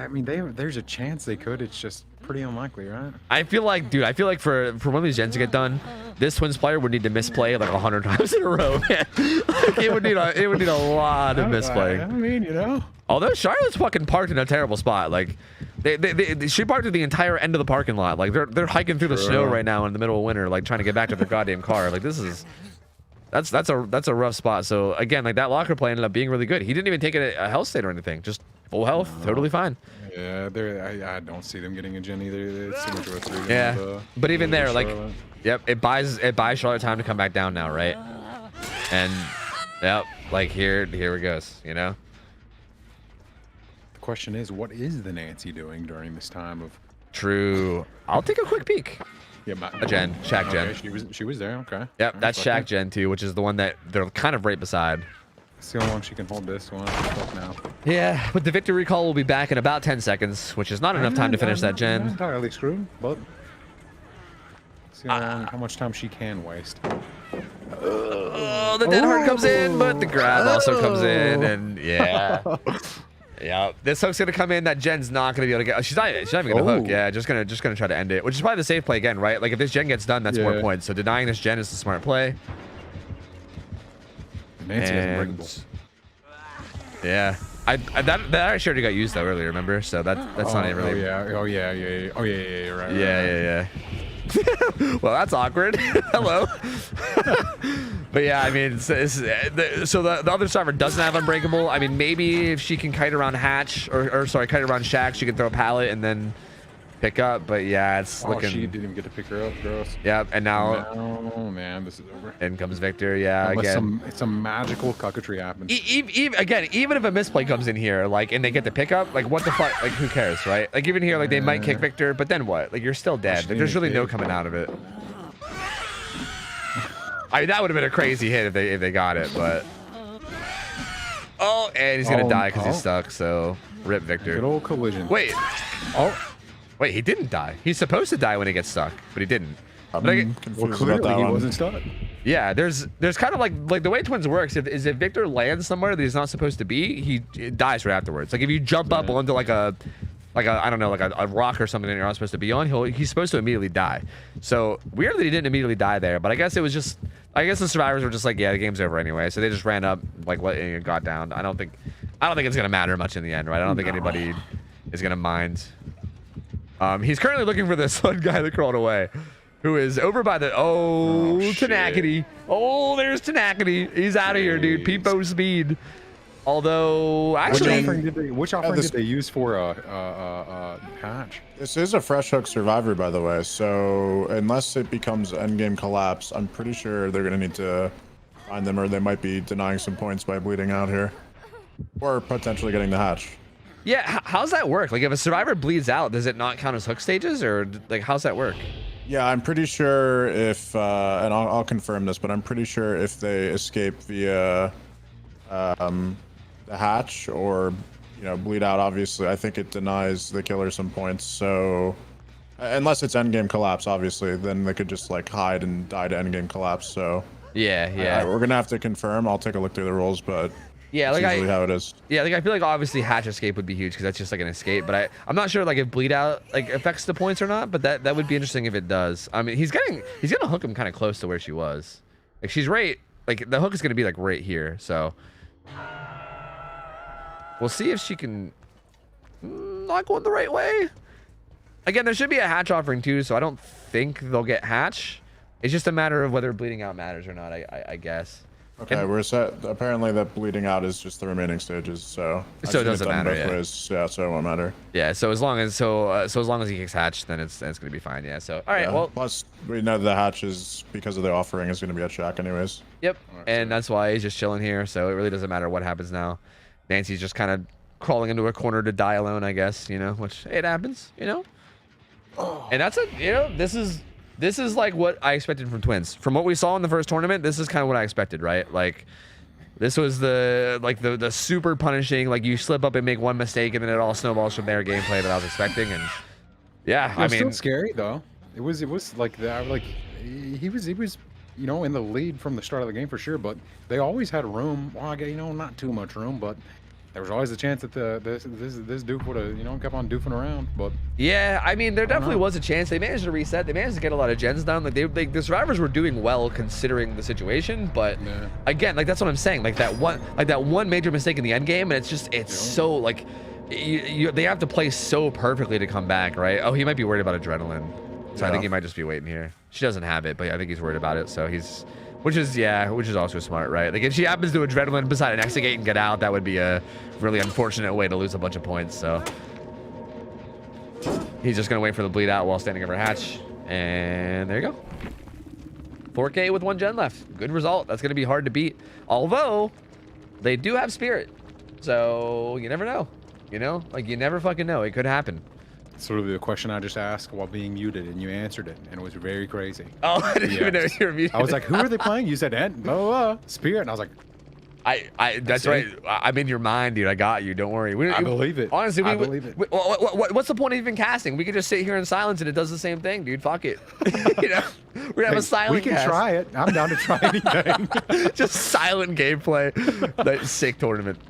mean, there's a chance they could. It's just pretty unlikely, right? I feel like, dude. For one of these gens to get done, this twins player would need to misplay like 100 times in a row, man. Like it would need a lot of misplay. I mean, Although Charlotte's fucking parked in a terrible spot, like she parked at the entire end of the parking lot. Like they're hiking through the snow right now in the middle of winter, like trying to get back to their goddamn car. Like that's a rough spot. So again, like that locker play ended up being really good. He didn't even take a health state or anything, just full health, totally fine. Yeah, I don't see them getting a gen either. It's too much of a 3. Yeah, but even there, like, yep, it buys Charlotte time to come back down now, right? And yep, like here it goes, The question is, what is the Nancy doing during this time of? True. I'll take a quick peek. Yeah, a gen, Shaq gen. Okay, she was there. Okay. Yep, that's Shaq gen too, which is the one that they're kind of right beside. See how long she can hold this one now. Yeah, but the victory recall will be back in about 10 seconds, which is not enough time to finish that gen. Not entirely screwed, but see how much time she can waste. Oh, the dead heart comes in, but the grab also comes in, and yeah. Yeah, this hook's gonna come in. That gen's not gonna be able to get. She's not even gonna hook. Yeah, just gonna try to end it, which is probably the safe play again, right? Like if this gen gets done, that's more points. So denying this gen is the smart play. Nancy is unbreakable. Yeah, that actually already got used though earlier. Remember? So that's not even really. Oh yeah. Right. Yeah. Well, that's awkward. Hello. But yeah, I mean, so the other survivor doesn't have unbreakable. I mean, maybe if she can kite around Hatch, or sorry, kite around Shaq, she can throw a pallet and then pick up. But yeah, it's looking. She didn't even get to pick her up. Gross. Yeah, and now. Oh man, this is over. In comes Victor. Yeah, unless again. Some magical cucketry happens. Even if a misplay comes in here, like, and they get the pickup, like, what the fuck? Like, who cares, right? Like, even here, like, they might kick Victor, but then what? Like, you're still dead. Like, there's really no coming out of it. I mean, that would have been a crazy hit if they got it, but. Oh, and he's gonna die because he's stuck. So, rip Victor. Good old collision. Wait. Wait, he didn't die. He's supposed to die when he gets stuck, but he didn't. Well, clearly he wasn't stuck. Yeah, there's kind of like the way Twins works is if Victor lands somewhere that he's not supposed to be, he dies right afterwards. Like if you jump up onto like a I don't know, like a rock or something that you're not supposed to be on, he's supposed to immediately die. So weird that he didn't immediately die there, but I guess it was just, I guess the survivors were just like, yeah, the game's over anyway. So they just ran up, like got down. I don't think it's gonna matter much in the end, right? I don't think anybody is gonna mind. He's currently looking for this one guy that crawled away, who is over by the Tenacity. Oh, there's Tenacity. He's out of here, dude. Peepo speed. Although, actually, which offering did they use for a hatch? This is a fresh hook survivor, by the way. So unless it becomes endgame collapse, I'm pretty sure they're gonna need to find them, or they might be denying some points by bleeding out here, or potentially getting the hatch. Yeah, how's that work? Like, if a survivor bleeds out, does it not count as hook stages, or like, how's that work? Yeah, I'm pretty sure if, and I'll confirm this, but I'm pretty sure if they escape via the hatch or, you know, bleed out, obviously, I think it denies the killer some points. So, unless it's endgame collapse, obviously, then they could just like hide and die to endgame collapse. So, yeah, we're gonna have to confirm. I'll take a look through the rules, but yeah, that's like usually how it is. Yeah, like I feel like obviously hatch escape would be huge because that's just like an escape. But I'm not sure like if bleed out like affects the points or not. But that would be interesting if it does. I mean, he's gonna hook him kind of close to where she was. Like she's right. Like the hook is gonna be like right here. So. We'll see if she can not go in the right way. Again, there should be a hatch offering too, so I don't think they'll get hatch. It's just a matter of whether bleeding out matters or not, I guess. Okay, we're set. Apparently that bleeding out is just the remaining stages, so it doesn't matter. Yeah, so it won't matter. Yeah, so as long as he kicks hatch, then it's gonna be fine. Yeah. So all right. Well, plus we know the hatch is because of the offering is gonna be at Shack anyways. Yep. And that's why he's just chilling here. So it really doesn't matter what happens now. Nancy's just kind of crawling into a corner to die alone, I guess, you know, which it happens, you know. And that's it, you know, this is like what I expected from Twins. From what we saw in the first tournament, this is kind of what I expected, right? Like this was the super punishing, like you slip up and make one mistake and then it all snowballs from their gameplay that I was expecting. And yeah, I mean, still scary though. It was like that, like he was you know, in the lead from the start of the game for sure, but they always had room. Well, you know, not too much room, but there was always a chance that this dude would have, you know, kept on doofing around. But yeah, I mean, there definitely was a chance. They managed to reset. They managed to get a lot of gens done. Like the survivors were doing well considering the situation. But again, like that's what I'm saying. Like that one major mistake in the end game, and it's so like they have to play so perfectly to come back, right? Oh, he might be worried about adrenaline. So I think he might just be waiting here. She doesn't have it, but I think he's worried about it. So which is also smart, right? Like if she happens to adrenaline beside an exit gate and get out, that would be a really unfortunate way to lose a bunch of points. So he's just gonna wait for the bleed out while standing over hatch, and there you go. 4K with 1 gen left. Good result. That's gonna be hard to beat. Although they do have spirit, so you never know. You know, like you never fucking know. It could happen. It's literally the question I just asked while being muted, and you answered it, and it was very crazy. Oh, I didn't even know you were muted. I was like, "Who are they playing?" You said, Spirit," and I was like, That's right. I'm in your mind, dude. I got you. Don't worry. I believe it. Honestly, I believe it. What's the point of even casting? We could just sit here in silence, and it does the same thing, dude. Fuck it. You know, we're gonna have a silent. We can cast. try it. I'm down to try anything. Just silent gameplay. That sick tournament.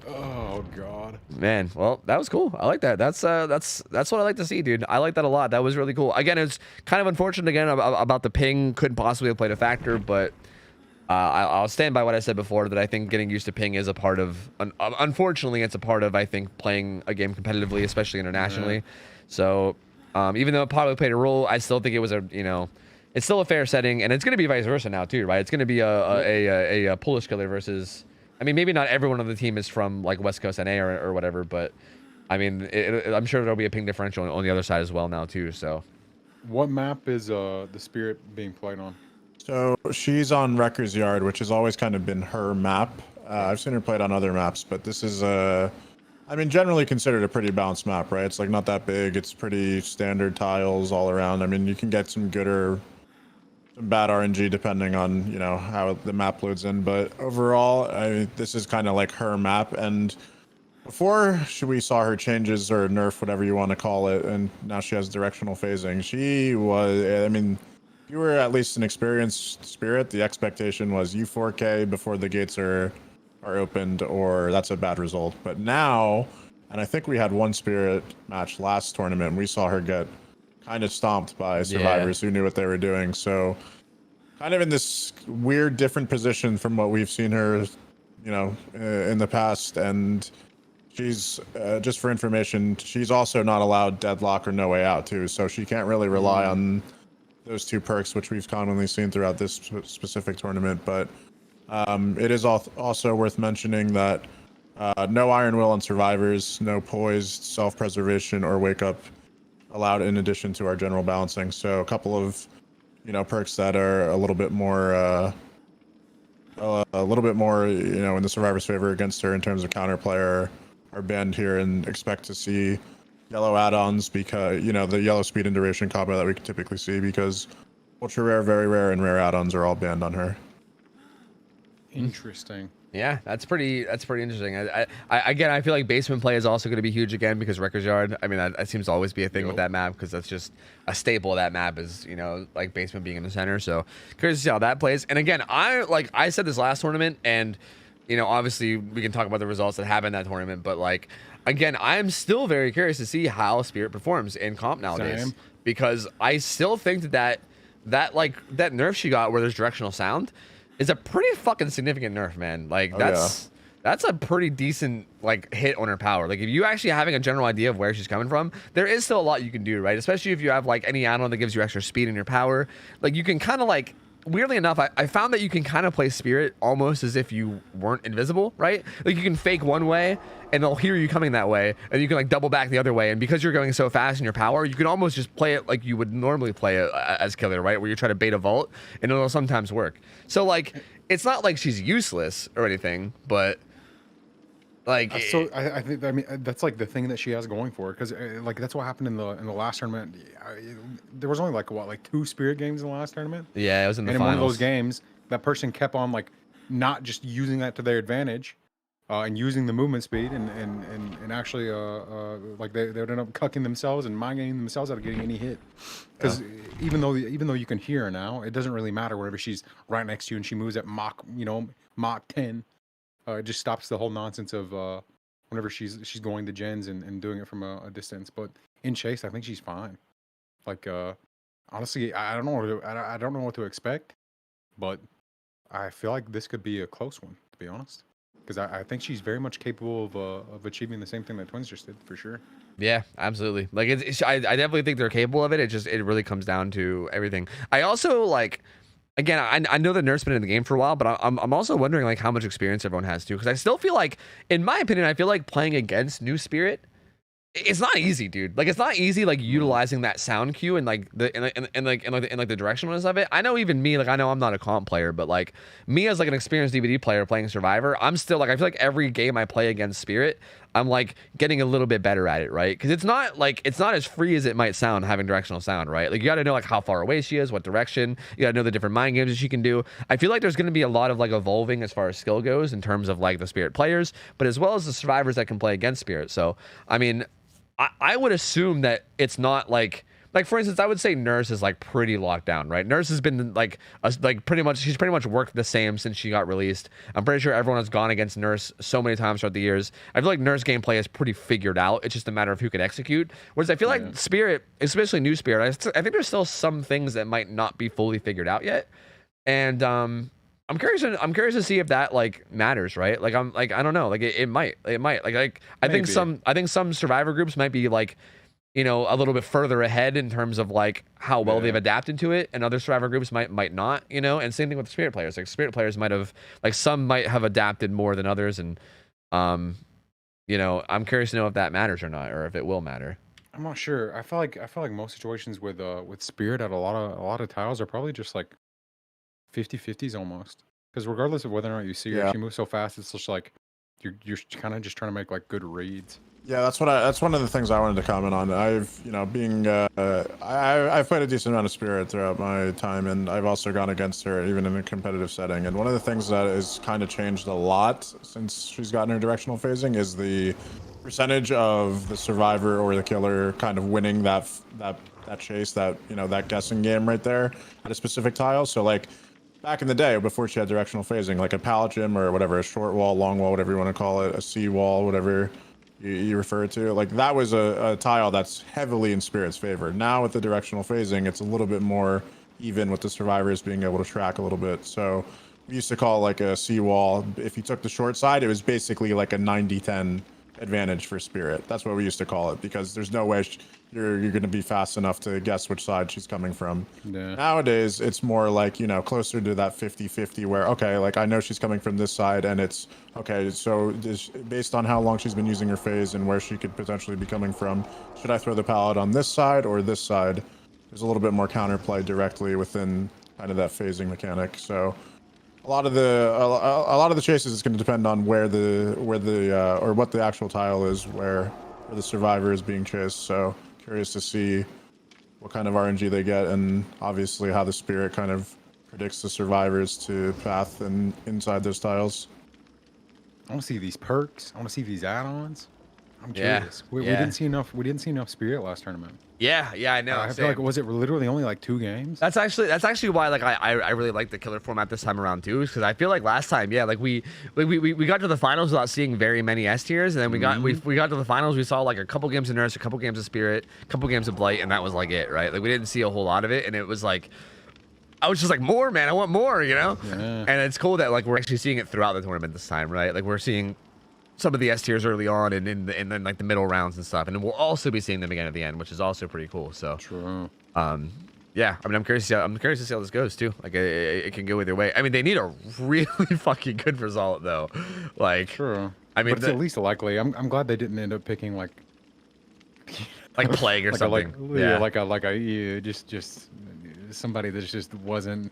Oh god, man. Well, that was cool. I like that. That's what I like to see, dude. I like that a lot. That was really cool. Again, it's kind of unfortunate again about the ping. Couldn't possibly have played a factor, but I'll stand by what I said before, that I think getting used to ping is a part of. Unfortunately, it's a part of, I think, playing a game competitively, especially internationally. Yeah. So even though it probably played a role, I still think it was it's still a fair setting, and it's going to be vice versa now too, right? It's going to be a Polish killer versus. I mean, maybe not everyone on the team is from like West Coast NA or whatever, but I mean, I'm sure there'll be a ping differential on the other side as well now too. So, what map is the Spirit being played on? So she's on Wrecker's Yard, which has always kind of been her map. I've seen her played on other maps, but this is I mean, generally considered a pretty balanced map, right? It's like not that big. It's pretty standard tiles all around. I mean, you can get some good or some bad RNG depending on, you know, how the map loads in, but overall, this is kind of like her map. And before we saw her changes or nerf, whatever you want to call it, and now she has directional phasing. She was, I mean, you were at least an experienced Spirit, the expectation was you 4K before the gates are opened, or that's a bad result. But now, and I think we had one Spirit match last tournament, and we saw her get kind of stomped by survivors who knew what they were doing. So kind of in this weird different position from what we've seen her, you know, in the past. And she's, just for information, she's also not allowed deadlock or no way out too. So she can't really rely on those two perks, which we've commonly seen throughout this specific tournament. But it is also worth mentioning that no Iron Will on survivors, no poised, self-preservation, or wake up allowed in addition to our general balancing. So a couple of, you know, perks that are a little bit more, you know, in the survivor's favor against her in terms of counterplay are banned here, and expect to see yellow add-ons, because, you know, the yellow speed and duration combo that we can typically see, because ultra rare, very rare, and rare add-ons are all banned on her. Interesting. Yeah, that's pretty interesting. I feel like basement play is also going to be huge again, because Wrecker's Yard, I mean, that seems to always be a thing with that map, because that's just a staple of that map is, you know, like basement being in the center. So curious to see how that plays. And again, I said this last tournament, and, you know, obviously we can talk about the results that happened in that tournament, but like, again, I am still very curious to see how Spirit performs in comp nowadays, because I still think that nerf she got where there's directional sound is a pretty fucking significant nerf, man. Like that's a pretty decent like hit on her power. Like if you actually having a general idea of where she's coming from, there is still a lot you can do, right? Especially if you have like any add-on that gives you extra speed in your power. Like you can kind of like, weirdly enough, I found that you can kind of play Spirit almost as if you weren't invisible, right? Like you can fake one way and they'll hear you coming that way, and you can like double back the other way, and because you're going so fast in your power, you can almost just play it like you would normally play it as killer, right? Where you try to bait a vault, and it'll sometimes work. So like, it's not like she's useless or anything, but like, so I think, I mean, that's like the thing that she has going for her, because like that's what happened in the last tournament. There was only like what, like 2 Spirit games in the last tournament. Yeah, it was in the and finals. In one of those games, that person kept on like not just using that to their advantage, and using the movement speed, and actually like they would end up cucking themselves and mind gaming themselves out of getting any hit. Because even though you can hear her now, it doesn't really matter whenever she's right next to you and she moves at Mach 10. It just stops the whole nonsense of whenever she's going to gens and doing it from a distance. But in chase, I think she's fine. Like honestly, I don't know what to expect, but I feel like this could be a close one, to be honest. Because I think she's very much capable of achieving the same thing that Twins just did, for sure. Yeah, absolutely. Like I definitely think they're capable of it. It really comes down to everything. I also like, again, I know the nerf's been in the game for a while, but I'm also wondering like how much experience everyone has too. Because I still feel like, in my opinion, I feel like playing against new Spirit, it's not easy, dude. Like it's not easy like utilizing that sound cue and like the directionalness of it. I know even me, like I know I'm not a comp player, but like me as like an experienced DbD player playing Survivor, I'm still like, I feel like every game I play against Spirit, I'm like getting a little bit better at it, right? Because it's not as free as it might sound having directional sound, right? Like you got to know like how far away she is, what direction. You got to know the different mind games that she can do. I feel like there's going to be a lot of like evolving as far as skill goes in terms of like the Spirit players, but as well as the survivors that can play against Spirit. So I mean, I would assume that it's not like for instance, I would say Nurse is like pretty locked down, right? Nurse has been like she's pretty much worked the same since she got released. I'm pretty sure everyone has gone against Nurse so many times throughout the years. I feel like Nurse gameplay is pretty figured out. It's just a matter of who can execute. Whereas I feel like Spirit, especially new Spirit, I think there's still some things that might not be fully figured out yet. And I'm curious to see if that like matters, right? Like I don't know, like it might like I think some survivor groups might be like, you know, a little bit further ahead in terms of like how well they've adapted to it, and other survivor groups might not, you know. And same thing with Spirit players. Like Spirit players might have, like some might have adapted more than others, and you know, I'm curious to know if that matters or not, or if it will matter. I'm not sure. I feel like most situations with Spirit at a lot of tiles are probably just like 50-50s almost. Because regardless of whether or not you see her, she moves so fast, it's just like you're kind of just trying to make like good reads. Yeah, that's one of the things I wanted to comment on. I've, you know, I've played a decent amount of Spirit throughout my time, and I've also gone against her even in a competitive setting. And one of the things that has kind of changed a lot since she's gotten her directional phasing is the percentage of the survivor or the killer kind of winning that chase, that that guessing game right there at a specific tile. So like back in the day before she had directional phasing, like a pallet gym or whatever, a short wall, long wall, whatever you want to call it, a sea wall, whatever you refer to, like that was a tile that's heavily in Spirit's favor. Now with the directional phasing, it's a little bit more even with the survivors being able to track a little bit. So we used to call like a sea wall, if you took the short side, it was basically like a 90-10 advantage for Spirit. That's what we used to call it, because there's no way you're going to be fast enough to guess which side she's coming from. Yeah. Nowadays, it's more like, closer to that 50-50 where, okay, like I know she's coming from this side, and it's, okay, so based on how long she's been using her phase and where she could potentially be coming from, should I throw the pallet on this side or this side? There's a little bit more counterplay directly within kind of that phasing mechanic. So a lot of the chases is going to depend on where the or what the actual tile is where the survivor is being chased. So curious to see what kind of RNG they get, and obviously how the Spirit kind of predicts the survivors to path and inside those tiles. I want to see these perks. I want to see these add-ons. I'm Yeah, curious. We yeah. didn't see enough. We didn't see enough Spirit last tournament. Yeah, I know. I feel like, was it literally only like 2 games? That's actually why like I really like the killer format this time around too, because I feel like last time, yeah, like we got to the finals without seeing very many S tiers, and then we got to the finals, we saw like a couple games of Nurse, a couple games of Spirit, a couple games of Blight, and that was like it, right? Like we didn't see a whole lot of it, and it was like I was just like, more, man, I want more, Yeah. And it's cool that like we're actually seeing it throughout the tournament this time, right? Like we're seeing some of the S tiers early on and then like the middle rounds and stuff, and then we'll also be seeing them again at the end, which is also pretty cool. So True. yeah, I mean, I'm curious to see how this goes too. Like it can go either way. I mean, they need a really fucking good result though. Like, True. I mean, but it's at least likely. I'm glad they didn't end up picking like plague or like something. just somebody that just wasn't,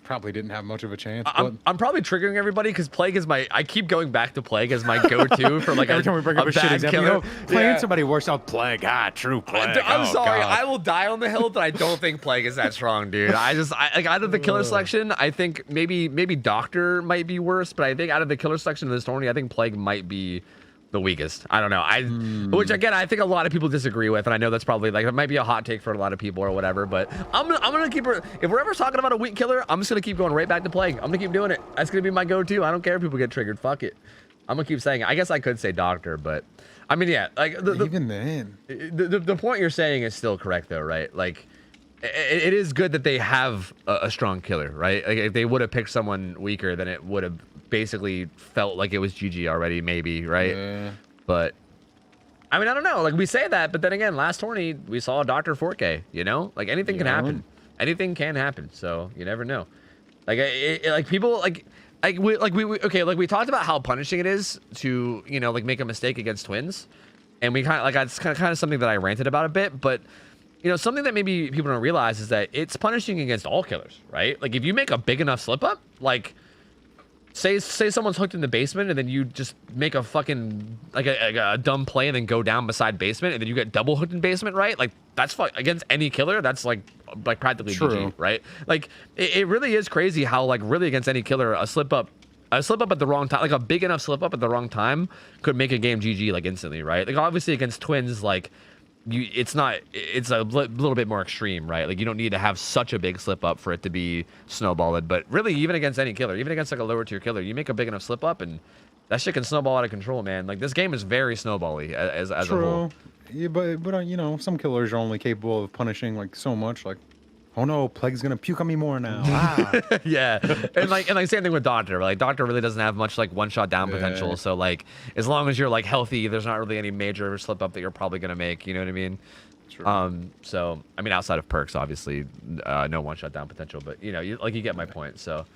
probably didn't have much of a chance. I'm probably triggering everybody because Plague is I keep going back to Plague as my go-to for like every time we bring up a shit bad example, killer. playing somebody worse out Plague. True Plague. I'm sorry, God. I will die on the hill that I don't think Plague is that strong, dude. I like out of the killer selection, I think maybe Doctor might be worse, but I think out of the killer selection of this tournament, I think Plague might be the weakest. I don't know. Which again, I think a lot of people disagree with, and I know that's probably like it might be a hot take for a lot of people or whatever. But I'm gonna keep her. If we're ever talking about a weak killer, I'm just gonna keep going right back to Plague. I'm gonna keep doing it. That's gonna be my go-to. I don't care if people get triggered. Fuck it. I'm gonna keep saying it. I guess I could say Doctor, but I mean, yeah, like Even then, the point you're saying is still correct though, right? Like it is good that they have a strong killer, right? Like if they would have picked someone weaker, then it would have basically felt like it was GG already, maybe, right? yeah. But I mean, I don't know. Like we say that, but then again, last tourney we saw Dr. 4K. Like anything can happen. Anything can happen. So you never know. Like like people we talked about how punishing it is to like make a mistake against twins, and we kind of like that's kind of something that I ranted about a bit, but. Something that maybe people don't realize is that it's punishing against all killers, right? Like if you make a big enough slip up, like say someone's hooked in the basement and then you just make a fucking like a dumb play and then go down beside basement and then you get double hooked in basement, right? Like that's against any killer, that's like practically GG, right? Like it really is crazy how like really against any killer a slip up at the wrong time, like a big enough slip up at the wrong time could make a game GG like instantly, right? Like obviously against twins, like it's a little bit more extreme, right? Like you don't need to have such a big slip up for it to be snowballed, but really even against any killer, even against like a lower tier killer, you make a big enough slip up and that shit can snowball out of control, man. Like this game is very snowbally as a whole. Yeah, but some killers are only capable of punishing like so much. Like, oh no, Plague's gonna puke on me more now. Yeah, and like same thing with Doctor. Like Doctor really doesn't have much like one shot down potential. So like as long as you're like healthy, there's not really any major slip up that you're probably gonna make. You know what I mean? True. So I mean outside of perks, obviously, no one shot down potential. But you get my point. So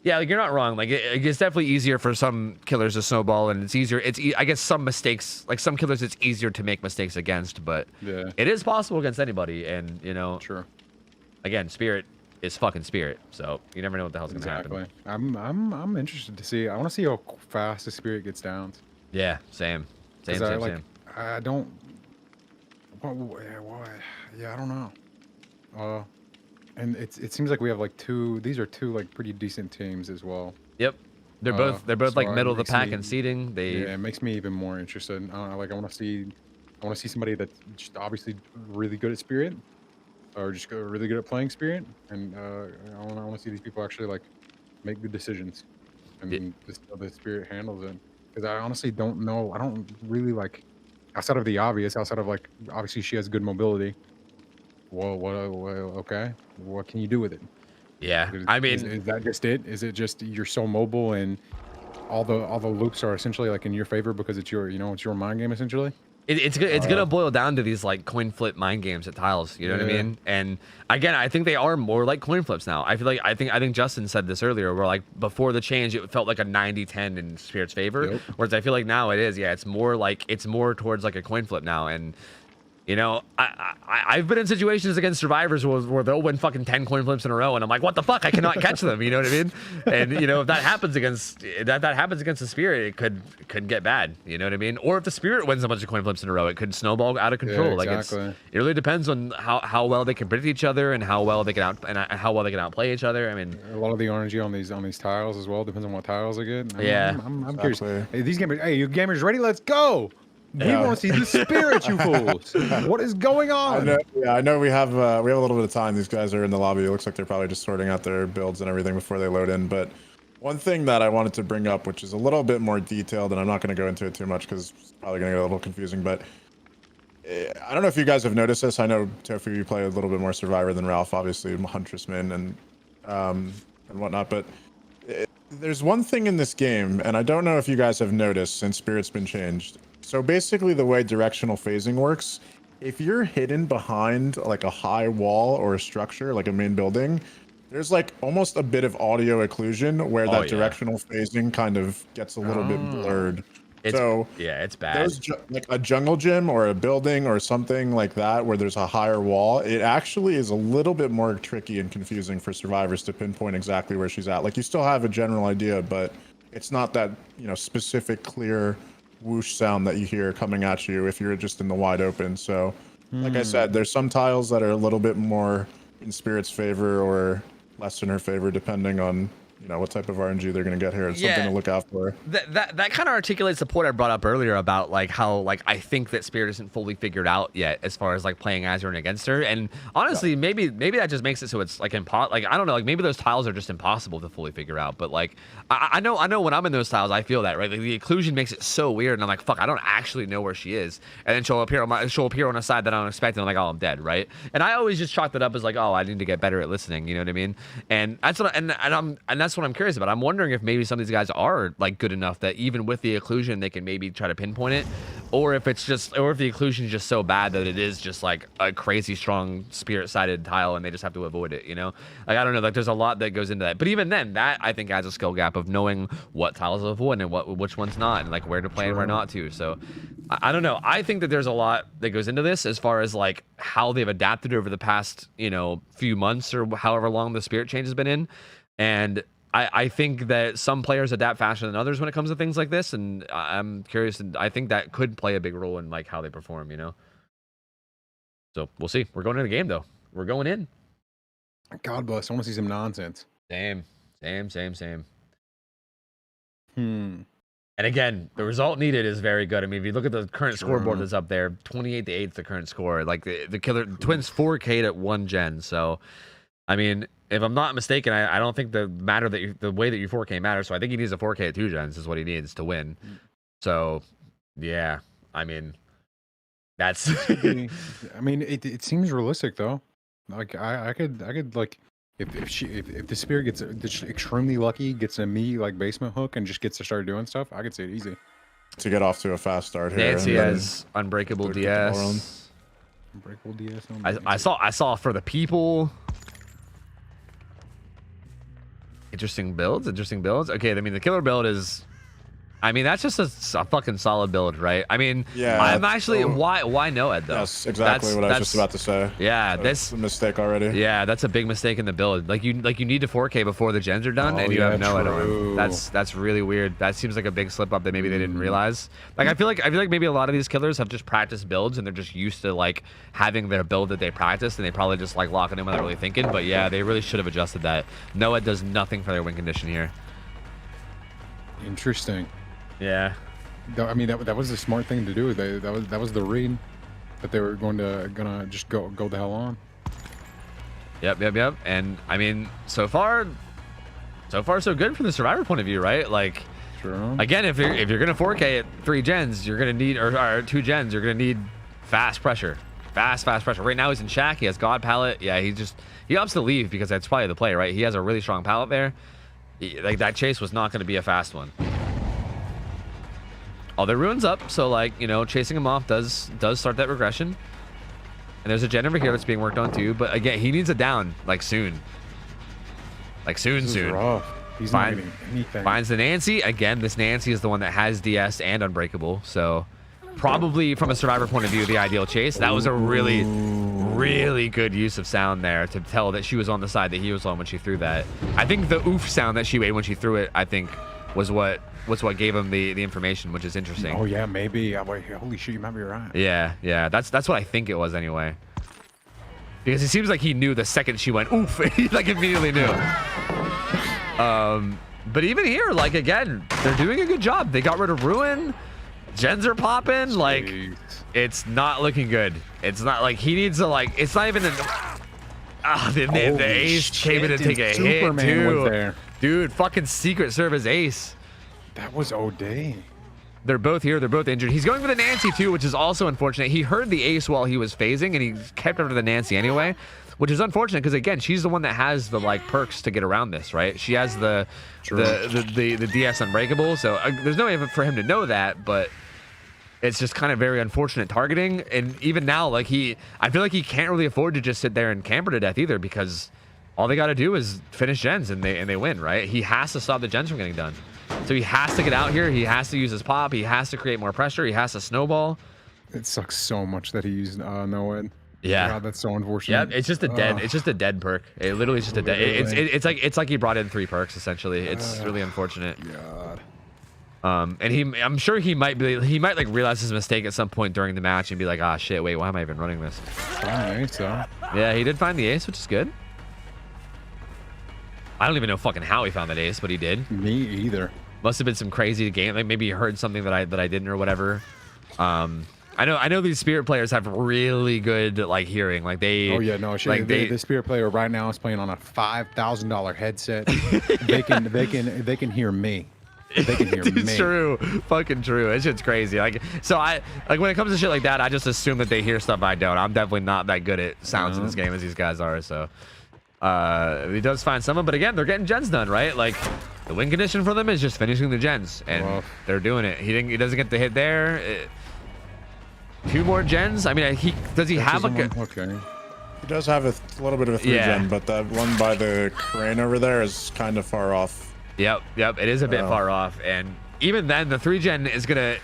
yeah, like you're not wrong. Like it's definitely easier for some killers to snowball, and it's easier. I guess some mistakes, like some killers, it's easier to make mistakes against. But it is possible against anybody, and True. Again, Spirit is fucking Spirit, so you never know what the hell's gonna happen. I'm interested to see. I want to see how fast the Spirit gets down. Yeah, same. I don't. Yeah, I don't know. And it seems like we have like these are two like pretty decent teams as well. Yep. They're both like so middle of the makes pack me- in seeding. They Yeah, it makes me even more interested. Like I want to see somebody that's just obviously really good at Spirit, or just really good at playing Spirit, and I want to see these people actually like make good decisions, and just how the Spirit handles it. Because I honestly don't know. I don't really like outside of the obvious. Outside of like obviously she has good mobility. Well, okay. What can you do with it? yeah. I mean, Is that just it? Is it just you're so mobile and all the loops are essentially like in your favor because it's your it's your mind game essentially? it's gonna boil down to these like coin flip mind games at tiles. You know what I Yeah. mean? And again, I think they are more like coin flips now. I feel like I think Justin said this earlier, where like before the change, it felt like a 90-10 in Spirit's favor. Yep. Whereas I feel like now it is. Yeah, it's more towards like a coin flip now. And you know, I've been in situations against survivors where they'll win fucking 10 coin flips in a row, and I'm like, what the fuck? I cannot catch them. You know what I mean? And you know, if that happens against the Spirit, it could get bad. You know what I mean? Or if the Spirit wins a bunch of coin flips in a row, it could snowball out of control. Yeah, Like exactly. it really depends on how well they can predict each other and how well they can outplay each other. I mean, A lot of the RNG on these tiles as well depends on what tiles they get. Yeah. I'm curious. Exactly. Hey, these gamers. Hey, you gamers ready? Let's go. We Yeah. want to see the Spirit, you fools. What is going on? I know we have a little bit of time. These guys are in the lobby. It looks like they're probably just sorting out their builds and everything before they load in. But one thing that I wanted to bring up, which is a little bit more detailed, and I'm not going to go into it too much because it's probably going to get a little confusing. But I don't know if you guys have noticed this. I know Tofu, you play a little bit more Survivor than Ralph, obviously Huntressman and whatnot. But there's one thing in this game, and I don't know if you guys have noticed since Spirit's been changed. So basically the way directional phasing works, if you're hidden behind like a high wall or a structure, like a main building, there's like almost a bit of audio occlusion where that directional phasing kind of gets a little bit blurred. It's bad. Those like a jungle gym or a building or something like that where there's a higher wall, it actually is a little bit more tricky and confusing for survivors to pinpoint exactly where she's at. Like you still have a general idea, but it's not that, specific, clear whoosh sound that you hear coming at you if you're just in the wide open. So like I said, there's some tiles that are a little bit more in Spirit's favor or less in her favor, depending on what type of RNG they're going to get here. It's something to look out for. That kind of articulates the point I brought up earlier about like how like I think that Spirit isn't fully figured out yet as far as like playing Azure and against her. And honestly, maybe that just makes it so it's like like I don't know, like maybe those tiles are just impossible to fully figure out. But like I know when I'm in those tiles, I feel that, right? Like the occlusion makes it so weird, and I'm like, fuck, I don't actually know where she is. And then she'll appear on a side that I don't expect, and I'm like, oh, I'm dead, right? And I always just chalk that up as like, oh, I need to get better at listening. You know what I mean? And that's what that's what I'm curious about. I'm wondering if maybe some of these guys are like good enough that even with the occlusion they can maybe try to pinpoint it, or if the occlusion is just so bad that it is just like a crazy strong Spirit-sided tile and they just have to avoid it. Like I don't know, like there's a lot that goes into that. But even then, that I think adds a skill gap of knowing what tiles to avoid and which ones not, and like where to play and where not to. So I don't know. I think that there's a lot that goes into this as far as like how they've adapted over the past few months or however long the Spirit change has been in. And I think that some players adapt faster than others when it comes to things like this, and I'm curious, and I think that could play a big role in like how they perform, So we'll see. We're going in the game though. We're going in. God bless. I want to see some nonsense. Same. Hmm. And again, the result needed is very good. I mean, if you look at the current scoreboard that's up there, 28-8 the current score. Like the killer Twins 4K'd at 1 gen. So, I mean, if I'm not mistaken, I don't think the way that you 4K matters. So I think he needs a 4K at 2 gens is what he needs to win. So, yeah, I mean, that's. I mean, it seems realistic though. Like I could like if the Spirit gets extremely lucky, gets a me like basement hook and just gets to start doing stuff, I could see it easy to get off to a fast start here. Nancy has unbreakable DS. Unbreakable DS. I saw for the people. Interesting builds. Okay, I mean the killer build is. I mean that's just a fucking solid build, right? I mean, yeah. I'm actually why Noed though? That's exactly what I was just about to say. Yeah, that's a mistake already. Yeah, that's a big mistake in the build. Like you need to 4K before the gens are done, and you have Noed on. That's really weird. That seems like a big slip up that maybe they didn't realize. Like I feel like maybe a lot of these killers have just practiced builds and they're just used to like having their build that they practiced, and they probably just like lock it in without really thinking. But yeah, they really should have adjusted that. Noed does nothing for their win condition here. Interesting. Yeah. I mean, that was the smart thing to do. That was the read that they were gonna just go the hell on. Yep. And I mean, so far so good from the survivor point of view, right? Like, True. again, if you're gonna 4K at 3 gens, you're gonna need or 2 gens, you're gonna need fast pressure. Fast pressure. Right now he's in shack. He has God pallet. Yeah, he opts to leave because that's probably the play, right? He has a really strong pallet there. Like that chase was not going to be a fast one. All their ruins up, so like, you know, chasing him off does start that regression. And there's a gen over here that's being worked on too, but again, he needs a down like soon. Like soon. Rough. He's not getting anything. Finds the Nancy. Again, this Nancy is the one that has DS and Unbreakable, so probably from a survivor point of view, the ideal chase. That was a really good use of sound there to tell that she was on the side that he was on when she threw that. I think the oof sound that she made when she threw it, I think, was what gave him the information, which is interesting. Oh yeah, maybe. Holy shit, you might be right. Yeah. That's what I think it was anyway. Because it seems like he knew the second she went oof, he like immediately knew. But even here, like again, they're doing a good job. They got rid of Ruin. Gens are popping. Like, it's not looking good. It's not like he needs to like. It's not even. The ace came in to take a hit too. Dude, fucking Secret Service ace. That was O'Day. They're both here. They're both injured. He's going for the Nancy too, which is also unfortunate. He heard the ace while he was phasing, and he kept after the Nancy anyway, which is unfortunate because again, she's the one that has the like perks to get around this, right? She has the DS Unbreakable, so there's no way for him to know that, but it's just kind of very unfortunate targeting. And even now, like I feel like he can't really afford to just sit there and camper to death either, because all they got to do is finish gens and they win, right? He has to stop the gens from getting done. So he has to get out here. He has to use his pop. He has to create more pressure. He has to snowball. It sucks so much that he used no-ed. Yeah, God, that's so unfortunate. Yeah, it's just a dead. It's just a dead perk. It literally is just a dead. It's like he brought in 3 perks essentially. It's really unfortunate. God. And I'm sure he might like realize his mistake at some point during the match and be like, ah, shit, wait, why am I even running this? Yeah, he did find the ace, which is good. I don't even know fucking how he found that ace, but he did. Me either. Must have been some crazy game. Like maybe he heard something that I didn't or whatever. I know these Spirit players have really good like hearing. Like they. Oh yeah, no. Like the Spirit player right now is playing on a $5,000 headset. they can hear me. They can hear me. It's true, fucking true. It's just crazy. Like so, I like when it comes to shit like that, I just assume that they hear stuff I don't. I'm definitely not that good at sounds in this game as these guys are. So. He does find someone, but again, they're getting gens done, right? Like the win condition for them is just finishing the gens, and they're doing it. He doesn't get the hit there. 2 more gens. I mean, does he have a good? Okay. He does have a little bit of a 3 gen, but that one by the crane over there is kind of far off. Yep. It is a bit far off, and even then, the 3 gen is gonna.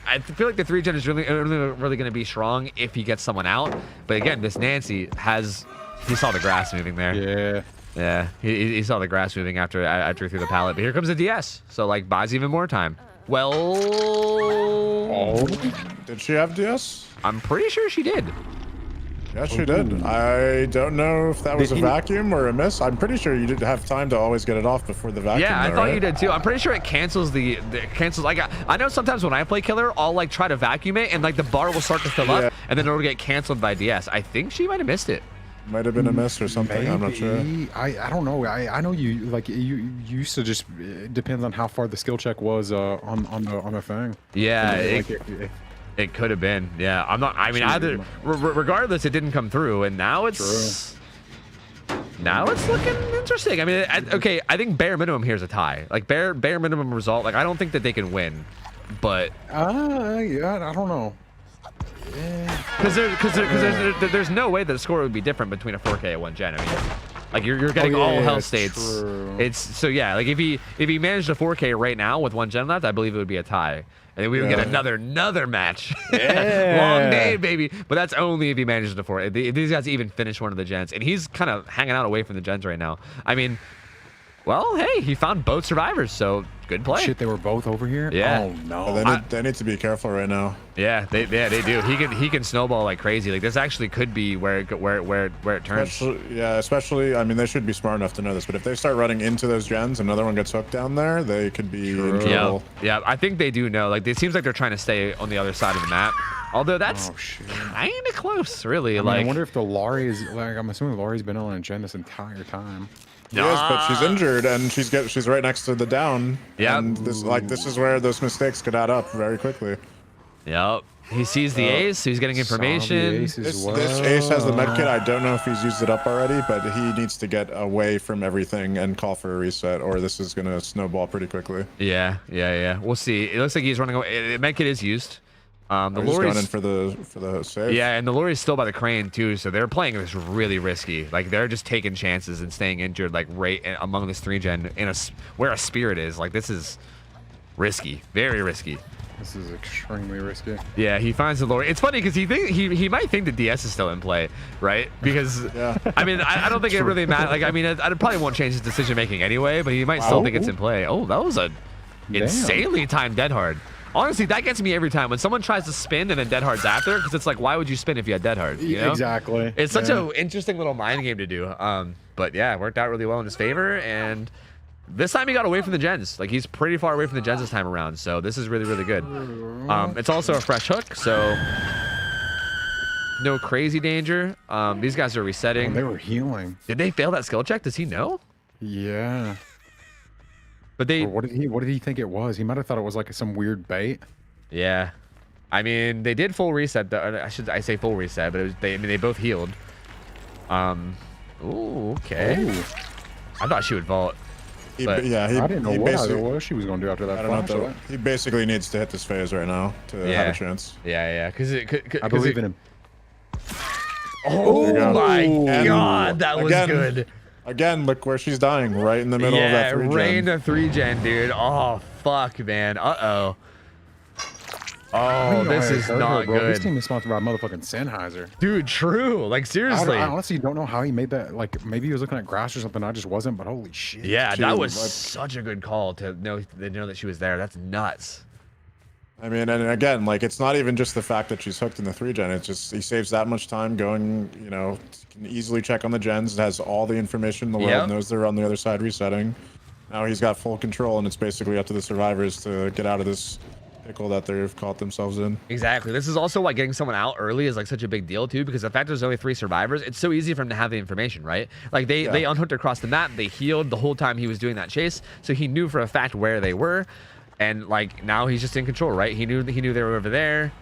I feel like the 3 gen is really gonna be strong if he gets someone out. But again, this Nancy has. He saw the grass moving there. Yeah. He saw the grass moving after he threw the pallet. But here comes the DS. So like buys even more time. Well. Oh. Did she have DS? I'm pretty sure she did. Yeah, she did. I don't know if that was a vacuum or a miss. I'm pretty sure you didn't have time to always get it off before the vacuum. Yeah, I thought you did too. I'm pretty sure it cancels cancels. Like I know sometimes when I play killer, I'll like try to vacuum it and like the bar will start to fill up and then it'll get canceled by DS. I think she might have missed it. Might have been a miss or something. Maybe. I'm not sure. I don't know. I know you like you used to just. It depends on how far the skill check was on the thing. Yeah, it could have been. Yeah, I'm not. I mean, either regardless, it didn't come through, and now it's looking interesting. I mean, okay, I think bare minimum here's a tie. Like bare minimum result. Like I don't think that they can win, but yeah, I don't know. Because there's no way that the score would be different between a 4K and 1 gen. I mean, like you're getting all hell states. True. It's so yeah. Like if he managed a 4K right now with 1 gen left, I believe it would be a tie, and then we would get another match. Long day, baby. But that's only if he manages to 4K. If these guys even finish one of the gens, and he's kind of hanging out away from the gens right now. I mean, well, hey, he found both survivors, so Good play. Shit, they were both over here. Yeah. Oh no. They need to be careful right now. Yeah, they do. He can snowball like crazy. Like this actually could be where it turns. Especially, I mean, they should be smart enough to know this. But if they start running into those gens, another one gets hooked down there, they could be in trouble. Yeah, I think they do know. Like it seems like they're trying to stay on the other side of the map. Although that's kind of close, really. I wonder if the Laurie is like. I'm assuming Laurie's been on a gen this entire time. Yes, but she's injured and she's right next to the down. Yeah. And this is where those mistakes could add up very quickly. Yep. He sees the ace, so he's getting information. This ace has the medkit. I don't know if he's used it up already, but he needs to get away from everything and call for a reset, or this is gonna snowball pretty quickly. Yeah. We'll see. It looks like he's running away. Medkit is used. The Laurie's going in for the save. Yeah, and the Laurie's still by the crane too, so they're playing this really risky. Like they're just taking chances and staying injured, like right among this 3-gen where a spirit is. Like this is risky, very risky. This is extremely risky. Yeah, he finds the Laurie. It's funny because he might think the DS is still in play, right? Because I mean, I don't think it really matters. Like I mean, it probably won't change his decision making anyway, but he might still think it's in play. Oh, that was a insanely timed dead hard. Honestly, that gets me every time when someone tries to spin and then dead hard's after, because it's like, why would you spin if you had dead hard? You know? Exactly. It's such an interesting little mind game to do. But yeah, it worked out really well in his favor, and this time he got away from the gens. Like he's pretty far away from the gens this time around, so this is really, really good. It's also a fresh hook, so no crazy danger. These guys are resetting. Oh, they were healing. Did they fail that skill check? Does he know? Yeah. But they. Or what did he think it was? He might have thought it was like some weird bait. Yeah, I mean they did full reset. I say full reset, but it was, they both healed. Ooh, okay. Ooh. I thought she would vault. I didn't know what she was going to do after that. I don't know. He basically needs to hit this phase right now to have a chance. Yeah. Because I believe in him. Oh my God, that was good. Again, look where she's dying, right in the middle of that 3-gen. Yeah, right in the 3-gen, dude. Oh, fuck, man. Uh-oh. Oh, this is not good. This team is sponsored by motherfucking Sennheiser. Dude, true. Like, seriously. I honestly don't know how he made that. Like, maybe he was looking at grass or something. I just wasn't, but holy shit. Yeah, that was such a good call to know that she was there. That's nuts. I mean, and again, like, it's not even just the fact that she's hooked in the 3-gen. It's just he saves that much time going, you know, can easily check on the gens, has all the information in the world, knows they're on the other side resetting. Now he's got full control, and it's basically up to the survivors to get out of this pickle that they've caught themselves in. Exactly. This is also why getting someone out early is like such a big deal too, because the fact there's only 3 survivors, it's so easy for him to have the information, right? Like they unhooked across the map, they healed the whole time he was doing that chase, so he knew for a fact where they were. And like now he's just in control, right? He knew they were over there.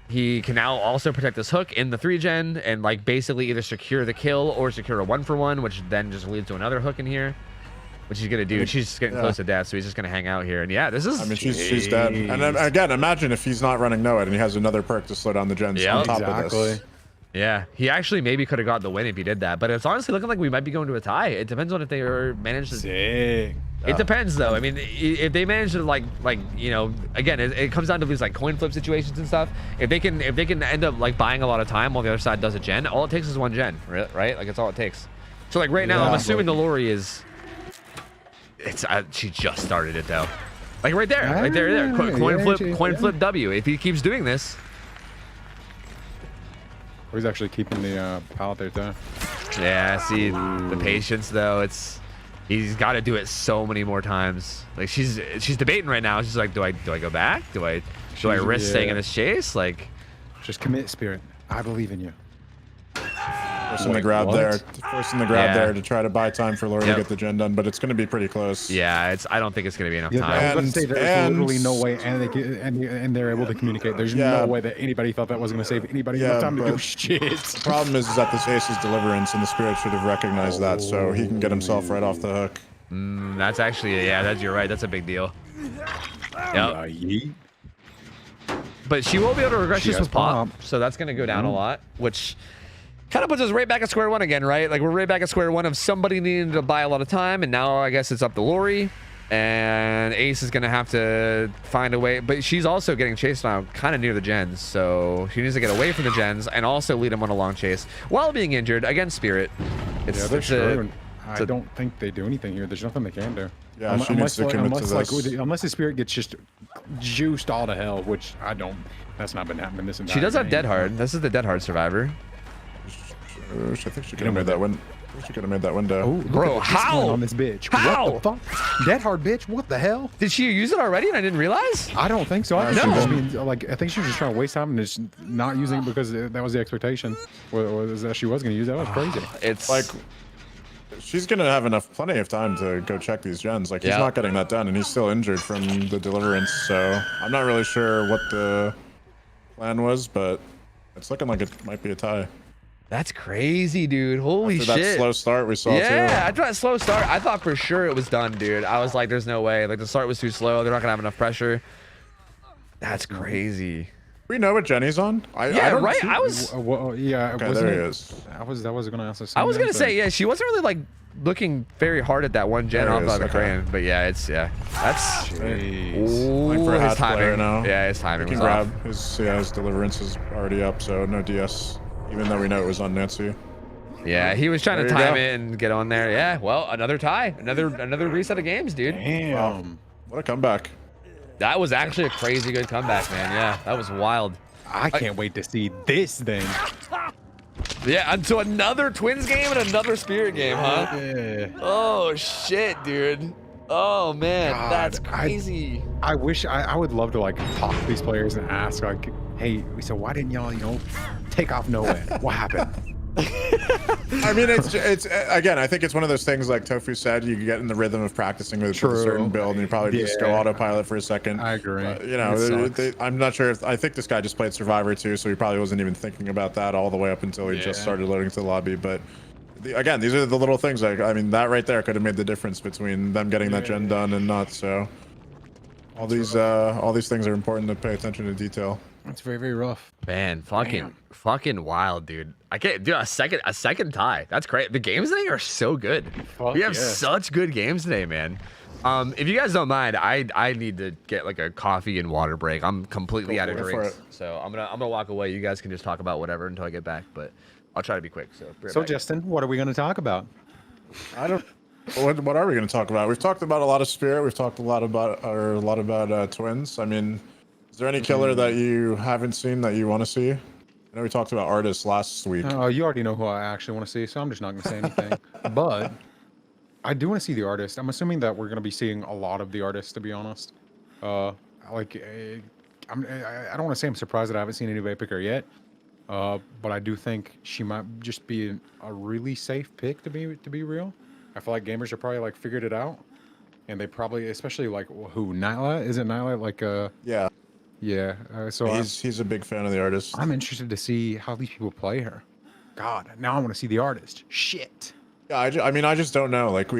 He can now also protect this hook in the 3-gen and like basically either secure the kill or secure a 1-for-1, which then just leads to another hook in here, which he's gonna do. She's getting close to death, so he's just gonna hang out here. And yeah, this is. I mean, she's dead. And then, again, imagine if he's not running Noed and he has another perk to slow down the gens on top of this. Yeah, he actually maybe could have got the win if he did that, but it's honestly looking like we might be going to a tie. It depends on if they manage to. Sick. It depends though. I mean, if they manage to like you know, again, it comes down to these like coin flip situations and stuff. If they can end up like buying a lot of time while the other side does a gen, all it takes is 1 gen, right? Like it's all it takes. So like right now, I'm assuming the Laurie is. She just started it though. Like right there. Coin flip W. If he keeps doing this. He's actually keeping the pallet there too. Yeah, see the patience though. He's got to do it so many more times. Like she's debating right now. She's like, do I go back? Do I risk staying in this chase? Like, just commit, Spirit. I believe in you. Forcing the grab there to try to buy time for Laurie to get the gen done, but it's going to be pretty close. Yeah, I don't think it's going to be enough time. I was going to say there's literally no way, and they're able to communicate. There's no way that anybody thought that was going to save anybody enough time to do shit. The problem is that this ace is deliverance, and the Spirit should have recognized that, so he can get himself right off the hook. That's actually, you're right. That's a big deal. Yep. But she will be able to regress this with pop, so that's going to go down a lot, which kind of puts us right back at square one again, right? Like we're right back at square one of somebody needing to buy a lot of time, and now I guess it's up to Laurie, and Ace is going to have to find a way, but she's also getting chased now kind of near the gens, so she needs to get away from the gens and also lead him on a long chase while being injured against Spirit. They're screwed. I don't think they do anything here. There's nothing they can do. Yeah, she needs to commit to this. Unless the spirit gets just juiced all to hell, which I don't. That's not been happening this entire She does have game. Dead Hard. This is the Dead Hard survivor. I think she could have made that win. She could have made that window. Oh, look Bro, at the discount how? on this bitch? How? What the fuck? Dead Hard, bitch. What the hell? Did she use it already and I didn't realize? I don't think so. I think No. she was just being, like, I think she was just trying to waste time and just not using it because that was the expectation, or that she was going to use it. That was crazy. It's Like, she's gonna have plenty of time to go check these gens. Like, he's Yeah. not getting that done, and he's still injured from the deliverance. So I'm not really sure what the plan was, but it's looking like it might be a tie. that's crazy, dude. Holy After shit. that slow start we saw Yeah, too. after that slow start, I thought for sure it was done, dude. I was like, there's no way. Like, the start was too slow. They're not gonna have enough pressure. That's crazy. We know what Jenny's on. I Yeah, don't right. see- I was Yeah, Okay, wasn't there he it- is. I was going to ask the same I was gonna thing. say, yeah, she wasn't really like looking very hard at that one gen There off it is, of the okay. crane, but yeah, that's Jeez. Like for a his half player timing. now. Yeah, his He timing can was off. grab his deliverance is already up, so no DS. Even though we know it was on Nancy. Yeah, he was trying to There you time go. it and get on there. Yeah, well, another tie, another reset of games, dude. Damn. What a comeback. That was actually a crazy good comeback, man. Yeah, that was wild. I can't wait to see this thing. Yeah, until another Twins game and another Spirit game, huh? Yeah. Oh shit, dude. Oh man, God, that's crazy. I wish I would love to like talk to these players and ask like, hey, so why didn't y'all, take off nowhere? What happened? I mean, it's again, I think it's one of those things like Tofu said, you get in the rhythm of practicing with a True. certain build and you probably just go Yeah. autopilot for a second. I agree. But, It sucks. I'm not sure I think this guy just played Survivor too, so he probably wasn't even thinking about that all the way up until he just Yeah. started loading to the lobby. But again, these are the little things. Like, I mean, that right there could have made the difference between them getting that gen done and not. So all these things are important to pay attention to detail. It's very, very rough. Man, fucking wild, dude. I can't do a second tie. That's great. The games today are so good. Fuck We have yeah. such good games today, man. If you guys don't mind, I need to get like a coffee and water break. I'm completely Go out of for it. drinks, so I'm gonna walk away. You guys can just talk about whatever until I get back, but I'll try to be quick. So, be right So back. Justin, what are we going to talk about? I don't. What are we going to talk about? We've talked about a lot of Spirit. We've talked a lot about Twins. I mean, is there any killer that you haven't seen that you want to see? I know we talked about artists last week. Oh, you already know who I actually want to see, so I'm just not going to say anything. But I do want to see the artist. I'm assuming that we're going to be seeing a lot of the artists, to be honest. I don't want to say I'm surprised that I haven't seen any Picker yet. But I do think she might just be a really safe pick to be real. I feel like gamers are probably like figured it out, and they probably, especially like who Nyla, is it Nyla? Like Yeah, yeah. So he's a big fan of the artist. I'm interested to see how these people play her. God, now I want to see the artist. Shit. Yeah, I mean, I just don't know. Like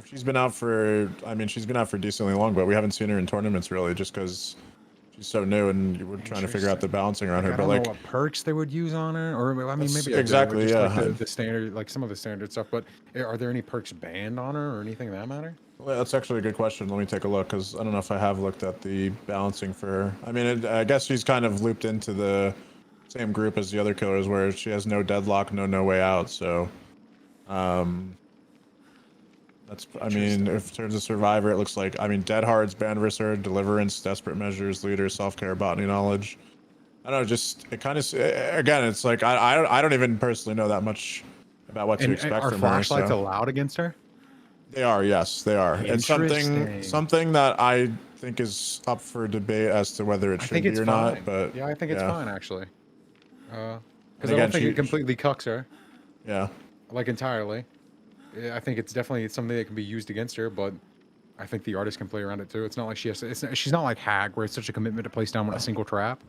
she's been out for decently long, but we haven't seen her in tournaments really, just because she's so new and we're trying to figure out the balancing around her. I But don't like, know what perks they would use on her, or I mean, maybe they exactly, would, just yeah. like the standard, like some of the standard stuff. But are there any perks banned on her or anything of that matter? well, that's actually a good question. Let me take a look, because I don't know if I have looked at the balancing for her. I mean, I guess she's kind of looped into the same group as the other killers, where she has no deadlock, no way out. So, that's, I mean, if in terms of Survivor, it looks like, I mean, Dead Hard's banned versus her, Deliverance, Desperate Measures, Leader, Self-Care, Botany Knowledge. I don't know, just, it kind of, again, it's like, I don't even personally know that much about what to expect are from her. flashlights So. allowed against her? They are, yes, they are. And Interesting. something that I think is up for debate as to whether it I should think be it's or fine. not, but yeah, I think it's yeah. fine actually. Because I again, don't think she- it completely cucks her, Yeah. like entirely. Yeah, I think it's definitely something that can be used against her, but I think the artist can play around it too. It's not like she has. She's not like Hag, where it's such a commitment to place down a single trap,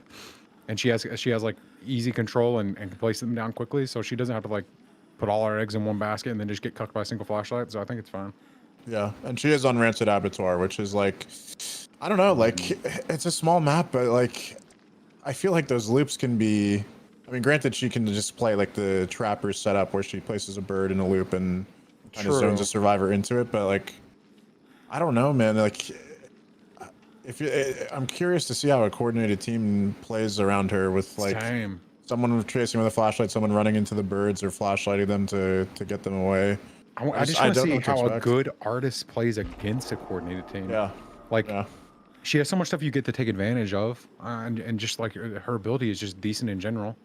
and she has like easy control and can place them down quickly, so she doesn't have to like put all her eggs in one basket and then just get cucked by a single flashlight. So I think it's fine. Yeah, and she is on Rancid Abattoir, which is like, I don't know, like, it's a small map, but like, I feel like those loops can be, I mean, granted, she can just play like the Trapper setup where she places a bird in a loop and kind of True. zones a survivor into it, but like, I don't know, man, like, I'm curious to see how a coordinated team plays around her with like Same. someone chasing with a flashlight, someone running into the birds or flashlighting them to get them away. I just want to don't know see what to how a expect. good artist plays against a coordinated team. Yeah. Like, Yeah. she has so much stuff you get to take advantage of, and just like her ability is just decent in general.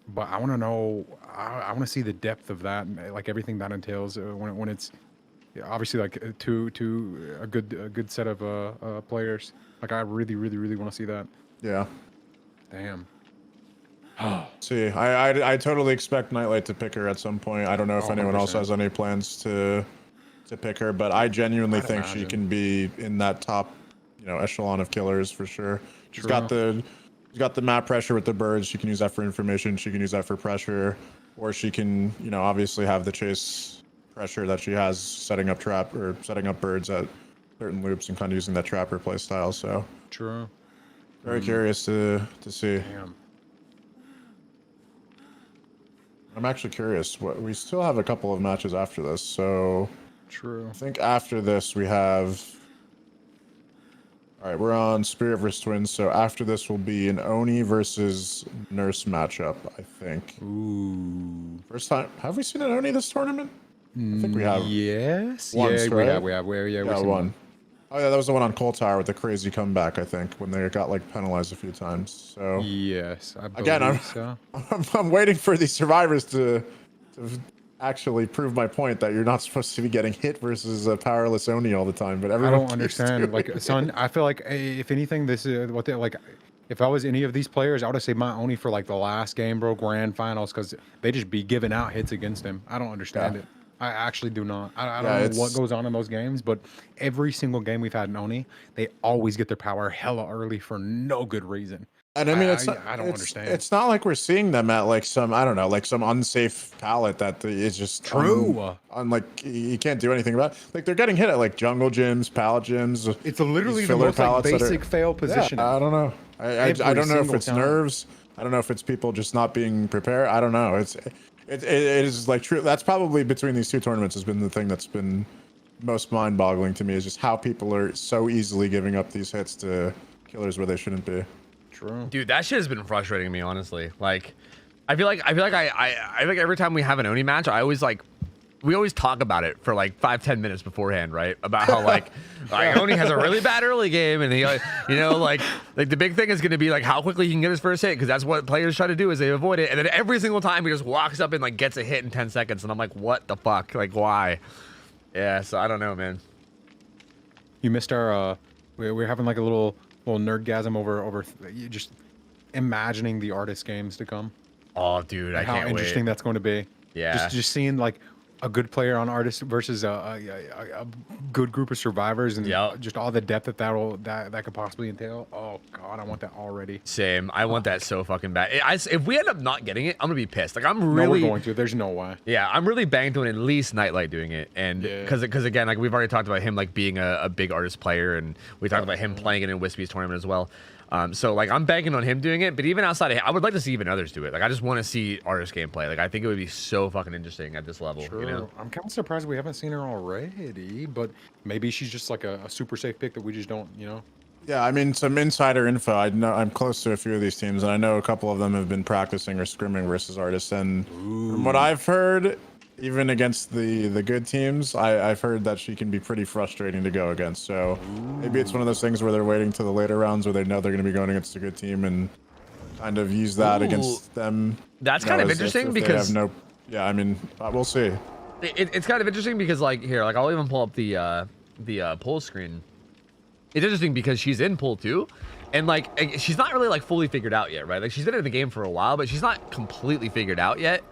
But I want to know, I want to see the depth of that, and like everything that entails when it's obviously like a good set of players. Like I really want to see that. Yeah. Damn. See, I totally expect Nightlight to pick her at some point. I don't know if Oh, anyone else 100%. has any plans to pick her, but I genuinely I'd think she imagine. can be in that top, echelon of killers for sure. She's got the map pressure with the birds. She can use that for information. She can use that for pressure, or she can, obviously have the chase pressure that she has setting up birds at certain loops and kind of using that trapper play style. So True. very curious to see. Damn. I'm actually curious. We still have a couple of matches after this, so True. I think after this we have. All right, we're on Spirit vs Twins, so after this will be an Oni versus Nurse matchup. I think. Ooh. First time. Have we seen an Oni this tournament? I think we have. Yes. Once, yeah, right? we have. Yeah, Yeah, we've seen one. Oh yeah, that was the one on Coal Tower with the crazy comeback. I think when they got like penalized a few times. So Yes, I believe again, so. I'm waiting for these survivors to actually prove my point that you're not supposed to be getting hit versus a powerless Oni all the time. But I everyone don't keeps understand. doing Like, it. son, I feel like if anything, this is what they like. If I was any of these players, I would have saved my Oni for like the last game, bro, grand finals, because they just be giving out hits against him. I don't understand it. I actually do not. I don't know what goes on in those games, but every single game we've had in Oni, they always get their power hella early for no good reason. And I mean, I don't understand. It's not like we're seeing them at like some, I don't know, like some unsafe palette that is just True. like you can't do anything about. Like they're getting hit at like jungle gyms, pallet gyms. It's literally these the filler most like, pallets that basic fail position. Yeah, I don't know. I don't know if it's nerves. I don't know if it's people just not being prepared. I don't know. It is like true. That's probably between these two tournaments has been the thing that's been most mind-boggling to me is just how people are so easily giving up these hits to killers where they shouldn't be. True. Dude, that shit has been frustrating me, honestly. Like, I feel like every time we have an Oni match, we always talk about it for like 5-10 minutes beforehand, right? About how like Oni has a really bad early game, and he, like the big thing is going to be like how quickly he can get his first hit, because that's what players try to do is they avoid it, and then every single time he just walks up and like gets a hit in 10 seconds, and I'm like, what the fuck? Like, why? Yeah, so I don't know, man. You missed our we're having like a little nerdgasm over just imagining the artist games to come. Oh, dude, I can't wait. How interesting that's going to be. Yeah. Just seeing like a good player on artist versus a good group of survivors, and just all the depth that could possibly entail. Oh god, I want that already. Same. I want that so fucking bad. If we end up not getting it, I'm gonna be pissed. Like I'm No, really. we're going to. There's no way. Yeah, I'm really banged on at least Nightlight doing it, and because again, like we've already talked about him like being a big artist player, and we talked about him playing it in Wispy's tournament as well. So like I'm banking on him doing it, but even outside of him, I would like to see even others do it. Like I just want to see artist gameplay. Like I think it would be so fucking interesting at this level. Sure. You know? I'm kind of surprised we haven't seen her already, but maybe she's just like a super safe pick that we just don't, Yeah, I mean, some insider info. I'm close to a few of these teams, and I know a couple of them have been practicing or scrimming versus artists. And from what I've heard, even against the good teams, I've heard that she can be pretty frustrating to go against. So maybe it's one of those things where they're waiting to the later rounds where they know they're going to be going against a good team and kind of use that against them. That's kind of interesting if because they have yeah, I mean, we'll see. It's kind of interesting because like here, like I'll even pull up the poll screen. It's interesting because she's in pool 2, and like she's not really like fully figured out yet, right? Like she's been in the game for a while, but she's not completely figured out yet.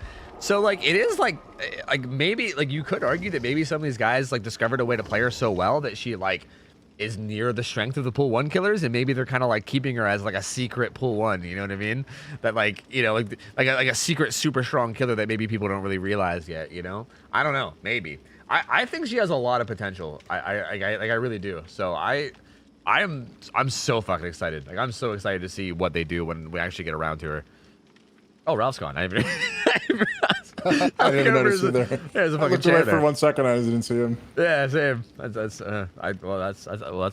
So like it is like maybe like you could argue that maybe some of these guys like discovered a way to play her so well that she like is near the strength of the pool 1 killers, and maybe they're kind of like keeping her as like a secret pool 1. You know what I mean? That like like a secret super strong killer that maybe people don't really realize yet. You know? I don't know. Maybe. I think she has a lot of potential. I really do. So I'm so fucking excited. Like I'm so excited to see what they do when we actually get around to her. Oh, Ralph's gone. I didn't notice either. There's a fucking looked chair away there. for 1 second. I didn't see him. Yeah, same. That's a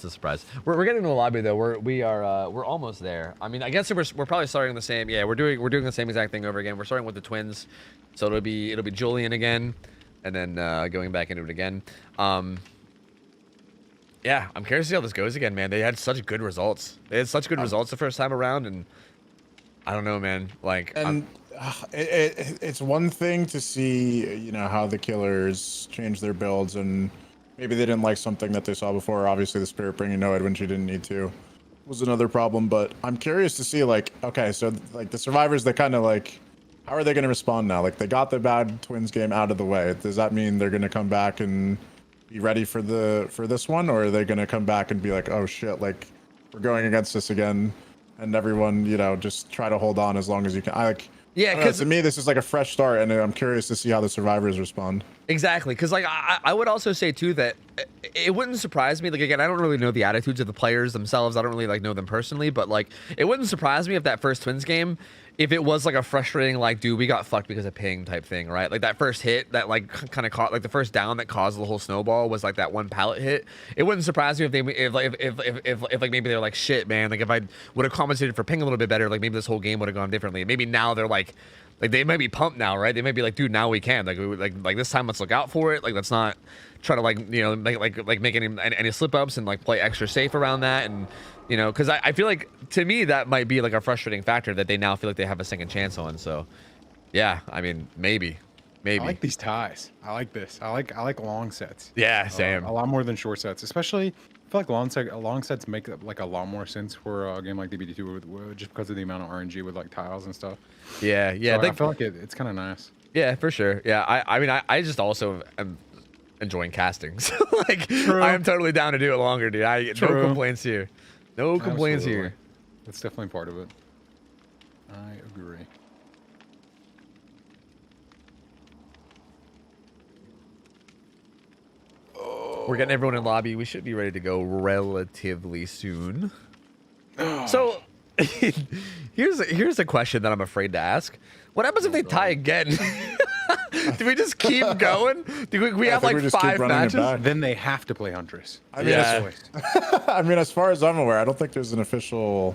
surprise. We're getting to the lobby though. We're almost there. I mean, I guess we're probably starting the same. Yeah, we're doing the same exact thing over again. We're starting with the twins, so it'll be Julian again, and then going back into it again. Yeah, I'm curious to see how this goes again, man. They had such good results. They had such good results the first time around, and I don't know, man. Like, it's one thing to see, you know, how the killers change their builds, and maybe they didn't like something that they saw before. Obviously, the Spirit bringing Noed when she didn't need to was another problem. But I'm curious to see, like, okay, so like the survivors, they kind of like, how are they going to respond now? Like, they got the bad Twins game out of the way. Does that mean they're going to come back and be ready for this one, or are they going to come back and be like, oh shit, like we're going against this again, and everyone, you know, just try to hold on as long as you can? yeah, because to me this is like a fresh start, and I'm curious to see how the survivors respond. Exactly, because like I would also say too that it wouldn't surprise me. Like, again, I don't really know the attitudes of the players themselves. I don't really like know them personally, but like it wouldn't surprise me if that first Twins game, if it was like a frustrating, like, dude, we got fucked because of ping type thing, right? Like that first hit that like kind of caught, like the first down that caused the whole snowball was like that one pallet hit. It wouldn't surprise me if they if like maybe they're like, shit, man, like if I would have compensated for ping a little bit better, like maybe this whole game would have gone differently. Maybe now they're like they might be pumped now, right? They might be like, dude, now we can, like this time let's look out for it. Like, let's not try to like, you know, make any slip ups and like play extra safe around that. And you know, because I feel like, to me, that might be like a frustrating factor that they now feel like they have a second chance on. So yeah, I mean, maybe I like these ties. I like this. I like long sets. Yeah, same. A lot more than short sets, especially. I feel like long sets make like a lot more sense for a game like DbD2 just because of the amount of RNG with like tiles and stuff. Yeah, So I feel like it's kind of nice. Yeah, for sure. Yeah, I mean, I just also am enjoying casting. So like, True. I am totally down to do it longer, dude. No complaints here. No complaints Absolutely. here. That's definitely part of it. I agree. We're getting everyone in lobby. We should be ready to go relatively soon. So, here's a question that I'm afraid to ask. What happens if they tie again? Do we just keep going? Do we have like 5 matches? Then they have to play Huntress. I mean, Yeah. I mean, as far as I'm aware, I don't think there's an official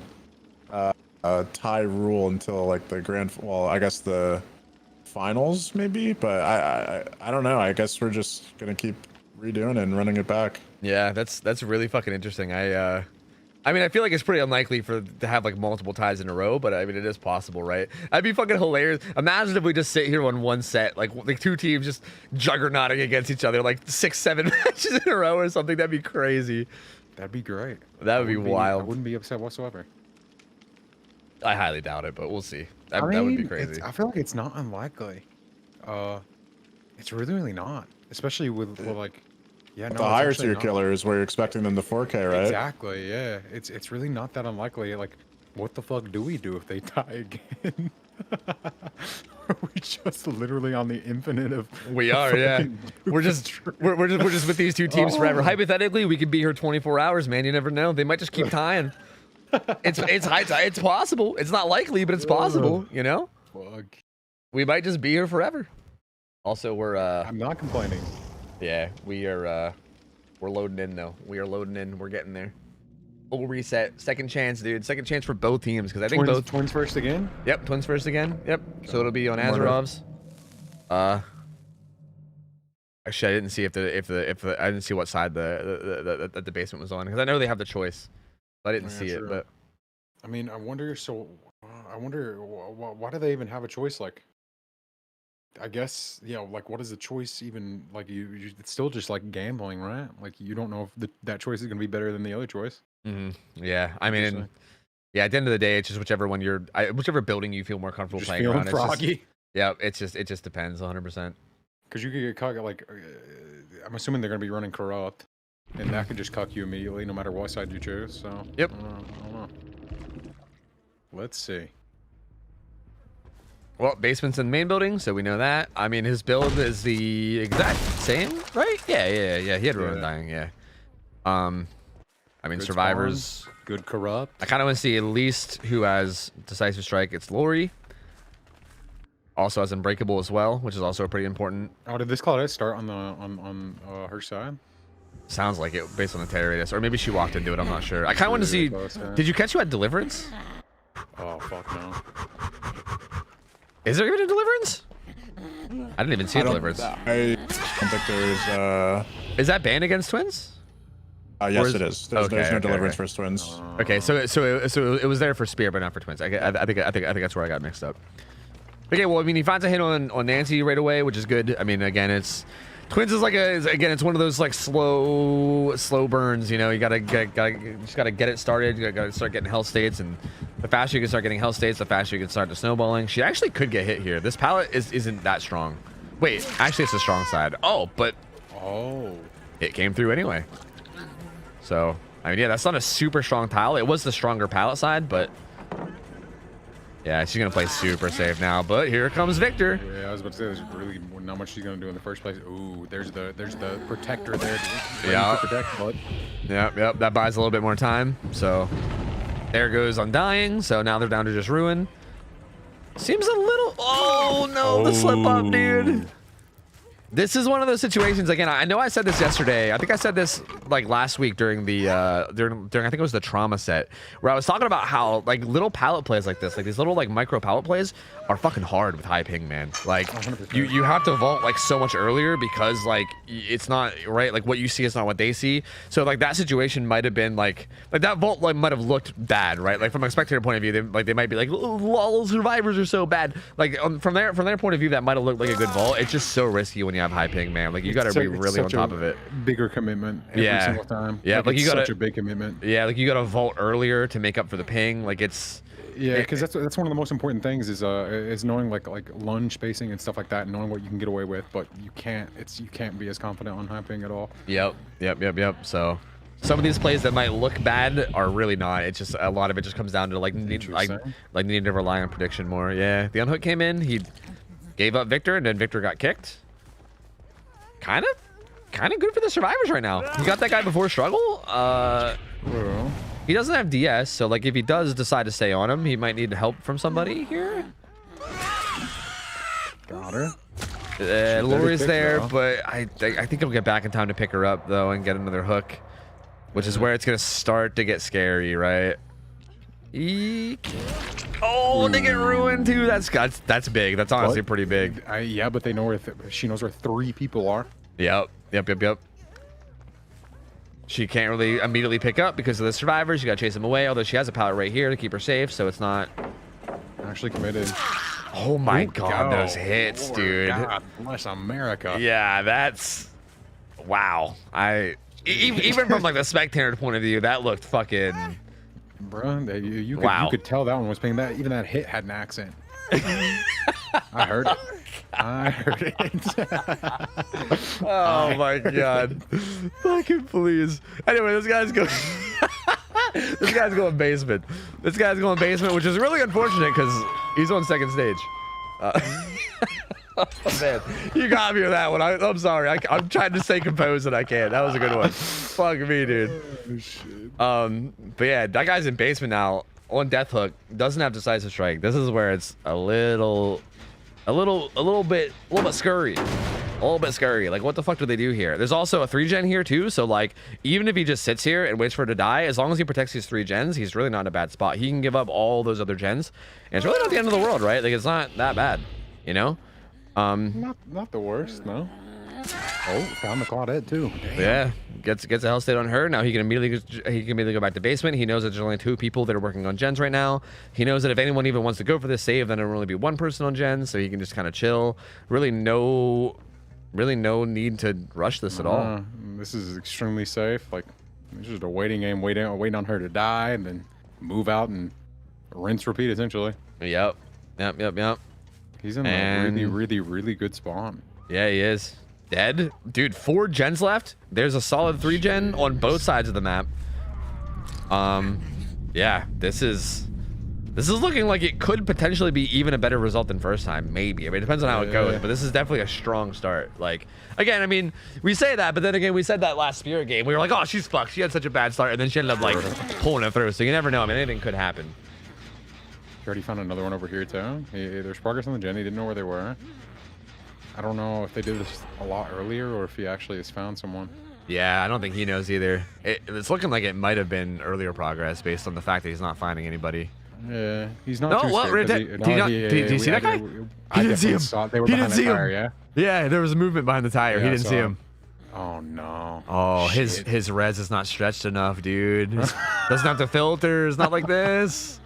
tie rule until like the well, I guess the finals maybe, but I don't know. I guess we're just gonna keep redoing it and running it back. Yeah, that's really fucking interesting. I mean, I feel like it's pretty unlikely to have like multiple ties in a row, but I mean, it is possible, right? That'd be fucking hilarious. Imagine if we just sit here on one set, like the 2 teams just juggernauting against each other, like 6-7 matches in a row or something. That'd be crazy. That'd be great. That would be wild. I wouldn't be upset whatsoever. I highly doubt it, but we'll see. That would be crazy. I feel like it's not unlikely. It's really not, especially with like. Yeah, no, the higher tier killers where you're expecting them to 4K, right? Exactly, yeah. It's really not that unlikely. Like, what the fuck do we do if they tie again? Are we just literally on the infinite of We are, yeah. We're just with these 2 teams forever. Hypothetically, we could be here 24 hours, man. You never know. They might just keep tying. It's possible. It's not likely, but it's possible, you know? Fuck. We might just be here forever. Also, we're I'm not complaining. yeah, we're loading in though. We are loading in. We're getting there. Full reset. Second chance, dude. Second chance for both teams, because I think both Twins first again. Yep, Twins first again. Yep. So it'll be on Azerov's. Actually, I didn't see if the I didn't see what side the basement was on, because I know they have the choice. But I didn't see it, but I mean, I wonder. So, I wonder why do they even have a choice? Like, I guess, yeah. Like, what is the choice even? Like, it's still just like gambling, right? Like, you don't know if that choice is gonna be better than the other choice. Yeah, I mean, yeah. At the end of the day, it's just whichever one whichever building you feel more comfortable Just playing feeling around. froggy. Yeah, it just depends 100%. Because you could get caught. Like, I'm assuming they're gonna be running corrupt, and that could just cuck you immediately, no matter what side you choose. So, Yep. I don't know. Let's see. Well, basement's in the main building, so we know that. I mean, his build is the exact same, right? Yeah. He had Ruin Dying, yeah. I mean, Good survivors. spawns, good corrupt. I kind of want to see at least who has Decisive Strike. It's Lori. Also has Unbreakable as well, which is also pretty important. Oh, did this Claudette start on the on her side? Sounds like it based on the terror radius, or maybe she walked into it. I'm not sure. I kind of want to see. Did you catch who had Deliverance? Oh fuck no. Is there even a Deliverance? I didn't even see a Deliverance. don't think there's. Is that banned against twins? Yes, it is. There's no deliverance for twins. Okay, so it was there for spear, but not for twins. I think that's where I got mixed up. Okay, well, I mean, he finds a hit on Nancy right away, which is good. I mean, again, twins is like it's one of those like slow burns. You know, you just gotta get it started. You gotta start getting hell states, and the faster you can start getting hell states, the faster you can start the snowballing. She actually could get hit here. This pallet isn't that strong. Wait, actually, it's the strong side. Oh, but it came through anyway. So, I mean, yeah, that's not a super strong tile. It was the stronger pallet side, but yeah, she's gonna play super safe now. But here comes Victor. Yeah, I was about to say there's really not much she's gonna do in the first place. Ooh, there's the protector there. Yeah. Protect, but Yep. That buys a little bit more time. So there goes Undying. So now they're down to just Ruin. Seems a little. Oh no, the slip up, dude. This is one of those situations. Again, I know I said this yesterday. I think I said this like last week during the during I think it was the trauma set, where I was talking about how like little pallet plays like this, like these little like micro pallet plays, are fucking hard with high ping, man. Like 100%. you have to vault like so much earlier because like it's not right. Like what you see is not what they see. So like that situation might have been like that vault like might have looked bad, right? Like from a spectator point of view, they might be like, oh, lol, survivors are so bad. Like from their point of view, that might have looked like a good vault. It's just so risky when you have high ping, man. Like you got to be really on top of it. Bigger commitment every single time. Yeah, like you got such a big commitment. Yeah, like you got to vault earlier to make up for the ping. Like it's. Yeah, because that's one of the most important things is knowing like lunge spacing and stuff like that, and knowing what you can get away with, but you can't be as confident on high ping at all. Yep. So some of these plays that might look bad are really not. It's just a lot of it just comes down to like needing to rely on prediction more. Yeah, the unhook came in. He gave up Victor, and then Victor got kicked. Kind of good for the survivors right now. He got that guy before struggle. He doesn't have DS, so like if he does decide to stay on him, he might need help from somebody here. Got her. Lori's there, but I think he'll get back in time to pick her up though and get another hook, which is where it's gonna start to get scary, right? Eek. Oh, they get ruined too. That's big. That's honestly pretty big. Yeah, but they know where she knows where 3 people are. Yep. She can't really immediately pick up because of the survivors. You gotta chase them away, although she has a pallet right here to keep her safe, so it's not actually committed. Oh my god, those hits, dude. God bless America. Yeah, that's wow. Even from like the spectator point of view, that looked fucking. Bruh, you could tell that one was paying. That even that hit had an accent. I heard it. Oh my god. Fucking please. Anyway, this guy's going basement. This guy's going basement, which is really unfortunate because he's on second stage. Oh man, you got me with that one. I'm sorry. I'm trying to stay composed and I can't. That was a good one. Fuck me, dude. Oh, shit. But yeah, that guy's in basement now on death hook. Doesn't have decisive strike. This is where it's a little bit scurry. A little bit scurry. Like, what the fuck do they do here? There's also a 3-gen here too, so like even if he just sits here and waits for it to die, as long as he protects his 3 gens, he's really not in a bad spot. He can give up all those other gens, and it's really not the end of the world, right? Like, it's not that bad, you know? Not the worst, no. Oh, found the Claudette too. Damn. Yeah, gets a hell state on her. Now he can immediately go back to basement. He knows that there's only 2 people that are working on gens right now. He knows that if anyone even wants to go for this save, then it'll only be 1 person on gens, so he can just kind of chill. Really no need to rush this at all. This is extremely safe. Like, it's just a waiting game, waiting on her to die, and then move out and rinse, repeat, essentially. Yep. He's in a really good spawn. Yeah, he is. Dead? Dude, 4 gens left. There's a solid 3-gen on both sides of the map. Yeah, this is looking like it could potentially be even a better result than first time. Maybe. I mean, it depends on how it goes, but this is definitely a strong start. Like, again, I mean, we say that, but then again, we said that last Spirit game. We were like, oh, she's fucked. She had such a bad start, and then she ended up, like, pulling it through. So you never know. I mean, anything could happen. He already found another one over here, too. There's progress on the gen. He didn't know where they were. I don't know if they did this a lot earlier or if he actually has found someone. Yeah, I don't think he knows either. It's looking like it might have been earlier progress based on the fact that he's not finding anybody. Yeah, he's not No, too what? scared. Did you see that guy? He didn't see him. They were He behind didn't see the tire, him. yeah? Yeah, there was a movement behind the tire. Yeah, He I didn't saw see him. him. Oh, no. Oh, Shit. his res is not stretched enough, dude. Doesn't have the filters. Not like this.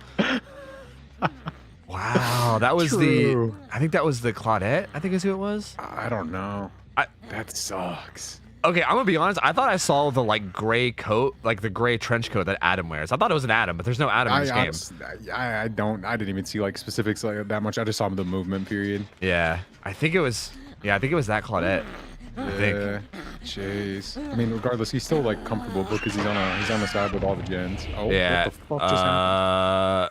Wow, that was True. I think that was the Claudette. I think is who it was. I don't know. That sucks. Okay, I'm gonna be honest. I thought I saw the like gray coat, like the gray trench coat that Adam wears. I thought it was an Adam, but there's no Adam in this game. I didn't even see like specifics like that much. I just saw the movement period. Yeah, I think it was. Yeah, I think it was that Claudette. I think. Yeah, jeez. I mean, regardless, he's still like comfortable because he's on the side with all the gens. Oh, Yeah. what the fuck just happened?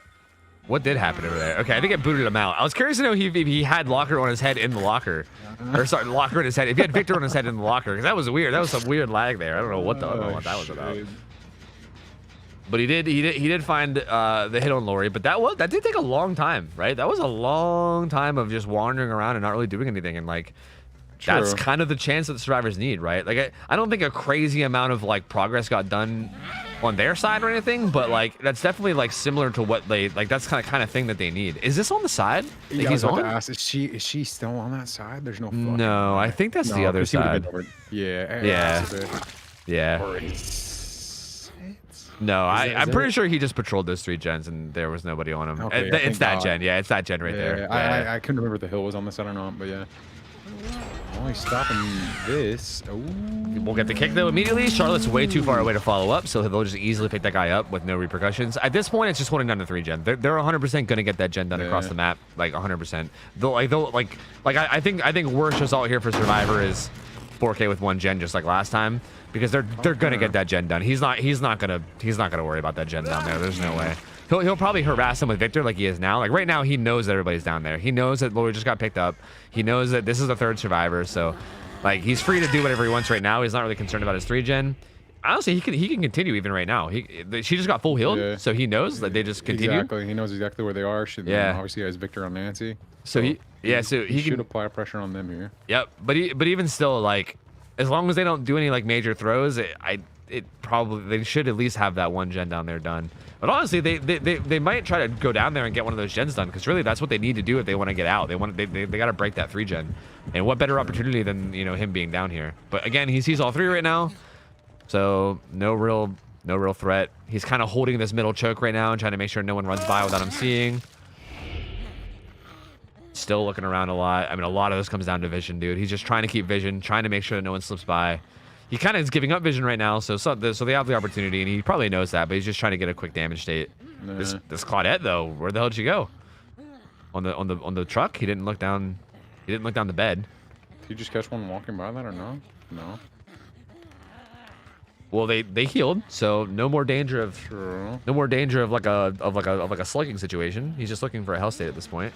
What did happen over there? Okay, I think it booted him out. I was curious to know if he had Locker on his head in the locker, or sorry, Locker in his head. If he had Victor on his head in the locker, because that was weird. That was some weird lag there. I don't know what that was about. But he did find the hit on Lori, but that did take a long time, right? That was a long time of just wandering around and not really doing anything, and like. That's True. kind of the chance that the survivors need, right? Like, I don't think a crazy amount of like progress got done on their side or anything, but like that's definitely like similar to what they like. That's kind of thing that they need. Is this on the side? That Yeah, I was he's about on? to ask, is she still on that side? There's no. Fucking No, I think that's the No, other 'cause he would've side. been over- Yeah. Yeah. that's a bit. Yeah. Or is it? No, I'm it- pretty sure he just patrolled those 3 gens and there was nobody on him. Okay, It's thank that God. gen. Yeah, it's that gen right there. Yeah, I couldn't remember if the hill was on the side or not, but yeah. Only stopping this. Oh. We'll get the kick though immediately. Charlotte's way too far away to follow up, so they'll just easily pick that guy up with no repercussions. At this point, it's just holding down the 3 gen. They're 100% gonna get that gen done across Yeah. the map, like 100%. I think worst result here for Survivor is 4K with 1 gen, just like last time, because they're gonna get that gen done. He's not gonna worry about that gen down there. There's no way. He'll probably harass him with Victor like he is now. Like right now, he knows that everybody's down there. He knows that Lori just got picked up. He knows that this is the 3rd survivor, so like he's free to do whatever he wants right now. He's not really concerned about his 3 gen. Honestly, he can continue even right now. She just got full healed, Yeah. so he knows that they just continue. Exactly. He knows exactly where they are. Yeah. Obviously, he has Victor on Nancy. So he should can. apply pressure on them here. Yep, but even still, like as long as they don't do any like major throws, they should at least have that 1 gen down there done. But honestly, they might try to go down there and get one of those gens done, because really that's what they need to do if they want to get out. They got to break that 3 gen, and what better opportunity than him being down here? But again, he sees all 3 right now, so no real threat. He's kind of holding this middle choke right now and trying to make sure no one runs by without him seeing. Still looking around a lot. I mean, a lot of this comes down to vision, dude. He's just trying to keep vision, trying to make sure that no one slips by. He kind of is giving up vision right now, so they have the opportunity, and he probably knows that, but he's just trying to get a quick damage state. Nah. This Claudette though, where the hell did she go? On the truck? He didn't look down. He didn't look down the bed. Did you just catch one walking by that or no? No. Well, they healed, so no more danger of True. like a slugging situation. He's just looking for a health state at this point.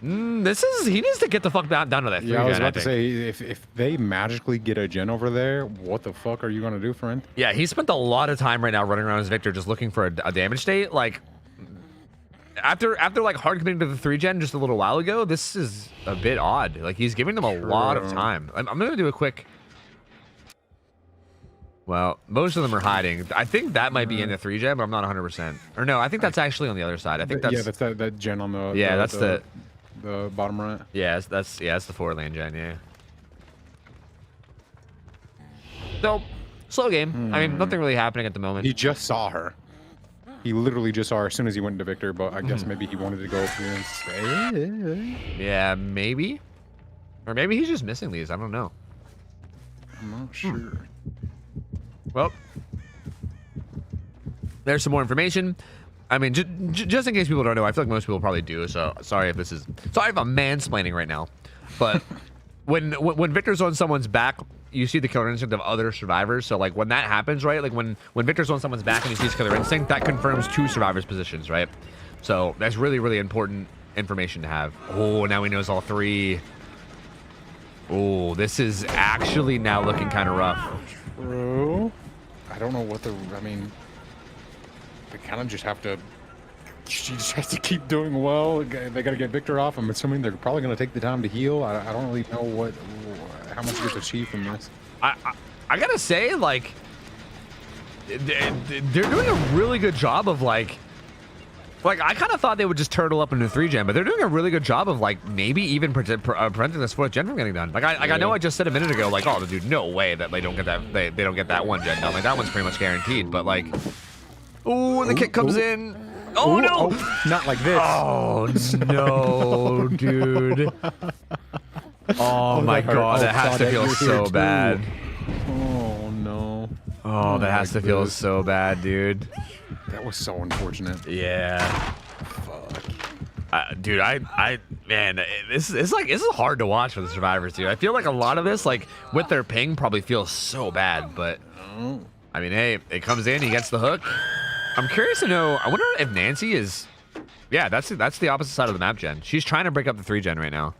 He needs to get the fuck down to that 3 Yeah, I was gen, about to say, if they magically get a gen over there, what the fuck are you gonna do, friend? Yeah, he spent a lot of time right now running around as Victor just looking for a damage state. Like after like hard committing to the 3 gen just a little while ago, this is a bit odd. Like he's giving them a lot of time. I'm gonna do a quick. Well, most of them are hiding. I think that might be in the 3 gen, but I'm not 100%. Or no, I think that's actually on the other side. I think that's that's that gen on the that's the bottom right. yeah, that's the 4-lane gen, yeah. So slow game. I mean, nothing really happening at the moment. He just saw her. He literally just saw her as soon as he went into Victor, but I guess maybe he wanted to go up here and stay. Yeah, maybe. Or maybe he's just missing these. I don't know. I'm not sure. Well, there's some more information. I mean, just in case people don't know, I feel like most people probably do. So sorry if I'm mansplaining right now. But when Victor's on someone's back, you see the killer instinct of other survivors. So like when that happens, right? Like when Victor's on someone's back and he sees killer instinct, that confirms 2 survivors' positions, right? So that's really, really important information to have. Oh, now he knows all 3. Oh, this is actually now looking kind of rough. True. I don't know what I mean, they kind of just have to. She just has to keep doing well. They got to get Victor off. I'm assuming they're probably going to take the time to heal. I don't really know how much gets achieved from this. I gotta say, like, they're doing a really good job of like Like, I kind of thought they would just turtle up into 3-gen, but they're doing a really good job of, like, maybe even preventing this 4th-gen from getting done. Like, I know I just said a minute ago, like, oh, dude, no way that they don't get that, they don't get that 1-gen done. Like, that one's pretty much guaranteed, but, like, ooh, the kick comes in. Oh, no! Oh, not like this. Oh, no, dude. Oh, my God, that has to feel so bad. Oh, no. Oh, that has to feel so bad, dude. That was so unfortunate. Yeah. Fuck. Dude, man, this is hard to watch for the survivors, dude. I feel like a lot of this, like, with their ping, probably feels so bad, but I mean, hey, it comes in, he gets the hook. I'm curious to know. I wonder if Nancy is. Yeah, that's the opposite side of the map, Gen. She's trying to break up the 3-gen right now,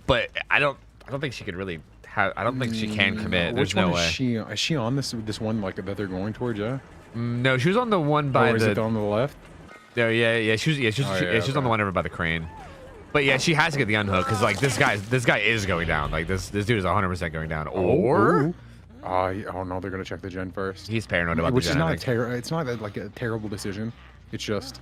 but I don't think she could really. I don't think she can commit. There's no way. Is she on this one like that they're going towards? Yeah. No, she was on the one by or is it on the left? No, yeah. She's on the one over by the crane. But yeah, she has to get the unhook because like this guy is going down. Like this dude is 100% going down. Or oh no, they're gonna check the gen first. He's paranoid about which the is gen. It's not like a terrible decision. It's just.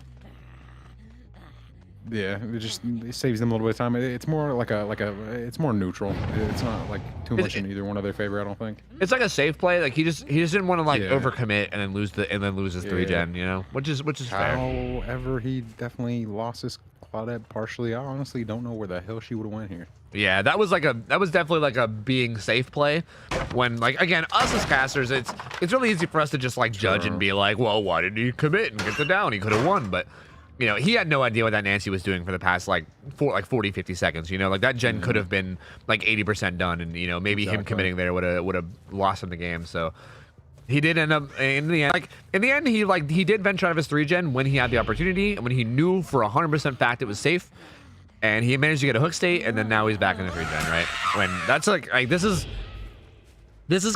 Yeah, it saves them a little bit of time. It's more like it's more neutral. It's not like too much in either one of their favor. I don't think. It's like a safe play. Like he just didn't want to like overcommit and then lose his 3-gen. You know, which is fair. However, he definitely lost his Claudette partially. I honestly don't know where the hell she would have went here. Yeah, that was definitely like a being safe play. When like again, us as casters, it's really easy for us to just like judge and be like, well, why didn't he commit and get the down? He could have won, but. You know, he had no idea what that Nancy was doing for the past, like, 40, 50 seconds, you know? Like, that gen could have been, like, 80% done, and, you know, maybe him committing there would have lost him the game, so... He did end up, in the end, he did venture out of his 3-gen when he had the opportunity, and when he knew for 100% fact it was safe, and he managed to get a hook state, and then now he's back in the 3-gen, right? When that's, like this is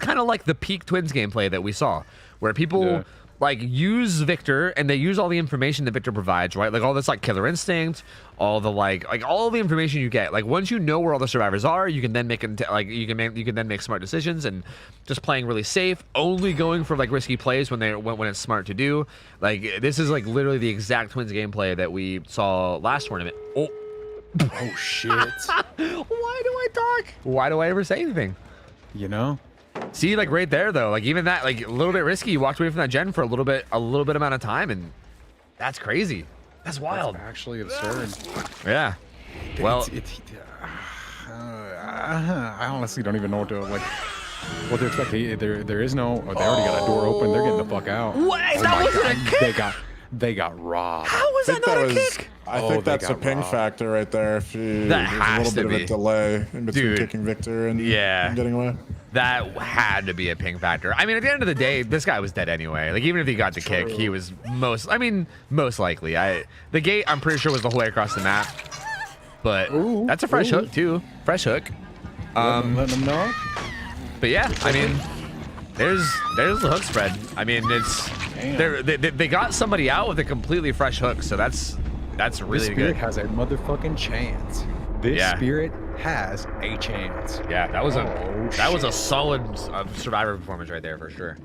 kind of like the peak Twins gameplay that we saw, where people... Yeah. Like use Victor and they use all the information that Victor provides, right? Like all this like killer instinct, all the like all the information you get. Like once you know where all the survivors are, you can then make you can then make smart decisions and just playing really safe, only going for like risky plays when it's smart to do. Like this is like literally the exact Twins gameplay that we saw last tournament. Oh shit. Why do I talk? Why do I ever say anything? You know? See, like right there though, like even that, like a little bit risky. You walked away from that gen for a little bit amount of time, and that's crazy. That's wild. That's actually absurd. Yeah. Well, I honestly don't even know what to expect. There is no. They already got a door open. They're getting the fuck out. What? That wasn't a kick. They got robbed. How was that not a kick? I think that's a ping factor right there. If there's a little bit of a delay in between kicking Victor and getting away. That had to be a ping factor. I mean, at the end of the day, this guy was dead anyway. Like, even if he got the kick, he was most likely. The gate, I'm pretty sure, was the whole way across the map. But that's a fresh hook, too. Fresh hook. Let them know. But yeah, I mean, there's the hook spread. I mean, they got somebody out with a completely fresh hook, so that's really this good. Spirit has a motherfucking chance. This Spirit has a chance. Yeah, that was a solid survivor performance right there for sure.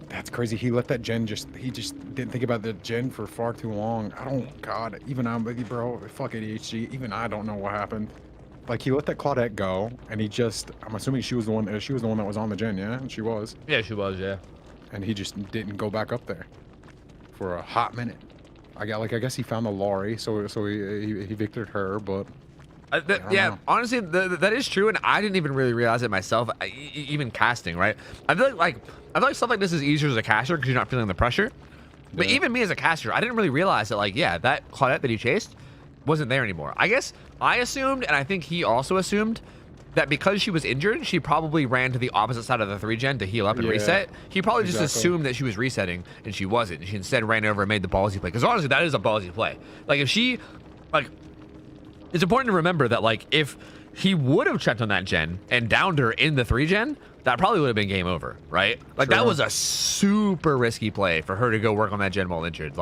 That's crazy. He let that gen he just didn't think about the gen for far too long. God, even I'm with you, bro. Fuck ADHD. Even I don't know what happened. Like he let that Claudette go, and I'm assuming she was the one that was on the gen, yeah? And she was. Yeah, she was, yeah. And he just didn't go back up there for a hot minute. I guess he found the lorry, so he victored her, but honestly, that is true, and I didn't even really realize it myself. Even casting, right? I feel like stuff like this is easier as a caster because you're not feeling the pressure. But even me as a caster, I didn't really realize that that Claudette that he chased wasn't there anymore. I guess I assumed, and I think he also assumed, that because she was injured, she probably ran to the opposite side of the 3-gen to heal up and reset. He probably just assumed that she was resetting, and she wasn't. She instead ran over and made the ballsy play. Because honestly, that is a ballsy play. Like, if she, it's important to remember that, if he would have checked on that gen and downed her in the 3-gen, that probably would have been game over, right? That was a super risky play for her to go work on that gen while injured.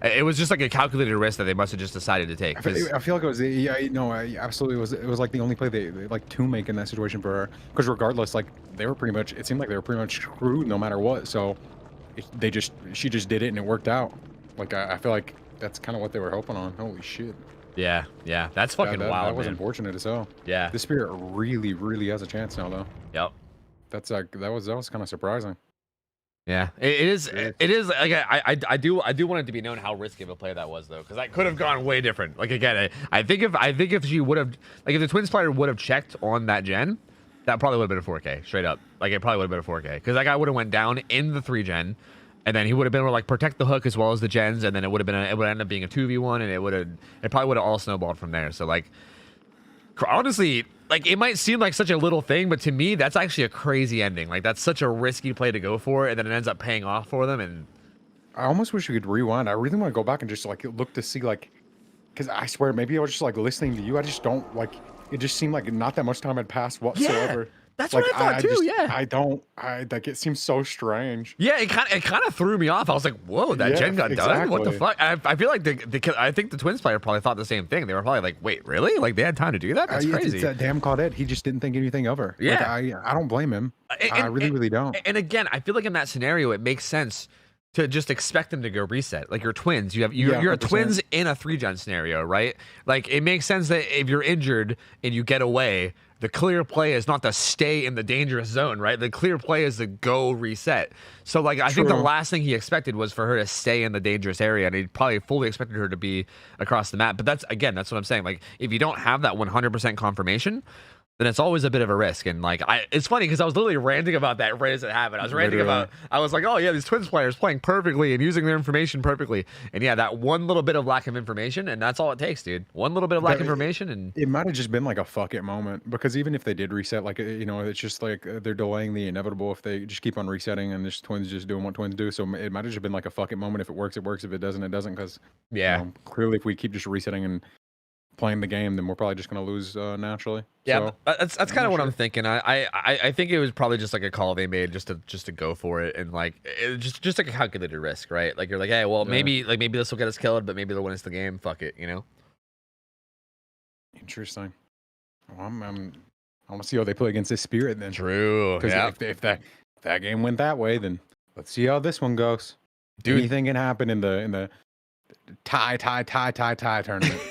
It was just like a calculated risk that they must have just decided to take. I feel like it was, absolutely. It was like the only play they to make in that situation for her. Because regardless, they were pretty much, it seemed like they were pretty much screwed no matter what. So she just did it and it worked out. I feel like that's kind of what they were hoping on. Holy shit. Yeah, that's fucking wild, That was man. unfortunate as hell. Yeah. The Spirit really has a chance now, though. Yep. That's like that was kind of surprising. Yeah, it is. It is like I do want it to be known how risky of a play that was, though, because that could have gone way different. Like again, I think if she would have, like, if the Twins player would have checked on that gen, that probably would have been a 4K straight up. Like it probably would have been a 4K, because that guy would have went down in the 3 gen, and then he would have been able to like protect the hook as well as the gens, and then it would have been it would end up being a 2v1, and it probably would have all snowballed from there. So like, honestly, like, it might seem like such a little thing, but to me, that's actually a crazy ending. Like, that's such a risky play to go for, and then it ends up paying off for them. And I almost wish we could rewind. I really want to go back and just like look to see, like, because I swear maybe I was just like listening to you. I just don't like. It just seemed like not that much time had passed whatsoever. that's like, what I thought too. just, Yeah, I like it seems so strange. yeah. It kind of threw me off. I was like, whoa, that Yeah, gen got done. What the exactly. fuck? I feel like I think the Twins player probably thought the same thing. They were probably like, wait, really? Like they had time to do that? That's crazy. It's that damn Claudette. He just didn't think anything of her. Yeah. Like, I don't blame him. I really don't. And again, I feel like in that scenario, it makes sense to just expect them to go reset. Like, you're twins. You're a 100%. twins in a 3-gen scenario, right? Like, it makes sense that if you're injured and you get away, the clear play is not to stay in the dangerous zone, right? The clear play is to go reset. So, like, I think the last thing he expected was for her to stay in the dangerous area, and he probably fully expected her to be across the map. But that's what I'm saying. Like, if you don't have that 100% confirmation, then it's always a bit of a risk. And like, it's funny because I was literally ranting about that right as it happened. I was like, oh yeah, these Twins players playing perfectly and using their information perfectly. And yeah, that one little bit of lack of information, and that's all it takes, dude. One little bit of lack of information, and it might have just been like a fuck it moment, because even if they did reset, like, it's just like they're delaying the inevitable if they just keep on resetting, and this Twins just doing what Twins do. So it might have just been like a fuck it moment. If it works, it works. If it doesn't, it doesn't. Because clearly, if we keep just resetting and playing the game, then we're probably just going to lose naturally. Yeah, so, that's kind of what I'm thinking. I think it was probably just like a call they made just to go for it, and like just like a calculated risk, right? Like, you're like, hey, well, maybe this will get us killed, but maybe they'll win us the game. Fuck it, you know. Interesting. Well, I want to see how they play against this Spirit then. True. Because if that game went that way, then let's see how this one goes. Dude. Anything can happen in the tie tournament.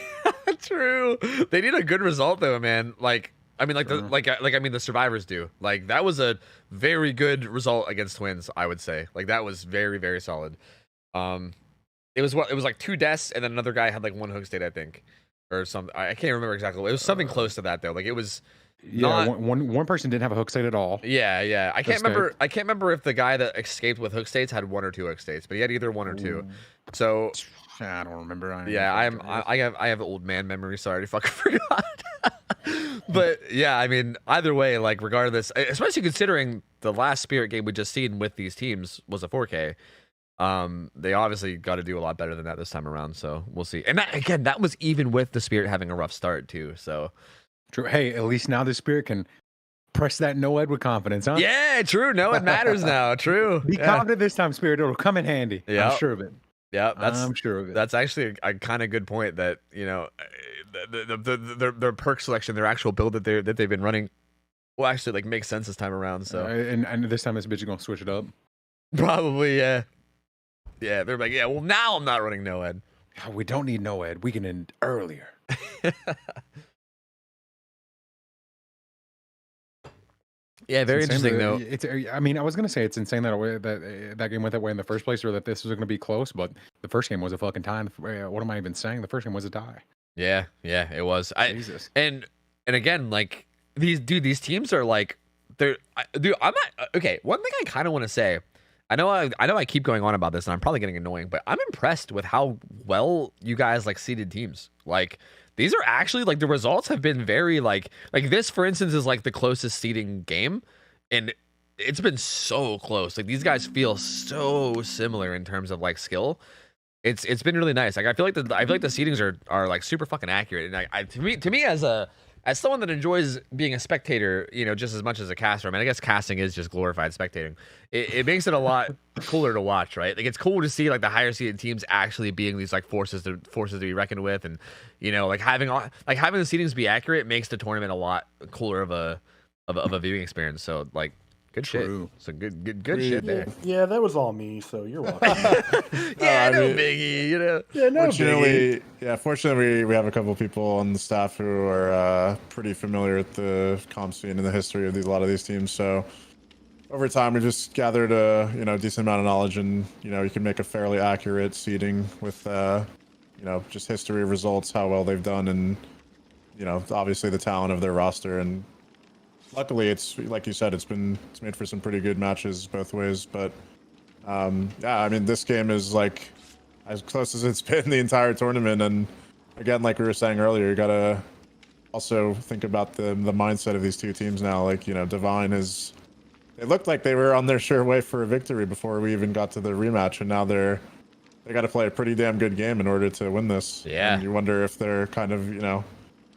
True. They need a good result though, man. Like, I mean, the survivors do. Like, that was a very good result against Twins, I would say. Like, that was very, very solid. It was like 2 deaths, and then another guy had like 1 hook state, I think, or something. I can't remember exactly. It was something close to that though. Like, it was. Yeah, one person didn't have a hook state at all. Yeah. I can't remember if the guy that escaped with hook states had 1 or 2 hook states, but he had either 1 or 2. So I don't remember. I have old man memory, so I already fucking forgot. But yeah, I mean, either way, like, regardless, especially considering the last Spirit game we just seen with these teams was a 4K. They obviously got to do a lot better than that this time around, so we'll see. And that was even with the Spirit having a rough start too. So true. Hey, at least now the Spirit can press that no ed with confidence, huh? Yeah, true. No, it matters now. True. Be confident this time, Spirit. It'll come in handy. Yeah, I'm sure of it. Yeah, I'm sure of it. That's actually a kind of good point. That, you know, their perk selection, their actual build that they've been running, will actually like make sense this time around. So and this time this bitch is gonna switch it up. Probably, yeah. Yeah, they're like, yeah. Well, now I'm not running no ed. We don't need no ed. We can end earlier. Yeah, very interesting though. I mean, I was gonna say it's insane that game went that way in the first place, or that this was gonna be close. But the first game was a fucking tie. What am I even saying? The first game was a tie. Yeah, it was. Jesus. And again, like, these teams are like, I'm not okay. One thing I kind of want to say, I know I keep going on about this, and I'm probably getting annoying, but I'm impressed with how well you guys like seeded teams. Like, these are actually, like, the results have been very like this, for instance, is like the closest seeding game, and it's been so close. Like, these guys feel so similar in terms of like skill. It's been really nice. Like, I feel like the seedings are like super fucking accurate. And to me as someone that enjoys being a spectator, you know, just as much as a caster. I mean, I guess casting is just glorified spectating. It makes it a lot cooler to watch, right? Like, it's cool to see like the higher seeded teams actually being these like forces to be reckoned with, and, you know, like having the seedings be accurate makes the tournament a lot cooler of a viewing experience. So, like, Good shit. True. So good shit there. Yeah, that was all me, so you're welcome. Yeah, I no mean- biggie, you know. Yeah, no biggie. Fortunately, we have a couple people on the staff who are pretty familiar with the comp scene and the history of a lot of these teams. So over time, we just gathered a decent amount of knowledge, and you can make a fairly accurate seeding with just history of results, how well they've done, and obviously the talent of their roster. And luckily, it's like you said, it's made for some pretty good matches both ways. But yeah, I mean, this game is like as close as it's been the entire tournament. And again, like we were saying earlier, you gotta also think about the mindset of these two teams now. Like Divine is. It looked like they were on their sure way for a victory before we even got to the rematch, and now they got to play a pretty damn good game in order to win this. Yeah. And you wonder if they're kind of a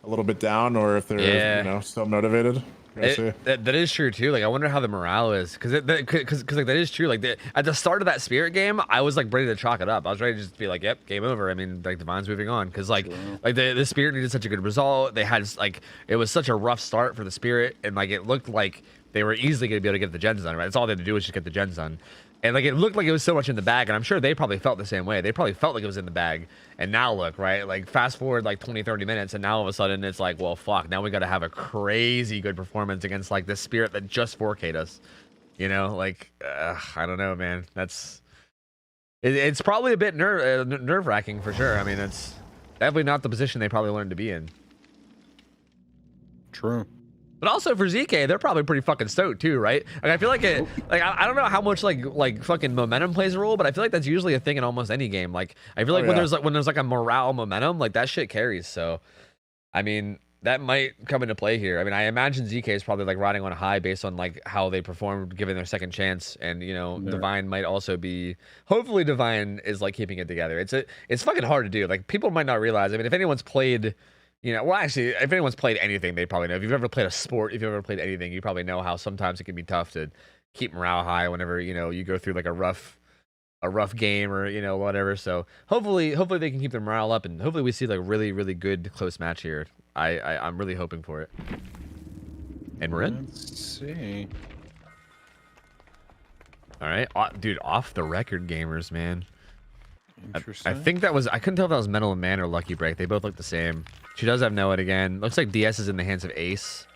little bit down, or if they're still motivated. That is true too. Like I wonder how the morale is, because like that is true. Like at the start of that Spirit game, I was like ready to chalk it up. I was ready to just be like, "Yep, game over." I mean, like Divine's moving on, because like the Spirit needed such a good result. They had it was such a rough start for the Spirit, and like it looked like they were easily going to be able to get the gens done. Right, that's all they had to do was just get the gens done. And like it looked like it was so much in the bag, and I'm sure they probably felt the same way. They probably felt like it was in the bag. And now look, right? Like fast forward like 20, 30 minutes, and now all of a sudden it's like, well, fuck. Now we got to have a crazy good performance against like this Spirit that just 4K'd us. Like I don't know, man. It's probably a bit nerve wracking for sure. I mean, it's definitely not the position they probably learned to be in. True. But also for ZK, they're probably pretty fucking stoked too, right? Like I feel like I don't know how much like fucking momentum plays a role, but I feel like that's usually a thing in almost any game. Like I feel like when there's like a morale momentum, like that shit carries. So I mean, that might come into play here. I mean, I imagine ZK is probably like riding on a high based on like how they performed given their second chance, and Divine might also be. Hopefully, Divine is like keeping it together. It's fucking hard to do. Like people might not realize. I mean, if anyone's played. Well, actually, if anyone's played anything, they probably know. If you've ever played a sport, if you've ever played anything, you probably know how sometimes it can be tough to keep morale high whenever you go through like a rough game or whatever. So hopefully they can keep their morale up, and hopefully we see like really really good close match here. I'm really hoping for it. And we're in. Let's see. All right, dude, off the record gamers, man. Interesting. I think that was, I couldn't tell if that was Mental Man or Lucky Break. They both look the same. She does have Noah again. Looks like DS is in the hands of Ace.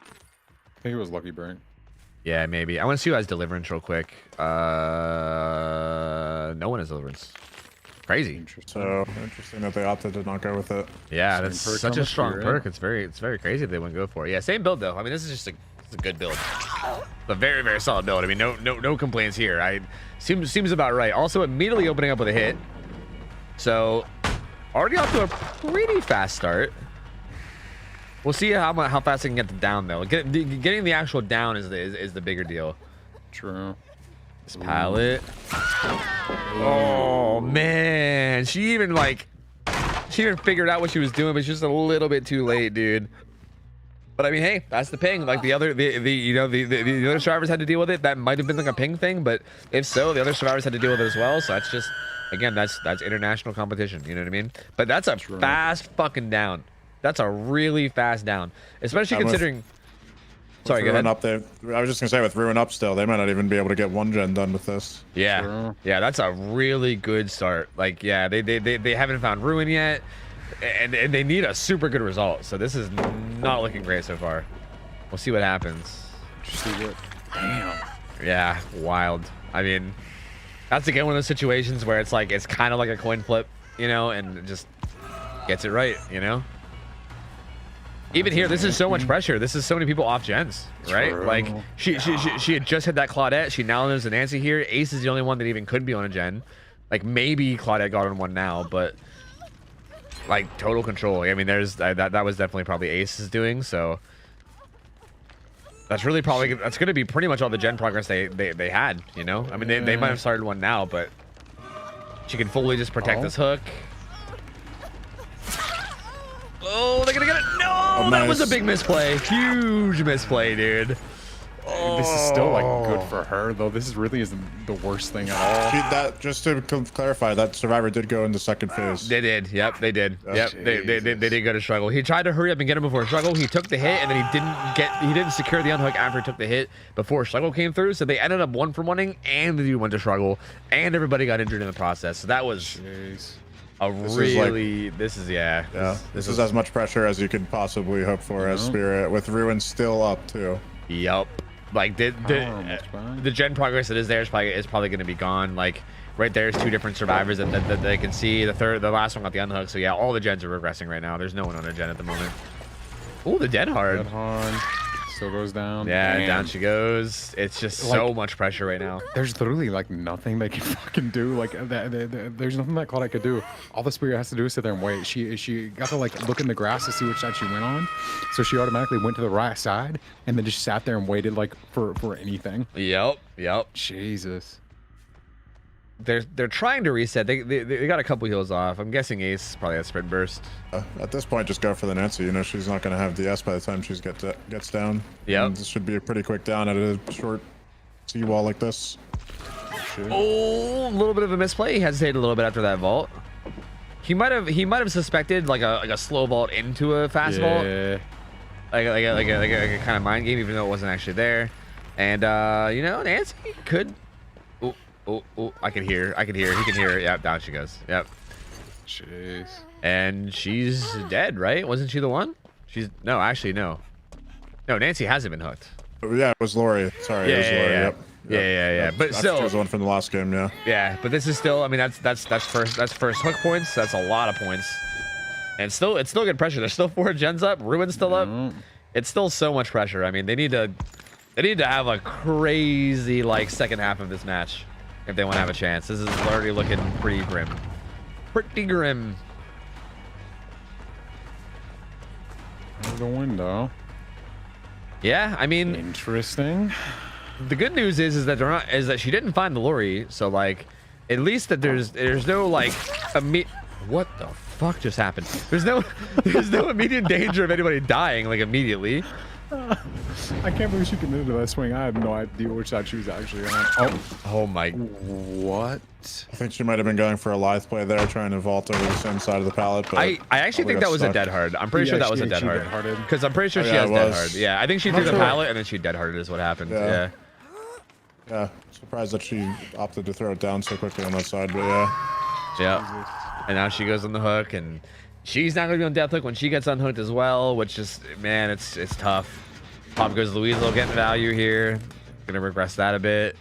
I think it was Lucky Break. Yeah, maybe. I want to see who has Deliverance real quick. No one has Deliverance. Crazy. So interesting that they opted to not go with it. Yeah, Same that's perk such on a the strong Spirit. perk. It's very crazy that they wouldn't go for it. Yeah, same build though. I mean, this is just it's a good build. It's a very very solid build. I mean, no complaints here. Seems about right. Also, immediately opening up with a hit. So, already off to a pretty fast start. We'll see how fast they can get the down though. Getting the actual down is the bigger deal. True. This pallet. Oh man, she even figured out what she was doing, but she's just a little bit too late, dude. But I mean, hey, that's the ping. Like the other survivors had to deal with it. That might have been like a ping thing, but if so, the other survivors had to deal with it as well. So that's just, again, that's international competition. You know what I mean? But that's a fast fucking down. That's a really fast down, especially considering. Sorry, go ahead. Up there, I was just gonna say with Ruin up still, they might not even be able to get one gen done with this. Yeah, True. yeah, that's a really good start. Like, yeah, they haven't found Ruin yet, and they need a super good result. So this is not looking great so far. We'll see what happens. Just see what. Damn. Yeah, wild. I mean, that's again one of those situations where it's like it's kind of like a coin flip, and it just gets it right, Even here, this is so much pressure. This is so many people off gens, right? True. Like she had just hit that Claudette. She now knows the Nancy here. Ace is the only one that even could be on a gen. Like maybe Claudette got on one now, but like total control. I mean, there's that was definitely probably Ace's doing. So that's really probably that's gonna be pretty much all the gen progress they had. I mean, they might have started one now, but she can fully just protect this hook. Oh, they're gonna get it. No, that was a big misplay. Huge misplay, dude. Oh, this is still like good for her though. This really isn't the worst thing at all. That just to clarify, that survivor did go into second phase. They did. Yep, they did. Yep, they Jesus. did go to struggle. He tried to hurry up and get him before struggle. He took the hit, and then he didn't secure the unhook after he took the hit before struggle came through. So they ended up 1-for-1ing, and the dude went to struggle, and everybody got injured in the process. So that was this is as much pressure as you could possibly hope for as Spirit, with Ruin still up too. Yep. Like the gen progress that is there is probably going to be gone. Like right there's 2 different survivors that they can see. The last one got the unhook. So yeah, all the gens are regressing right now. There's no one on a gen at the moment. Ooh, the dead hard. Still goes down. Yeah, down she goes. It's just so much pressure right now. There's literally like nothing they can fucking do. Like there's nothing that Claudette could do. All the Spirit has to do is sit there and wait. She got to like look in the grass to see which side she went on, so she automatically went to the right side and then just sat there and waited like for anything. Yep. Jesus. They're trying to reset. They got a couple heals off. I'm guessing Ace probably has sprint burst. At this point, just go for the Nancy. You know she's not going to have DS by the time she gets down. Yeah. This should be a pretty quick down at a short seawall like this. Oh, a little bit of a misplay. He hesitated a little bit after that vault. He might have suspected like a slow vault into a fast vault. Like a kind of mind game, even though it wasn't actually there. And you know, Nancy could. Oh, I can hear. He can hear it. Yep, down she goes. Yep. Jeez. And she's dead, right? Wasn't she the one? No, actually no. No, Nancy hasn't been hooked. Yeah, it was Lori. Sorry, it was Lori. Yeah. Yep. Yeah. But still, she was the one from the last game. Yeah. Yeah, but this is still. I mean, that's first hook points. That's a lot of points. And it's still good pressure. There's still 4 gens up. Ruin's still up. It's still so much pressure. I mean, they need to have a crazy like second half of this match if they want to have a chance. This is already looking pretty grim. Pretty grim. The window. Yeah, I mean, interesting. The good news is that she didn't find the Lori, so like, at least that there's no like what the fuck just happened? There's no immediate danger of anybody dying like immediately. I can't believe she committed to that swing. I had no idea which side she was actually on. Oh my. What? I think she might have been going for a lithe play there, trying to vault over the same side of the pallet. But I actually think that was a dead hard. I'm pretty sure that was a dead hard. Because I'm pretty sure she has dead hard. Yeah, I think she threw the pallet and then she dead harded is what happened. Yeah. Yeah. Surprised that she opted to throw it down so quickly on that side, but yeah. Yeah. And now she goes on the hook, and she's not gonna be on death hook when she gets unhooked as well, which is, man, it's tough. Pop goes Louise will get value here. Gonna regress that a bit.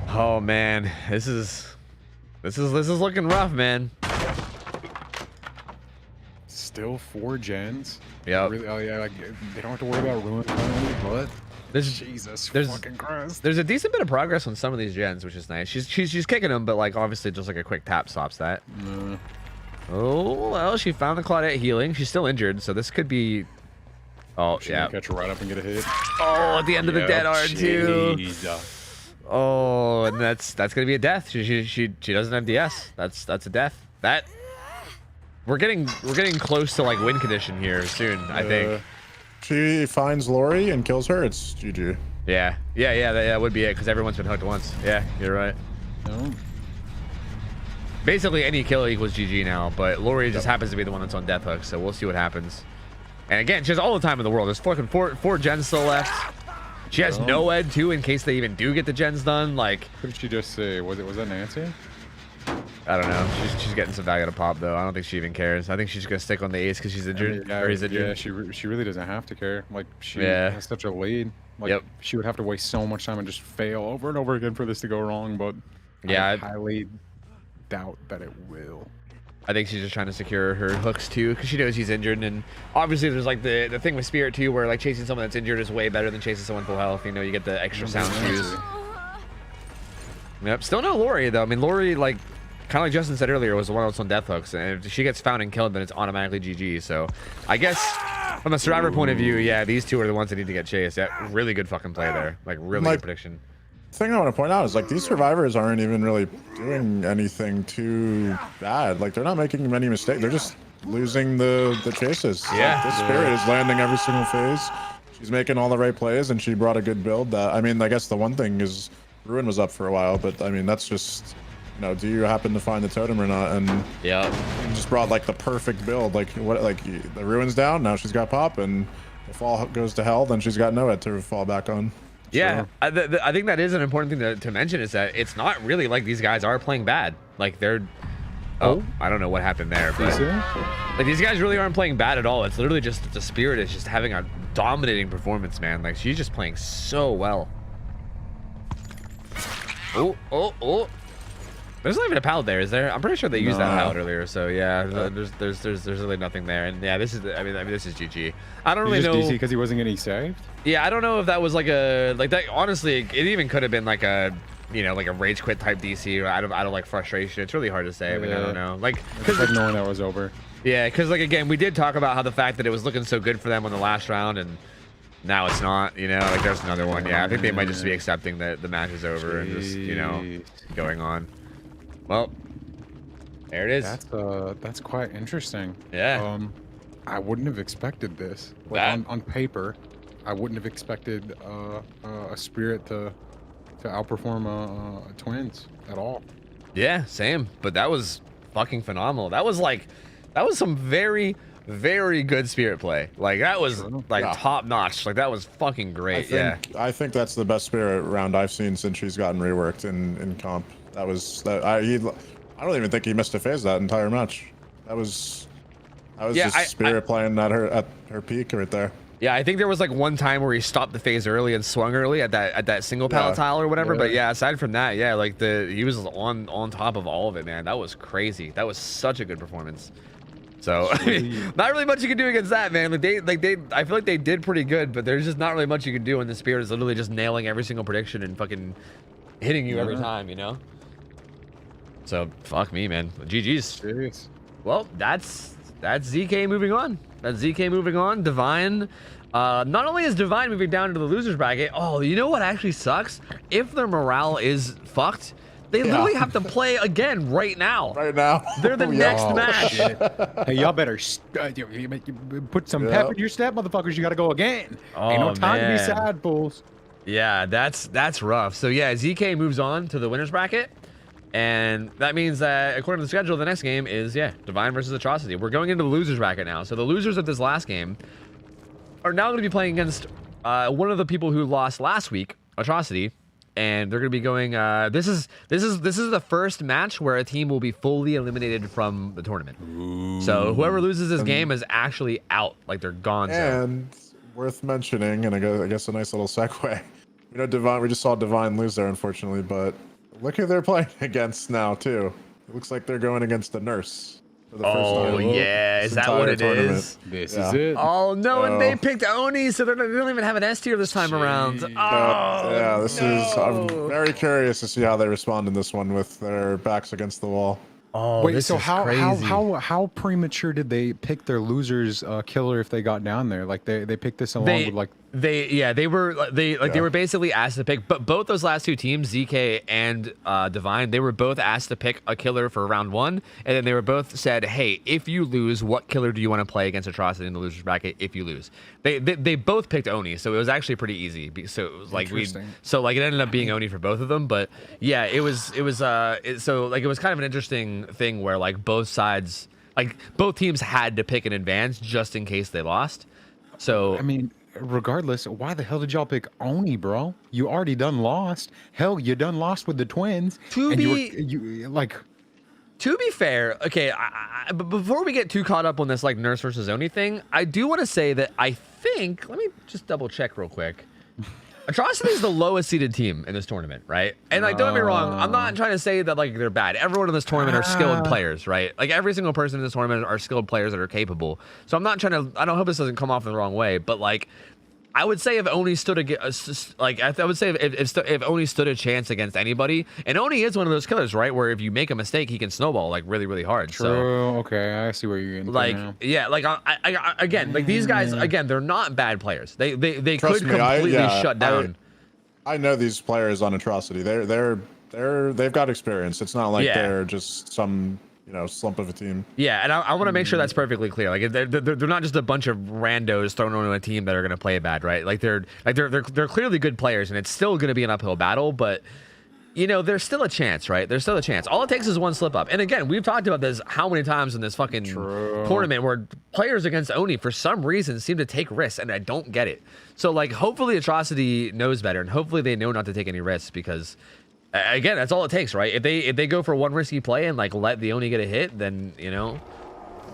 Oh man, this is looking rough, man. Still 4 gens. Yeah. Really, oh yeah, like they don't have to worry about ruin finally, but Jesus fucking Christ. There's a decent bit of progress on some of these gens, which is nice. She's kicking them, but like obviously just like a quick tap stops that. Oh well, she found the Claudette healing. She's still injured, so this could be. Oh yeah. Catch her right up and get a hit. Oh, at the end of the dead hard too. Oh, and that's gonna be a death. She doesn't have DS. That's a death. That we're getting close to like win condition here soon. I think. She finds Lori and kills her. It's GG. Yeah. That would be it because everyone's been hooked once. Yeah, you're right. No. Basically, any kill equals GG now, but Lori just happens to be the one that's on death hook, so we'll see what happens. And again, she has all the time in the world. There's four gens still left. She has no ed too in case they even do get the gens done. Like, what did she just say? Was that Nancy? I don't know. She's getting some value to pop though. I don't think she even cares. I think she's gonna stick on the ace because she's injured. Or he's injured. Yeah, she really doesn't have to care. Like she has such a lead. Like she would have to waste so much time and just fail over and over again for this to go wrong. But I highly doubt that it will. I think she's just trying to secure her hooks too, because she knows he's injured, and obviously there's like the thing with Spirit too, where like chasing someone that's injured is way better than chasing someone full health. You know, you get the extra sound cues. Yep. Still no Lori though. I mean, Lori, like kind of like Justin said earlier, was the one that's on death hooks, and if she gets found and killed, then it's automatically GG. So I guess from a survivor point of view, yeah, these two are the ones that need to get chased. Yeah, really good fucking play there. Like really good prediction. The thing I want to point out is like these survivors aren't even really doing anything too bad. Like they're not making many mistakes. They're just losing the chases. Yeah. Like, this Spirit is landing every single phase. she's making all the right plays, and she brought a good build. I mean, I guess the one thing is Ruin was up for a while, but I mean, that's just, you know, do you happen to find the totem or not? And yeah, just brought like the perfect build. Like what? Like the Ruin's down, now she's got pop, and if all goes to hell, then she's got Noah to fall back on. Yeah, So, I think that is an important thing to mention, is that it's not really like these guys are playing bad. Like they're, oh, I don't know what happened there, but like these guys really aren't playing bad at all. It's literally just the Spirit is just having a dominating performance, man. Like she's just playing so well. Oh. There's not even a pallet there, is there? I'm pretty sure they used that pallet earlier. So yeah, there's really nothing there. And yeah, this is I mean this is GG. I don't really know. DC because he wasn't getting saved. Yeah, I don't know if that was like a that. Honestly, it even could have been like a, you know, like a rage quit type DC, or out of like frustration. It's really hard to say. I mean, I don't know. Like, because like knowing that was over. Yeah, because like again, we did talk about how the fact that it was looking so good for them on the last round, and now it's not. You know, like there's another one. Yeah, I think they might just be accepting that the match is over and just, you know, going on. Well, there it is. That's quite interesting. Yeah. I wouldn't have expected this. Like on paper, I wouldn't have expected a Spirit to outperform Twins at all. Yeah, same. But that was fucking phenomenal. That was some very, very good Spirit play. Like that was like top notch. Like that was fucking great. I think that's the best Spirit round I've seen since she's gotten reworked in comp. That was that. I don't even think he missed a phase that entire match. That was just Spirit playing at her peak right there. Yeah, I think there was like one time where he stopped the phase early and swung early at that single pallet tile or whatever. But yeah, aside from that, yeah, like he was on top of all of it, man. That was crazy. That was such a good performance. So I mean, not really much you can do against that, man. Like they I feel like they did pretty good, but there's just not really much you can do when the Spirit is literally just nailing every single prediction and fucking hitting you every time, you know. So fuck me, man. GG's. Serious. Well, that's ZK moving on. That's ZK moving on. Divine. Not only is Divine moving down into the losers bracket. Oh, you know what actually sucks? If their morale is fucked, they literally have to play again right now. Right now. They're the next match. Hey, y'all better put some pep in your step, motherfuckers. You gotta go again. Ain't no time to be sad, fools. Yeah, that's rough. So yeah, ZK moves on to the winners bracket. And that means that according to the schedule, the next game is, Divine versus Atrocity. We're going into the losers bracket now. So the losers of this last game are now going to be playing against one of the people who lost last week, Atrocity. And they're going to be going, this is the first match where a team will be fully eliminated from the tournament. Ooh. So whoever loses this game is actually out. Like they're gone. And worth mentioning, and I guess a nice little segue. You know, Divine, we just saw Divine lose there, unfortunately, but look who they're playing against now, too. It looks like they're going against the nurse. For the first time. Yeah. Is that what it is? This is it. Oh, no. And they picked Oni, so they don't even have an S tier this time around. Oh, yeah, this is... I'm very curious to see how they respond in this one with their backs against the wall. Oh, wait, so how premature did they pick their losers killer if they got down there? Like they picked this along with like they were basically asked to pick, but both those last two teams, ZK and Divine, they were both asked to pick a killer for round one, and then they were both said, hey, if you lose, what killer do you want to play against Atrocity in the losers bracket if you lose? They both picked Oni, so it was actually pretty easy. So it was like it ended up being Oni for both of them, but yeah, it was kind of an interesting thing where like both sides, like both teams had to pick in advance just in case they lost. So I mean, regardless, why the hell did y'all pick Oni, bro? You already done lost. Hell, you done lost with the Twins. To be fair, okay, but before we get too caught up on this like nurse versus Oni thing, I do want to say that I think, let me just double check real quick. Atrocity is the lowest seeded team in this tournament, right? And like, don't get me wrong, I'm not trying to say that like they're bad. Everyone in this tournament are skilled players, right? Like every single person in this tournament are skilled players that are capable. So I'm not trying to, I don't hope this doesn't come off the wrong way, but like, I would say if Oni stood if Oni stood a chance against anybody, and Oni is one of those killers, right? Where if you make a mistake, he can snowball like really, really hard. True. So, okay, I see where you're in. Like, now. Yeah, like I again, like these guys, again, they're not bad players. They could completely shut down. I know these players on Atrocity. They've got experience. It's not like they're just some slump of a team. Yeah, and I want to make sure that's perfectly clear. Like they're not just a bunch of randos thrown onto a team that are going to play bad, right? Like they're clearly good players, and it's still going to be an uphill battle, but there's still a chance, right? There's still a chance. All it takes is one slip up. And again, we've talked about this how many times in this fucking tournament where players against Oni for some reason seem to take risks, and I don't get it. So like, hopefully Atrocity knows better, and hopefully they know not to take any risks, because again, that's all it takes, right? If they go for one risky play and like let the Oni get a hit, then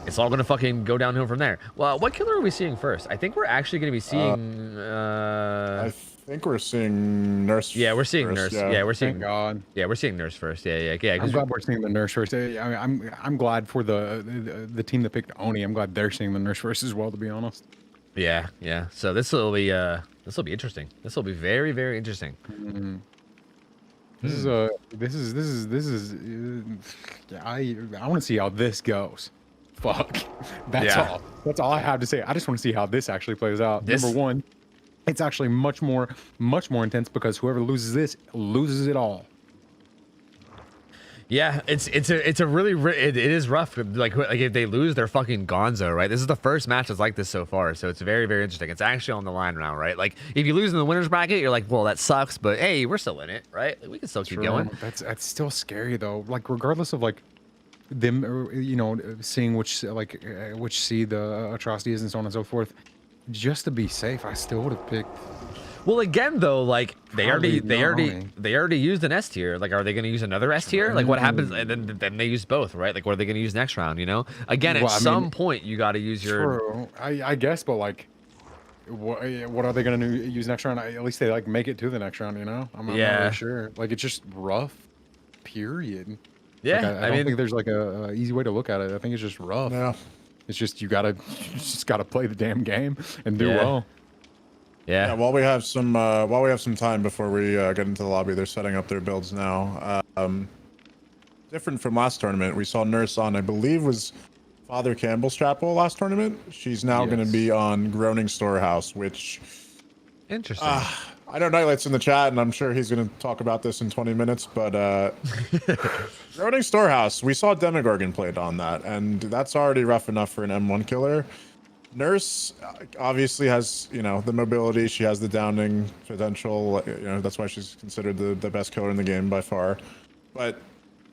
it's all gonna fucking go downhill from there. Well, what killer are we seeing first? I think we're actually gonna be seeing. I think we're seeing Nurse. Yeah, we're seeing first, Nurse. yeah. Yeah, we're seeing. Thank God. Yeah, we're seeing Nurse first. Yeah. I'm glad we're seeing the Nurse first. I'm glad for the team that picked Oni. I'm glad they're seeing the Nurse first as well, to be honest. Yeah. So this will be interesting. This will be very, very interesting. Mm-hmm. I want to see how this goes. Fuck. That's all I have to say. I just want to see how this actually plays out. Number one, it's actually much more intense, because whoever loses this loses it all. Yeah, it is rough. Like if they lose, they're fucking gonzo, right? This is the first match that's like this so far, so it's very, very interesting. It's actually on the line now, right? Like if you lose in the winners bracket, you're like, well, that sucks, but hey, we're still in it, right? Like, we can still keep going. That's still scary though. Like regardless of like them, seeing which seed the Atrocity is and so on and so forth, just to be safe, I still would have picked. Well, again though, like they already used an S tier. Like, are they going to use another S tier? Like, what happens? And then they use both, right? Like, what are they going to use next round? Again, at some point, you got to use your. True. I guess, but like, what are they going to use next round? At least they like make it to the next round. I'm not really sure. Like, it's just rough. Period. Yeah, like, I don't think there's like a easy way to look at it. I think it's just rough. Yeah. It's just you just gotta play the damn game and do well. Yeah. While we have some time before we get into the lobby, they're setting up their builds now. Different from last tournament, we saw Nurse on, I believe, was Father Campbell's chapel last tournament. She's now going to be on Groaning Storehouse, which. Interesting. I know Nightlight's in the chat, and I'm sure he's going to talk about this in 20 minutes, but Groaning Storehouse, we saw Demogorgon played on that, and that's already rough enough for an M1 killer. Nurse obviously has, the mobility, she has the downing potential, that's why she's considered the best killer in the game by far. But,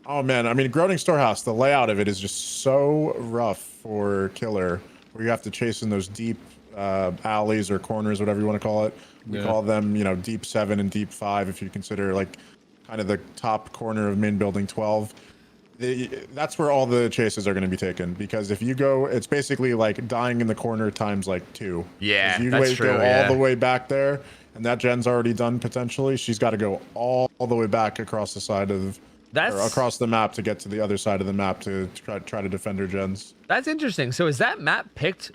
oh man, I mean, Groaning Storehouse, the layout of it is just so rough for killer, where you have to chase in those deep alleys or corners, whatever you want to call it. We call them, deep 7 and deep 5, if you consider like kind of the top corner of main building 12. That's where all the chases are going to be taken, because if you go, it's basically like dying in the corner times like 2. Yeah, you that's true. Go all the way back there, and that gen's already done potentially. She's got to go all the way back across the side of. Or across the map to get to the other side of the map to try to defend her gens. That's interesting. So is that map picked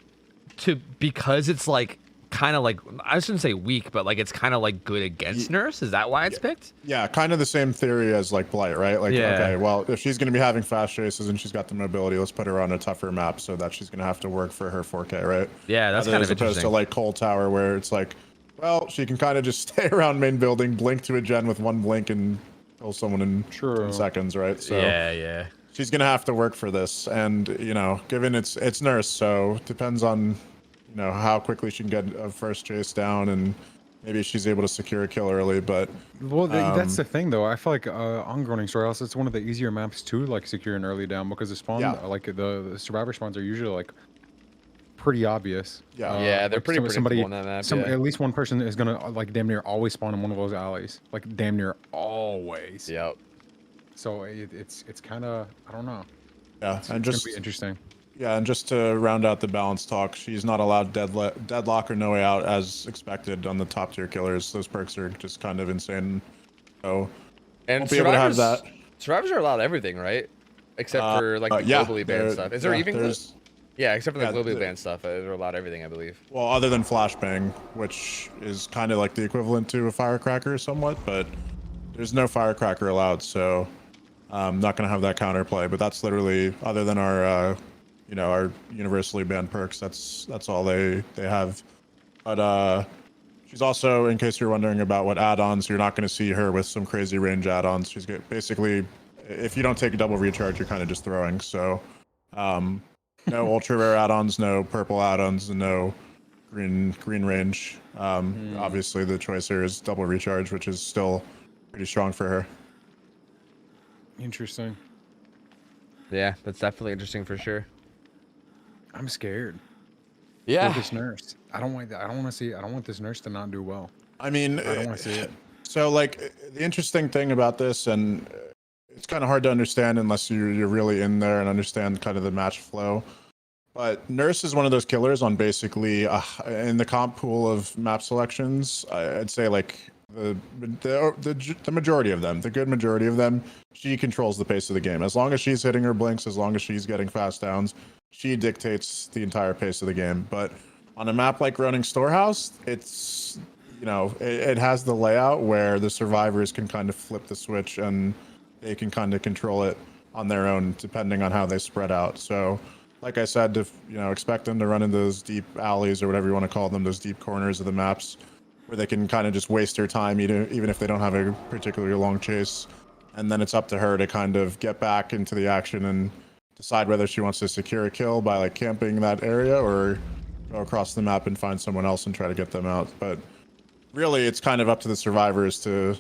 because it's like kind of like, I shouldn't say weak, but like it's kind of like good against Nurse? Is that why it's picked? Yeah, kind of the same theory as like Blight, right? Like, okay, well, if she's going to be having fast chases and she's got the mobility, let's put her on a tougher map so that she's going to have to work for her 4K, right? Yeah, that's kind of interesting. As opposed to like Coal Tower, where it's like, well, she can kind of just stay around main building, blink to a gen with one blink, and kill someone in 10 seconds, right? So yeah. She's gonna have to work for this, and given it's Nurse, so depends on how quickly she can get a first chase down, and maybe she's able to secure a kill early. But that's the thing, though. I feel like on Groaning Storehouse, it's one of the easier maps to like secure an early down, because the spawn, like the survivor spawns, are usually like pretty obvious. Yeah, they're pretty predictable on that map. At least one person is gonna like damn near always spawn in one of those alleys, like damn near always. Yep. So it's kind of, I don't know. Yeah, and just be interesting. Yeah, and just to round out the balance talk, she's not allowed deadlock or no way out as expected on the top tier killers. Those perks are just kind of insane. So and be able to have that. Survivors are allowed everything, right? Except for like the globally banned stuff. Is there even? Yeah, except for the globally banned stuff, they're allowed everything, I believe. Well, other than flashbang, which is kind of like the equivalent to a firecracker somewhat, but there's no firecracker allowed, so I'm not gonna have that counterplay. But that's literally, other than our our universally banned perks, that's all they have. But she's also, in case you're wondering about what add-ons, you're not going to see her with some crazy range add-ons. She's basically if you don't take a double recharge, you're kind of just throwing. So, no ultra rare add-ons, no purple add-ons, and no green range. Obviously, the choice here is double recharge, which is still pretty strong for her. Interesting. Yeah, that's definitely interesting for sure. I'm scared. Yeah. For this nurse. I don't want this nurse to not do well. I mean, I don't want to see it. So, like, the interesting thing about this, and it's kind of hard to understand unless you're really in there and understand kind of the match flow. But Nurse is one of those killers on basically in the comp pool of map selections. I'd say like the majority of them, the good majority of them, she controls the pace of the game. As long as she's hitting her blinks, as long as she's getting fast downs, she dictates the entire pace of the game. But on a map like Running Storehouse, it's, you know, it has the layout where the survivors can kind of flip the switch and they can kind of control it on their own depending on how they spread out. So, like I said, if you know, expect them to run in those deep alleys or whatever you want to call them, those deep corners of the maps where they can kind of just waste their time, even if they don't have a particularly long chase. And then it's up to her to kind of get back into the action and decide whether she wants to secure a kill by like camping that area or go across the map and find someone else and try to get them out. But really, it's kind of up to the survivors to,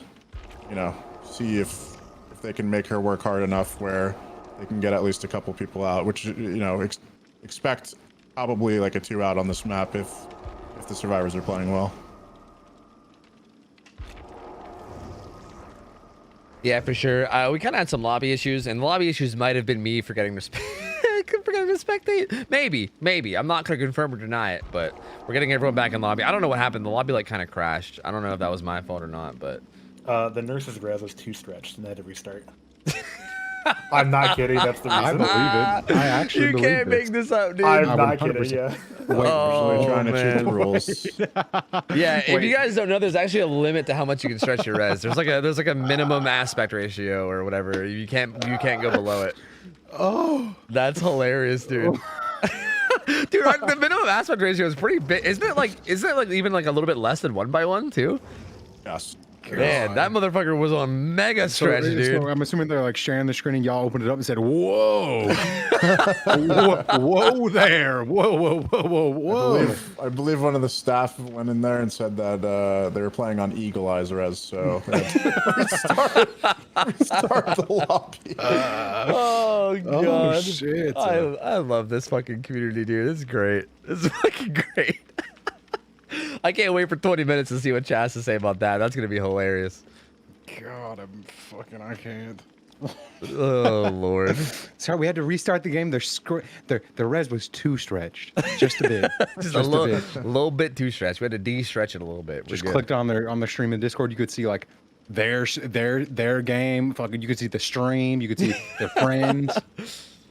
you know, see if they can make her work hard enough where they can get at least a couple people out, which, you know, expect probably like a 2 out on this map if the survivors are playing well. Yeah, for sure. We kind of had some lobby issues, and the lobby issues might have been me forgetting to spectate. Maybe. I'm not going to confirm or deny it, but we're getting everyone back in lobby. I don't know what happened. The lobby like kind of crashed. I don't know if that was my fault or not, but the nurse's res was too stretched and they had to restart. I'm not kidding. That's the reason. I believe it. I actually believe it. You can't make this up, dude. I'm not kidding. Yeah. Wait, trying to cheat the rules. Yeah, if you guys don't know, there's actually a limit to how much you can stretch your res. There's like a minimum aspect ratio or whatever. You can't go below it. Oh, that's hilarious, dude. Dude, the minimum aspect ratio is pretty big. Isn't it like even like a little bit less than 1x1 too? Yes. Man, that motherfucker was on mega stretch, dude. So I'm assuming they're like sharing the screen and y'all opened it up and said, whoa. Whoa there. Whoa. I believe one of the staff went in there and said that they were playing on Eagle Eyes res, so restart the lobby. Oh, God. Oh, shit. I love this fucking community, dude. It's great. It's fucking great. I can't wait for 20 minutes to see what Chaz has to say about that. That's going to be hilarious. God, I can't. Oh, Lord. Sorry, we had to restart the game. The res was too stretched. Just a bit. Just a little bit too stretched. We had to de-stretch it a little bit. Just clicked on their stream in Discord. You could see like their game. Fucking, you could see the stream. You could see their friends.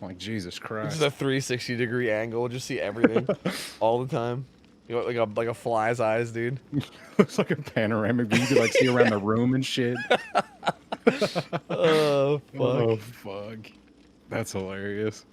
Like, Jesus Christ. This is a 360-degree angle. Just see everything all the time. You know, like a fly's eyes, dude. Looks like a panoramic view. You could like see around the room and shit. Oh, fuck. Oh, fuck. That's hilarious.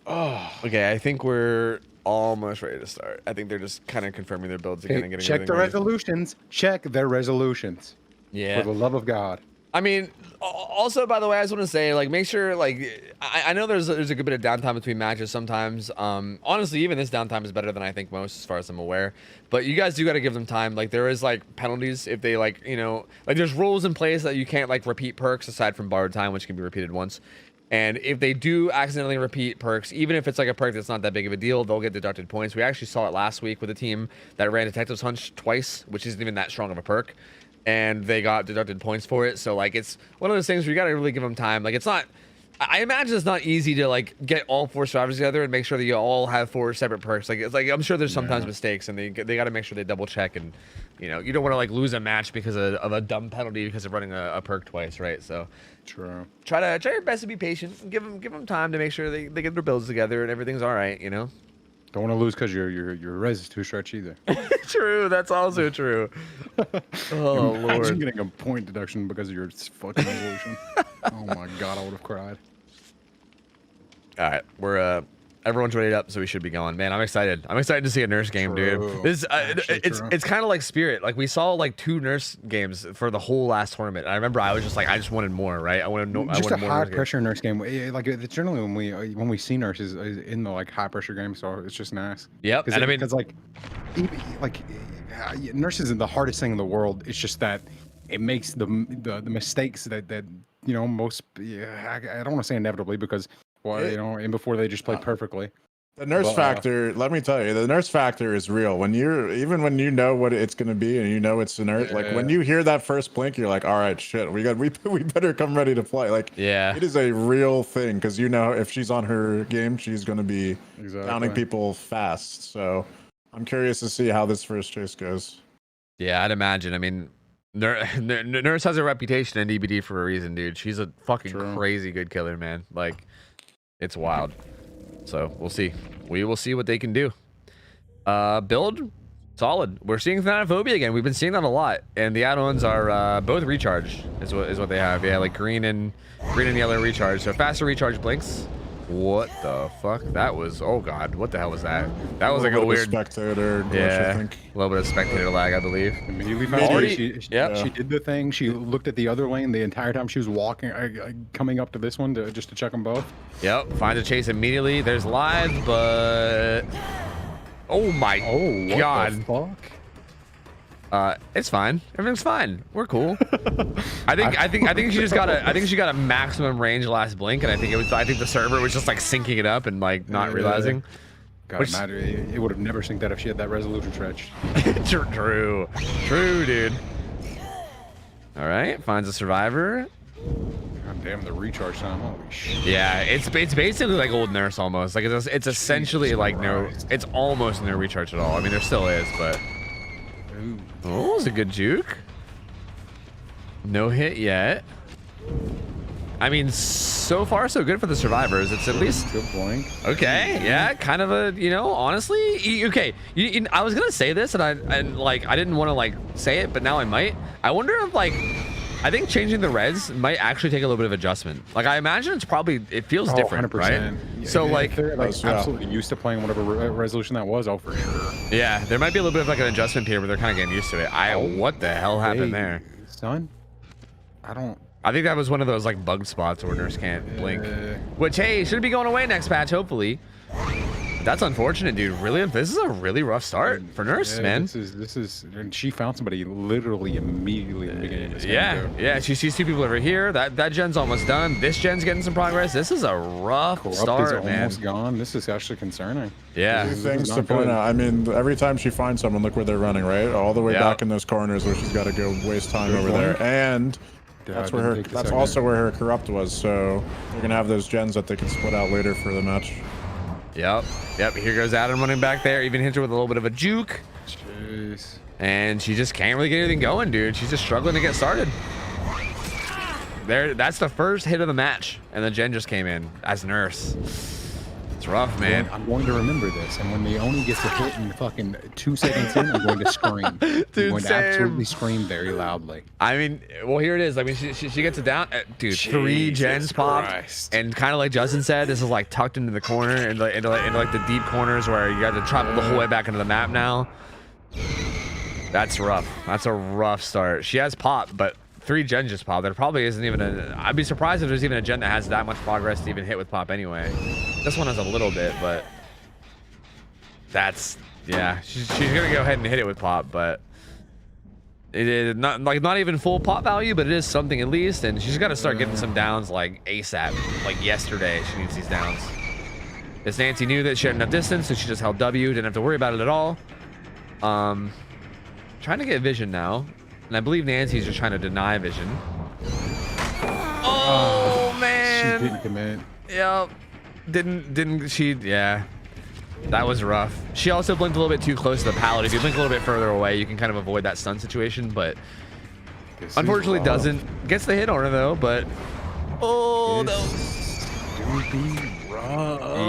Oh. Okay, I think we're almost ready to start. I think they're just kind of confirming their builds again and getting check the ready. resolutions. Check their resolutions. Yeah. For the love of God. I mean, also, by the way, I just want to say, like, make sure, like, I know there's a good bit of downtime between matches sometimes. Honestly, even this downtime is better than I think most, as far as I'm aware. But you guys do got to give them time. Like, there is, like, penalties if they, like, you know, like, there's rules in place that you can't, like, repeat perks aside from borrowed time, which can be repeated once. And if they do accidentally repeat perks, even if it's, like, a perk that's not that big of a deal, they'll get deducted points. We actually saw it last week with a team that ran Detective's Hunch twice, which isn't even that strong of a perk. And they got deducted points for it. So, like, it's one of those things where you got to really give them time. Like, it's not... I imagine it's not easy to, like, get all 4 survivors together and make sure that you all have 4 separate perks. Like, it's like, I'm sure there's sometimes mistakes, and they got to make sure they double check. And, you know, you don't want to, like, lose a match because of a dumb penalty because of running a perk twice, right? So... True. Try your best to be patient. And give them time to make sure they get their builds together and everything's all right, you know? Don't want to lose because your res is too stretched either. True, that's also true. Oh, Imagine Lord. getting a point deduction because of your fucking resolution. Oh my God, I would have cried. All right, we're Everyone's ready up, so we should be going. Man, I'm excited. I'm excited to see a nurse game, dude. This it's kind of like Spirit. Like we saw like 2 nurse games for the whole last tournament. And I remember I was just like, I just wanted more, right? I wanted no. Just I wanted a more high pressure nurse game. Like it's generally when we see nurses in the like high pressure game, so it's just nice. Yep. And I mean, because nurses are the hardest thing in the world. It's just that it makes the mistakes that you know most. I don't want to say inevitably because you know, and before they just play perfectly. The nurse factor, let me tell you, the nurse factor is real. When when you know what it's going to be and you know it's inert, like when you hear that first blink, you're like, all right, shit, we better come ready to play. Like, yeah, it is a real thing because you know if she's on her game, she's going to be downing people fast. So I'm curious to see how this first chase goes. Yeah, I'd imagine. I mean, Nurse has a reputation in DbD for a reason, dude. She's a fucking crazy good killer, man. Like, it's wild. So we'll see. We will see what they can do. Build solid. We're seeing Thanatophobia again. We've been seeing that a lot, and the add-ons are both recharge. Is what they have. Yeah, like green and yellow recharge. So faster recharge blinks. What the fuck? That was, oh god, what the hell was that? That was like a weird spectator glitch, I think. A little bit of spectator lag, I believe. Immediately found she did the thing. She looked at the other lane the entire time she was walking, coming up to this one just to check them both. Yep, finds a chase immediately. There's live, but oh my god. What the fuck? It's fine. Everything's fine. We're cool. I think she just got a maximum range last blink, and I think the server was just like syncing it up and like not realizing. God, it would have never synced that if she had that resolution stretch. True, dude. All right, finds a survivor. God damn, the recharge time. Holy shit. Yeah, it's basically like old Nurse almost. Like it's essentially like it's almost no recharge at all. I mean, there still is, but. Oh, it's a good juke. No hit yet. I mean, so far so good for the survivors. It's at least good blink. Okay, yeah, kind of a, you know, honestly, okay. I was gonna say this, and I didn't want to like say it, but now I might. I wonder if like, I think changing the res might actually take a little bit of adjustment. Like I imagine it feels different, 100%. Right? Yeah, so like, they're like absolutely used to playing whatever resolution that was. Oh, for sure. Yeah, there might be a little bit of like an adjustment period where they're kind of getting used to it. What the hell happened there, son? I think that was one of those like bug spots where Nurse can't blink. Which hey, should be going away next patch, hopefully. That's unfortunate, dude. Really, this is a really rough start for Nurse, man. This is, and she found somebody literally immediately in the beginning of this game. Yeah. She sees 2 people over here. That gen's almost done. This gen's getting some progress. This is a rough start, man. Almost gone. This is actually concerning. Yeah. 2 things to point out. I mean, every time she finds someone, look where they're running, right? All the way back in those corners where she's got to go waste time over there, and. That's also where her corrupt was, so they're gonna have those gens that they can split out later for the match. Yep. Here goes Adam running back there. Even hits her with a little bit of a juke. Jeez. And she just can't really get anything going, dude. She's just struggling to get started. That's the first hit of the match, and the gen just came in as Nurse. It's rough, man. I'm going to remember this, and when the Oni gets a hit in fucking 2 seconds in, I'm going to scream. Dude, I'm going to absolutely scream very loudly. I mean, well, here it is. I mean, she gets it down. Dude, Jesus 3 gens popped. And kind of like Justin said, this is like tucked into the corner, into like the deep corners where you got to travel the whole way back into the map now. That's rough. That's a rough start. She has pop, but 3 gens just popped. There probably isn't even I'd be surprised if there's even a gen that has that much progress to even hit with pop anyway. This one has a little bit, but that's, yeah. She's gonna go ahead and hit it with pop, but it is not even full pop value, but it is something at least, and she's got to start getting some downs like ASAP, like yesterday. She needs these downs. This Nancy knew that she had enough distance, so she just held W. Didn't have to worry about it at all. Trying to get vision now. And I believe Nancy's just trying to deny vision. Oh, man. She didn't commit. Yep. Didn't she? Yeah. That was rough. She also blinked a little bit too close to the pallet. If you blink a little bit further away, you can kind of avoid that stun situation, but unfortunately doesn't. Gets the hit on her though, but oh no.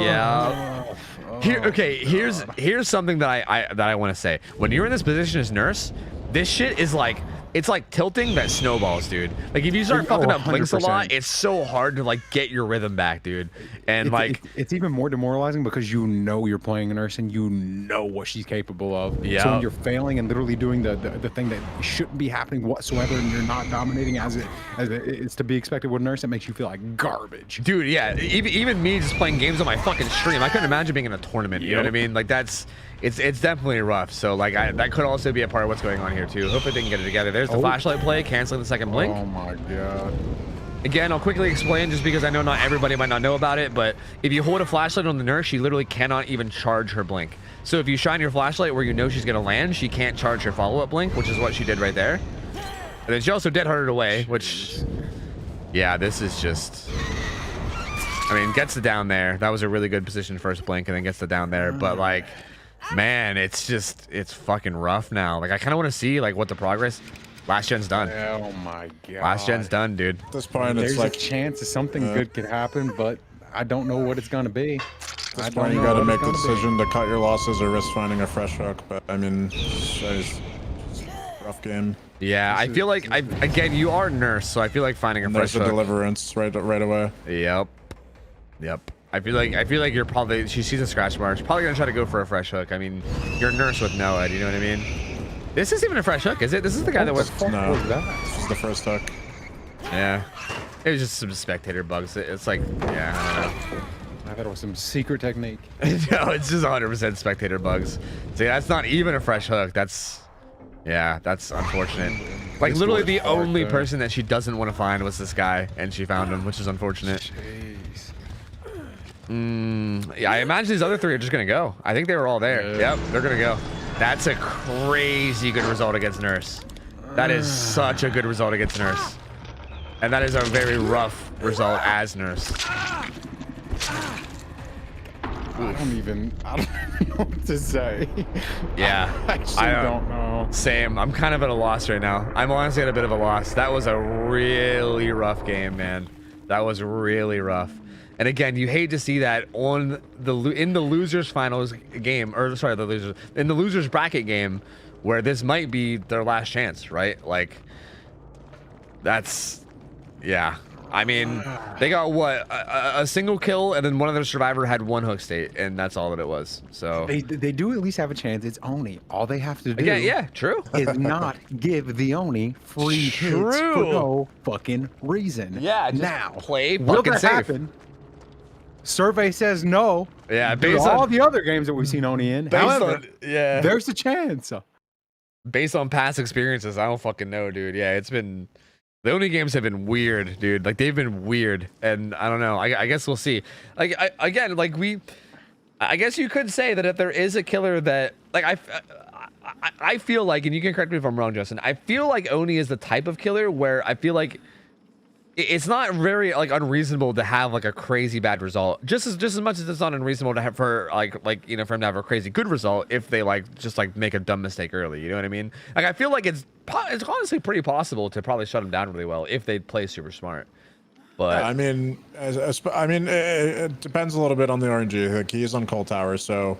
Yeah. Here's something that I want to say. When you're in this position as Nurse, this shit is like, it's like tilting that snowballs, dude. Like if you start fucking up blinks a lot, 100%. it's so hard to like get your rhythm back, dude. And it's even more demoralizing because you know you're playing a nurse and you know what she's capable of. Yeah. So when you're failing and literally doing the thing that shouldn't be happening whatsoever, and you're not dominating as it's to be expected with a nurse, it makes you feel like garbage. dude, yeah, even me just playing games on my fucking stream, I couldn't imagine being in a tournament. You know what I mean? Like it's definitely rough. So like that could also be a part of what's going on here too. Hopefully they can get it together. There's the flashlight play, canceling the second blink. Oh my god. Again, I'll quickly explain just because I know not everybody might not know about it, but if you hold a flashlight on the nurse, she literally cannot even charge her blink. So if you shine your flashlight where you know she's gonna land, she can't charge her follow-up blink, which is what she did right there. And then she also dead hearted away, which, yeah, this is just, I mean, gets the down there. That was a really good position first blink, and then gets the down there. But like, man, it's fucking rough now. Like I kind of want to see like what the progress. Last gen's done. Oh my god. Last gen's done, dude. At this point, There's it's like a chance that something good could happen, but I don't know what it's gonna be. at this point you got to make the decision to cut your losses or risk finding a fresh hook. But I mean, it's a rough game. Yeah, I feel like again, you are nurse, so I feel like finding a And fresh there's a hook. deliverance right away. Yep. I feel like you're probably, she sees a scratch mark. She's probably gonna try to go for a fresh hook. I mean, you're a nurse with Noah. Do you know what I mean? This isn't even a fresh hook, is it? This is the guy that was. No, this is the first hook. Yeah. It was just some spectator bugs. It's like, yeah, I don't know. I thought it was some secret technique. No, it's just 100% spectator bugs. See, that's not even a fresh hook. That's unfortunate. Like This literally was the hard, only though. person that she doesn't want to find was this guy, and she found him, which is unfortunate. Jeez. Yeah, I imagine these other three are just gonna go. I think they were all there. Yeah. Yep, they're gonna go. That's a crazy good result against Nurse. That is such a good result against Nurse. And that is a very rough result as Nurse. I don't even know what to say. Yeah. I actually don't know. Same. I'm kind of at a loss right now. I'm honestly at a bit of a loss. That was a really rough game, man. That was really rough. And again, you hate to see that on in the losers finals game, or sorry, in the losers bracket game, where this might be their last chance, right? Like, that's, yeah. I mean, they got what, a single kill, and then one of their survivor had one hook state, and that's all that it was. So They do at least have a chance. It's Oni. All they have to do yeah, true. is not give the Oni free hits for True. no fucking reason. Yeah, just now play will fucking that safe. happen? Survey says no. Yeah, Based based all on the other games that we've seen Oni in. However, yeah, there's a chance. based on past experiences, I don't fucking know, dude. Yeah, it's been, the only games have been weird, dude. Like they've been weird, and I don't know. I guess we'll see. Like I guess you could say that if there is a killer that, like I feel like, and you can correct me if I'm wrong, Justin. I feel like Oni is the type of killer where I feel like it's not very like unreasonable to have like a crazy bad result, just as much as it's not unreasonable to have for like you know, for him to have a crazy good result if they like just like make a dumb mistake early. You know what I mean? Like I feel like it's honestly pretty possible to probably shut him down really well if they play super smart. But I mean, it depends a little bit on the RNG. Like he is on Coal Tower, so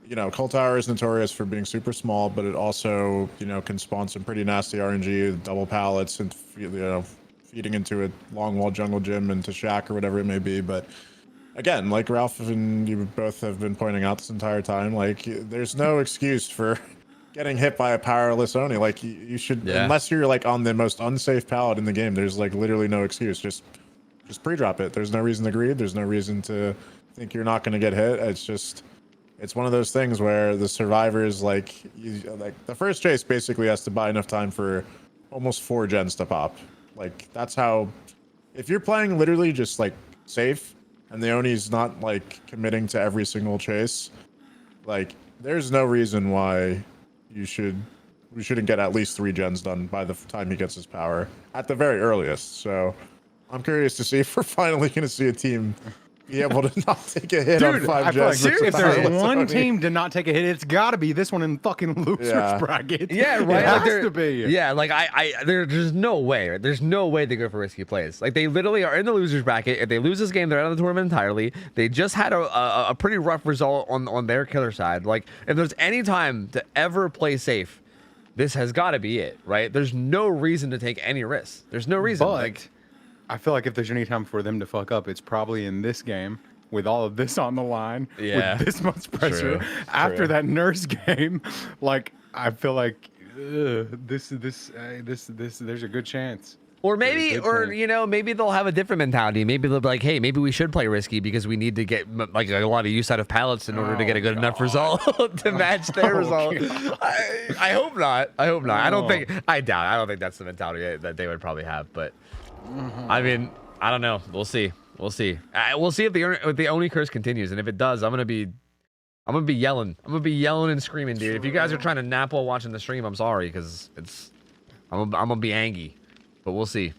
you know, Coal Tower is notorious for being super small, but it also, you know, can spawn some pretty nasty RNG, double pallets, and you know, feeding into a long wall jungle gym into Shack or whatever it may be. But again, like Ralph and you both have been pointing out this entire time, like there's no excuse for getting hit by a powerless Oni. Like you should, unless you're like on the most unsafe pallet in the game, there's like literally no excuse. Just pre-drop it. There's no reason to greed. There's no reason to think you're not going to get hit. It's one of those things where the survivors, like the first chase basically has to buy enough time for almost 4 gens to pop. Like that's how, if you're playing literally just like safe and the Oni's not like committing to every single chase, like there's no reason why we shouldn't get at least 3 gens done by the time he gets his power at the very earliest. So I'm curious to see if we're finally going to see a team be able to not take a hit on 5 gens. Like if there's one Oni. team to not take a hit, it's got to be this one in fucking losers bracket. yeah, right. It Like has there- to be. Yeah, like there's no way. Right? There's no way they go for risky plays. Like they literally are in the losers bracket. If they lose this game, they're out of the tournament entirely. They just had a pretty rough result on their killer side. Like if there's any time to ever play safe, this has got to be it, right? There's no reason to take any risks. There's no reason. But I feel like if there's any time for them to fuck up, it's probably in this game with all of this on the line, Yeah. with this much pressure. True. After that nurse game, like I feel like there's a good chance. Or maybe, maybe they'll have a different mentality. Maybe they'll be like, hey, maybe we should play risky because we need to get like a lot of use out of pallets in order to get a good enough result to match their result. I hope not. I hope not. I don't think that's the mentality that they would probably have. But I mean, I don't know. We'll see. We'll see. We'll see if the Oni curse continues, and if it does, I'm gonna be yelling. I'm gonna be yelling and screaming, dude. If you guys are trying to nap while watching the stream, I'm sorry, because I'm gonna be angry. But we'll see.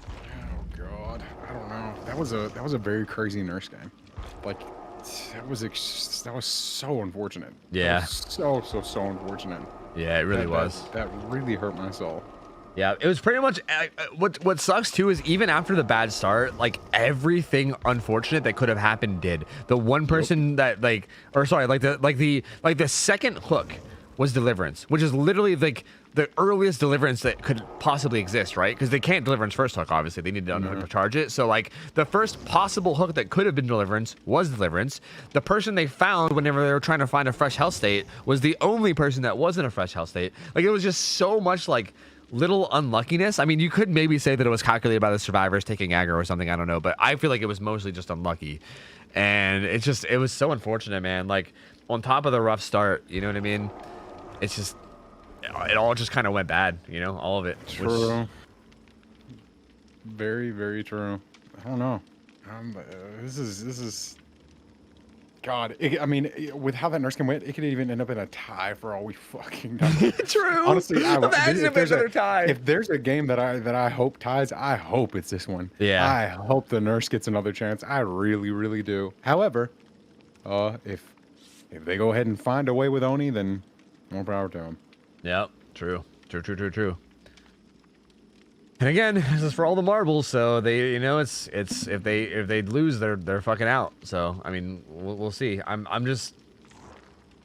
Oh God, I don't know. That was a very crazy nurse game. Like that was so unfortunate. Yeah. So unfortunate. Yeah, it really was. That really hurt my soul. Yeah, it was pretty much what sucks too is even after the bad start, like everything unfortunate that could have happened did. The one person that the second hook was Deliverance, which is literally like the earliest Deliverance that could possibly exist, right? Because they can't Deliverance first hook, obviously. They need to unhook to charge it. So like the first possible hook that could have been Deliverance was Deliverance. The person they found whenever they were trying to find a fresh health state was the only person that wasn't a fresh health state. Like it was just so much like little unluckiness. I mean, you could maybe say that it was calculated by the survivors taking aggro or something. I don't know, but I feel like it was mostly just unlucky. And it was so unfortunate, man. Like on top of the rough start, you know what I mean? It's just, it all just kind of went bad, all of it. True. Very, very true. I don't know. This is. God, I mean, with how that nurse game went, it could even end up in a tie for all we fucking know. True. Honestly, imagine if there's another tie. If there's a game that I hope ties, I hope it's this one. Yeah. I hope the nurse gets another chance. I really, really do. However, if they go ahead and find a way with Oni, then more power to them. Yep. True. And again, this is for all the marbles, so they, it's if they lose, they're fucking out. So I mean, we'll see. I'm just,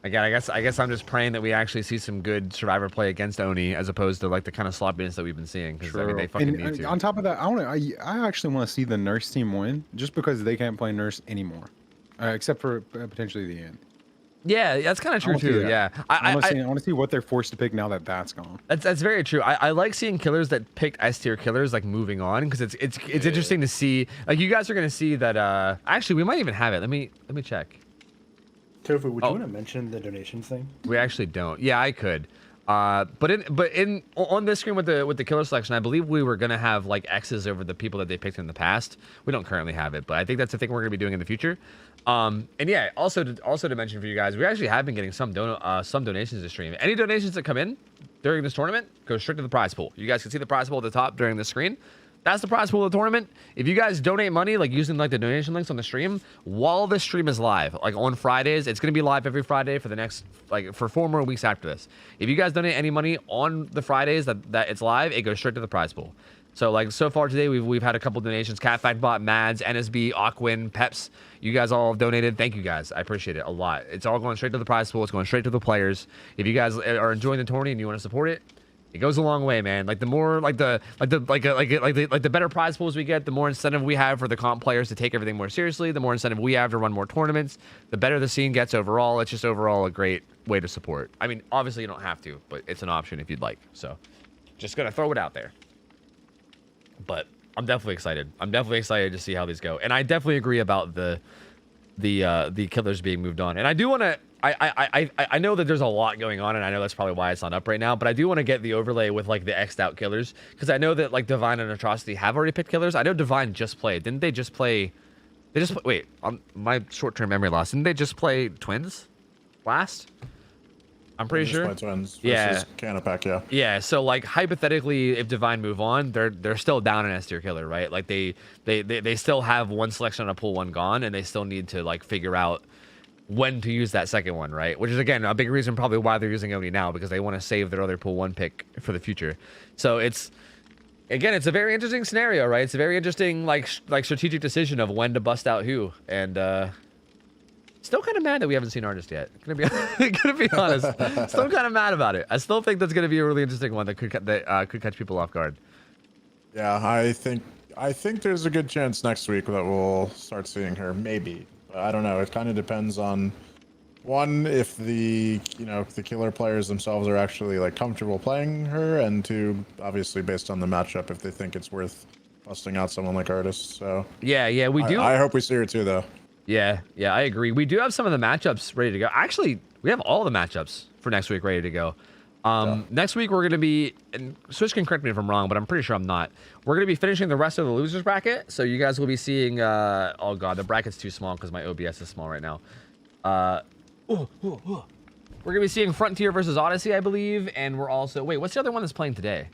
again, I guess I'm just praying that we actually see some good survivor play against Oni as opposed to like the kind of sloppiness that we've been seeing. Because I mean, they fucking need to. On top of that, I actually want to see the nurse team win, just because they can't play nurse anymore, except for potentially the end. Yeah, that's kind of true too. Yeah, I want to see what they're forced to pick now that that's gone. That's very true. I like seeing killers that picked S tier killers like moving on, because it's interesting to see. Like you guys are gonna see that. Actually, we might even have it. Let me check. Tofu, would you want to mention the donations thing? We actually don't. Yeah, I could. But on this screen with the killer selection, I believe we were gonna have like X's over the people that they picked in the past. We don't currently have it, but I think that's the thing we're gonna be doing in the future. And yeah, also to mention for you guys, we actually have been getting some donations to stream. Any donations that come in during this tournament go straight to the prize pool. You guys can see the prize pool at the top during the screen. That's the prize pool of the tournament. If you guys donate money, like using like the donation links on the stream, while the stream is live, like on Fridays, it's going to be live every Friday for the next, like for 4 more weeks after this. If you guys donate any money on the Fridays that it's live, it goes straight to the prize pool. So like so far today, we've had a couple donations. CatFactBot, Mads, NSB, Awoken, Peps. You guys all have donated. Thank you guys. I appreciate it a lot. It's all going straight to the prize pool. It's going straight to the players. If you guys are enjoying the tourney and you want to support it, it goes a long way, man. Like the more like the better prize pools we get, the more incentive we have for the comp players to take everything more seriously, the more incentive we have to run more tournaments, the better the scene gets overall. It's just overall a great way to support. I mean, obviously you don't have to, but it's an option if you'd like. So just gonna throw it out there. But I'm definitely excited. I'm definitely excited to see how these go. And I definitely agree about the killers being moved on. And I do want to I know that there's a lot going on, and I know that's probably why it's not up right now, but I do want to get the overlay with like the X'd out killers, because I know that like Divine and Atrocity have already picked killers. I know Divine just played. Didn't they just play? They just wait, on my short-term memory loss. Didn't they just play Twins last? I'm pretty sure. Twins versus yeah. Canapac, yeah. Yeah, so like hypothetically, if Divine move on, they're still down an S tier killer, right? Like they still have one selection on a pool, one gone, and they still need to like figure out when to use that second one, right? Which is again a big reason probably why they're using Oni now, because they want to save their other pool one pick for the future. So it's again, it's a very interesting scenario, right? It's a very interesting like strategic decision of when to bust out who, and Still kind of mad that we haven't seen Artist yet. Gonna be honest. Still kind of mad about it. I still think that's gonna be a really interesting one that could catch people off guard. Yeah, I think there's a good chance next week that we'll start seeing her. Maybe, but I don't know. It kind of depends on one, if the the killer players themselves are actually like comfortable playing her, and two, obviously based on the matchup, if they think it's worth busting out someone like Artist. So yeah, we do. I hope we see her too, though. Yeah, I agree. We do have some of the matchups ready to go. Actually, we have all the matchups for next week ready to go. Next week we're going to be, and Swish can correct me if I'm wrong, but I'm pretty sure I'm not. We're going to be finishing the rest of the losers bracket, so you guys will be seeing, oh god, the bracket's too small because my OBS is small right now. We're going to be seeing Frontier versus Odyssey, I believe, and we're also, wait, what's the other one that's playing today?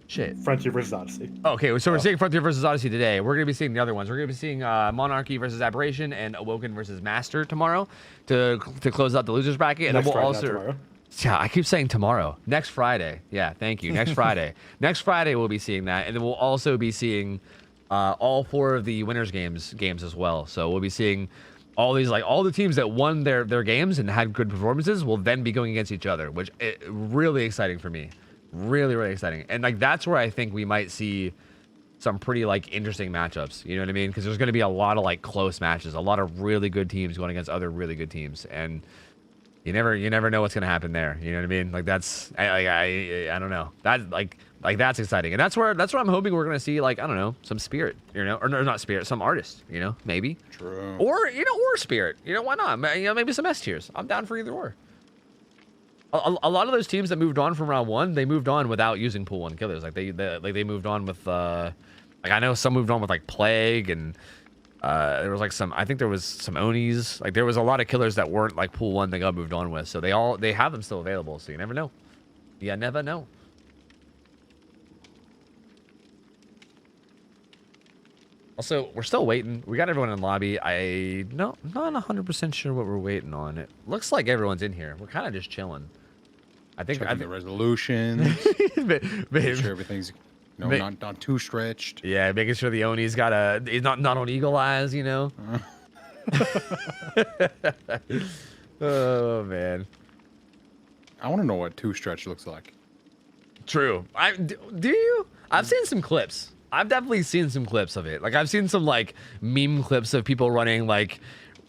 Shit. Frontier versus Odyssey. Okay, so we're seeing Frontier versus Odyssey today. We're going to be seeing the other ones. We're going to be seeing Monarchy versus Aberration and Awoken versus Master tomorrow to close out the losers bracket. And Next then we'll Friday, also... not tomorrow. Yeah, I keep saying tomorrow. Next Friday. Yeah, thank you. Next Friday. Next Friday we'll be seeing that, and then we'll also be seeing all 4 of the winners games as well. So we'll be seeing all these, like, all the teams that won their games and had good performances will then be going against each other, which is really exciting for me. Really exciting. And like that's where I think we might see some pretty like interesting matchups. You know what I mean? Because there's going to be a lot of like close matches, a lot of really good teams going against other really good teams, and you never know what's going to happen there. You know what I mean? Like that's I don't know. That like that's exciting, and that's where I'm hoping we're going to see, like, I don't know, some Spirit, or not Spirit, some artist, maybe. True. Or or Spirit. Why not? Maybe some S tiers. I'm down for either or. A lot of those teams that moved on from round 1, they moved on without using pool 1 killers. Like they moved on with like, I know some moved on with like Plague, and there was like I think there was some Onis. Like there was a lot of killers that weren't like pool 1 they got moved on with. So they have them still available. So you never know. You never know. Also, we're still waiting. We got everyone in lobby. I'm not 100% sure what we're waiting on. It looks like everyone's in here. We're kind of just chilling. I think the resolution. Make sure everything's not too stretched. Yeah, making sure the Oni's he's not on eagle eyes, Oh man. I want to know what too stretched looks like. True. Do you? I've seen some clips. I've definitely seen some clips of it. Like I've seen some like meme clips of people running like,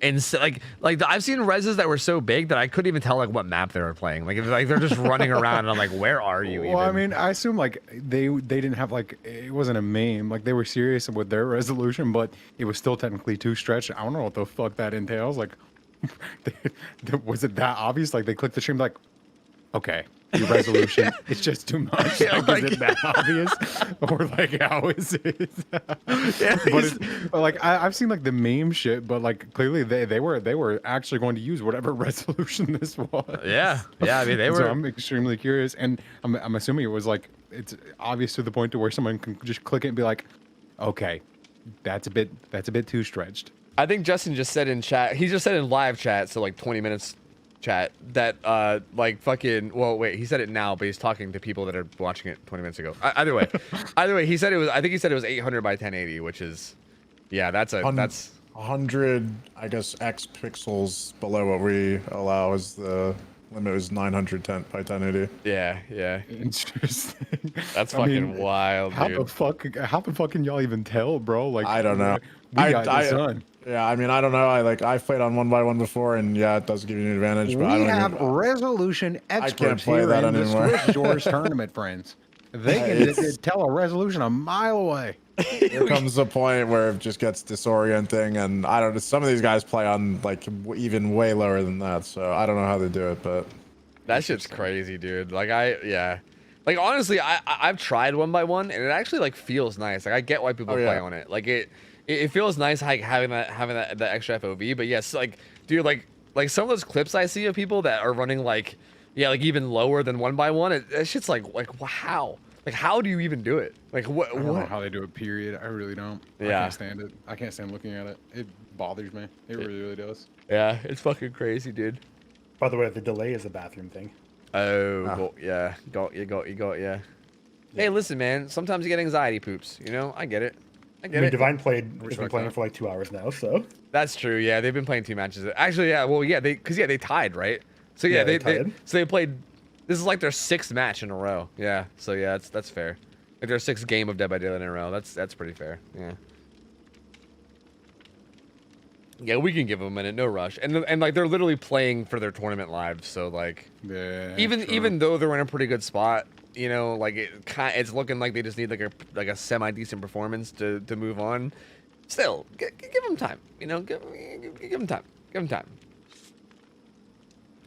and like I've seen reses that were so big that I couldn't even tell like what map they were playing. Like they're just running around, and I'm like, where are you? Well, I mean, I assume like they didn't have like, it wasn't a meme. Like they were serious with their resolution, but it was still technically too stretched. I don't know what the fuck that entails. Like, was it that obvious? Like they clicked the stream like, okay, your resolution it's just too much. Yeah, like, is it that obvious, or like how is it? But like I've seen like the meme shit, but like clearly they were actually going to use whatever resolution this was. Yeah. I mean they were. So I'm extremely curious, and I'm assuming it was like, it's obvious to the point to where someone can just click it and be like, okay, that's a bit too stretched. I think Justin just said in chat. He just said in live chat, so like 20 minutes. Chat that like fucking, well, wait, he said it now, but he's talking to people that are watching it 20 minutes ago. Either way, he said it was, I think he said it was 800 by 1080, which is, yeah, that's 100, I guess, X pixels below what we allow is the limit is 910 by 1080. Yeah. Interesting. That's fucking wild, how dude. How the fuck can y'all even tell, bro? Like, I don't know. We got this done. Yeah, I mean, I don't know. I've played on 1x1 before, and yeah, it does give you an advantage. But we have resolution experts can't play here that in anymore. the Swish Doors tournament, friends. They can tell a resolution a mile away. There comes a point where it just gets disorienting, and I don't know. Some of these guys play on like even way lower than that, so I don't know how they do it, but that shit's crazy, dude. Like like honestly, I've tried 1x1, and it actually like feels nice. Like I get why people play on it. Like it feels nice like having that extra FOV. But yes, like dude, like some of those clips I see of people that are running like like even lower than 1x1, that shit's like how? Like how do you even do it? Like what? I don't know how they do it. Period. I really don't. Yeah. I can't stand it. I can't stand looking at it. It bothers me. It really does. Yeah, it's fucking crazy, dude. By the way, the delay is a bathroom thing. Oh, got you. Hey, listen, man. Sometimes you get anxiety poops. I get it. I mean, Divine has been playing for like 2 hours now, so. That's true. Yeah, they've been playing 2 matches. Actually, yeah. Well, yeah, they tied, right? So yeah, Yeah, they played. This is like their 6th match in a row. Yeah. So yeah, that's fair. Like their 6th game of Dead by Daylight in a row. That's pretty fair. Yeah. Yeah, we can give them a minute, no rush. And like they're literally playing for their tournament lives, so like Yeah. even though they're in a pretty good spot, you know, like it's looking like they just need like a semi decent performance to move on. Still, give them time. You know, give them time. Give them time.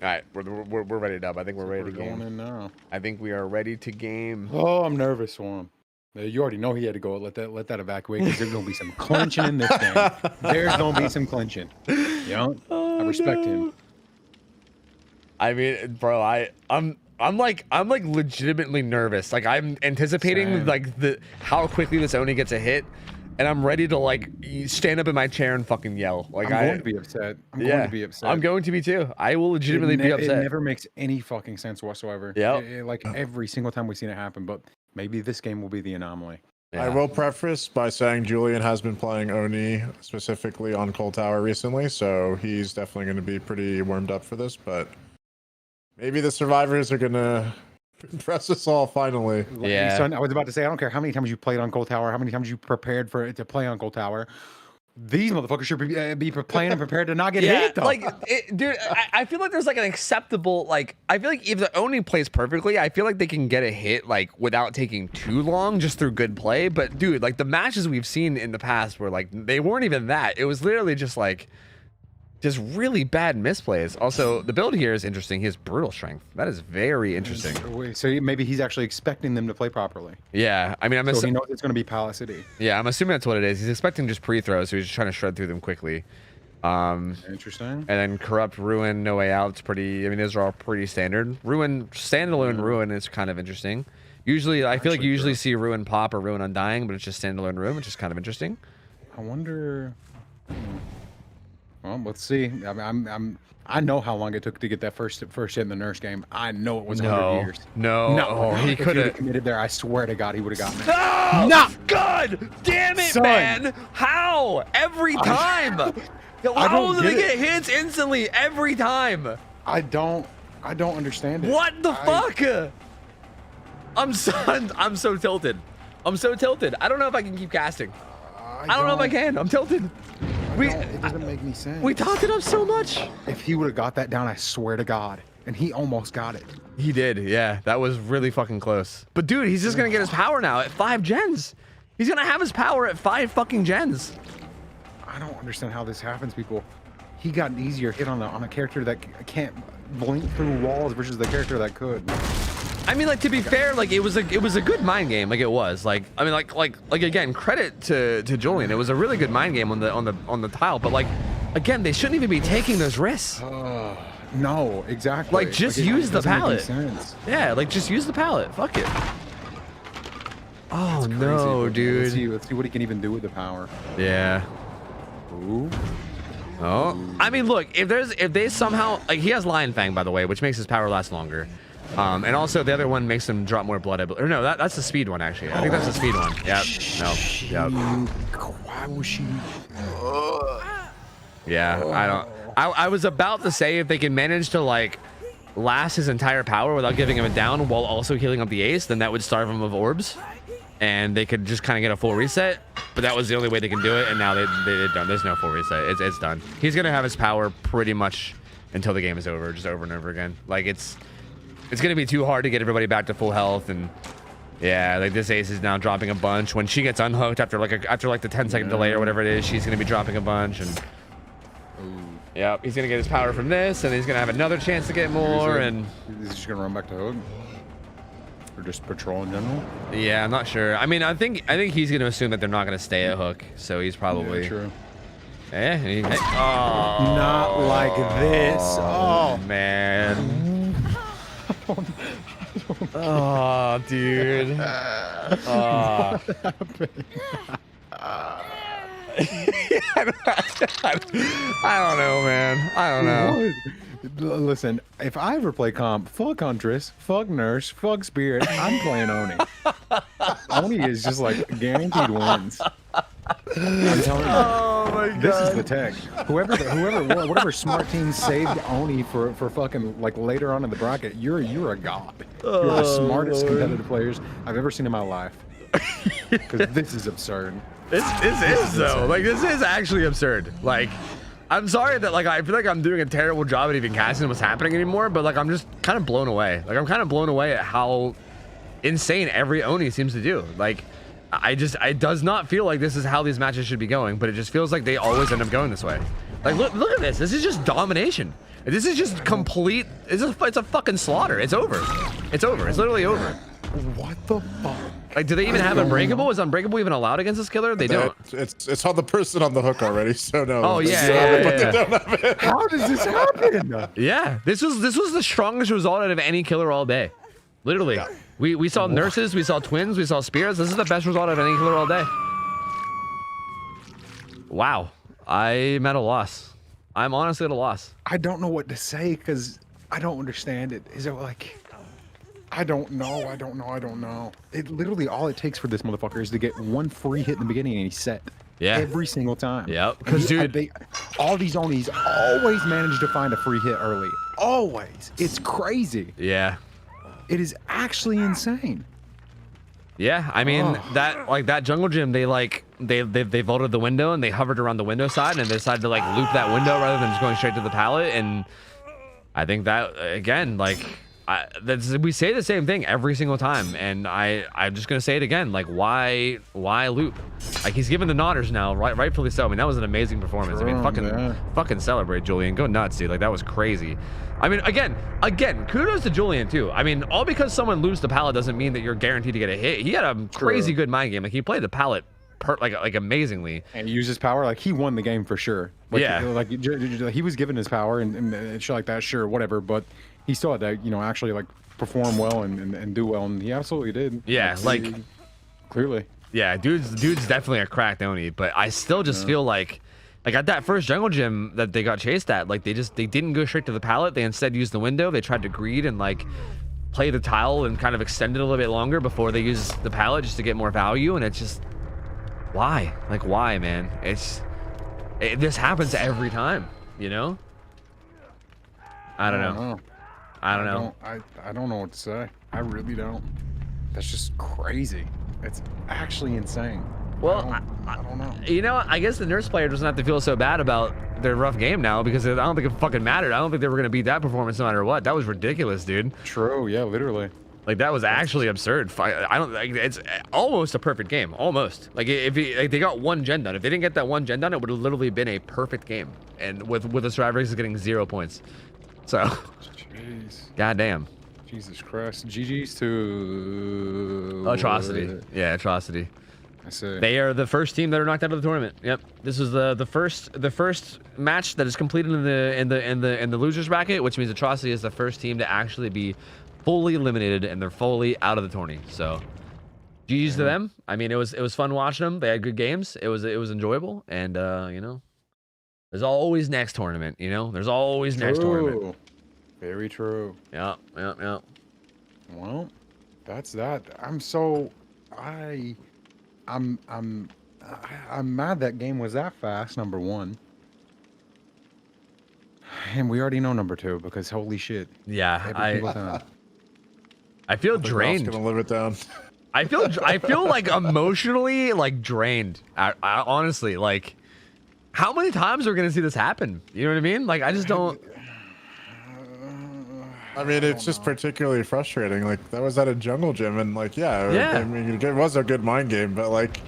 All right, we're ready to dub. I think we're ready to game. Going in now. I think we are ready to game. Oh, I'm nervous for him. You already know he had to go. Let that evacuate because there's gonna be some clinching in this game. There's gonna be some clinching. You know, I respect him. I mean, bro, I'm like legitimately nervous. Like I'm anticipating Same. like how quickly this Oni gets a hit, and I'm ready to like stand up in my chair and fucking yell. Like I'm going to be upset. I'm going to be upset. I'm going to be too. I will legitimately be upset. It never makes any fucking sense whatsoever. Yeah. Like every single time we've seen it happen, but maybe this game will be the anomaly. Yeah. I will preface by saying Julian has been playing Oni specifically on Cold Tower recently, so he's definitely going to be pretty warmed up for this, but maybe the survivors are going to impress us all finally. Yeah. Son, I was about to say, I don't care how many times you played on Cold Tower, how many times you prepared for it to play on Cold Tower. These motherfuckers should be playing and prepared to not get hit, though. Like, dude, I feel like there's like an acceptable, like, I feel like if the Oni plays perfectly, I feel like they can get a hit, like, without taking too long, just through good play. But, dude, like, the matches we've seen in the past were, like, they weren't even that. It was literally just, like, just really bad misplays. Also, the build here is interesting. He has brutal strength. That is very interesting. So maybe he's actually expecting them to play properly. Yeah, I mean, So he knows it's going to be Palace City. yeah, I'm assuming that's what it is. He's expecting just pre-throws, so he's just trying to shred through them quickly. Interesting. And then Corrupt, Ruin, No Way Out. It's pretty. I mean, those are all pretty standard. Ruin, standalone Ruin is kind of interesting. Usually, I feel like you usually see Ruin pop or Ruin Undying, but it's just standalone Ruin, which is kind of interesting. I wonder. Well, let's see. I know how long it took to get that first hit in the nurse game. I know it was 100 years. No. Oh, He if could he'd have committed there. I swear to God, he would have gotten it. No! No! God damn it, Son. man! How? Every time! How do they get hits instantly every time? I don't understand it. What the fuck? I'm so tilted. I'm so tilted. I don't know if I can keep casting. I don't know if I can. I'm tilted. It doesn't make any sense. We talked it up so much. If he would have got that down, I swear to God. And he almost got it. He did, yeah. That was really fucking close. But dude, he's just gonna get his power now at 5 gens. He's gonna have his power at 5 fucking gens. I don't understand how this happens, people. He got an easier hit on a character that can't blink through walls versus the character that could. I mean, like, to be fair, like, it was a good mind game. Like, it was. Like, I mean, like again, credit to Julian. It was a really good mind game on the tile. But like, again, they shouldn't even be taking those risks. No, exactly. Like, just use the pallet. Sense. Yeah, like, just use the pallet. Fuck it. Oh no, dude. Let's see what he can even do with the power. Yeah. Ooh. Oh. I mean, look, if they somehow, like, he has Lion Fang, by the way, which makes his power last longer. And also the other one makes him drop more blood. Or no, that's the speed one, actually. I think that's the speed one. Yep. No. Yep. Why was she? Yeah, I don't. I was about to say if they can manage to, like, last his entire power without giving him a down while also healing up the ace, then that would starve him of orbs. And they could just kind of get a full reset. But that was the only way they can do it. And now they're done. There's no full reset. It's done. He's going to have his power pretty much until the game is over, just over and over again. Like, it's going to be too hard to get everybody back to full health. And yeah, like, this ace is now dropping a bunch. When she gets unhooked after like the 10-second delay or whatever it is, she's going to be dropping a bunch. And yep, he's going to get his power from this, and he's going to have another chance to get more. And he's just going to run back to hook. Or just patrol in general? Yeah, I'm not sure. I mean, I think he's going to assume that they're not going to stay at hook, so he's probably... Yeah, true. Oh, not like this. Oh, man. Oh, dude. Oh. I don't know, man. I don't know. Listen, if I ever play comp, fuck Huntress, fuck Nurse, fuck Spirit, I'm playing Oni. Oni is just like guaranteed wins. I'm telling you. Oh my god. This is the tech. Whatever smart team saved Oni for fucking like later on in the bracket, you're a god. You're the smartest competitive players I've ever seen in my life. Because this is absurd. This is though. Like this is actually absurd. Like I'm sorry that like I feel like I'm doing a terrible job at even casting what's happening anymore, but like I'm just kind of blown away. Like I'm kind of blown away at how insane every Oni seems to do. Like it does not feel like this is how these matches should be going, but it just feels like they always end up going this way. Like look at this. This is just domination. This is just complete. It's a fucking slaughter. It's over. It's over. It's literally over. What the fuck? Like, do they even have Unbreakable? Is Unbreakable even allowed against this killer? They don't. It's on the person on the hook already, so no. Oh yeah. How does this happen? Yeah, this was the strongest result out of any killer all day. Literally. Yeah. We saw nurses, we saw twins, we saw spears. This is the best result out of any killer all day. Wow. I'm at a loss. I'm honestly at a loss. I don't know what to say because I don't understand it. Is it like... I don't know. It literally all it takes for this motherfucker is to get one free hit in the beginning and he's set. Yeah. Every single time. Yep. Because dude, all these Onis always manage to find a free hit early. Always. It's crazy. Yeah. It is actually insane. Yeah, I mean that jungle gym, they vaulted the window and they hovered around the window side and they decided to like loop that window rather than just going straight to the pallet. And I think that again, like. We say the same thing every single time, and I'm just gonna say it again. Like, why loop? Like, he's given the nodders now, rightfully so. I mean, that was an amazing performance. True, I mean, fucking celebrate, Julian. Go nuts, dude. Like, that was crazy. I mean, again, kudos to Julian too. I mean, all because someone loops the pallet doesn't mean that you're guaranteed to get a hit. He had a crazy good mind game. Like, he played the pallet like amazingly, and he used his power. Like, he won the game for sure. Like, yeah, like he was given his power and shit like that. Sure, whatever, but. He still had to, actually like perform well and do well, and he absolutely did. Yeah, like clearly. Yeah, dude's definitely a cracked Oni, but I still just feel like at that first jungle gym that they got chased at, like they didn't go straight to the pallet. They instead used the window. They tried to greed and like play the tile and kind of extend it a little bit longer before they use the pallet just to get more value. And it's just why, man? This happens every time, you know? I don't know. I don't know. I don't know what to say. I really don't. That's just crazy. It's actually insane. Well, I don't know. You know, I guess the nurse player doesn't have to feel so bad about their rough game now because I don't think it fucking mattered. I don't think they were going to beat that performance no matter what. That was ridiculous, dude. True. Yeah, literally. Like, that was actually absurd. I don't like it's almost a perfect game. Almost. Like, if they got one gen done. If they didn't get that one gen done, it would have literally been a perfect game. And with the survivors getting 0 points. So, jeez. Goddamn. Jesus Christ. GG's to Atrocity. Yeah, Atrocity. I see. They are the first team that are knocked out of the tournament. Yep. This is the first match that is completed in the losers bracket, which means Atrocity is the first team to actually be fully eliminated and they're fully out of the tourney. So, GG's to them. I mean, it was fun watching them. They had good games. It was enjoyable, and you know. There's always next tournament, you know? There's always next tournament. Very true. Yeah. Well, that's that. I'm mad that game was that fast, number one. And we already know number two because holy shit. Yeah, I feel drained. Gonna live it down. I feel like emotionally like drained. I honestly like. How many times are we gonna see this happen? You know what I mean? Like, I just don't. I mean, it's just particularly frustrating. Like, that was at a jungle gym, and like, yeah. I mean, it was a good mind game, but like,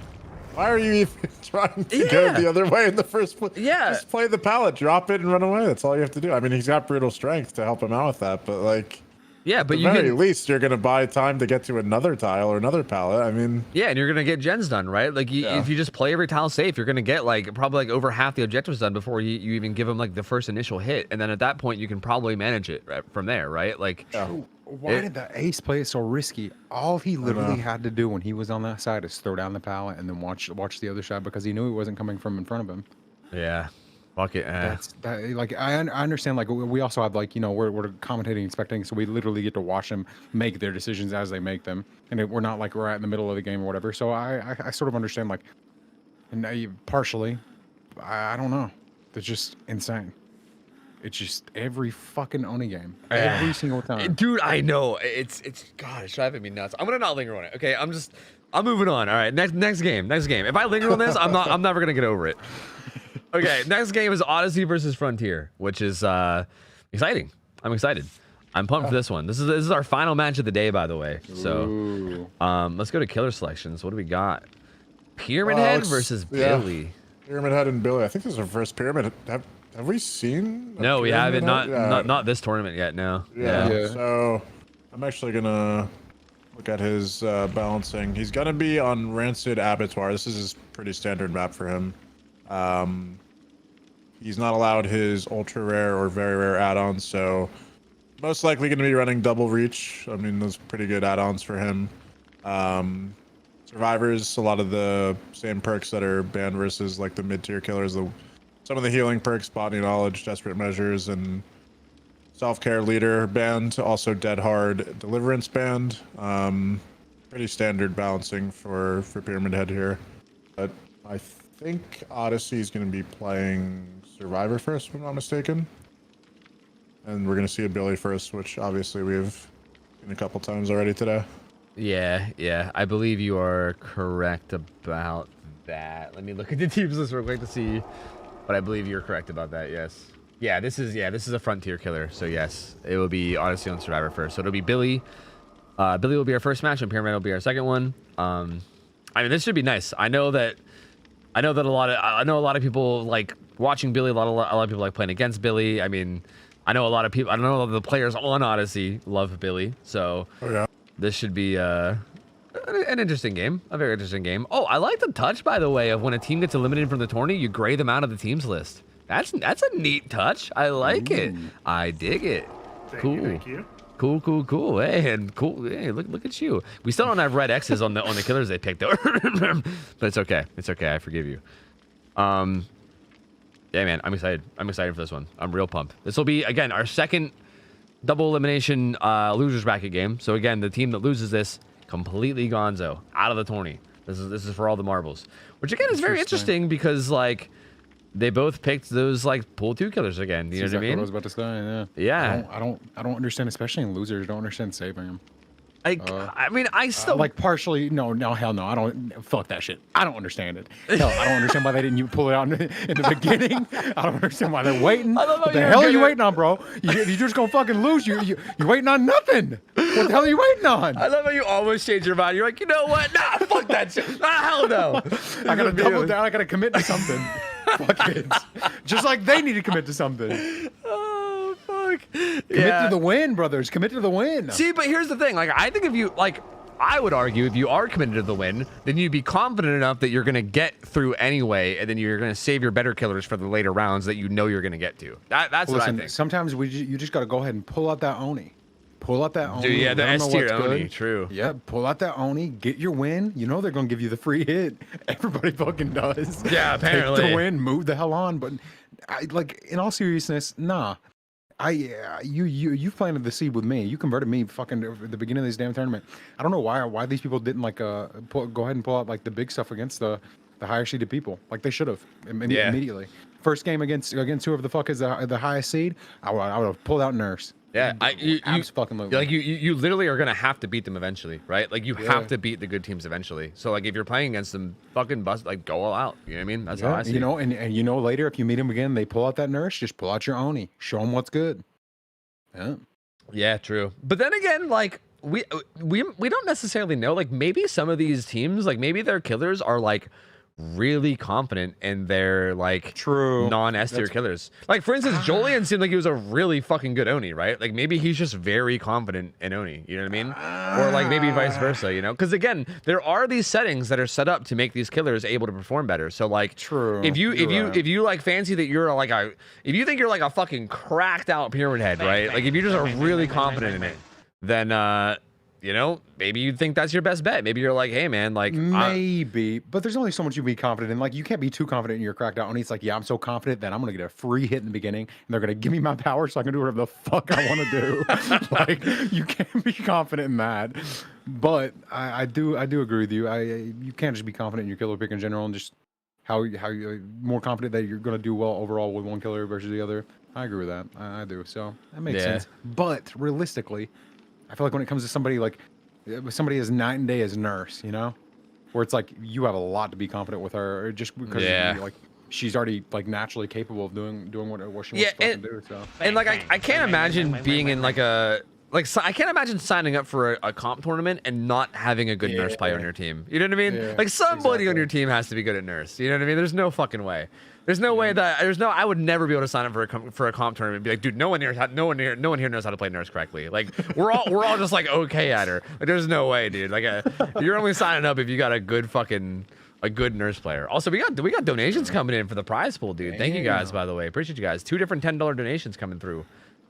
why are you even trying to go the other way in the first place? Yeah. Just play the pallet, drop it, and run away. That's all you have to do. I mean, he's got brutal strength to help him out with that, but like. Yeah, but at the very least, you're gonna buy time to get to another tile or another pallet. I mean, yeah, and you're gonna get gens done, right? Like, if you just play every tile safe, you're gonna get like probably like over half the objectives done before you even give them like the first initial hit, and then at that point you can probably manage it from there, right? Like, why did the ace play it so risky? All he literally had to do when he was on that side is throw down the pallet and then watch the other side because he knew he wasn't coming from in front of him. Yeah. Fuck it. Like I understand. Like we also have like we're commentating and spectating, so we literally get to watch them make their decisions as they make them, and we're not like we're in the middle of the game or whatever. So I sort of understand like And partially, I don't know. It's just insane. It's just every fucking Oni game, every single time. Dude, I know it's God, it's driving me nuts. I'm gonna not linger on it. Okay, I'm moving on. All right, next game. If I linger on this, I'm never gonna get over it. Okay, next game is Odyssey versus Frontier, which is exciting. I'm excited. I'm pumped for this one. This is our final match of the day, by the way. So, let's go to killer selections. What do we got? Pyramid Head versus Billy. Pyramid Head and Billy. I think this is our first Pyramid. Have we seen? No, we haven't. Not this tournament yet. No. Yeah. So I'm actually gonna look at his balancing. He's gonna be on Rancid Abattoir. This is his pretty standard map for him. He's not allowed his ultra rare or very rare add-ons, so most likely going to be running double reach. I mean, those pretty good add-ons for him. Survivors, a lot of the same perks that are banned versus like the mid-tier killers. Some of the healing perks, body knowledge, desperate measures, and self-care leader banned. Also dead hard deliverance banned. Pretty standard balancing for Pyramid Head here. But I think Odyssey is going to be playing Survivor first, if I'm not mistaken. And we're going to see a Billy first, which obviously we've seen a couple times already today. Yeah. I believe you are correct about that. Let me look at the teams list real quick to see. But I believe you're correct about that, yes. Yeah, this is a Frontier killer. So yes, it will be Odyssey on Survivor first. So it'll be Billy. Billy will be our first match, and Pyramid will be our second one. I mean, this should be nice. I know a lot of people like watching Billy. A lot of people like playing against Billy. I mean, I know a lot of the players on Odyssey love Billy. So this should be an interesting game, a very interesting game. Oh, I like the touch, by the way, of when a team gets eliminated from the tourney, you gray them out of the teams list. That's a neat touch. I like it. I dig it. Thank you. Cool. Hey, and cool. Hey, look at you. We still don't have red X's on the killers they picked, though. But it's okay. It's okay. I forgive you. Yeah, man. I'm excited. I'm excited for this one. I'm real pumped. This will be again our second double elimination losers bracket game. So again, the team that loses this completely gonzo out of the tourney. This is for all the marbles, which again is very interesting because like they both picked those like pool 2 killers again. You know what I mean? What I was about to say. Yeah. I don't understand, especially in losers. I don't understand saving them. I mean, I still like partially. No, hell no. I don't. Fuck that shit. I don't understand it. Hell, I don't understand why they didn't pull it out in the beginning. I don't understand why they're waiting. What the hell are you waiting on, bro? You just gonna fucking lose. You're waiting on nothing. What the hell are you waiting on? I love how you always change your mind. You're like, you know what? Nah, fuck that shit. Hell no. I gotta double down. I gotta commit to something. Fuck it. Just like they need to commit to something. Oh, fuck. Commit to the win, brothers. Commit to the win. See, but here's the thing. Like, I think if you, like, I would argue if you are committed to the win, then you'd be confident enough that you're going to get through anyway, and then you're going to save your better killers for the later rounds that you know you're going to get to. That's what I think. Sometimes you just got to go ahead and pull out that Oni. Pull out that Oni. Dude, yeah, the S tier Oni, true. Yeah, pull out that Oni, get your win. You know they're going to give you the free hit. Everybody fucking does. Yeah, apparently. Take the win, move the hell on. But, like, in all seriousness, nah. You planted the seed with me. You converted me fucking at the beginning of this damn tournament. I don't know why these people didn't like go ahead and pull out like the big stuff against the higher seeded people. Like they should have immediately. First game against whoever the fuck is the highest seed, I would have pulled out Nurse. Yeah, you literally are gonna have to beat them eventually, right? Like you have to beat the good teams eventually. So like if you're playing against them, fucking bust, like go all out. You know what I mean? That's how I see it. And later if you meet them again, they pull out that Nurse, just pull out your Oni, show them what's good. Yeah, true. But then again, like we don't necessarily know. Like maybe some of these teams, like maybe their killers are like really confident in their like true non-S tier killers. Like for instance, Jolien seemed like he was a really fucking good Oni, right? Like maybe he's just very confident in Oni, you know what I mean? Or like maybe vice versa, you know? Because again, there are these settings that are set up to make these killers able to perform better. So like, true. If you like fancy that you're like if you think you're like a fucking cracked out Pyramid Head, right? Like if you just are really confident in it, then you know, maybe you think that's your best bet. Maybe you're like, hey, man, like... Maybe, but there's only so much you can be confident in. Like, you can't be too confident in your cracked out. And it's like, yeah, I'm so confident that I'm going to get a free hit in the beginning, and they're going to give me my power so I can do whatever the fuck I want to do. Like, you can't be confident in that. But I do agree with you. You can't just be confident in your killer pick in general and just how you more confident that you're going to do well overall with one killer versus the other. I agree with that. I do. So that makes sense. But realistically, I feel like when it comes to somebody like somebody as night and day as Nurse, you know, where it's like you have a lot to be confident with her, just because like she's already like naturally capable of doing what she wants to do. So and like I can't imagine being in like a. Like, I can't imagine signing up for a comp tournament and not having a good Nurse player on your team. You know what I mean? Yeah, like, somebody on your team has to be good at Nurse. You know what I mean? There's no fucking way. There's no way that I would never be able to sign up for a comp tournament and be like, dude, no one here knows how to play Nurse correctly. Like, we're all just like okay at her. Like, there's no way, dude. Like, you're only signing up if you got a good Nurse player. Also, we got donations coming in for the prize pool, dude. Thank you guys, by the way. Appreciate you guys. 2 different $10 donations coming through.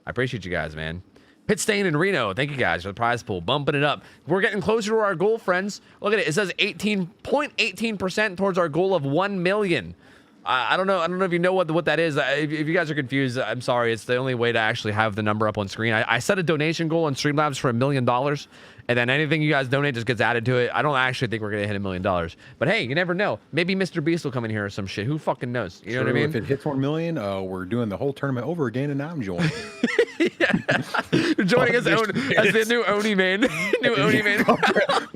I appreciate you guys, man. Pit Stain in Reno, thank you guys for the prize pool, bumping it up. We're getting closer to our goal, friends. Look at it. It says 18.18% towards our goal of 1 million. I don't know if you know what that is. If you guys are confused, I'm sorry. It's the only way to actually have the number up on screen. I set a donation goal on Streamlabs for $1 million, and then anything you guys donate just gets added to it. I don't actually think we're gonna hit $1 million, but hey, you never know. Maybe Mr. Beast will come in here or some shit. Who fucking knows? You know what I mean? If it hits 1 million, we're doing the whole tournament over again, and I'm joining. You're joining us as the new Oni main. New Oni main.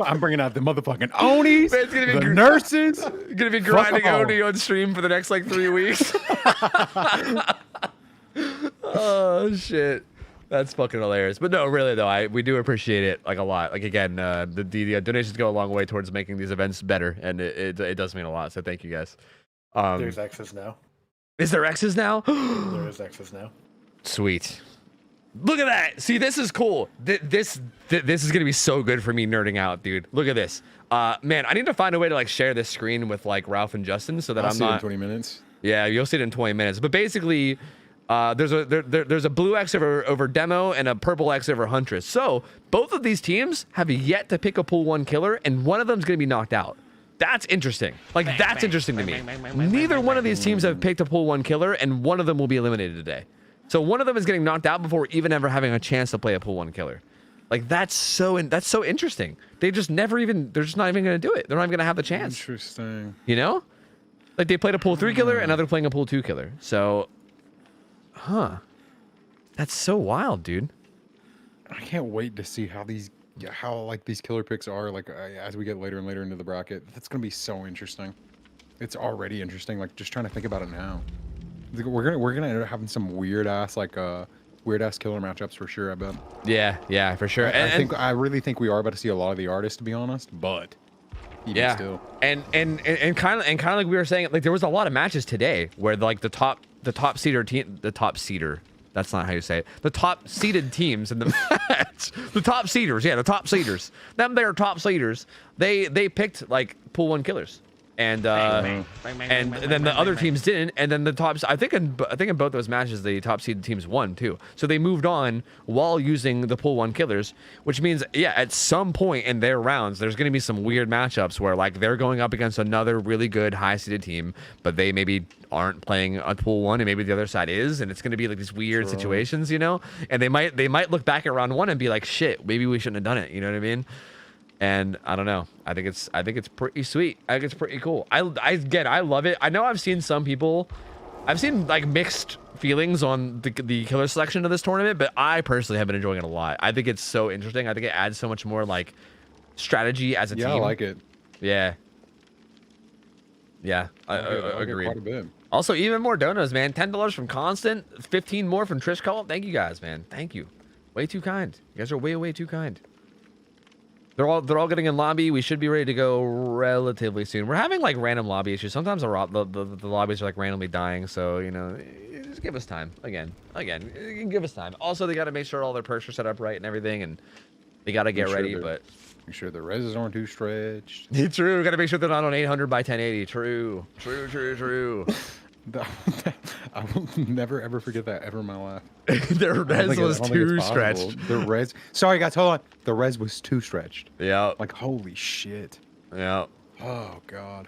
I'm bringing out the motherfucking Onis, Man, it's gonna be the nurses. Gonna be grinding Oni on stream for the next like 3 weeks. Oh shit, that's fucking hilarious. But no, really though, we do appreciate it like a lot. Like again, the donations go a long way towards making these events better, and it does mean a lot. So thank you guys. There's X's now. Is there X's now? There is X's now. Sweet. Look at that. See, this is cool. This is gonna be so good for me nerding out, dude. Look at this. Man, I need to find a way to like share this screen with like Ralph and Justin so that I'll I'm see it not. in 20 minutes. Yeah, you'll see it in 20 minutes. But basically, there's a blue X over Demo and a purple X over Huntress. So both of these teams have yet to pick a pool 1 killer, and one of them's gonna be knocked out. That's interesting. Like that's interesting to me. Neither one of these teams have picked a pool 1 killer, and one of them will be eliminated today. So one of them is getting knocked out before even ever having a chance to play a pool 1 killer. Like that's so interesting. They're just not even gonna do it. They're not even gonna have the chance. Interesting. You know? Like they played a pool 3 killer and now they're playing a pool 2 killer. So that's so wild, dude. I can't wait to see how these killer picks are like as we get later and later into the bracket. That's gonna be so interesting. It's already interesting. Like just trying to think about it now. We're gonna end up having some weird ass killer matchups for sure. I bet. Yeah, for sure. I really think we are about to see a lot of the artists, to be honest. But even still. And kind of like we were saying, like there was a lot of matches today where like the top seeder team, the top seeder. That's not how you say it. The top seeded teams in the match, the top seeders. Yeah, the top seeders. Them, they're top seeders. They picked like pool 1 killers. And then the other teams didn't, and then the tops. I think in both those matches the top seeded teams won too. So they moved on while using the pool 1 killers, which means at some point in their rounds there's going to be some weird matchups where like they're going up against another really good high seeded team, but they maybe aren't playing a pool 1 and maybe the other side is, and it's going to be like these weird situations, you know. And they might look back at round 1 and be like, shit, maybe we shouldn't have done it. You know what I mean? And I don't know. I think it's pretty sweet. I think it's pretty cool. I love it. I know I've seen like mixed feelings on the killer selection of this tournament, but I personally have been enjoying it a lot. I think it's so interesting. I think it adds so much more like strategy as a team. Yeah, I like it. Yeah. I agree. Quite a bit. Also, even more donos, man. $10 from Constant, 15 more from Trish Call. Thank you guys, man. Thank you. Way too kind. You guys are way too kind. They're all getting in lobby. We should be ready to go relatively soon. We're having like random lobby issues. Sometimes the lobbies are like randomly dying. So you know, just give us time. Again, give us time. Also, they got to make sure all their perks are set up right and everything, and they got to get ready. But make sure the reses aren't too stretched. True. Got to make sure they're not on 800 by 1080. True. I will never ever forget that ever in my life. The res was too stretched. The res. Sorry, guys, hold on. The res was too stretched. Yeah. Like holy shit. Yeah. Oh god.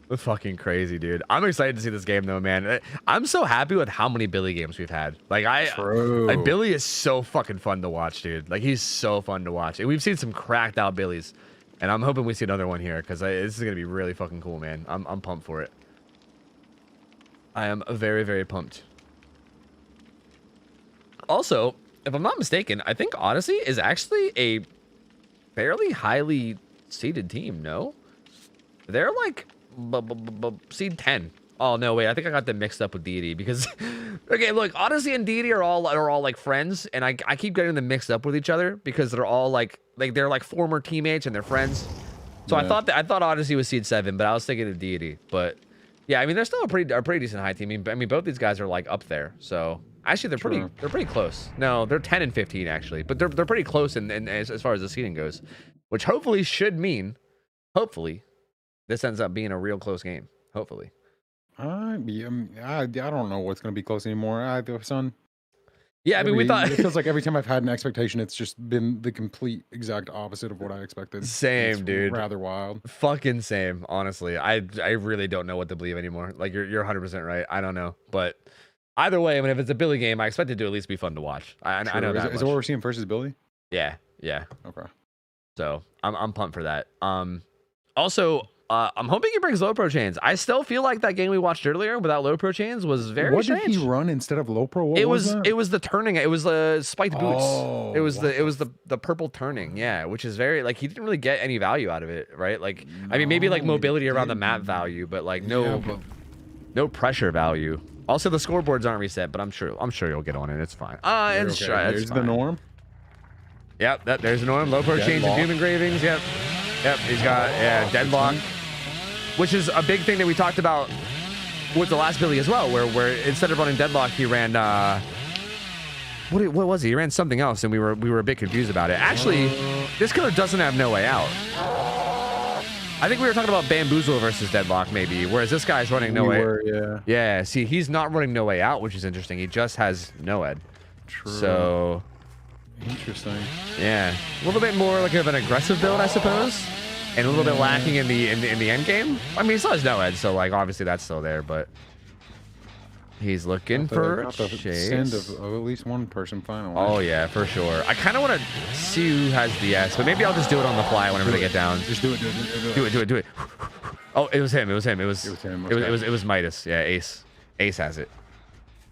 That's fucking crazy, dude. I'm excited to see this game though, man. I'm so happy with how many Billy games we've had. Like Billy is so fucking fun to watch, dude. Like he's so fun to watch. And we've seen some cracked out Billies. And I'm hoping we see another one here because this is gonna be really fucking cool, man. I'm pumped for it. I am very, very pumped. Also, if I'm not mistaken, I think Odyssey is actually a fairly highly seeded team. No, they're like seed 10. Oh no, wait, I think I got them mixed up with DbD because okay, look, Odyssey and DbD are all like friends, and I keep getting them mixed up with each other because they're all like they're like former teammates and they're friends. So yeah. I thought Odyssey was seed 7, but I was thinking of DbD. But yeah, I mean they're still a pretty decent high team. I mean both these guys are like up there. So actually they're pretty close. No, they're 10 and 15 actually, but they're pretty close in as far as the seeding goes, which hopefully should mean this ends up being a real close game. Hopefully. I don't know what's going to be close anymore. Son. Yeah, I mean, we thought it feels like every time I've had an expectation, it's just been the complete exact opposite of what I expected. Same, dude. Rather wild. Fucking same. Honestly, I really don't know what to believe anymore. Like you're 100% right. I don't know, but either way, I mean, if it's a Billy game, I expect it to at least be fun to watch. I know that. Is it what we're seeing versus Billy? Yeah. Okay. So I'm pumped for that. Also. I'm hoping he brings low pro chains. I still feel like that game we watched earlier without low pro chains was very strange. What did he run instead of low pro? What it was the turning. It was the spiked boots. Oh, it was the purple turning. Yeah, which is very like he didn't really get any value out of it, right? Like I mean maybe like mobility around the map value, but like no pressure value. Also the scoreboards aren't reset, but I'm sure you'll get on it. It's fine. It's okay. It's There's fine. the norm. Yep, there's the norm. Low pro chains and doom engravings. Yep. He's got deadlock. Which is a big thing that we talked about with the last Billy as well, where instead of running deadlock, he ran what was he? He ran something else, and we were a bit confused about it. Actually, this killer doesn't have no way out. I think we were talking about bamboozle versus deadlock maybe, whereas this guy's running no way. Yeah. See, he's not running no way out, which is interesting. He just has no-ed. True. So interesting. Yeah, a little bit more like of an aggressive build, I suppose. And a little bit lacking in the end game. I mean, he still has no ed, so like obviously that's still there, but he's looking for a chase. Send of at least one person finally. Oh yeah, for sure. I kind of want to see who has DS, but maybe I'll just do it on the fly whenever they get down. Just do it. Oh, it was him. It was Midas. Yeah, Ace has it.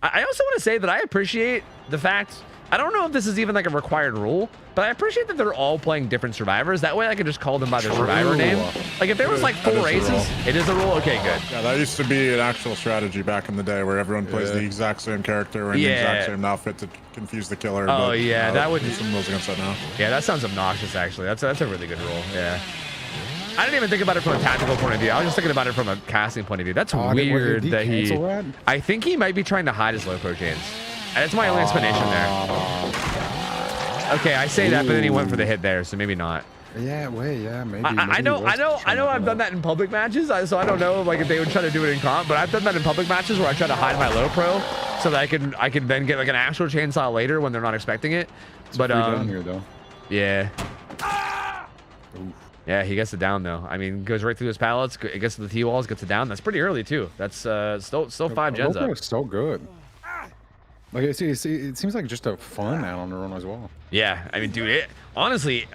I also want to say that I appreciate the fact. I don't know if this is even like a required rule, but I appreciate that they're all playing different survivors. That way I can just call them by their survivor name. Like if there was like 4 aces, it is a rule. Okay, good. Yeah, that used to be an actual strategy back in the day where everyone plays the exact same character and the exact same outfit to confuse the killer. Oh yeah, that would be some rules against that now. Yeah, that sounds obnoxious actually. That's a really good rule. Yeah. I didn't even think about it from a tactical point of view. I was just thinking about it from a casting point of view. That's weird that he... I think he might be trying to hide his low pro chains. That's my only explanation there. Okay, I say that, but then he went for the hit there, so maybe not. Yeah, maybe. I know I've done that in public matches, so I don't know like if they would try to do it in comp, but I've done that in public matches where I try to hide my low pro so that I can then get like an actual chainsaw later when they're not expecting it. But down here though. Yeah. Yeah, he gets it down though. I mean, goes right through his pallets, it gets to the T-walls, gets it down. That's pretty early too. That's still 5 gens up. It's so good. Like it seems like just a fun add-on to run as well. Yeah, I mean, dude, honestly,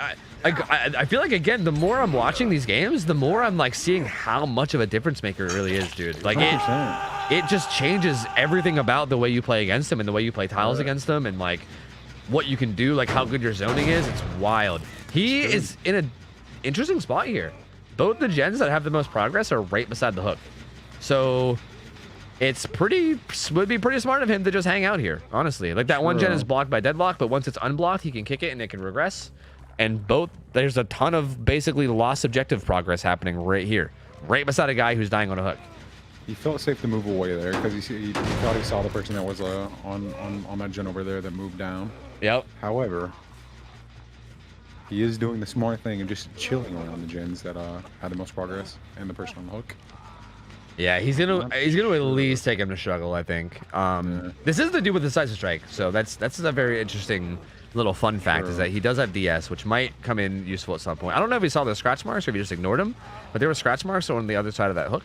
I feel like again, the more I'm watching these games, the more I'm like seeing how much of a difference maker it really is, dude. Like 100%. it just changes everything about the way you play against him and the way you play tiles against them and like what you can do, like how good your zoning is. It's wild. He is in an interesting spot here. Both the gens that have the most progress are right beside the hook, so would be pretty smart of him to just hang out here, honestly. Like that one gen is blocked by deadlock, but once it's unblocked, he can kick it and it can regress. And there's a ton of basically lost objective progress happening right here, right beside a guy who's dying on a hook. He felt safe to move away there because he thought he saw the person that was on that gen over there that moved down. Yep. However, he is doing the smart thing and just chilling around the gens that had the most progress and the person on the hook. Yeah, he's gonna at least take him to struggle, I think. This is the dude with the decisive strike, so that's a very interesting little fun fact is that he does have DS, which might come in useful at some point. I don't know if he saw the scratch marks or if he just ignored them, but there were scratch marks on the other side of that hook.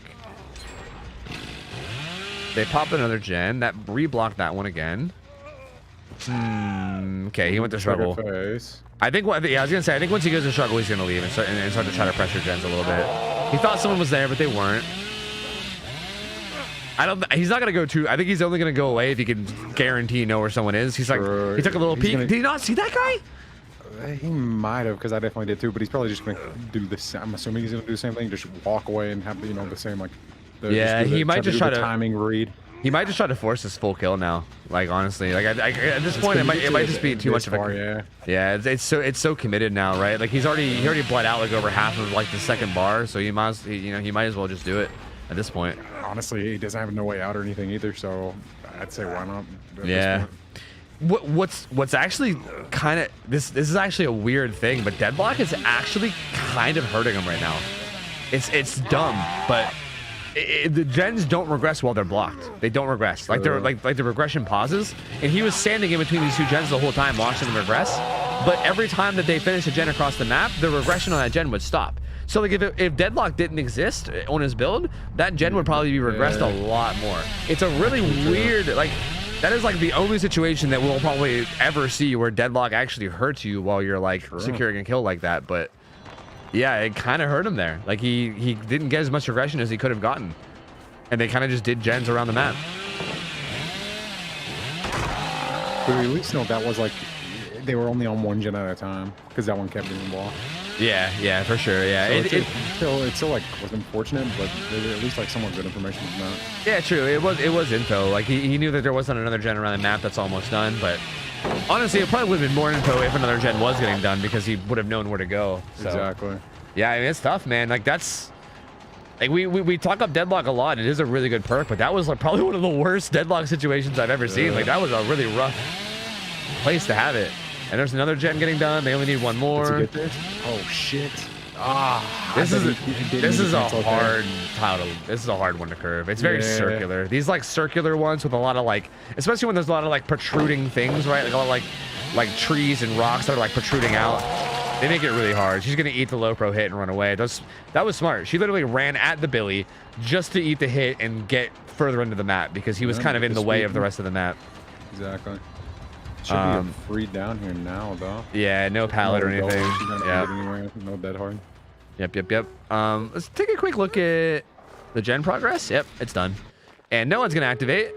They popped another gen that reblocked that one again. Okay, he went to struggle. Face. I think what I was gonna say. I think once he goes to struggle, he's gonna leave and start to try to pressure gens a little bit. He thought someone was there, but they weren't. He's not gonna go too. I think he's only gonna go away if he can guarantee know where someone is. He's like, he took a little peek. Did he not see that guy? He might have, because I definitely did too. But he's probably just gonna do this. I'm assuming he's gonna do the same thing. Just walk away and have the same like. Yeah, he might just try to timing read. He might just try to force his full kill now. Like honestly, like at this point, it might just be too much of a. Yeah, it's so committed now, right? Like he already bled out like over half of like the second bar, so he might as well just do it at this point. Honestly, he doesn't have no way out or anything either, so I'd say why not? Yeah. What's actually kind of this is actually a weird thing, but deadlock is actually kind of hurting him right now. It's dumb, but. The gens don't regress while they're blocked. They don't regress. Like they're like the regression pauses, and he was standing in between these two gens the whole time watching them regress. But every time that they finish a gen across the map, the regression on that gen would stop. So like if deadlock didn't exist on his build, that gen would probably be regressed a lot more. It's a really weird like. That is like the only situation that we'll probably ever see where deadlock actually hurts you while you're like securing a kill like that. But yeah, it kind of hurt him there. Like he didn't get as much regression as he could have gotten, and they kind of just did gens around the map. But we at least know that was like they were only on one gen at a time because that one kept getting blocked. Yeah, for sure. Yeah, so it's still like was unfortunate, but at least like somewhat good information from that. Yeah, true. It was info. Like he knew that there wasn't another gen around the map that's almost done, but. Honestly, it probably would have been more info if another gen was getting done because he would have known where to go. So, exactly. Yeah, I mean, it's tough, man. Like that's like we talk up deadlock a lot. It is a really good perk, but that was like probably one of the worst deadlock situations I've ever seen. Like that was a really rough place to have it. And there's another gen getting done. They only need one more. Oh shit. This is a hard title. This is a hard one to curve. It's very circular. These like circular ones with a lot of like, especially when there's a lot of like protruding things, right? Like a lot of like trees and rocks that are like protruding out. They make it really hard. She's gonna eat the low pro hit and run away. That was smart. She literally ran at the Billy just to eat the hit and get further into the map because he was kind of in the way of the rest of the map. Exactly. Should be free down here now, though. Yeah, no pallet or anything. Yeah. No dead hard. Yep. Let's take a quick look at the gen progress. Yep, it's done. And no one's going to activate.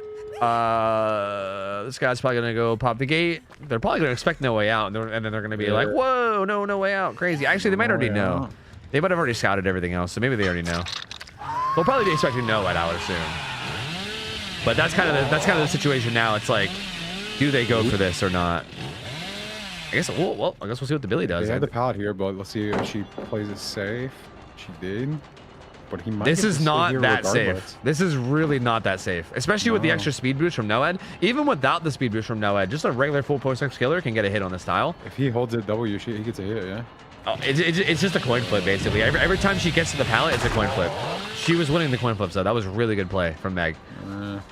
This guy's probably going to go pop the gate. They're probably going to expect no way out. And then they're going to be like, whoa, no way out. Crazy. Actually, they might already know. They might have already scouted everything else, so maybe they already know. They'll probably be expecting no way out, I would assume. But that's kind of the situation now. It's like, do they go for this or not? I guess. Well, I guess we'll see what the Billy does. They had the pallet here, but let's see if she plays it safe. She did, but he might. This is not that safe. This is really not that safe, especially with the extra speed boost from Noed. Even without the speed boost from Noed, just a regular full post-X killer can get a hit on this tile. If he holds it W, he gets a hit. Yeah. Oh, it's just a coin flip basically. Every time she gets to the pallet, it's a coin flip. She was winning the coin flips though. That was a really good play from Meg.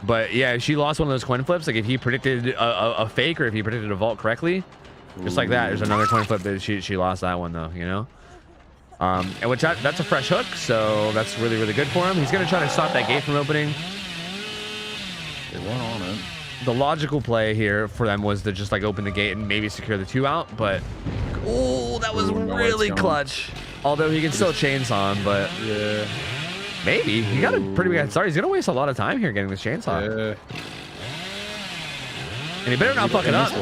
But yeah, if she lost one of those coin flips, like if he predicted a fake or if he predicted a vault correctly, just like that, there's another coin flip that she lost that one though, you know. And which that's a fresh hook, so that's really good for him. He's gonna try to stop that gate from opening. They went on it. The logical play here for them was to just like open the gate and maybe secure the 2 out, but oh, that was really clutch. Although he can still chainsaw him, but yeah, maybe he got a pretty good start. He's gonna waste a lot of time here getting this chainsaw. Yeah. And he better not fuck it up.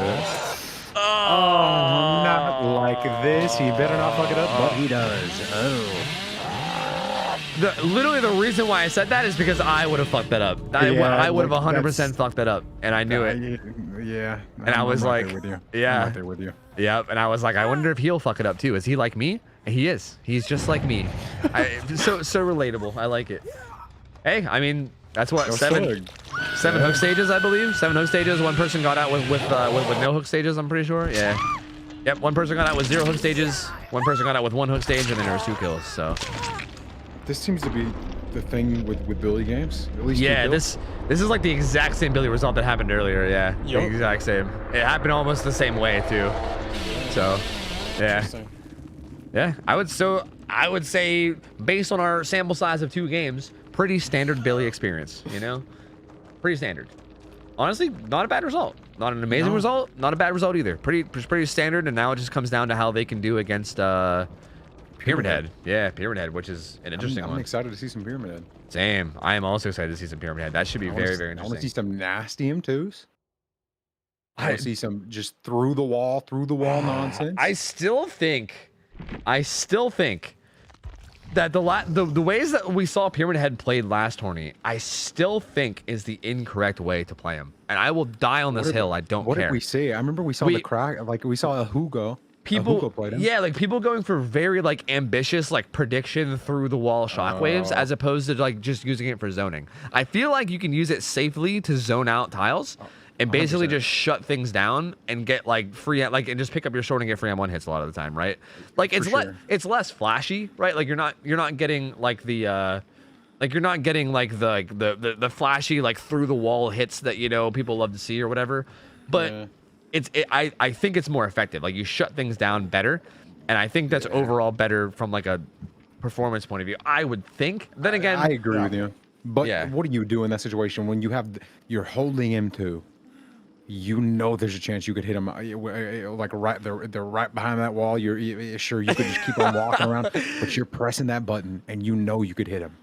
Oh, not like this. He better not fuck it up, but he does. Oh. Literally the reason why I said that is because I would have fucked that up. I would have 100% fucked that up, and I knew it. Yeah. And I was like, yeah. I'm right there with you. Yep. And I was like, I wonder if he'll fuck it up too. Is he like me? And he is. He's just like me. So relatable. I like it. Hey, I mean, that's what seven hook stages, I believe. 7 hook stages. One person got out with no hook stages. I'm pretty sure. Yeah. Yep. One person got out with 0 hook stages. One person got out with 1 hook stage, and then there was 2 kills. So. This seems to be the thing with Billy games. At least yeah, this is like the exact same Billy result that happened earlier. Yeah, the exact same. It happened almost the same way too. So, yeah, yeah. I would say based on our sample size of 2 games, pretty standard Billy experience. You know, pretty standard. Honestly, not a bad result. Not an amazing result, not a bad result either. Pretty standard, and now it just comes down to how they can do against Pyramid Head. Yeah, Pyramid Head, which is an interesting one. I'm excited to see some Pyramid Head. Same. I am also excited to see some Pyramid Head. That should be very interesting. I want to see some nasty M2s. I want to see some just through the wall nonsense. I still think that the ways that we saw Pyramid Head played last tourney, I still think is the incorrect way to play him. And I will die on this hill. I don't care. What did we see? I remember we saw the crack. Like we saw a Hugo. People like people going for very like ambitious like prediction through the wall shockwaves as opposed to like just using it for zoning. I feel like you can use it safely to zone out tiles and basically 100%. just shut things down and get like free like and just pick up your sword and get free M1 hits a lot of the time, right? Like it's less flashy, right? Like you're not getting like the the flashy like through the wall hits that people love to see or whatever. But I think it's more effective. Like you shut things down better, and I think that's overall better from like a performance point of view. I would think. Then again, I agree with you. But what do you do in that situation when you're holding M2? There's a chance you could hit them like they're right behind that wall. You're sure you could just keep on walking around, but you're pressing that button and you could hit them.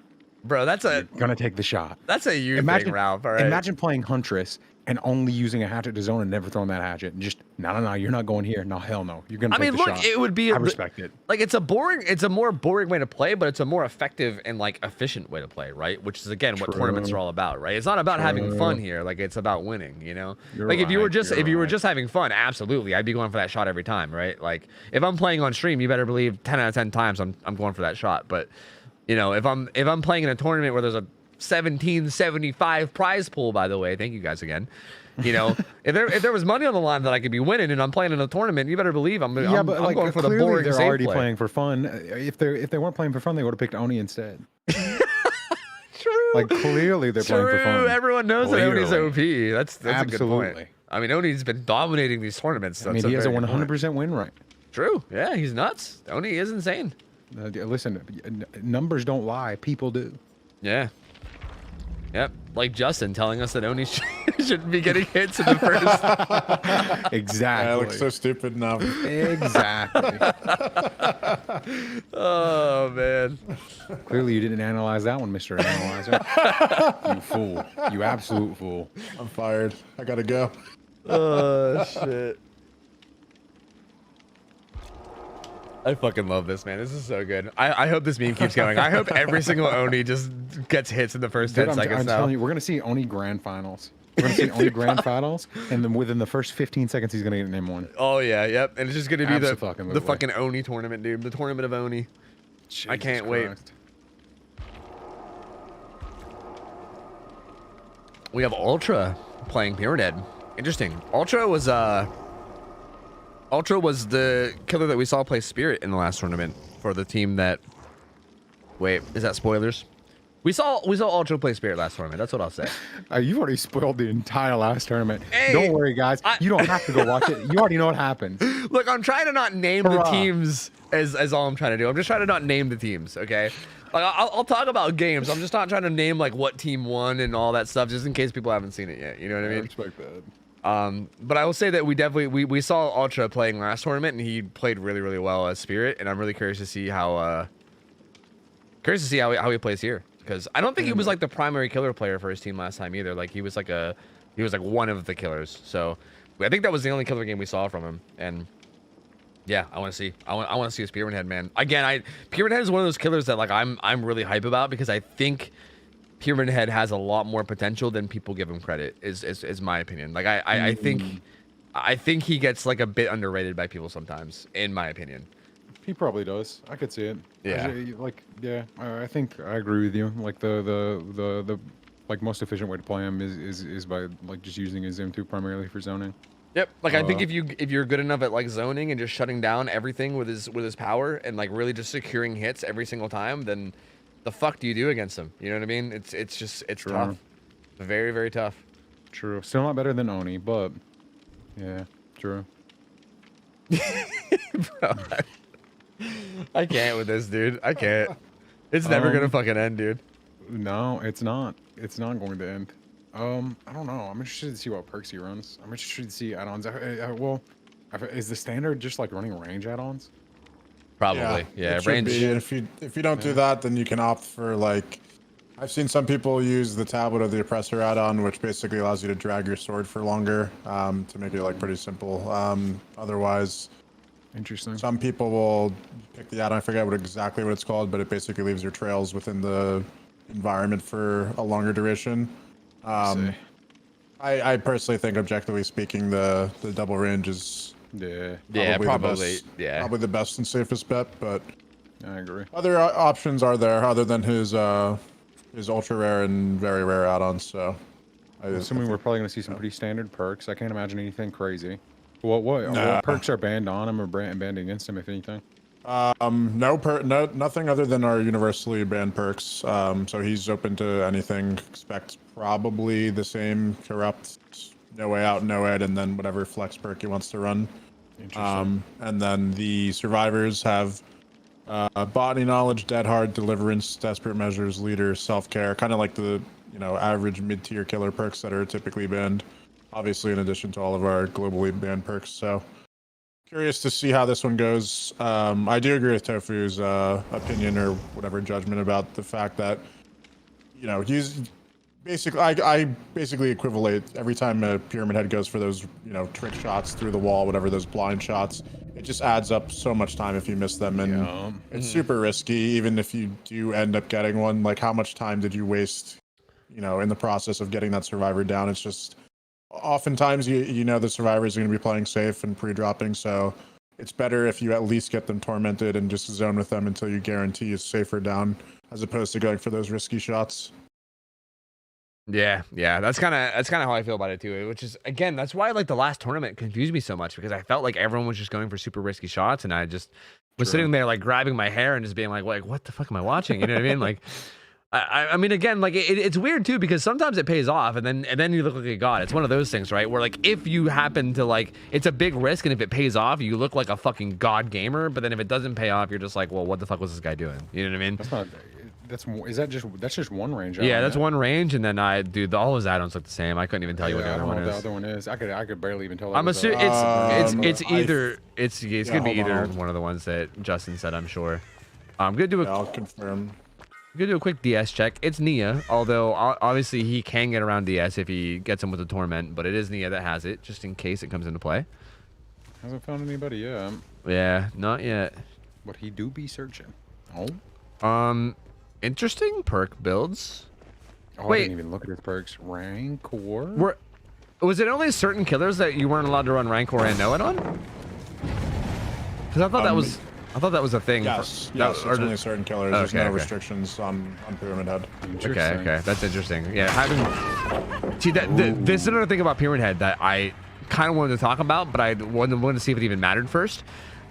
Bro, you're gonna take the shot. That's a thing, Ralph. All right. Imagine playing Huntress and only using a hatchet to zone and never throwing that hatchet. And just no, you're not going here. No, hell no. You're gonna take the shot. It would be. I respect it. Like it's a more boring way to play, but it's a more effective and like efficient way to play, right? Which is again what tournaments are all about, right? It's not about having fun here. Like it's about winning. You're like if you were just having fun, absolutely, I'd be going for that shot every time, right? Like if I'm playing on stream, you better believe 10 out of 10 times I'm going for that shot. But if I'm playing in a tournament where there's a 1775 prize pool, by the way, thank you guys again. If there was money on the line that I could be winning and I'm playing in a tournament, you better believe I'm going for the boring they're safe already play. playing for fun. If they weren't playing for fun, they would have picked Oni instead. True. Like clearly they're playing for fun. Everyone knows that Oni's OP. That's a good point. Absolutely. I mean, Oni's been dominating these tournaments. I mean, he has a 100% win rate. True. Yeah, he's nuts. Oni is insane. Listen, numbers don't lie. People do. Yeah. Yep. Like Justin telling us that Oni shouldn't be getting hits in the first. Exactly. I look so stupid now. Exactly. Oh, man. Clearly, you didn't analyze that one, Mr. Analyzer. You fool. You absolute fool. I'm fired. I gotta go. Oh, shit. I fucking love this, man. This is so good. I hope this meme keeps going. I hope every single Oni just gets hits in the first 10 seconds I'm now. telling you, we're going to see Oni Grand Finals. We're going to see Oni Grand Finals, and then within the first 15 seconds, he's going to get an M1. Oh, yeah, yep. And it's just going to be the Abso-fucking-lutely. fucking Oni tournament, dude. The tournament of Oni. I can't wait. We have Ultra playing Pyramid Head. Interesting. Ultra was the killer that we saw play Spirit in the last tournament for the team that. Wait, is that spoilers? We saw Ultra play Spirit last tournament. That's what I'll say. You've already spoiled the entire last tournament. Hey, don't worry, guys. You don't have to go watch it. You already know what happens. Look, I'm trying to not name the teams as all I'm trying to do. I'm just trying to not name the teams, okay? Like I'll talk about games. I'm just not trying to name like what team won and all that stuff, just in case people haven't seen it yet. You know what I mean? I respect that. But I will say that we saw Ultra playing last tournament, and he played really, really well as Spirit, and I'm really curious to see how he plays here, because I don't think he was like the primary killer player for his team last time either. Like he was like one of the killers. So I think that was the only killer game we saw from him, and yeah, I want to see his Pyramid Head, man. Again, Pyramid Head is one of those killers that like I'm really hype about, because I think Pyramid Head has a lot more potential than people give him credit. Is my opinion. Like I think he gets like a bit underrated by people sometimes, in my opinion. He probably does. I could see it. Yeah. I think I agree with you. Like the like most efficient way to play him is by like just using his M2 primarily for zoning. Yep. Like I think if you're good enough at like zoning and just shutting down everything with his power and like really just securing hits every single time, then the fuck do you do against him? You know what I mean? It's tough. Very, very tough. True. Still not better than Oni, but yeah, true. Bro, I can't with this, dude. I can't. It's never gonna fucking end, dude. No, it's not. It's not going to end. I don't know. I'm interested to see what perks he runs. I'm interested to see add-ons. Well, is the standard just like running range add-ons? Probably. Yeah. it should Range. be. If you don't do that, then you can opt for like. I've seen some people use the tablet or the oppressor add-on, which basically allows you to drag your sword for longer, to make it like pretty simple. Otherwise, Interesting. some people will pick the add-on. I forget exactly what it's called, but it basically leaves your trails within the environment for a longer duration. I personally think, objectively speaking, the double range is Probably. probably the best and safest bet. But I agree. other options are there other than his ultra rare and very rare add-ons. So, Assuming we're probably going to see some pretty standard perks. I can't imagine anything crazy. What perks are banned on him or banned against him, if anything? Nothing other than our universally banned perks. So he's open to anything. Expect probably the same corrupt, no way out, no ed, and then whatever flex perk he wants to run. Interesting. And then the survivors have botany knowledge, dead hard, deliverance, desperate measures, leader, self-care, kind of like the average mid-tier killer perks that are typically banned. Obviously, in addition to all of our globally banned perks. So curious to see how this one goes. I do agree with Tofu's opinion or whatever judgment about the fact that use basically I basically equivalent every time a pyramid head goes for those trick shots through the wall, whatever, those blind shots. It just adds up so much time if you miss them, and it's super risky. Even if you do end up getting one, like how much time did you waste in the process of getting that survivor down? It's just oftentimes the survivors are going to be playing safe and pre-dropping, so it's better if you at least get them tormented and just zone with them until you guarantee it's safer down, as opposed to going for those risky shots. Yeah, that's kind of how I feel about it too. Which is, again, that's why like the last tournament confused me so much, because I felt like everyone was just going for super risky shots, and I just was sitting there like grabbing my hair and just being like, what the fuck am I watching? You know what I mean? Like, I mean, again, like it's weird too, because sometimes it pays off, and then you look like a god. It's one of those things, right? Where like if you happen to like, it's a big risk, and if it pays off, you look like a fucking god gamer. But then if it doesn't pay off, you're just like, well, what the fuck was this guy doing? You know what I mean? That's just one range. Yeah, that's one range, and then all those add-ons look the same. I couldn't even tell you what the other one is. The other one is. I could barely even tell. I'm assuming it's gonna be either one of the ones that Justin said. I'm sure. I'm gonna do I'll confirm. I'm gonna do a quick DS check. It's Nia, although obviously he can get around DS if he gets him with the torment, but it is Nia that has it, just in case it comes into play. Hasn't found anybody yet. Yeah, not yet. But he do be searching. Interesting perk builds. Wait, I didn't even look at his perks. Rancor? Was it only certain killers that you weren't allowed to run Rancor and Noed on? Because I thought that was a thing. Yes, it's only certain killers. There's no restrictions on Pyramid Head. Okay, that's interesting. Yeah, this is another thing about Pyramid Head that I kind of wanted to talk about, but I wanted to see if it even mattered first.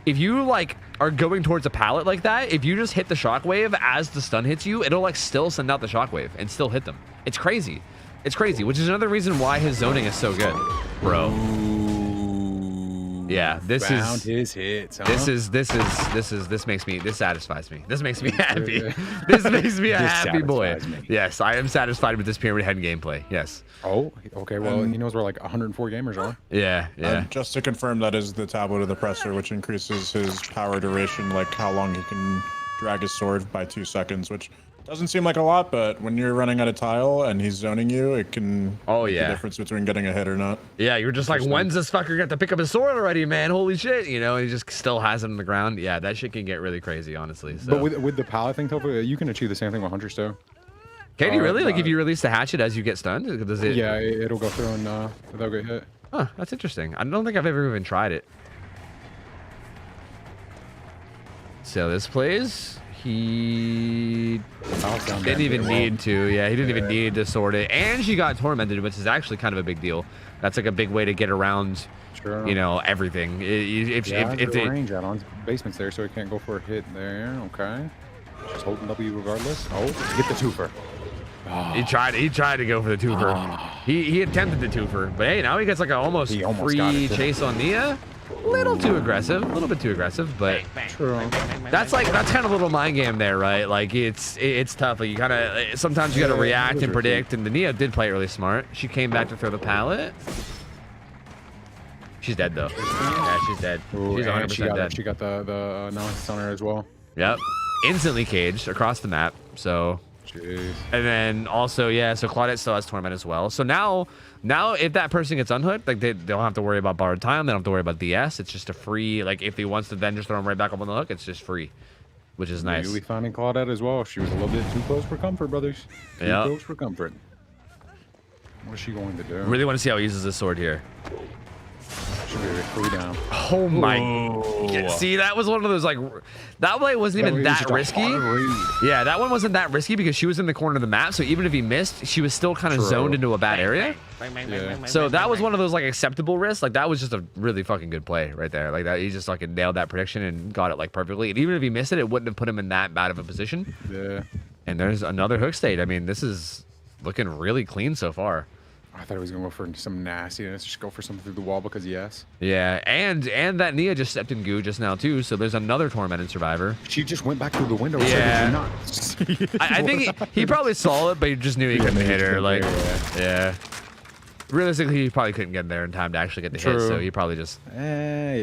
If you like are going towards a pallet like that, if you just hit the shockwave as the stun hits you, it'll like still send out the shockwave and still hit them. It's crazy. It's crazy, which is another reason why his zoning is so good, bro. Yeah, this found his hits. Huh? This satisfies me. This makes me happy. This makes me a happy boy. Yes, I am satisfied with this Pyramid Head gameplay. Yes. Oh, okay. Well, he knows where like 104 gamers are. Yeah. Just to confirm, that is the tablet of the presser, which increases his power duration, like how long he can drag his sword by 2 seconds, which doesn't seem like a lot, but when you're running out of tile and he's zoning you, it can make the difference between getting a hit or not. Yeah, you're just like, when's this fucker got to pick up his sword already, man? Holy shit, he just still has it on the ground. Yeah, that shit can get really crazy, honestly. So. But with the pallet thing, Tofu, you can achieve the same thing with Hunters too. Can you really? Like if you release the hatchet as you get stunned? Does it? Yeah, it'll go through and without get hit. Huh, that's interesting. I don't think I've ever even tried it. So this plays. He didn't even need to. Yeah, he didn't even need to sort it. And she got tormented, which is actually kind of a big deal. That's like a big way to get around, everything. If the range add-ons, basement's there, so he can't go for a hit there. Okay. Just holding W regardless. Oh, get the twofer. Oh. He tried to go for the twofer. He attempted the twofer, but hey, now he gets like a almost free chase on Nia. little too aggressive, a little bit too aggressive, but that's kind of a little mind game there, right? Like it's tough. Like you kind of sometimes you got to react and predict. And the Nia did play it really smart. She came back to throw the pallet. She's dead though. Yeah, she's dead. Ooh, She's 100% dead. She got the analysis on her as well. Yep. Instantly caged across the map. So. Jeez. And then also, yeah, so Claudette still has Torment as well. So now if that person gets unhooked, like they don't have to worry about borrowed time. They don't have to worry about DS. It's just a free, like if he wants to then just throw him right back up on the hook, it's just free, which is nice. Immediately finding Claudette as well. She was a little bit too close for comfort, brothers. Too close for comfort. What is she going to do? Really want to see how he uses this sword here. Should be free down. Oh my! Yeah, see, that was one of those like that play wasn't even that risky. Yeah, that one wasn't that risky because she was in the corner of the map. So even if he missed, she was still kind of zoned into a bad area. Yeah. So that was one of those like acceptable risks. Like that was just a really fucking good play right there. Like that, he just like nailed that prediction and got it like perfectly. And even if he missed it, it wouldn't have put him in that bad of a position. Yeah. And there's another hook state. I mean, this is looking really clean so far. I thought he was gonna go for some nastiness, just go for something through the wall because yes. Yeah, and that Nia just stepped in goo just now too, so there's another tormented survivor. She just went back through the window. Yeah. I think he probably saw it, but he just knew he couldn't hit her. Like, yeah. Realistically, he probably couldn't get there in time to actually get the hit, so he probably just. Hey.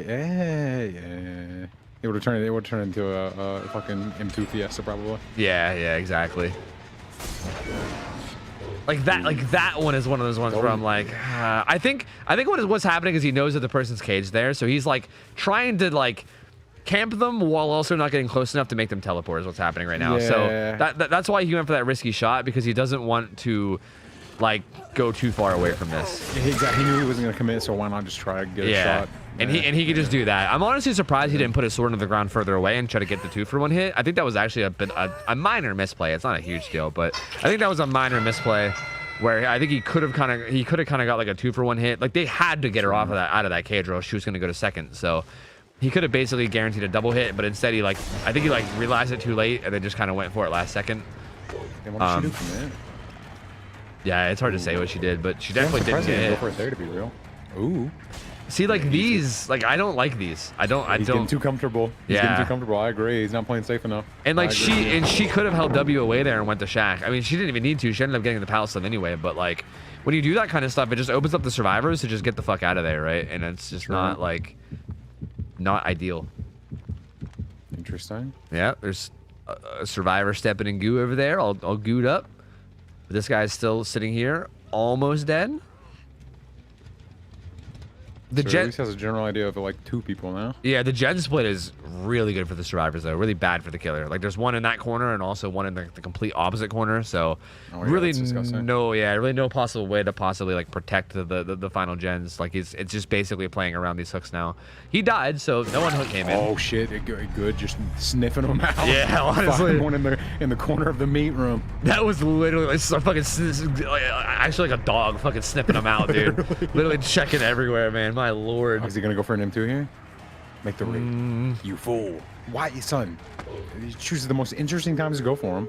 It would have turned into a fucking M2 Fiesta probably. Yeah, exactly. Like that one is one of those ones where I'm like, I think what's happening is he knows that the person's caged there, so he's like trying to like camp them while also not getting close enough to make them teleport is what's happening right now. Yeah. So that's why he went for that risky shot, because he doesn't want to like go too far away from this. He knew he wasn't gonna commit, so why not just try to get a shot? And he could just do that. I'm honestly surprised he didn't put his sword into the ground further away and try to get the 2-for-1 hit. I think that was actually a minor misplay. It's not a huge deal, but I think that was a minor misplay where I think he could have kind of got like a 2-for-1 hit. Like they had to get her out of that cage, or else she was gonna go to second. So he could have basically guaranteed a double hit, but instead I think he realized it too late and then just kind of went for it last second. And what did she do from there? Yeah, it's hard to say what she did, but she definitely didn't get hit. Go for it there, to be real. Ooh. See, like these, like I don't like these. I don't. He's getting too comfortable. He's getting too comfortable. I agree. He's not playing safe enough. And like she could have held W away there and went to Shack. I mean, she didn't even need to. She ended up getting the palace stuff anyway. But like, when you do that kind of stuff, it just opens up the survivors to just get the fuck out of there, right? And it's just not ideal. Interesting. Yeah, there's a survivor stepping in goo over there, all gooed up. But this guy's still sitting here, almost dead. The so at least has a general idea of like 2 people now. Yeah, the gen split is really good for the survivors though, really bad for the killer. Like there's one in that corner and also one in the complete opposite corner. So really no possible way to possibly like protect the final gens. Like it's just basically playing around these hooks now. He died, so no one hook came in. Oh shit, good, just sniffing them out. Yeah, honestly. One in the corner of the meat room. That was literally like actually like a dog fucking sniffing them out, dude. Literally checking everywhere, man. My lord. Oh, is he gonna go for an M2 here? Make the raid. You fool. Why, son? He chooses the most interesting times to go for him.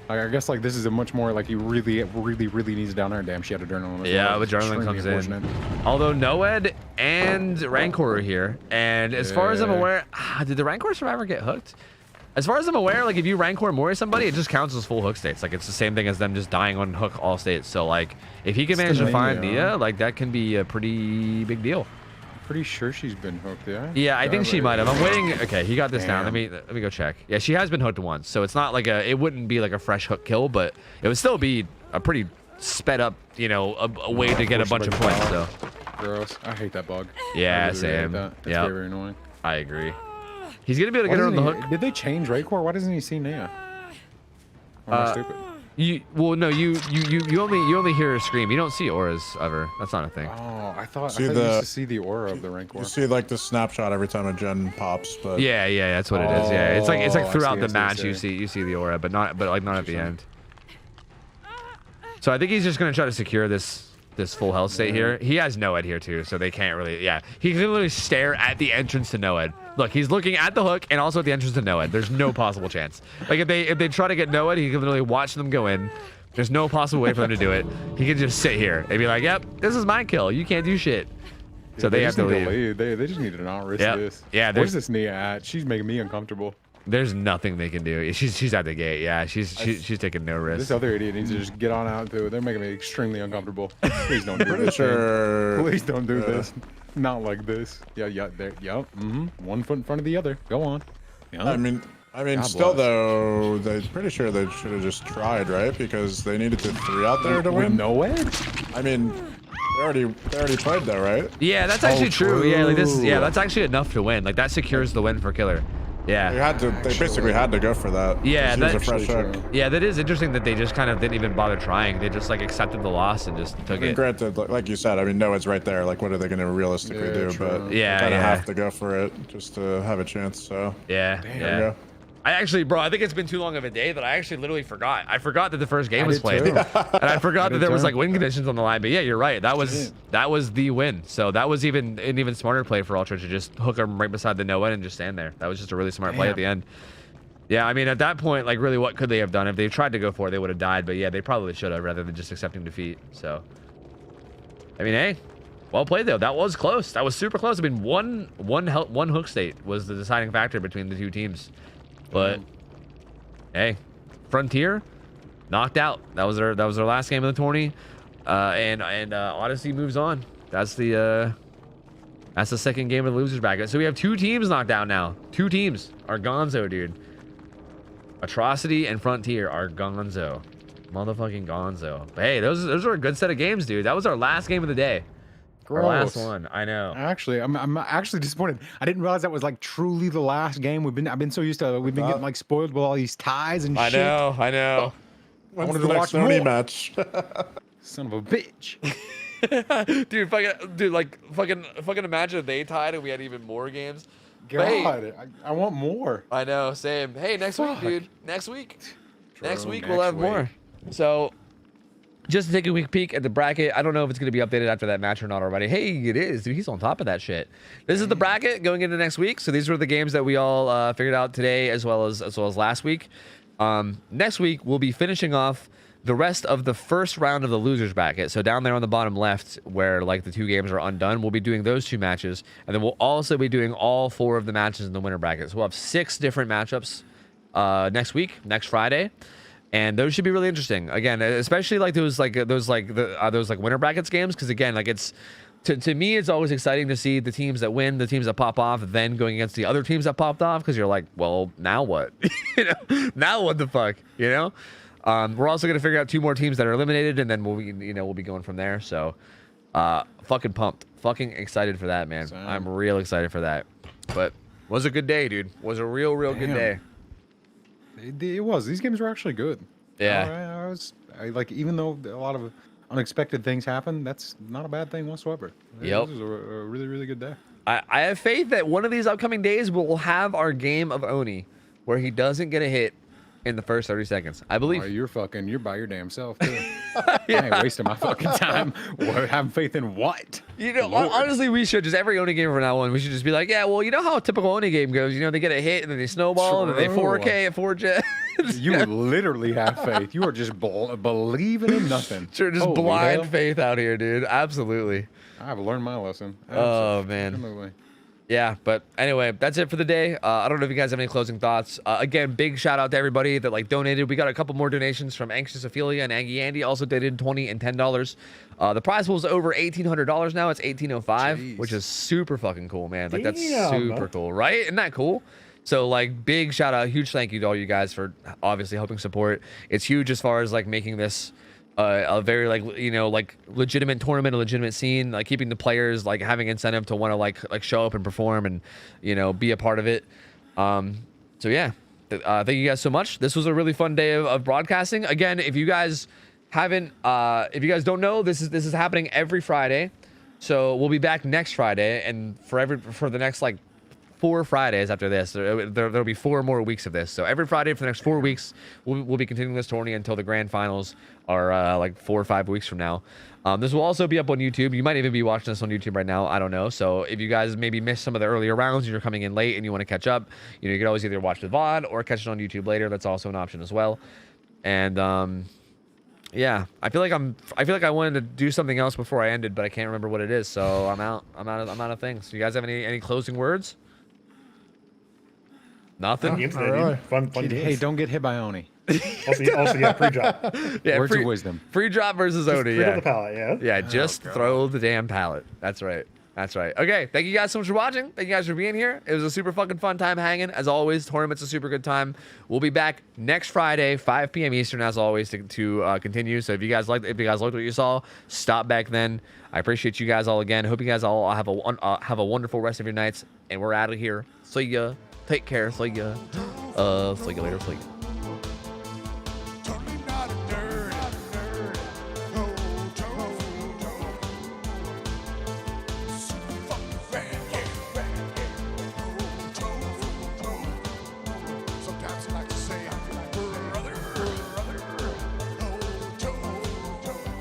I guess like this is a much more like he really needs down there. Damn, she had adrenaline. Yeah, but adrenaline comes in. Although Noed and Rancor are here, and as far as I'm aware, did the Rancor survivor get hooked? As far as I'm aware, like if you Rancor Mori somebody, it just counts as full hook states. Like it's the same thing as them just dying on hook all states. So like if he can manage to find Nia, like that can be a pretty big deal. I'm pretty sure she's been hooked, yeah? Yeah, I think she might have. I'm waiting. Okay, he got this down. Let me go check. Yeah, she has been hooked once. So it's not like it wouldn't be like a fresh hook kill, but it would still be a pretty sped up, you know, a way to get a bunch of points. So gross. I hate that bug. Yeah, same. It's very annoying. I agree. He's gonna be able to get her on the hook. Did they change Raycor? Why doesn't he see Nia? Or am I stupid? You only hear her scream. You don't see auras ever. That's not a thing. Oh, I thought you used to see the aura of the Rancor. You see like the snapshot every time a gen pops, but yeah, that's what it is. Yeah, it's like throughout the match you see the aura, but not at the end. So I think he's just gonna try to secure this full health state here. He has Noed here too, so they can't really. Yeah, he can literally stare at the entrance to Noed. Look, he's looking at the hook and also at the entrance to Noed. There's no possible chance. Like if they try to get Noed, he can literally watch them go in. There's no possible way for them to do it. He can just sit here and be like, "Yep, this is my kill. You can't do shit." So they have to leave. leave. They just need to not risk this. Yeah, Where's this Nia at? She's making me uncomfortable. There's nothing they can do. She's at the gate. Yeah, she's taking no risk. This other idiot needs to just get on out to it. They're making me extremely uncomfortable. Please don't do this. Sure. Please don't do this. Not like this. Yeah, there. Yep. One foot in front of the other. Go on. Yep. I mean, God still bless. though, they're pretty sure they should have just tried, right? Because they needed to 3 out there to With win. no edge? I mean, they already played though, right? Yeah, that's actually true. Yeah, like this. true. Yeah, that's actually enough to win. Like that secures the win for Killer. Yeah. They basically had to go for that. Yeah, Just use a that's fresh true. hook. Yeah, that is interesting that they just kind of didn't even bother trying. They just like accepted the loss and just took And it. granted, like you said, I mean, Noah's right there. Like, what are they going to realistically do? true. But Yeah, they kind of yeah. have to go for it just to have a chance. So Yeah, there you yeah. go. I actually, bro, I think it's been too long of a day that I actually literally forgot. I forgot that the first game was did played, too. and I forgot that there was too. like win conditions on the line. But yeah, you're right. That was the win. So that was an even smarter play for Ultra to just hook him right beside the no win and just stand there. That was just a really smart play at the end. Yeah, I mean, at that point, like, really, what could they have done? If they tried to go for it, they would have died. But yeah, they probably should have, rather than just accepting defeat. So, I mean, hey, well played though. That was close. That was super close. I mean, one hook state was the deciding factor between the two teams. But hey, Frontier knocked out. That was their last game of the tourney. And Odyssey moves on. That's the second game of the losers bracket. So we have 2 teams knocked out now. 2 teams are gonzo, dude. Atrocity and Frontier are gonzo. Motherfucking gonzo. But hey, those are a good set of games, dude. That was our last game of the day. Our last Gross. one. I know. Actually, I'm actually disappointed. I didn't realize that was like truly the last game. I've been so used to we've been getting like spoiled with all these ties and I shit. know. When's wanted the to next watch Sony more. match? Son of a bitch. Dude, fucking imagine if they tied and we had even more games. But hey, God, I want more. I know, same. Hey, next week, Fuck. Dude. Next week. Next True, week we'll next have week. more. So, just to take a quick peek at the bracket. I don't know if it's going to be updated after that match or not already. Hey, it is. Dude, he's on top of that shit. This is the bracket going into next week. So these were the games that we all figured out today as well as last week. Next week, we'll be finishing off the rest of the first round of the losers bracket. So down there on the bottom left where like the 2 games are undone, we'll be doing those 2 matches. And then we'll also be doing all 4 of the matches in the winner bracket. So we'll have 6 different matchups next week, next Friday. And those should be really interesting. Again, especially like those winner brackets games, because again, like it's to me, it's always exciting to see the teams that win, the teams that pop off, then going against the other teams that popped off, because you're like, well, now what? Now what the fuck? We're also gonna figure out 2 more teams that are eliminated, and then we'll be going from there. So, fucking pumped, fucking excited for that, man. Same. I'm real excited for that. But was a good day, dude. Was a real good Damn. day. It was. These games were actually good. Yeah. Even though a lot of unexpected things happened, that's not a bad thing whatsoever. Yep. This was a really, really good day. I have faith that one of these upcoming days we'll have our game of Oni, where he doesn't get a hit in the first 30 seconds. I believe. Oh, you're by your damn self too. I ain't wasting my fucking time. Having faith in what? Lord. Honestly, we should just every Oni game from now on. We should just be like, yeah, well, you know how a typical Oni game goes. They get a hit and then they snowball and then they True. 4K at 4J. You literally have faith. You are just believing in nothing. Sure, just Holy blind hell. faith out here, dude. Absolutely. I've learned my lesson. Oh, man. Absolutely. Yeah, but anyway, that's it for the day. I don't know if you guys have any closing thoughts. Again, big shout out to everybody that donated. We got a couple more donations from Anxious Ophelia and Aggie Andy. Also donated $20 and $10. The prize pool is over $1,800 now. It's $1,805, Jeez. which is super fucking cool, man. Like that's Damn. super cool, right? Isn't that cool? So big shout out, huge thank you to all you guys for obviously helping support. It's huge as far as making this a very legitimate tournament, a legitimate scene, keeping the players having incentive to want to show up and perform and be a part of it. So yeah, thank you guys so much. This was a really fun day of broadcasting. Again, if you guys don't know, this is happening every Friday. So we'll be back next Friday, and for the next 4 Fridays after this. There'll be 4 more weeks of this. So every Friday for the next 4 weeks, we'll be continuing this tourney until the grand finals are 4 or 5 weeks from now. This will also be up on YouTube. You might even be watching this on YouTube right now. I don't know. So if you guys maybe missed some of the earlier rounds and you're coming in late and you want to catch up, you can always either watch the VOD or catch it on YouTube later. That's also an option as well. And Yeah, I feel like I wanted to do something else before I ended, but I can't remember what it is. So I'm out of things. You guys have any closing words? Nothing. Fun games today, really. dude. Fun Hey, games. don't get hit by Oni. Also, yeah, pre-drop. Yeah, Words of wisdom. Free drop versus Just Oni. pre-drop Yeah. the pallet, yeah. Yeah, just throw the damn pallet. That's right. That's right. Okay, thank you guys so much for watching. Thank you guys for being here. It was a super fucking fun time hanging. As always, tournament's a super good time. We'll be back next Friday, 5 p.m. Eastern, as always, to continue. So if you guys liked what you saw, stop back then. I appreciate you guys all again. Hope you guys all have a wonderful rest of your nights. And we're out of here. See ya. Take care. See ya. See you later. See ya.